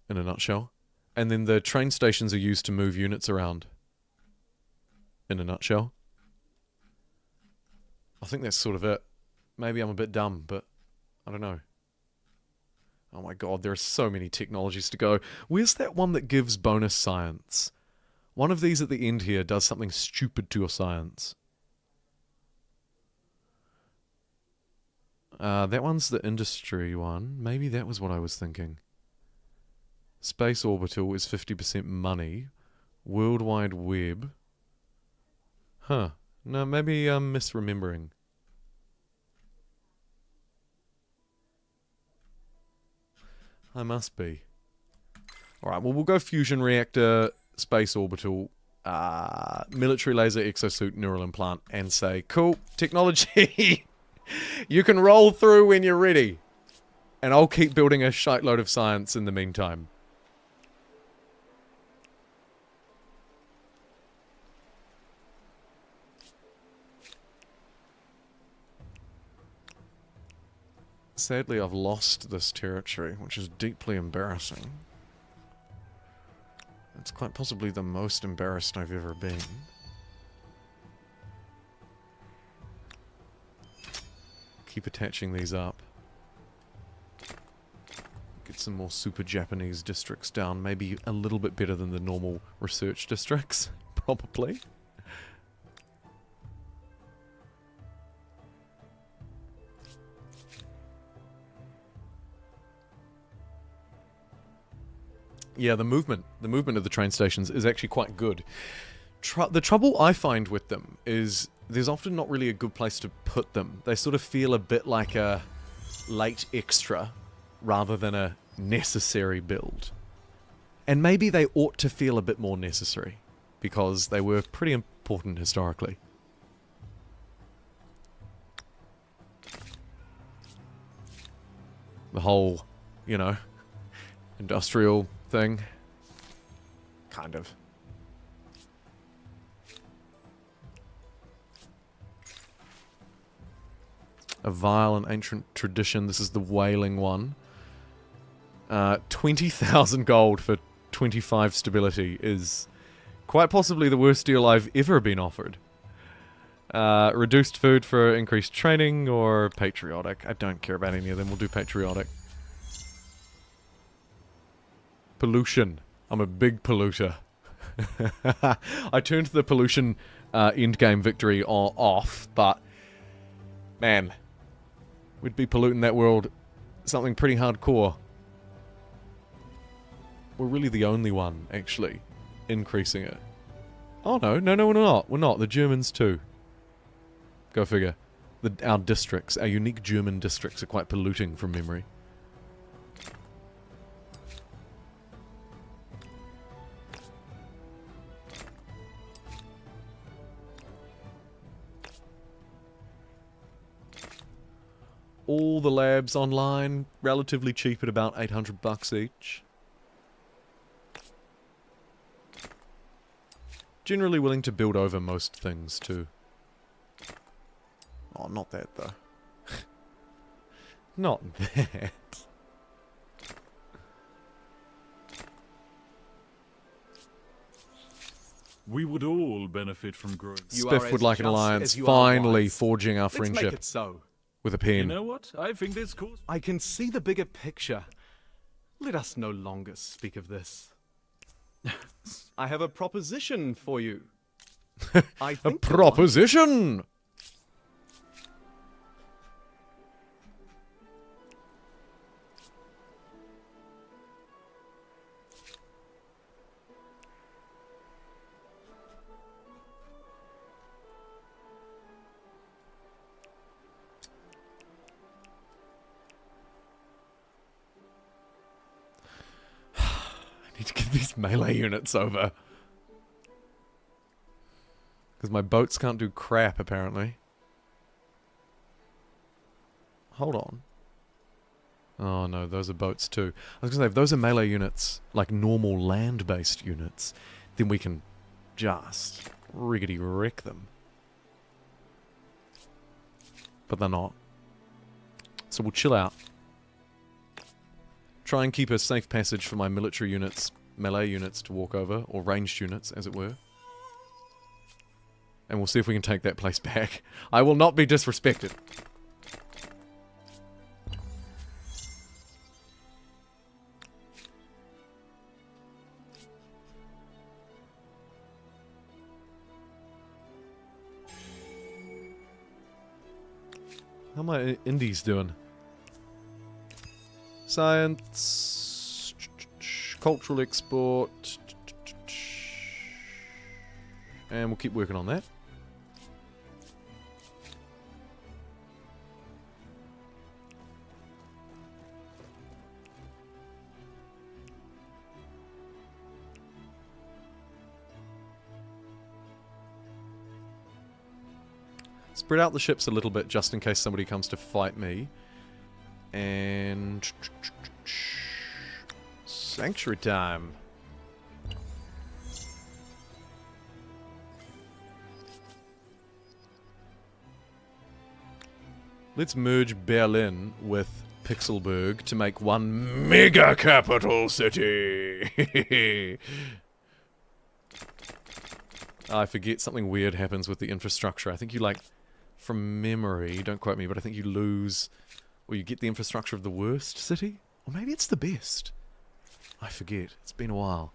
In a nutshell. And then the train stations are used to move units around. In a nutshell. I think that's sort of it. Maybe I'm a bit dumb, but I don't know. Oh my god, there are so many technologies to go. Where's that one that gives bonus science? One of these at the end here does something stupid to your science. That one's the industry one. Maybe that was what I was thinking. Space Orbital is 50% money. World Wide Web. Huh. No, maybe I'm misremembering. I must be. Alright, well, we'll go fusion reactor, space orbital, military laser exosuit, neural implant, and say, cool, technology, you can roll through when you're ready. And I'll keep building a shitload of science in the meantime. Sadly, I've lost this territory, which is deeply embarrassing. It's quite possibly the most embarrassed I've ever been. Keep attaching these up. Get some more super Japanese districts down. Maybe a little bit better than the normal research districts. Probably. Yeah, the movement of the train stations is actually quite good. The trouble I find with them is there's often not really a good place to put them. They sort of feel a bit like a late extra rather than a necessary build. And maybe they ought to feel a bit more necessary because they were pretty important historically. The whole, you know, industrial thing. Kind of. A vile and ancient tradition. This is the whaling one. 20,000 gold for 25 stability is quite possibly the worst deal I've ever been offered. Reduced food for increased training or patriotic. I don't care about any of them. We'll do patriotic. Pollution. I'm a big polluter. I turned the pollution endgame victory off, but man, we'd be polluting that world something pretty hardcore. We're really the only one, actually, increasing it. Oh no, we're not. We're not. The Germans too. Go figure. Our districts, our unique German districts are quite polluting from memory. All the labs online, relatively cheap at about 800 bucks each. Generally willing to build over most things too. Oh, not that though. Not that. We would all benefit from growing. Spiff would like an alliance, finally forging our friendship. Let's make it so. With a pen. You know what? I think this calls... I can see the bigger picture. Let us no longer speak of this. I have a proposition for you. I think a proposition! Need to get these melee units over. Because my boats can't do crap, apparently. Hold on. Oh no, those are boats too. I was going to say, if those are melee units, like normal land-based units, then we can just riggedy-wreck them. But they're not. So we'll chill out. Try and keep a safe passage for my military units, melee units to walk over, or ranged units, as it were. And we'll see if we can take that place back. I will not be disrespected. How are my indies doing? Science, cultural export, and we'll keep working on that. Spread out the ships a little bit just in case somebody comes to fight me. And... Sanctuary time. Let's merge Berlin with Pixelburg to make one mega capital city. I forget, something weird happens with the infrastructure. I think you, like, from memory, don't quote me, but I think you lose, or you get the infrastructure of the worst city? Or maybe it's the best. I forget. It's been a while.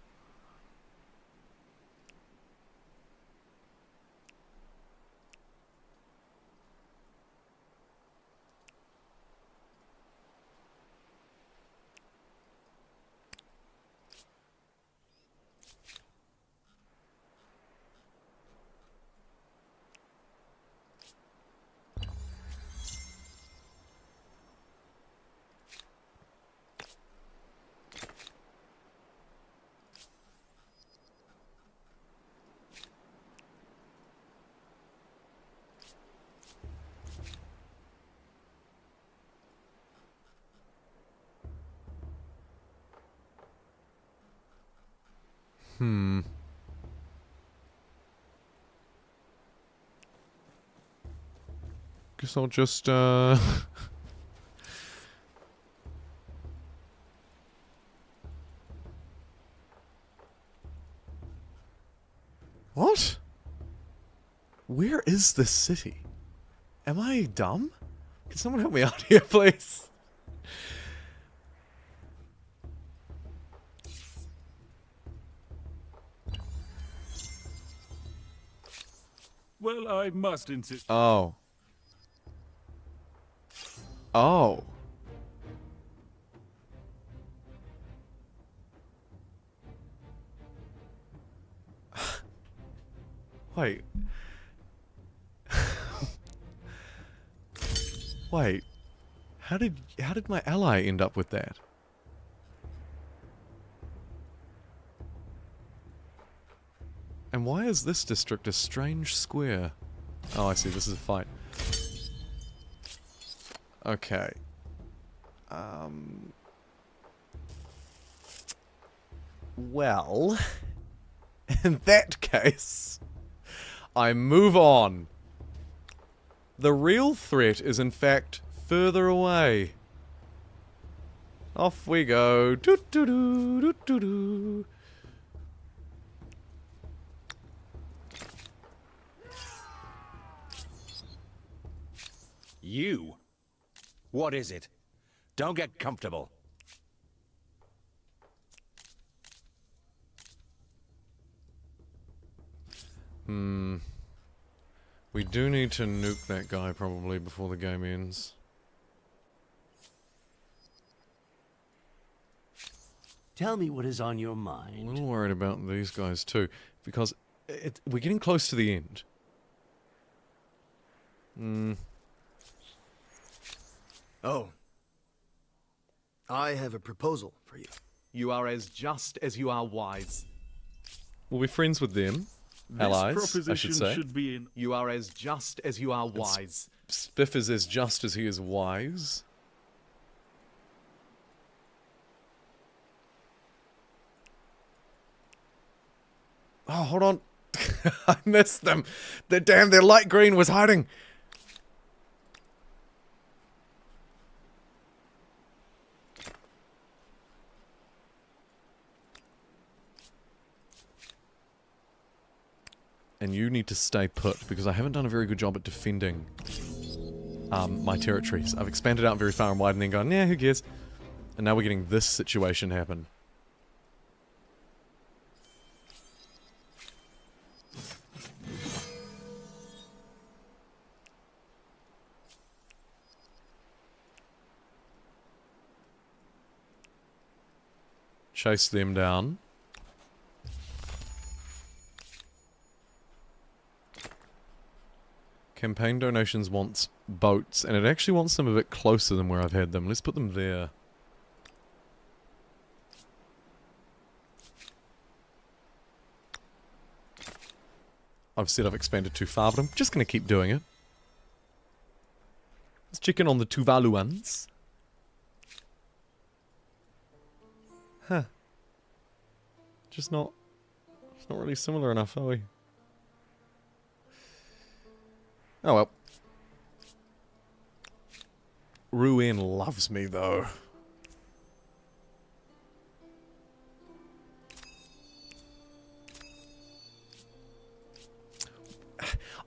Guess I'll just, What? Where is this city? Am I dumb? Can someone help me out here, please? Well, I must insist. Oh. Oh. Wait. Wait. How did my ally end up with that? And why is this district a strange square? Oh, I see. This is a fight. Okay. Well, in that case, I move on. The real threat is, in fact, further away. Off we go. Doo-doo-doo, doo-doo-doo. You? What is it? Don't get comfortable. We do need to nuke that guy probably before the game ends. Tell me what is on your I'm a mind. little worried about these guys too, because we're getting close to the end. Oh. I have a proposal for you. You are as just as you are wise. We'll be friends with them. Allies, This proposition I should say. should be in. You are as just as you are wise. Spiff is as just as he is wise. Oh, hold on. I missed them. Their light green was hiding. And you need to stay put, because I haven't done a very good job at defending my territories. I've expanded out very far and wide and then gone, yeah, who cares? And now we're getting this situation happen. Chase them down. Campaign donations wants boats, and it actually wants them a bit closer than where I've had them. Let's put them there. I've said I've expanded too far, but I'm just going to keep doing it. Let's check in on the Tuvaluans. Huh. Just not... It's not really similar enough, are we? Oh well. Ruin loves me, though.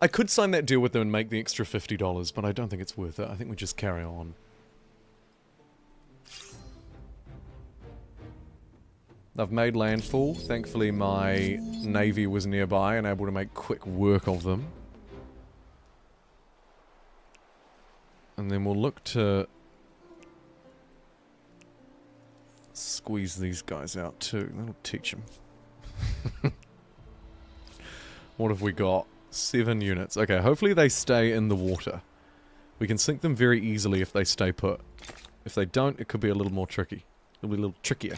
I could sign that deal with them and make the extra $50, but I don't think it's worth it. I think we just carry on. I've made landfall. Thankfully, my navy was nearby and able to make quick work of them. And then we'll look to squeeze these guys out too. That'll teach them. What have we got? 7 units. Okay, hopefully they stay in the water. We can sink them very easily if they stay put. If they don't, it could be a little more tricky. It'll be a little trickier.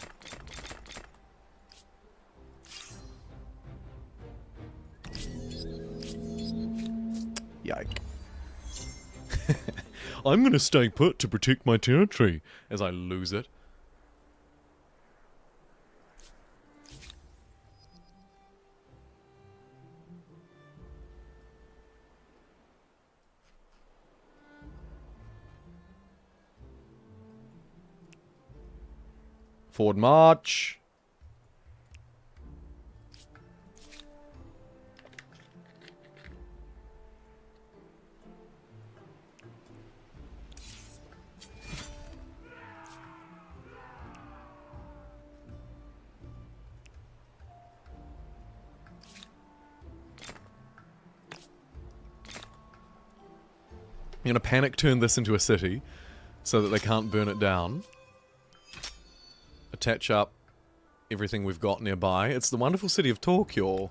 Yike. I'm gonna stay put to protect my territory as I lose it. Forward march. I'm gonna panic turn this into a city so that they can't burn it down. Attach up everything we've got nearby. It's the wonderful city of Tokyo.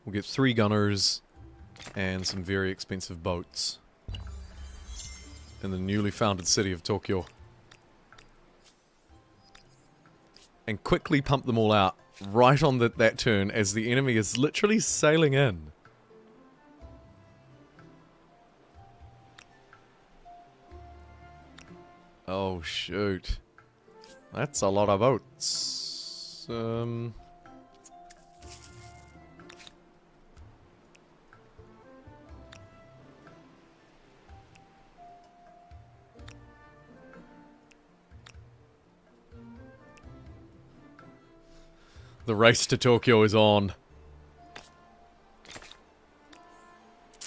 We'll get 3 gunners and some very expensive boats in the newly founded city of Tokyo. And quickly pump them all out right on that turn as the enemy is literally sailing in. Oh shoot. That's a lot of boats. The race to Tokyo is on.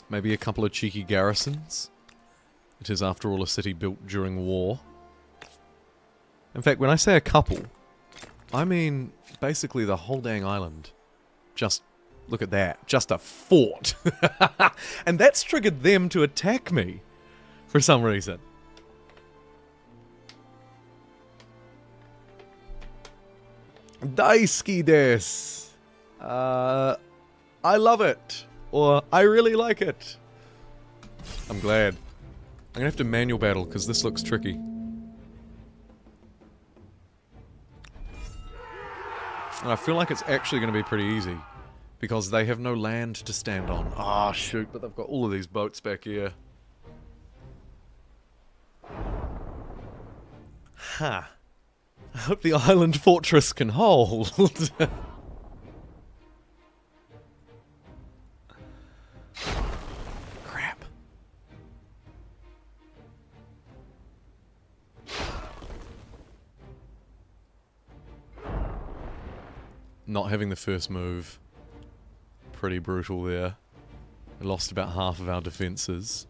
Maybe a couple of cheeky garrisons. It is, after all, a city built during war. In fact, when I say a couple, I mean basically the whole dang island. Just look at that. Just a fort. And that's triggered them to attack me for some reason. Daisuki desu. I love it. Or, I really like it. I'm glad. I'm gonna have to manual battle, because this looks tricky. And I feel like it's actually gonna be pretty easy. Because they have no land to stand on. Ah, shoot, but they've got all of these boats back here. Huh. I hope the island fortress can hold. Crap. Not having the first move. Pretty brutal there. We lost about half of our defenses.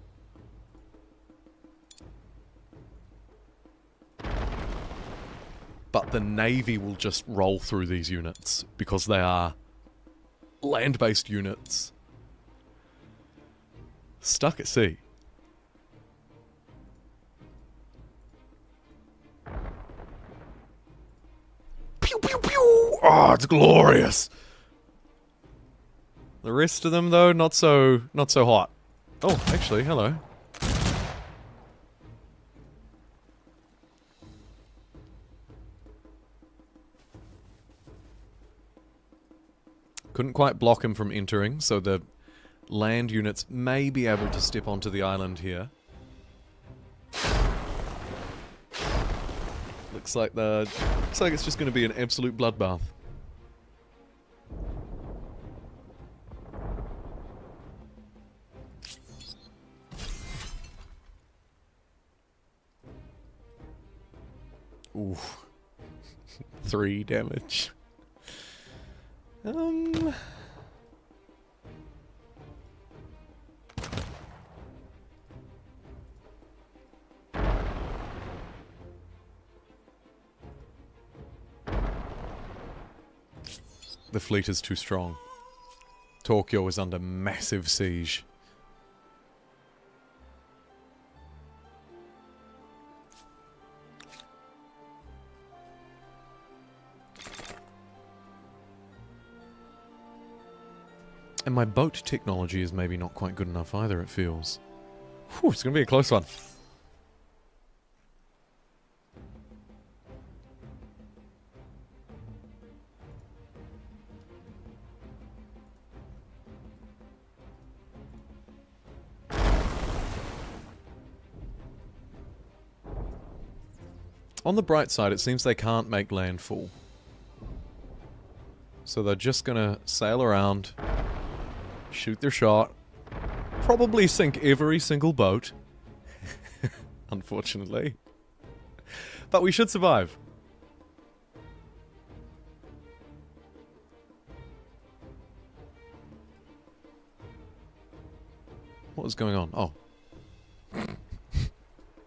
But the navy will just roll through these units because they are land-based units stuck at sea. Pew pew pew! Oh, it's glorious. The rest of them, though, not so hot. Oh, actually, hello. Couldn't quite block him from entering, so the land units may be able to step onto the island here. Looks like it's just going to be an absolute bloodbath. Ooh. 3 damage. The fleet is too strong. Tokyo is under massive siege. And my boat technology is maybe not quite good enough either, it feels. Whew, it's going to be a close one. On the bright side, it seems they can't make landfall. So they're just gonna sail around, shoot their shot, probably sink every single boat. Unfortunately. But we should survive. What was going on? Oh.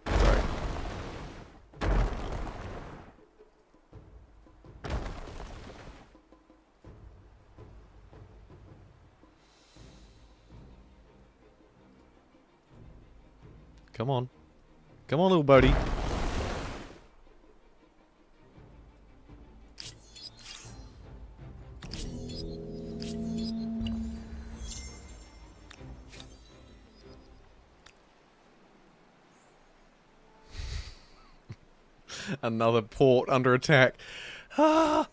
Sorry. Come on. Come on, little birdie. Another port under attack. Ah!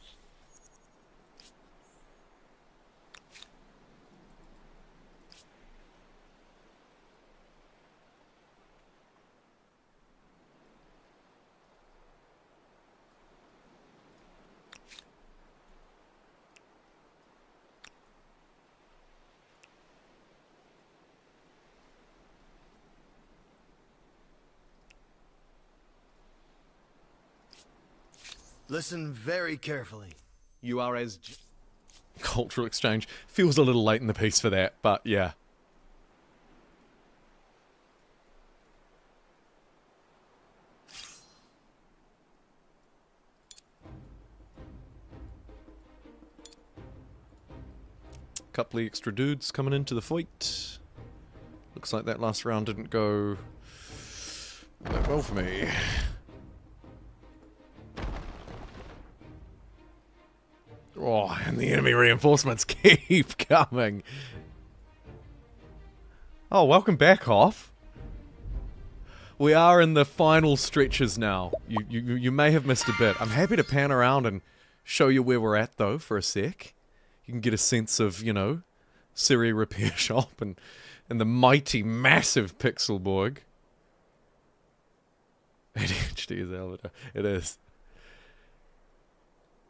Listen very carefully. You are as... Cultural exchange. Feels a little late in the piece for that, but yeah. Couple of extra dudes coming into the fight. Looks like that last round didn't go that well for me. Oh, and the enemy reinforcements keep coming. Oh, welcome back, Hoff. We are in the final stretches now. You may have missed a bit. I'm happy to pan around and show you where we're at, though, for a sec. You can get a sense of, you know, Siri Repair Shop and the mighty, massive Pixelborg. ADHD is Alberta. It is.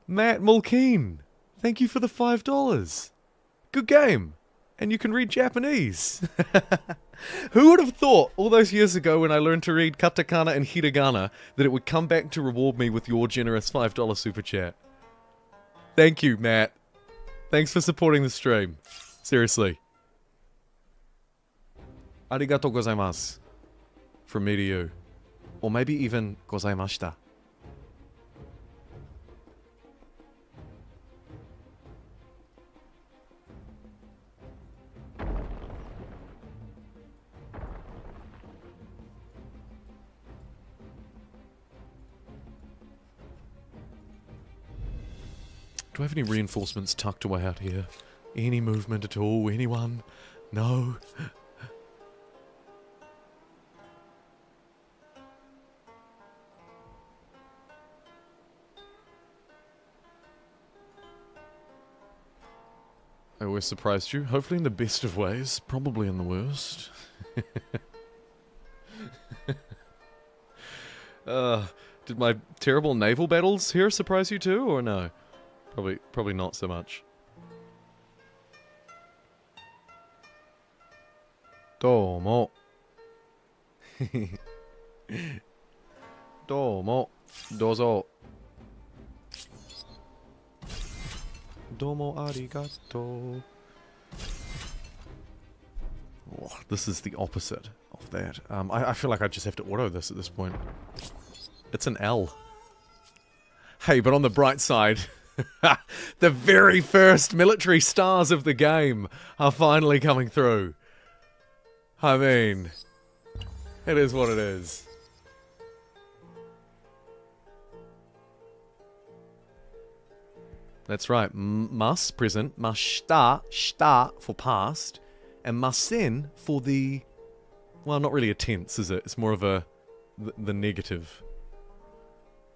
Matt Mulkeen, thank you for the $5. Good game. And you can read Japanese. Who would have thought all those years ago when I learned to read katakana and hiragana that it would come back to reward me with your generous $5 super chat? Thank you, Matt. Thanks for supporting the stream. Seriously. Arigatou gozaimasu. From me to you. Or maybe even gozaimashita. Do I have any reinforcements tucked away out here? Any movement at all? Anyone? No? I always surprised you. Hopefully in the best of ways. Probably in the worst. Did my terrible naval battles here surprise you too, or no? Probably not so much. Domo. Domo. Dozo. Domo arigato. Oh, this is the opposite of that. I feel like I just have to auto this at this point. It's an L. Hey, but on the bright side, the very first military stars of the game are finally coming through. I mean, it is what it is. That's right. Mas, present. Sta for past. And masen for the... Well, not really a tense, is it? It's more of a... the negative.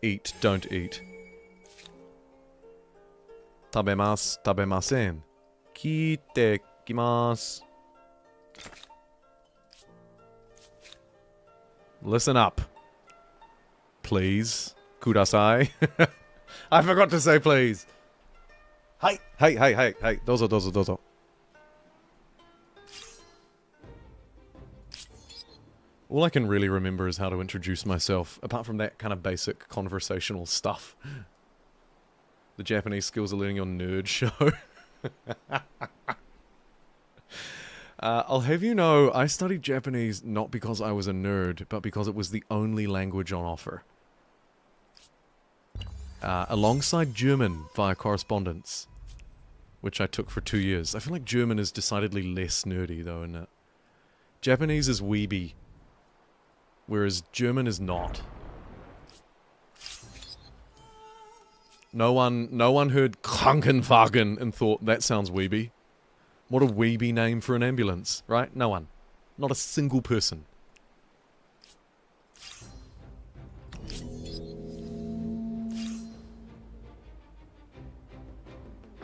Eat, don't eat. Tabemasu, tabemasen. Kite kimasu. Listen up. Please. Kudasai. I forgot to say please. Hey. Hey. Dozo, dozo, dozo. All I can really remember is how to introduce myself, apart from that kind of basic conversational stuff. The Japanese skills are learning on Nerd Show. I'll have you know, I studied Japanese not because I was a nerd, but because it was the only language on offer. Alongside German via correspondence, which I took for 2 years. I feel like German is decidedly less nerdy, though, isn't it? Japanese is weeby, whereas German is not. No one heard Krankenwagen and thought, that sounds weeby. What a weeby name for an ambulance, right? No one. Not a single person.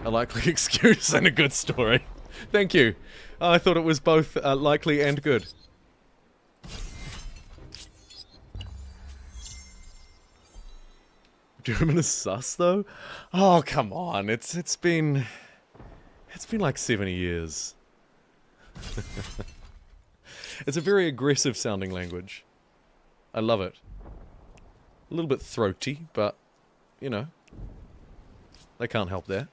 A likely excuse and a good story. Thank you. I thought it was both likely and good. German is sus, though? Oh, come on. It's been like 70 years. It's a very aggressive sounding language. I love it. A little bit throaty, but, you know, they can't help that.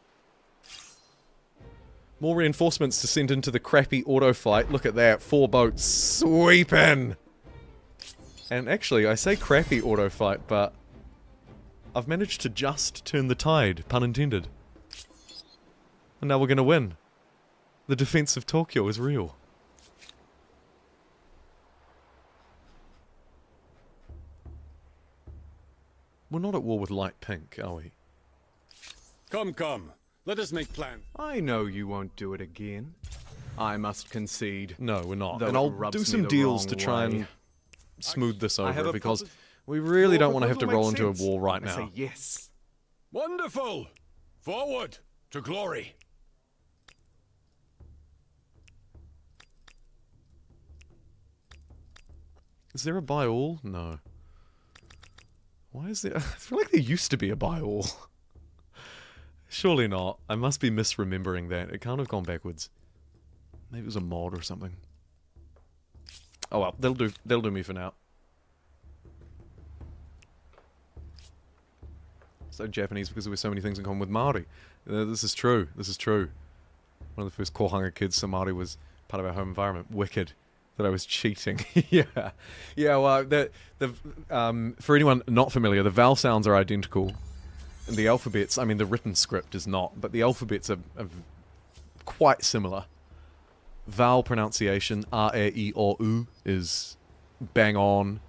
More reinforcements to send into the crappy auto fight. Look at that. 4 boats sweeping. And actually, I say crappy auto fight, but I've managed to just turn the tide, pun intended. And now we're gonna win. The defense of Tokyo is real. We're not at war with light pink, are we? Come. Let us make plans. I know you won't do it again. I must concede. No, we're not. Though and I'll do some deals to try and smooth this over, because we really don't want to have to roll into a war right now. I say yes. Wonderful! Forward to glory. Is there a buy all? No. Why is there... I feel like there used to be a buy all. Surely not. I must be misremembering that. It can't have gone backwards. Maybe it was a mod or something. Oh well, that'll do me for now. So Japanese because there were so many things in common with Māori. This is true. This is true. One of the first Kohanga kids, so Māori was part of our home environment. Wicked. That I was cheating. Yeah. Well, for anyone not familiar, the vowel sounds are identical. And the alphabets, I mean the written script is not, but the alphabets are quite similar. Vowel pronunciation, R, E, I, O, U, is bang on.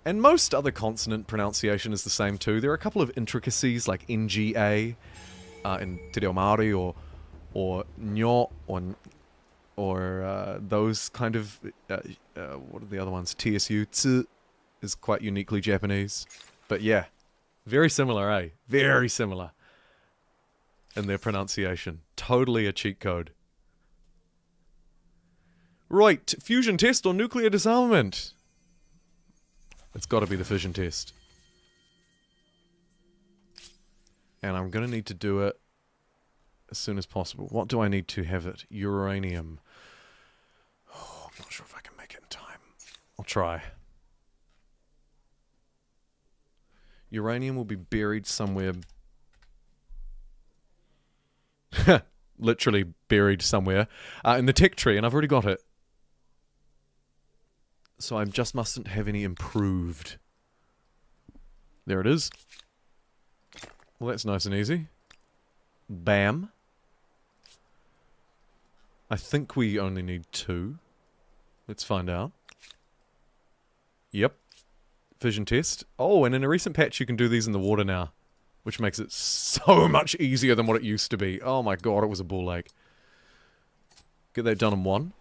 And most other consonant pronunciation is the same too. There are a couple of intricacies like NGA in Te Reo Māori or Nyo or those kind of, what are the other ones? TSU, Tsu is quite uniquely Japanese. But yeah, very similar, eh? Very similar in their pronunciation. Totally a cheat code. Right, fusion test or nuclear disarmament? It's got to be the fission test. And I'm going to need to do it as soon as possible. What do I need to have it? Uranium. Oh, I'm not sure if I can make it in time. I'll try. Uranium will be buried somewhere. Literally buried somewhere. In the tech tree, and I've already got it. So I just mustn't have any improved. There it is. Well, that's nice and easy. Bam. I think we only need 2. Let's find out. Yep. Fission test. Oh, and in a recent patch you can do these in the water now. Which makes it so much easier than what it used to be. Oh my god, it was a ball ache. Get that done in 1.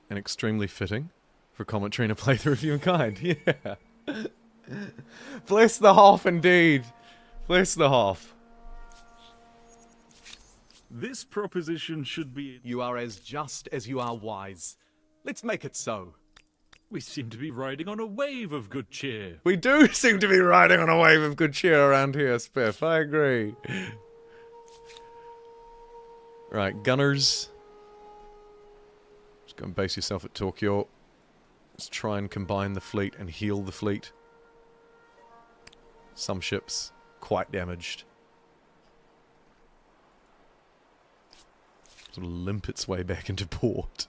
And extremely fitting for commentary and a playthrough of Humankind. Yeah. Bless the Hoff, indeed. Bless the Hoff. This proposition should be... You are as just as you are wise. Let's make it so. We seem to be riding on a wave of good cheer. We do seem to be riding on a wave of good cheer around here, Spiff. I agree. Right, gunners. Just go and base yourself at Tokyo. Let's try and combine the fleet and heal the fleet. Some ships quite damaged. Sort of limp its way back into port.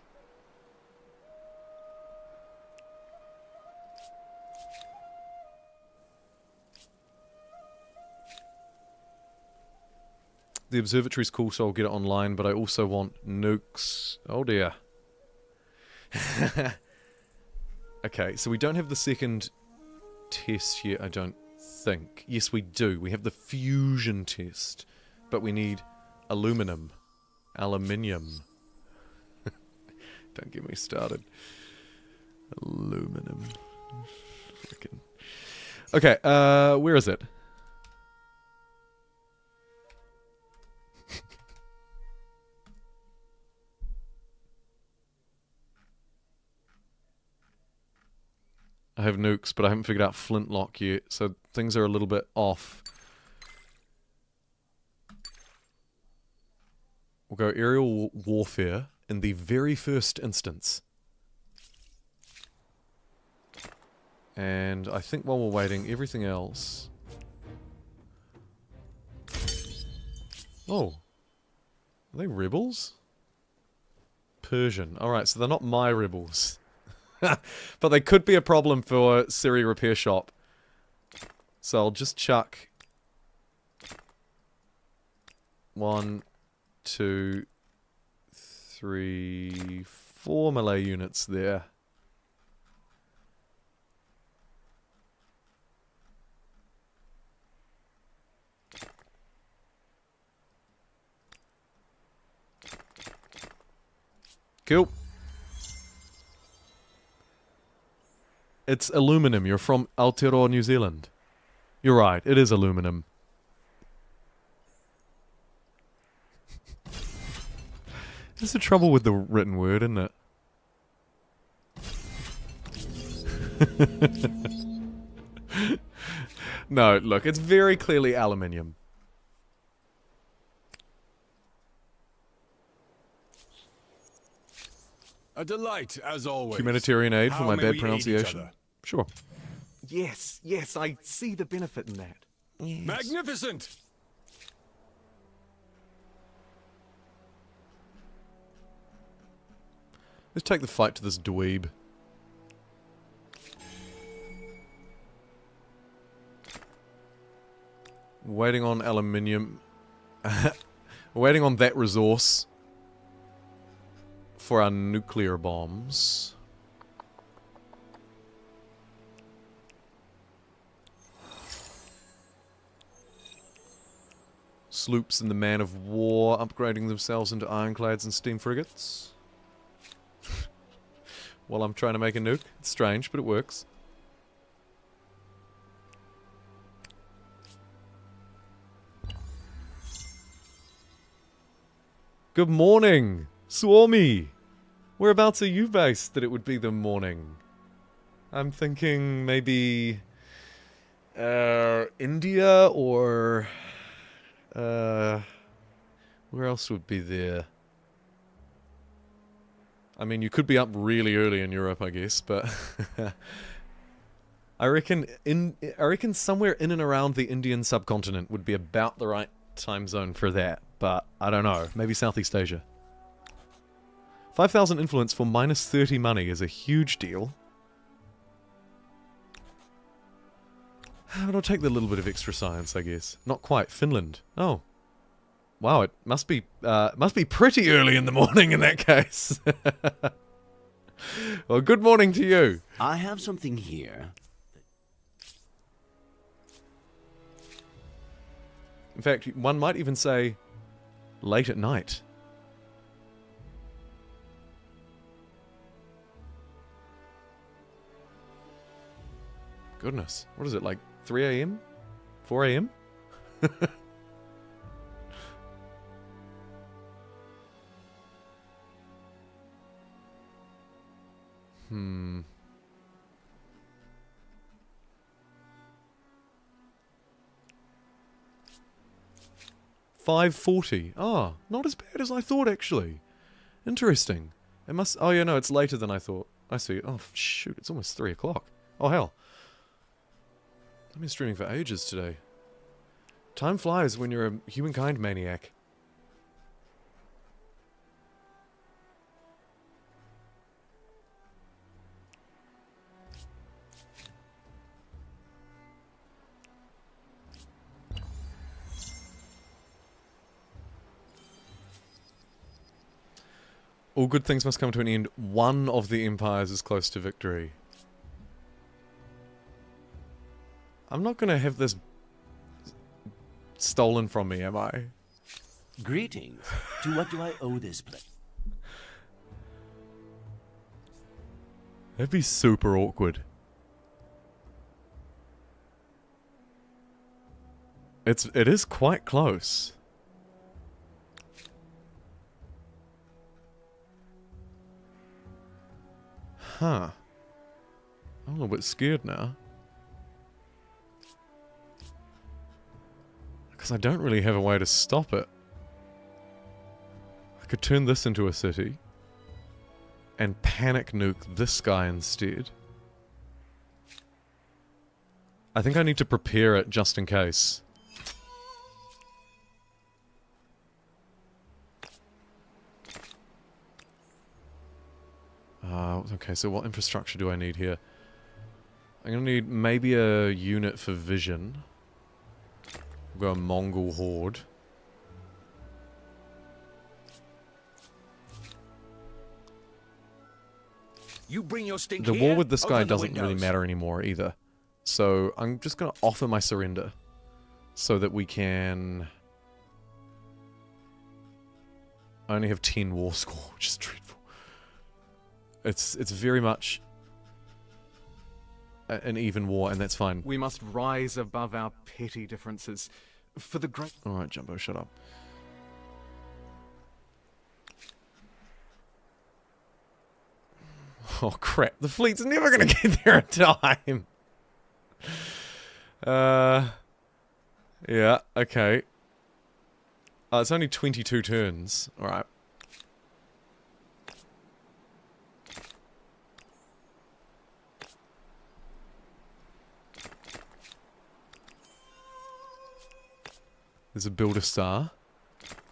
The observatory's cool, so I'll get it online, but I also want nukes. Oh dear. Okay, so we don't have the second test yet, I don't think. Yes, we do. We have the fusion test, but we need aluminum. Aluminium. Don't get me started. Aluminum. Frickin'. Okay, where is it? I have nukes, but I haven't figured out flintlock yet, so things are a little bit off. We'll go aerial warfare in the very first instance. And I think while we're waiting, everything else... Oh. Are they rebels? Persian. Alright, so they're not my rebels. But they could be a problem for Siri Repair Shop. So I'll just chuck... 1, 2, 3, 4 melee units there. Cool. It's aluminum. You're from Aotearoa, New Zealand. You're right, it is aluminum. There's the trouble with the written word, isn't it? No, look, it's very clearly aluminium. A delight, as always. Humanitarian aid for How my may bad we aid pronunciation. each other? Sure. Yes, yes, I see the benefit in that. Yes. Magnificent! Let's take the fight to this dweeb. Waiting on aluminium. Waiting on that resource for our nuclear bombs. Sloops and the man of war upgrading themselves into ironclads and steam frigates. While I'm trying to make a nuke. It's strange, but it works. Good morning, Suomi. Whereabouts are you based that it would be the morning? I'm thinking maybe India or where else would be there? I mean, you could be up really early in Europe, I guess, but I reckon somewhere in and around the Indian subcontinent would be about the right time zone for that, but I don't know. Maybe Southeast Asia. 5,000 influence for minus 30 money is a huge deal. But I'll take the little bit of extra science, I guess. Not quite. Finland. Oh. Wow, it must be pretty early in the morning in that case. Well, good morning to you. I have something here. In fact, one might even say late at night. Goodness. What is it, like 3 a.m.? 4 a.m.? Hmm. 5:40. Ah, not as bad as I thought, actually. Interesting. It must... Oh, yeah, no, it's later than I thought. I see. Oh, shoot, it's almost 3 o'clock. Oh, hell. I've been streaming for ages today. Time flies when you're a humankind maniac. All good things must come to an end. One of the empires is close to victory. I'm not gonna have this stolen from me, am I? Greetings. To what do I owe this place? That'd be super awkward. It is quite close. Huh. I'm a little bit scared now. Because I don't really have a way to stop it. I could turn this into a city. And panic nuke this guy instead. I think I need to prepare it just in case. Okay, so what infrastructure do I need here? I'm gonna need maybe a unit for vision. We'll go a Mongol horde. You bring your stink The here? war with this guy Open the doesn't really windows. matter anymore either. So I'm just gonna offer my surrender. So that we can... I only have 10 war score, which is dreadful. It's very much an even war, and that's fine. We must rise above our petty differences for the great... Alright, Jumbo, shut up. Oh crap, the fleet's never gonna get there in time! Yeah, okay. It's only 22 turns. Alright. There's a builder star,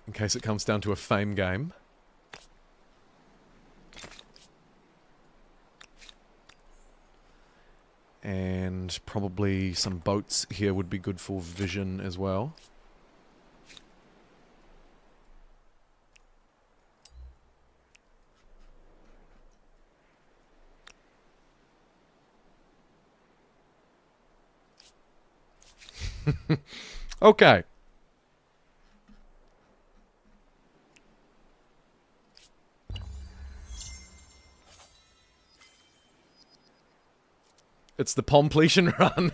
in case it comes down to a fame game. And probably some boats here would be good for vision as well. Okay. It's the Pompletion Run.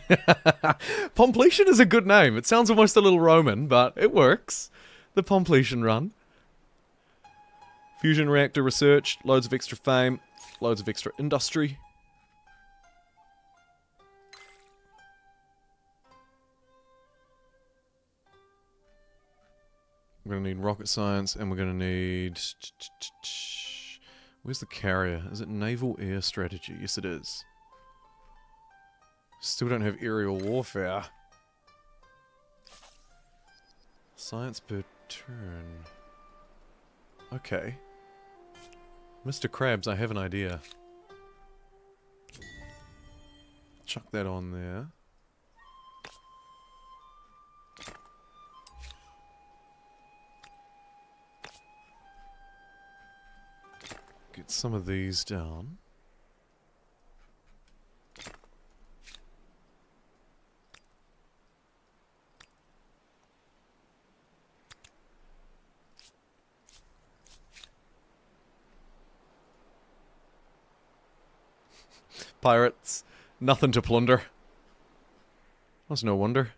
Pompletion is a good name. It sounds almost a little Roman, but it works. The Pompletion Run. Fusion reactor research, loads of extra fame, loads of extra industry. We're going to need rocket science, and we're going to need... Where's the carrier? Is it naval air strategy? Yes, it is. Still don't have aerial warfare. Science per turn. Okay. Mr. Krabs, I have an idea. Chuck that on there. Get some of these down. Pirates, nothing to plunder. That's no wonder.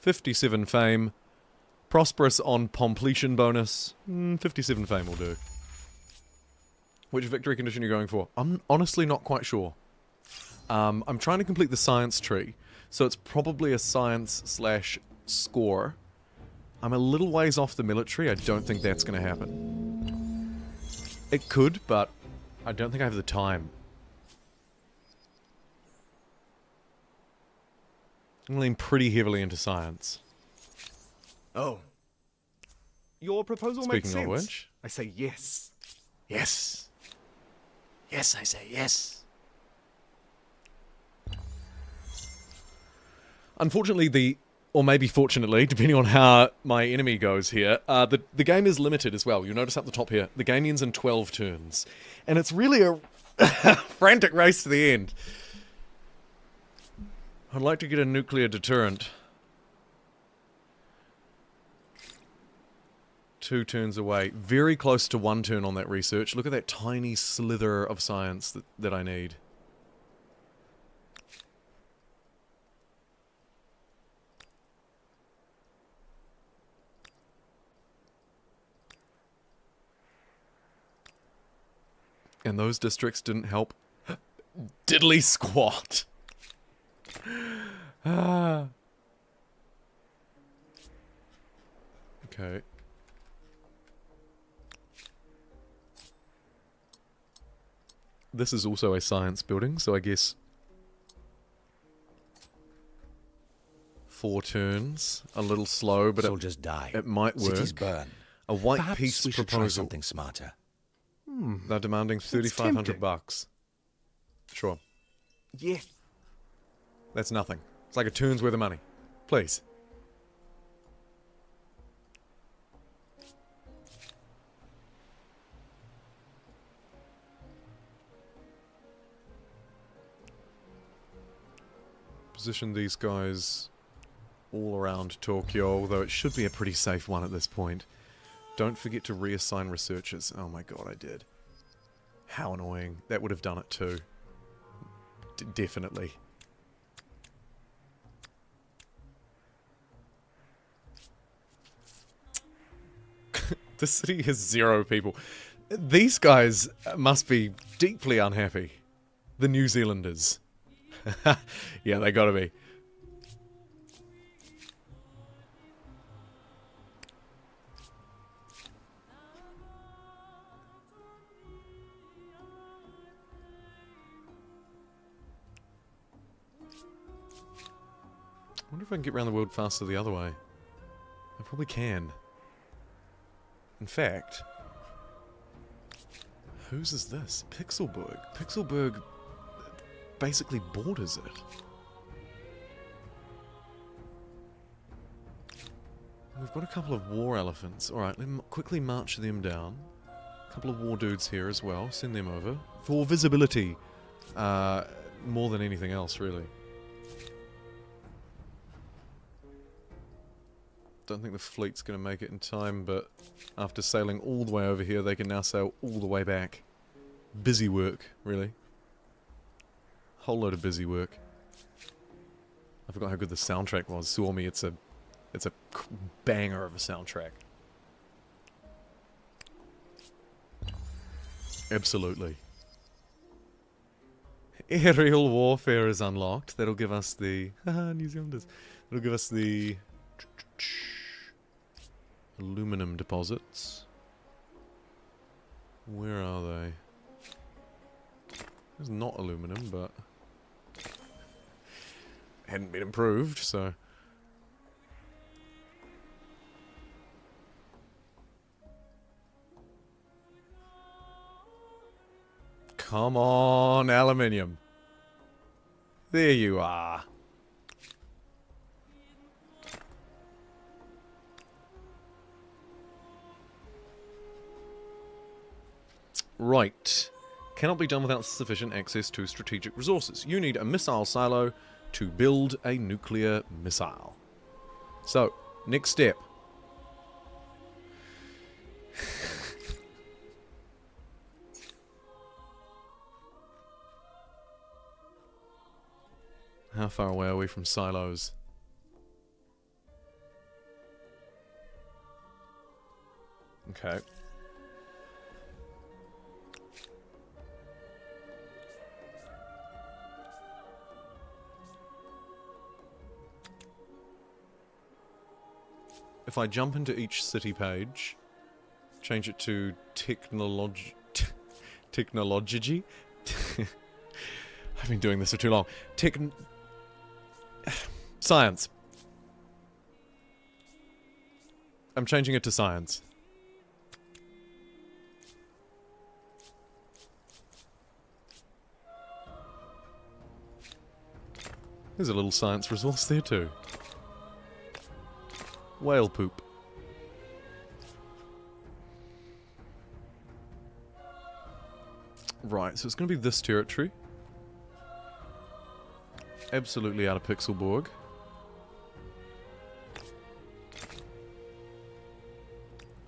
$57 fame. Prosperous on completion bonus. 57 fame will do. Which victory condition are you going for? I'm honestly not quite sure. I'm trying to complete the science tree, so it's probably a science slash score. I'm a little ways off the military. I don't think that's going to happen. It could, but I don't think I have the time. I'm leaning pretty heavily into science. Oh. Your proposal makes sense. Speaking of which... I say yes. Yes. Yes, I say yes. Unfortunately, or maybe fortunately, depending on how my enemy goes here, the game is limited as well. You'll notice up the top here, the game ends in 12 turns. And it's really a frantic race to the end. I'd like to get a nuclear deterrent. 2 turns away. Very close to 1 turn on that research. Look at that tiny slither of science that I need. And those districts didn't help. Diddly squat. Okay. This is also a science building, so I guess 4 turns, a little slow, but soldiers die. It might work. Cities burn. A white Perhaps peace we should try proposal. something smarter. They're demanding 3,500 bucks. Sure. Yeah. That's nothing. It's like a turn's worth of money. Please. Position these guys all around Tokyo, although it should be a pretty safe one at this point. Don't forget to reassign researchers. Oh my god, I did. How annoying. That would have done it too. Definitely. The city has 0 people. These guys must be deeply unhappy. The New Zealanders. Yeah, they gotta be. I wonder if I can get around the world faster the other way. I probably can. In fact... Whose is this? Pixelberg. Pixelberg basically borders it. We've got a couple of war elephants. Alright, let me quickly march them down. A couple of war dudes here as well. Send them over. For visibility. More than anything else, really. Don't think the fleet's going to make it in time, but after sailing all the way over here, they can now sail all the way back. Busy work, really. Whole load of busy work. I forgot how good the soundtrack was. Suomi, it's a banger of a soundtrack. Absolutely. Aerial warfare is unlocked. That'll give us the New Zealanders. It'll give us the aluminum deposits. Where are they? It's not aluminum, but hadn't been improved, so. Come on, aluminium. There you are. Right. Cannot be done without sufficient access to strategic resources. You need a missile silo to build a nuclear missile. So, next step. How far away are we from silos? Okay. If I jump into each city page, change it to technology. I've been doing this for too long. Science. I'm changing it to science. There's a little science resource there too. Whale poop. Right, so it's going to be this territory. Absolutely out of Pixelborg.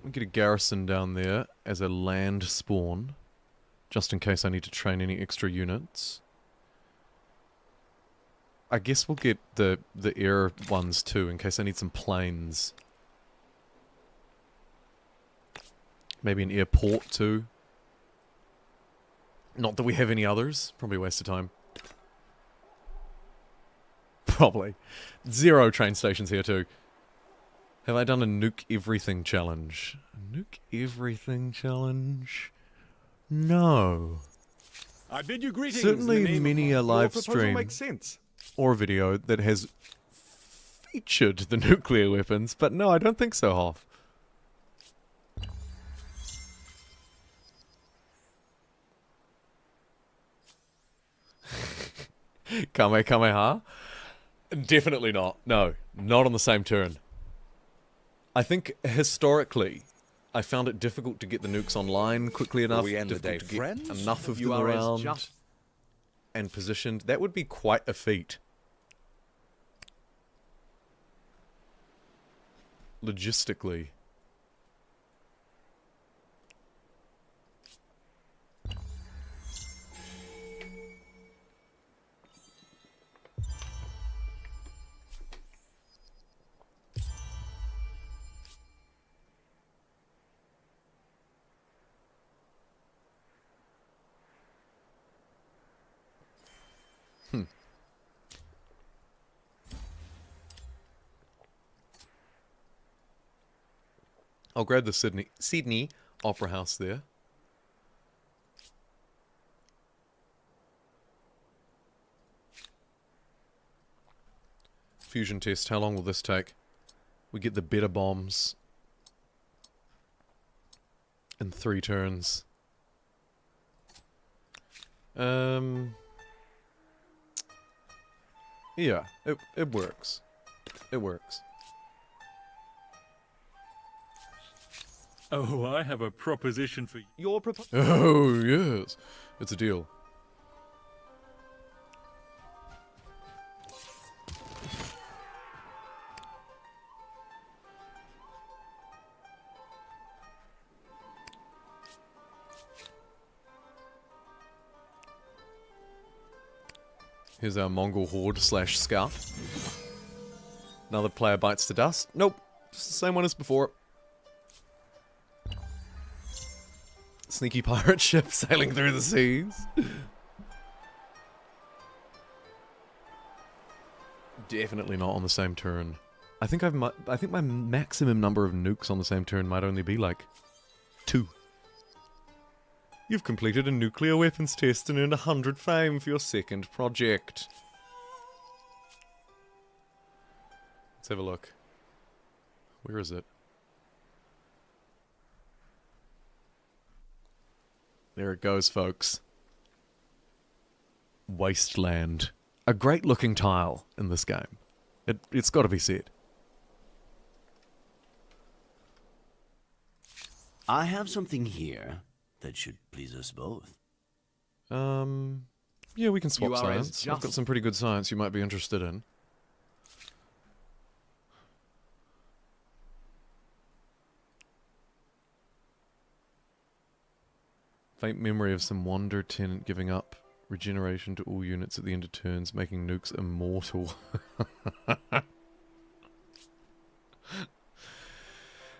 We'll get a garrison down there as a land spawn, just in case I need to train any extra units. I guess we'll get the air ones too, in case I need some planes. Maybe an airport too. Not that we have any others. Probably a waste of time. Probably. 0 train stations here too. Have I done a nuke everything challenge? Nuke everything challenge? No. I bid you greetings. Certainly many a live Your proposal stream makes sense. or a video that has featured the nuclear weapons, but no, I don't think so, Hoff. Kamehameha? Definitely not. No, not on the same turn. I think historically, I found it difficult to get the nukes online quickly enough. we end the difficult day to get friends? enough of You them are as around just- and positioned. That would be quite a feat. Logistically. I'll grab the Sydney Opera House there. Fusion test, how long will this take? We get the better bombs in 3 turns. Yeah, it works. It works. Oh, I have a proposition for you. Your proposal. Oh, yes. It's a deal. Here's our Mongol horde / scout. Another player bites the dust. Nope. Just the same one as before. Sneaky pirate ship sailing through the seas. Definitely not on the same turn. I think my maximum number of nukes on the same turn might only be like 2. You've completed a nuclear weapons test and earned 100 fame for your second project. Let's have a look. Where is it? There it goes, folks. Wasteland. A great looking tile in this game. It's got to be said. I have something here that should please us both. Yeah, we can swap science. I've got some pretty good science you might be interested in. Faint memory of some Wander tenant giving up regeneration to all units at the end of turns, making nukes immortal.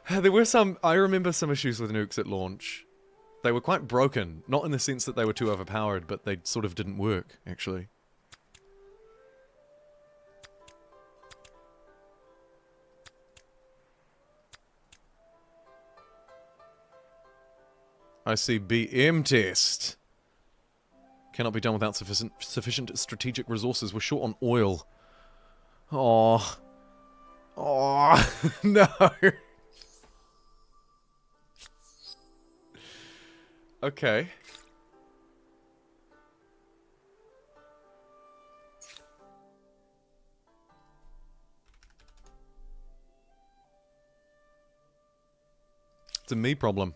There were I remember some issues with nukes at launch. They were quite broken, not in the sense that they were too overpowered, but they sort of didn't work, actually. I see BM test. Cannot be done without sufficient strategic resources. We're short on oil. Oh. Oh, no. Okay. It's a me problem.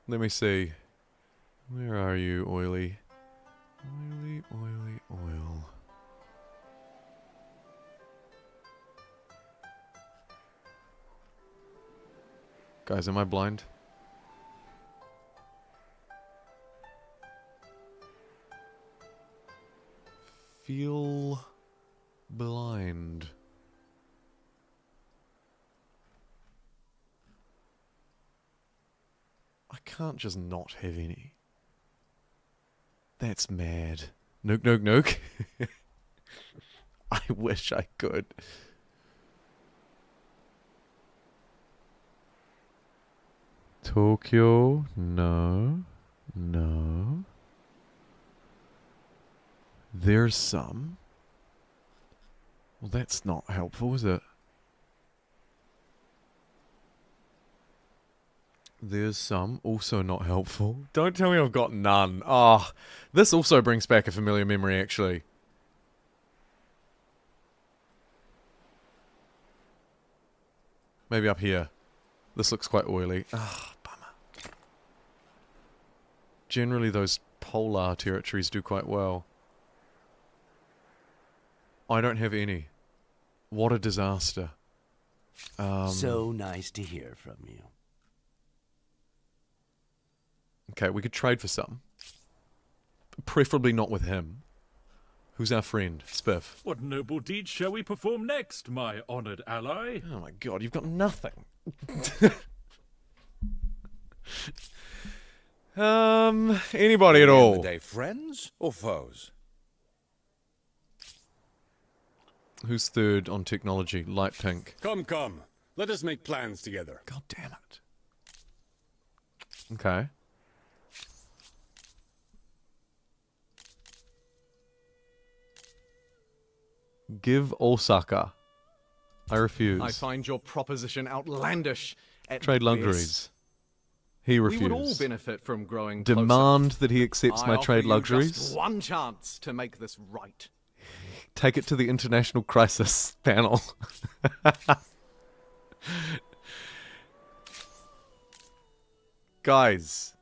Let me see. Where are you, oily? Oily, oily, oil. Guys, am I blind? Feel blind. I can't just not have any. That's mad. Nuke, nuke, nuke. I wish I could. Tokyo, no, no. There's some. Well, that's not helpful, is it? There's some, also not helpful. Don't tell me I've got none. Ah, oh, this also brings back a familiar memory, actually. Maybe up here. This looks quite oily. Ah, bummer. Generally, those polar territories do quite well. I don't have any. What a disaster. So nice to hear from you. Okay, we could trade for some. Preferably not with him. Who's our friend? Spiff. What noble deed shall we perform next, my honored ally? Oh my god, you've got nothing. Anybody at all? Are they friends or foes? Who's third on technology? Light pink. Come, come. Let us make plans together. God damn it. Okay. Give Osaka. I refuse. I find your proposition outlandish. Trade luxuries. He refused. We would all benefit from growing Demand closer. that he accepts my trade luxuries. Just one chance to make this right. Take it to the International Crisis panel. Guys.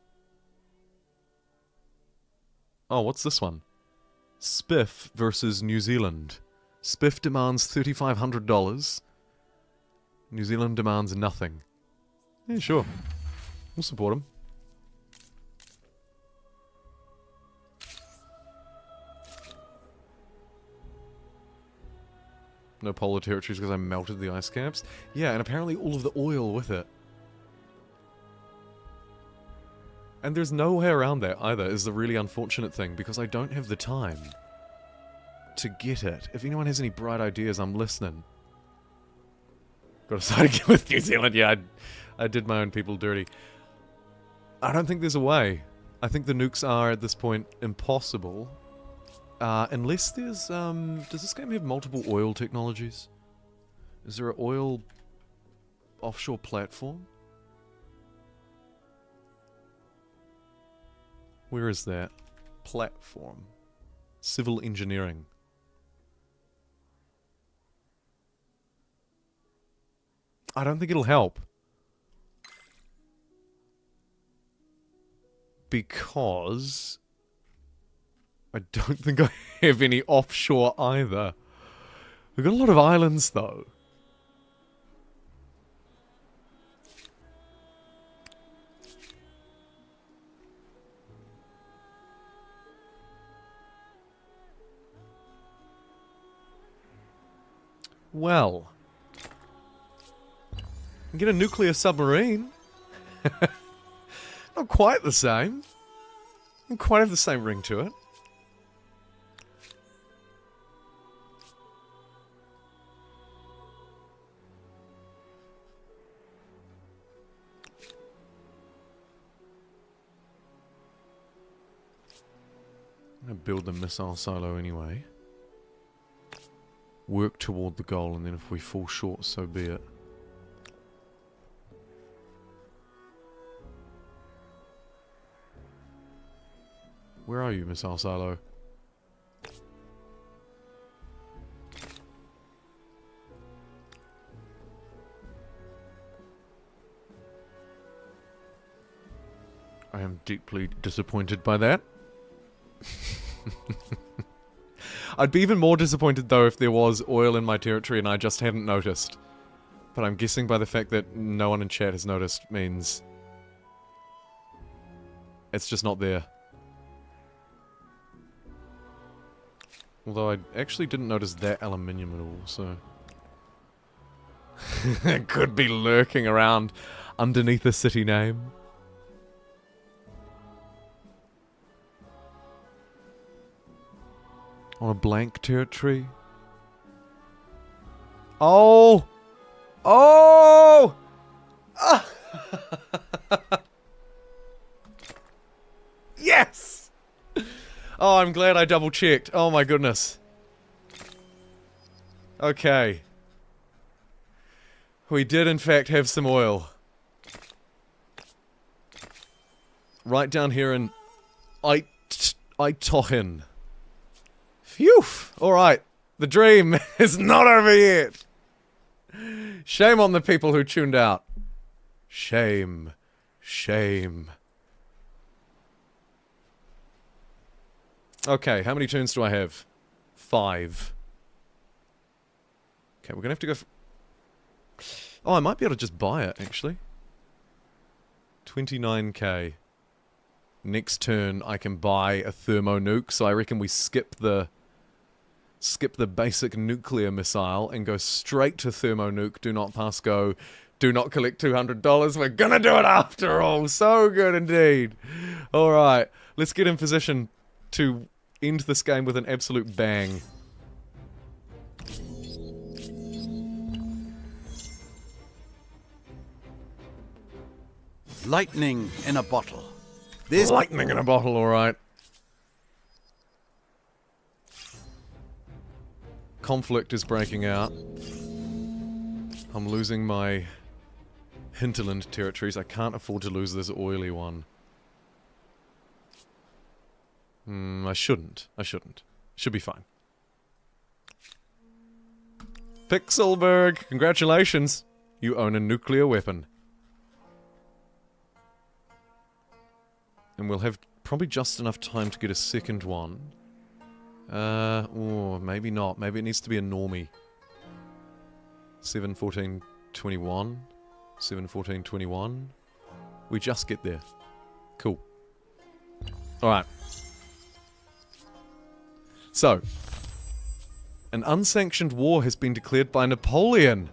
Oh, what's this one? Spiff versus New Zealand. Spiff demands $3,500. New Zealand demands nothing. Yeah, sure. We'll support him. No polar territories because I melted the ice caps. Yeah, and apparently all of the oil with it. And there's no way around that either, is the really unfortunate thing, because I don't have the time to get it. If anyone has any bright ideas, I'm listening. Got to side again with New Zealand. Yeah, I did my own people dirty. I don't think there's a way. I think the nukes are, at this point, impossible. Unless there's, does this game have multiple oil technologies? Is there an oil offshore platform? Where is that? Platform. Civil engineering. I don't think it'll help. Because I don't think I have any offshore either. We've got a lot of islands, though. Well, get a nuclear submarine. Not quite the same. Doesn't quite have the same ring to it. I'm going to build the missile silo anyway. Work toward the goal, and then if we fall short, so be it. Where are you, missile silo? I am deeply disappointed by that. I'd be even more disappointed, though, if there was oil in my territory and I just hadn't noticed. But I'm guessing by the fact that no one in chat has noticed means it's just not there. Although I actually didn't notice that aluminium at all, so... it could be lurking around underneath a city name. On a blank territory. Oh! Oh! Ah! Yes! Oh, I'm glad I double checked. Oh my goodness. Okay. We did in fact have some oil. Right down here in Aitohin. Phew! Alright. The dream is not over yet. Shame on the people who tuned out. Shame. Shame. Okay, how many turns do I have? 5. Okay, we're gonna have to go oh, I might be able to just buy it, actually. 29k. Next turn, I can buy a thermo nuke, so I reckon we skip the basic nuclear missile and go straight to thermo nuke. Do not pass go. Do not collect $200. We're gonna do it after all. So good indeed. Alright, let's get in position to end this game with an absolute bang. Lightning in a bottle. There's lightning in a bottle, alright. Conflict is breaking out. I'm losing my hinterland territories. I can't afford to lose this oily one. I shouldn't. I shouldn't. Should be fine. Pixelberg, congratulations. You own a nuclear weapon. And we'll have probably just enough time to get a second one. Oh, maybe not. Maybe it needs to be a normie. 7, 14, 21. 7, 14, 21. We just get there. Cool. Alright. So. An unsanctioned war has been declared by Napoleon.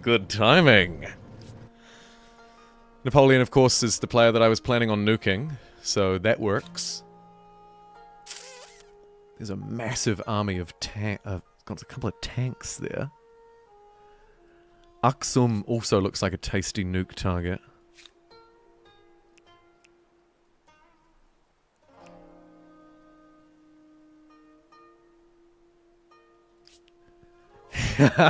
Good timing. Napoleon, of course, is the player that I was planning on nuking, so that works. There's a massive army of got a couple of tanks there. Aksum also looks like a tasty nuke target.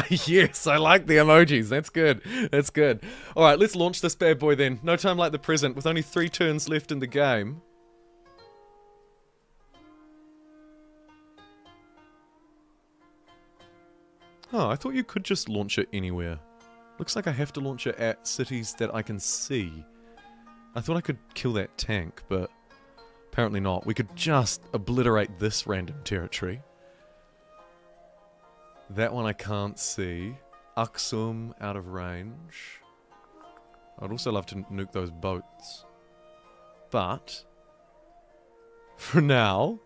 Yes, I like the emojis. That's good. That's good. Alright, let's launch this bad boy then. No time like the present, with only 3 turns left in the game. Oh, I thought you could just launch it anywhere. Looks like I have to launch it at cities that I can see. I thought I could kill that tank, but apparently not. We could just obliterate this random territory. That one I can't see. Aksum, out of range. I'd also love to nuke those boats. But, for now,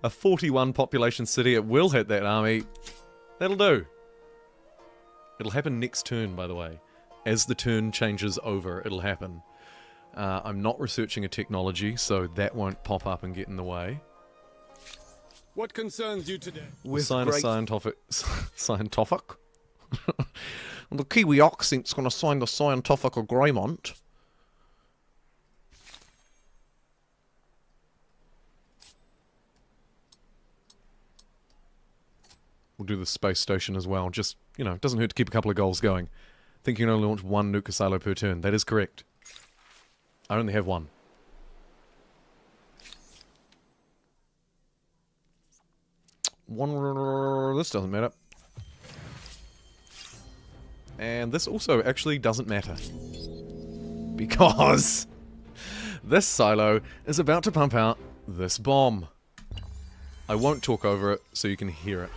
a 41 population city, it will hit that army. That'll do. It'll happen next turn, by the way. As the turn changes over, it'll happen. I'm not researching a technology, so that won't pop up and get in the way. What concerns you today? We'll sign a scientific... Scientific? The Kiwi accent's gonna sign the scientific agreement. We'll do the space station as well. Just, you know, it doesn't hurt to keep a couple of goals going. I think you can only launch 1 nuke silo per turn. That is correct. I only have 1. This doesn't matter. And this also actually doesn't matter. Because this silo is about to pump out this bomb. I won't talk over it so you can hear it.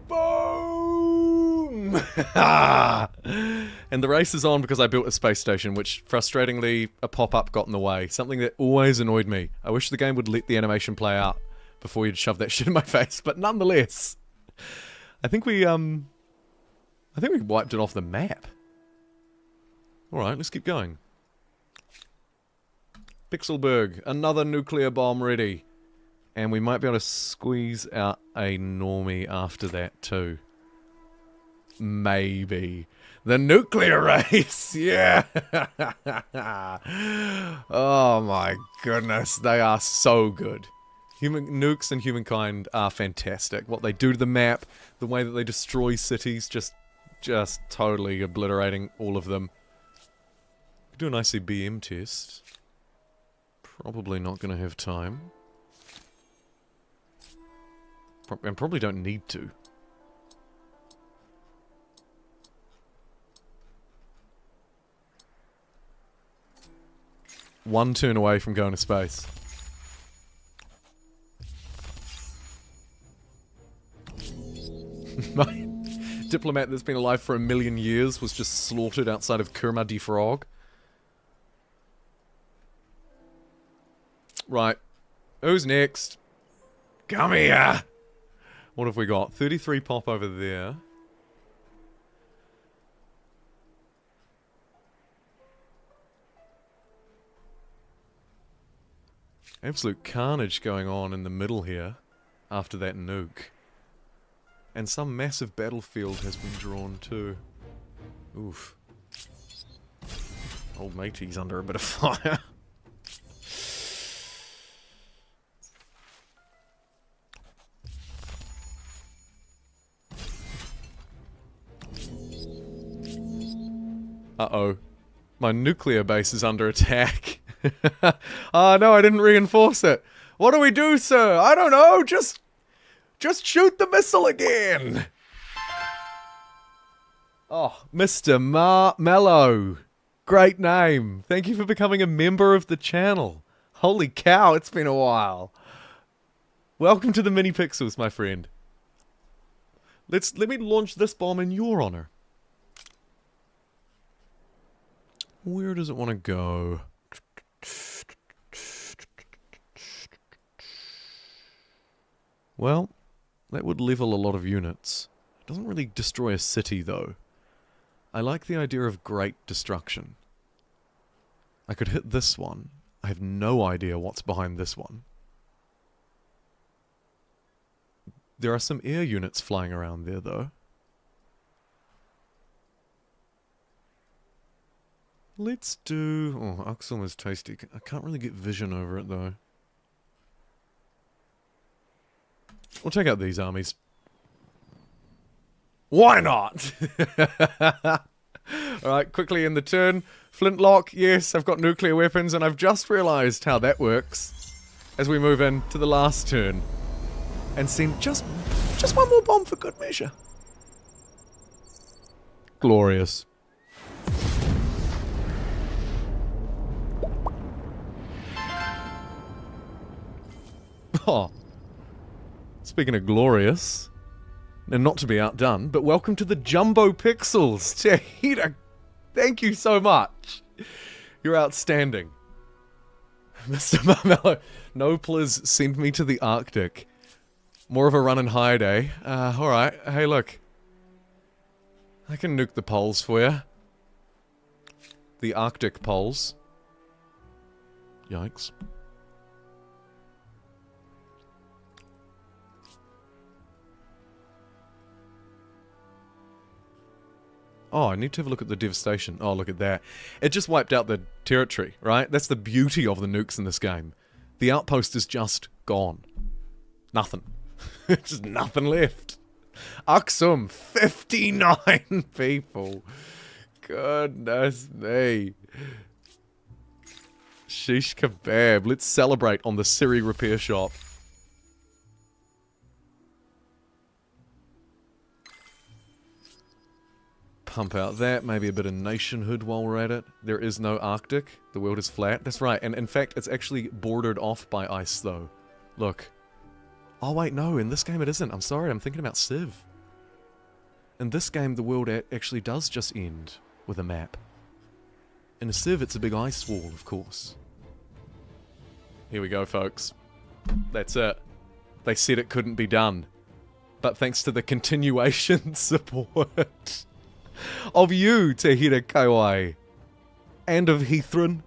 Boom! And the race is on because I built a space station, which, frustratingly, a pop-up got in the way. Something that always annoyed me. I wish the game would let the animation play out before you'd shove that shit in my face, but nonetheless. I think we wiped it off the map. Alright, let's keep going. Pixelberg, another nuclear bomb ready. And we might be able to squeeze out a normie after that too. Maybe. The nuclear race! Yeah! Oh my goodness, they are so good. Nukes and Humankind are fantastic. What they do to the map, the way that they destroy cities, just totally obliterating all of them. Do an ICBM test. Probably not going to have time. And probably don't need to. One turn away from going to space. My diplomat that's been alive for 1,000,000 years was just slaughtered outside of Kerma de Frog. Right. Who's next? Come here! What have we got? 33 pop over there. Absolute carnage going on in the middle here after that nuke. And some massive battlefield has been drawn too. Oof. Old matey's under a bit of fire. Uh-oh. My nuclear base is under attack. Oh no, I didn't reinforce it. What do we do, sir? I don't know, just shoot the missile again. Oh, Mr. Mello. Great name. Thank you for becoming a member of the channel. Holy cow, it's been a while. Welcome to the mini pixels, my friend. Let me launch this bomb in your honor. Where does it want to go? Well, that would level a lot of units. It doesn't really destroy a city, though. I like the idea of great destruction. I could hit this one. I have no idea what's behind this one. There are some air units flying around there, though. Let's do... Oh, Aksum is tasty. I can't really get vision over it, though. We'll take out these armies. Why not? Alright, quickly in the turn. Flintlock, yes, I've got nuclear weapons, and I've just realised how that works as we move in to the last turn. And send just one more bomb for good measure. Glorious. Oh. Speaking of glorious, and not to be outdone, but welcome to the Jumbo Pixels. Tahita, thank you so much. You're outstanding. Mr. Marmello, no please send me to the Arctic. More of a run and hide, eh? Alright. Hey, look. I can nuke the poles for you. The Arctic poles. Yikes. Oh, I need to have a look at the devastation. Oh, look at that. It just wiped out the territory, right? That's the beauty of the nukes in this game. The outpost is just gone. Nothing. Just nothing left. Aksum, 59 people. Goodness me. Shish kebab. Let's celebrate on the Siri repair shop. Pump out that, maybe a bit of nationhood while we're at it. There is no Arctic. The world is flat. That's right, and in fact, it's actually bordered off by ice, though. Look. Oh, wait, no, in this game it isn't. I'm sorry, I'm thinking about Civ. In this game, the world actually does just end with a map. In a Civ, it's a big ice wall, of course. Here we go, folks. That's it. They said it couldn't be done. But thanks to the continuation support of you, Tahita Kaiwai, and of Heathrin.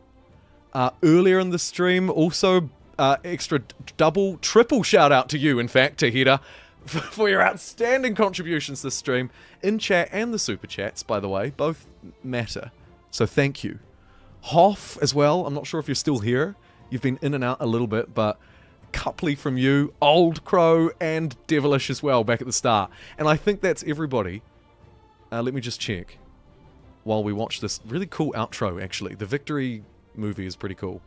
Earlier in the stream, also extra double, triple shout out to you, in fact, Tahita, for your outstanding contributions this stream, in chat and the super chats, by the way, both matter, so thank you. Hoff as well, I'm not sure if you're still here, you've been in and out a little bit, but Copley from you, Old Crow, and Devilish as well, back at the start, and I think that's everybody. Let me just check while we watch this really cool outro, actually. The Victory movie is pretty cool.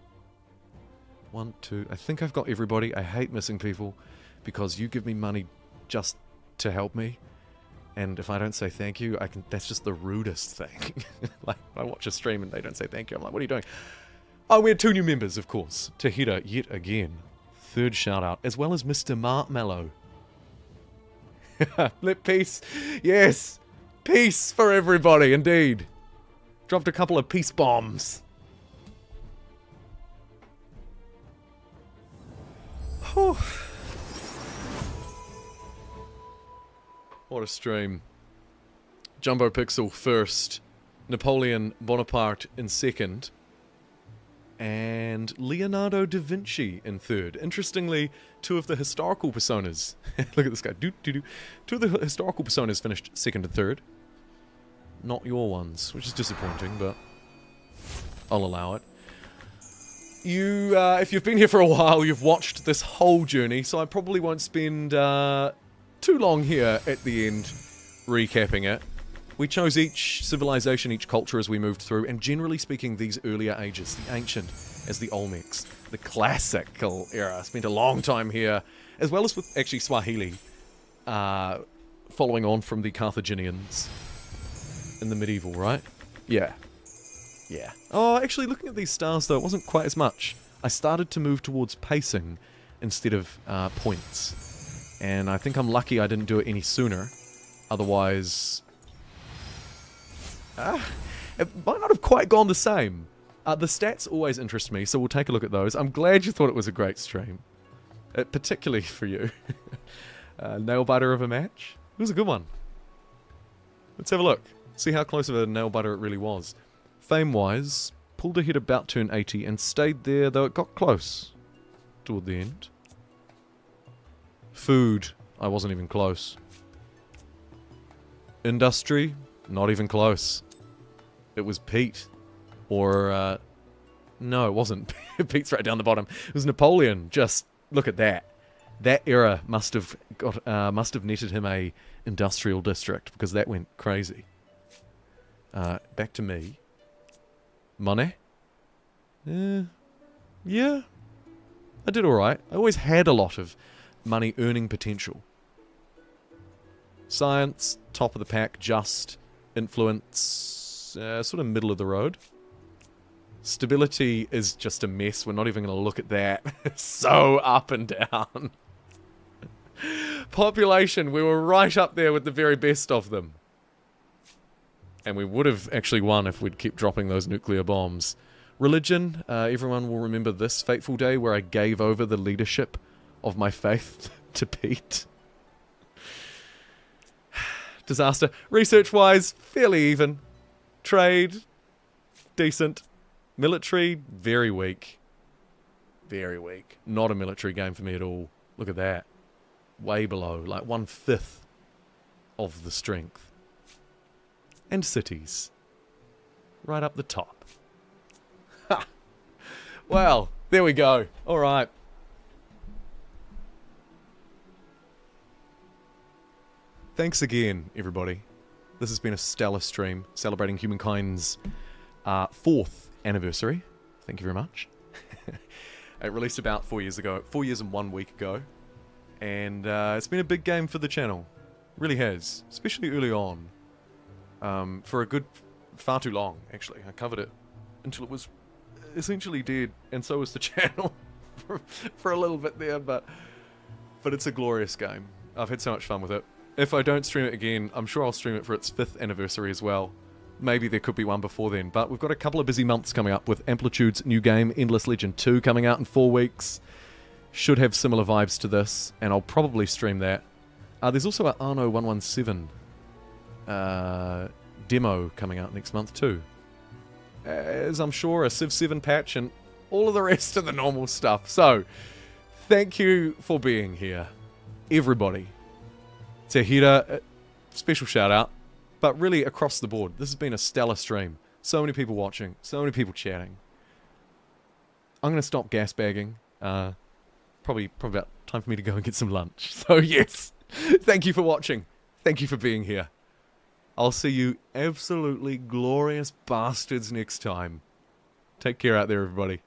1, 2, I think I've got everybody. I hate missing people because you give me money just to help me. And if I don't say thank you, that's just the rudest thing. Like, I watch a stream and they don't say thank you. I'm like, what are you doing? Oh, we had 2 new members, of course. Tahita, yet again. 3rd shout out, as well as Mr. Marmello. Let peace. Yes. Peace for everybody, indeed. Dropped a couple of peace bombs. Whew. What a stream. Jumbo Pixel first. Napoleon Bonaparte in second. And Leonardo da Vinci in third. Interestingly, 2 of the historical personas. Look at this guy. 2 of the historical personas finished second and third. Not your ones, which is disappointing, but I'll allow it. You, if you've been here for a while, you've watched this whole journey, so I probably won't spend too long here at the end recapping it. We chose each civilization, each culture as we moved through, and generally speaking, these earlier ages, the ancient as the Olmecs, the classical era. Spent a long time here, as well as with actually Swahili, following on from the Carthaginians in the medieval, right? Yeah. Yeah. Oh, actually, looking at these stars, though, it wasn't quite as much I started to move towards pacing instead of points. And I think I'm lucky I didn't do it any sooner. Otherwise, it might not have quite gone the same. The stats always interest me, so we'll take a look at those. I'm glad you thought it was a great stream. Particularly for you. Nail-biter of a match? It was a good one. Let's have a look. See how close of a nail-biter it really was. Fame-wise, pulled ahead about turn 80 and stayed there, though it got close toward the end. Food, I wasn't even close. Industry, not even close. It was Pete. Or, no, it wasn't. Pete's right down the bottom. It was Napoleon. Just look at that. That era must have netted him a industrial district, because that went crazy. Back to me. Money? Yeah. I did alright. I always had a lot of money earning potential. Science, top of the pack, just. Influence, sort of middle of the road. Stability is just a mess. We're not even going to look at that. So up and down. Population, we were right up there with the very best of them. And we would have actually won if we'd kept dropping those nuclear bombs. Religion, everyone will remember this fateful day where I gave over the leadership of my faith to Pete. Disaster. Research-wise, fairly even. Trade, decent. Military, very weak. Very weak. Not a military game for me at all. Look at that. Way below, like 1/5 of the strength. And cities. Right up the top. Ha! Well, there we go. Alright. Thanks again, everybody. This has been a stellar stream celebrating humankind's 4th anniversary. Thank you very much. It released about 4 years ago. 4 years and 1 week ago. And it's been a big game for the channel. Really has. Especially early on. For a good... far too long, actually. I covered it until it was essentially dead. And so was the channel. for a little bit there, but it's a glorious game. I've had so much fun with it. If I don't stream it again, I'm sure I'll stream it for its 5th anniversary as well. Maybe there could be one before then, but we've got a couple of busy months coming up with Amplitude's new game, Endless Legend 2, coming out in 4 weeks. Should have similar vibes to this, and I'll probably stream that. There's also an Arno 117 demo coming out next month too. As I'm sure, a Civ 7 patch and all of the rest of the normal stuff. So, thank you for being here, everybody. Tahira, special shout out, but really across the board. This has been a stellar stream. So many people watching, so many people chatting. I'm going to stop gas bagging. Probably about time for me to go and get some lunch. So yes, thank you for watching. Thank you for being here. I'll see you absolutely glorious bastards next time. Take care out there, everybody.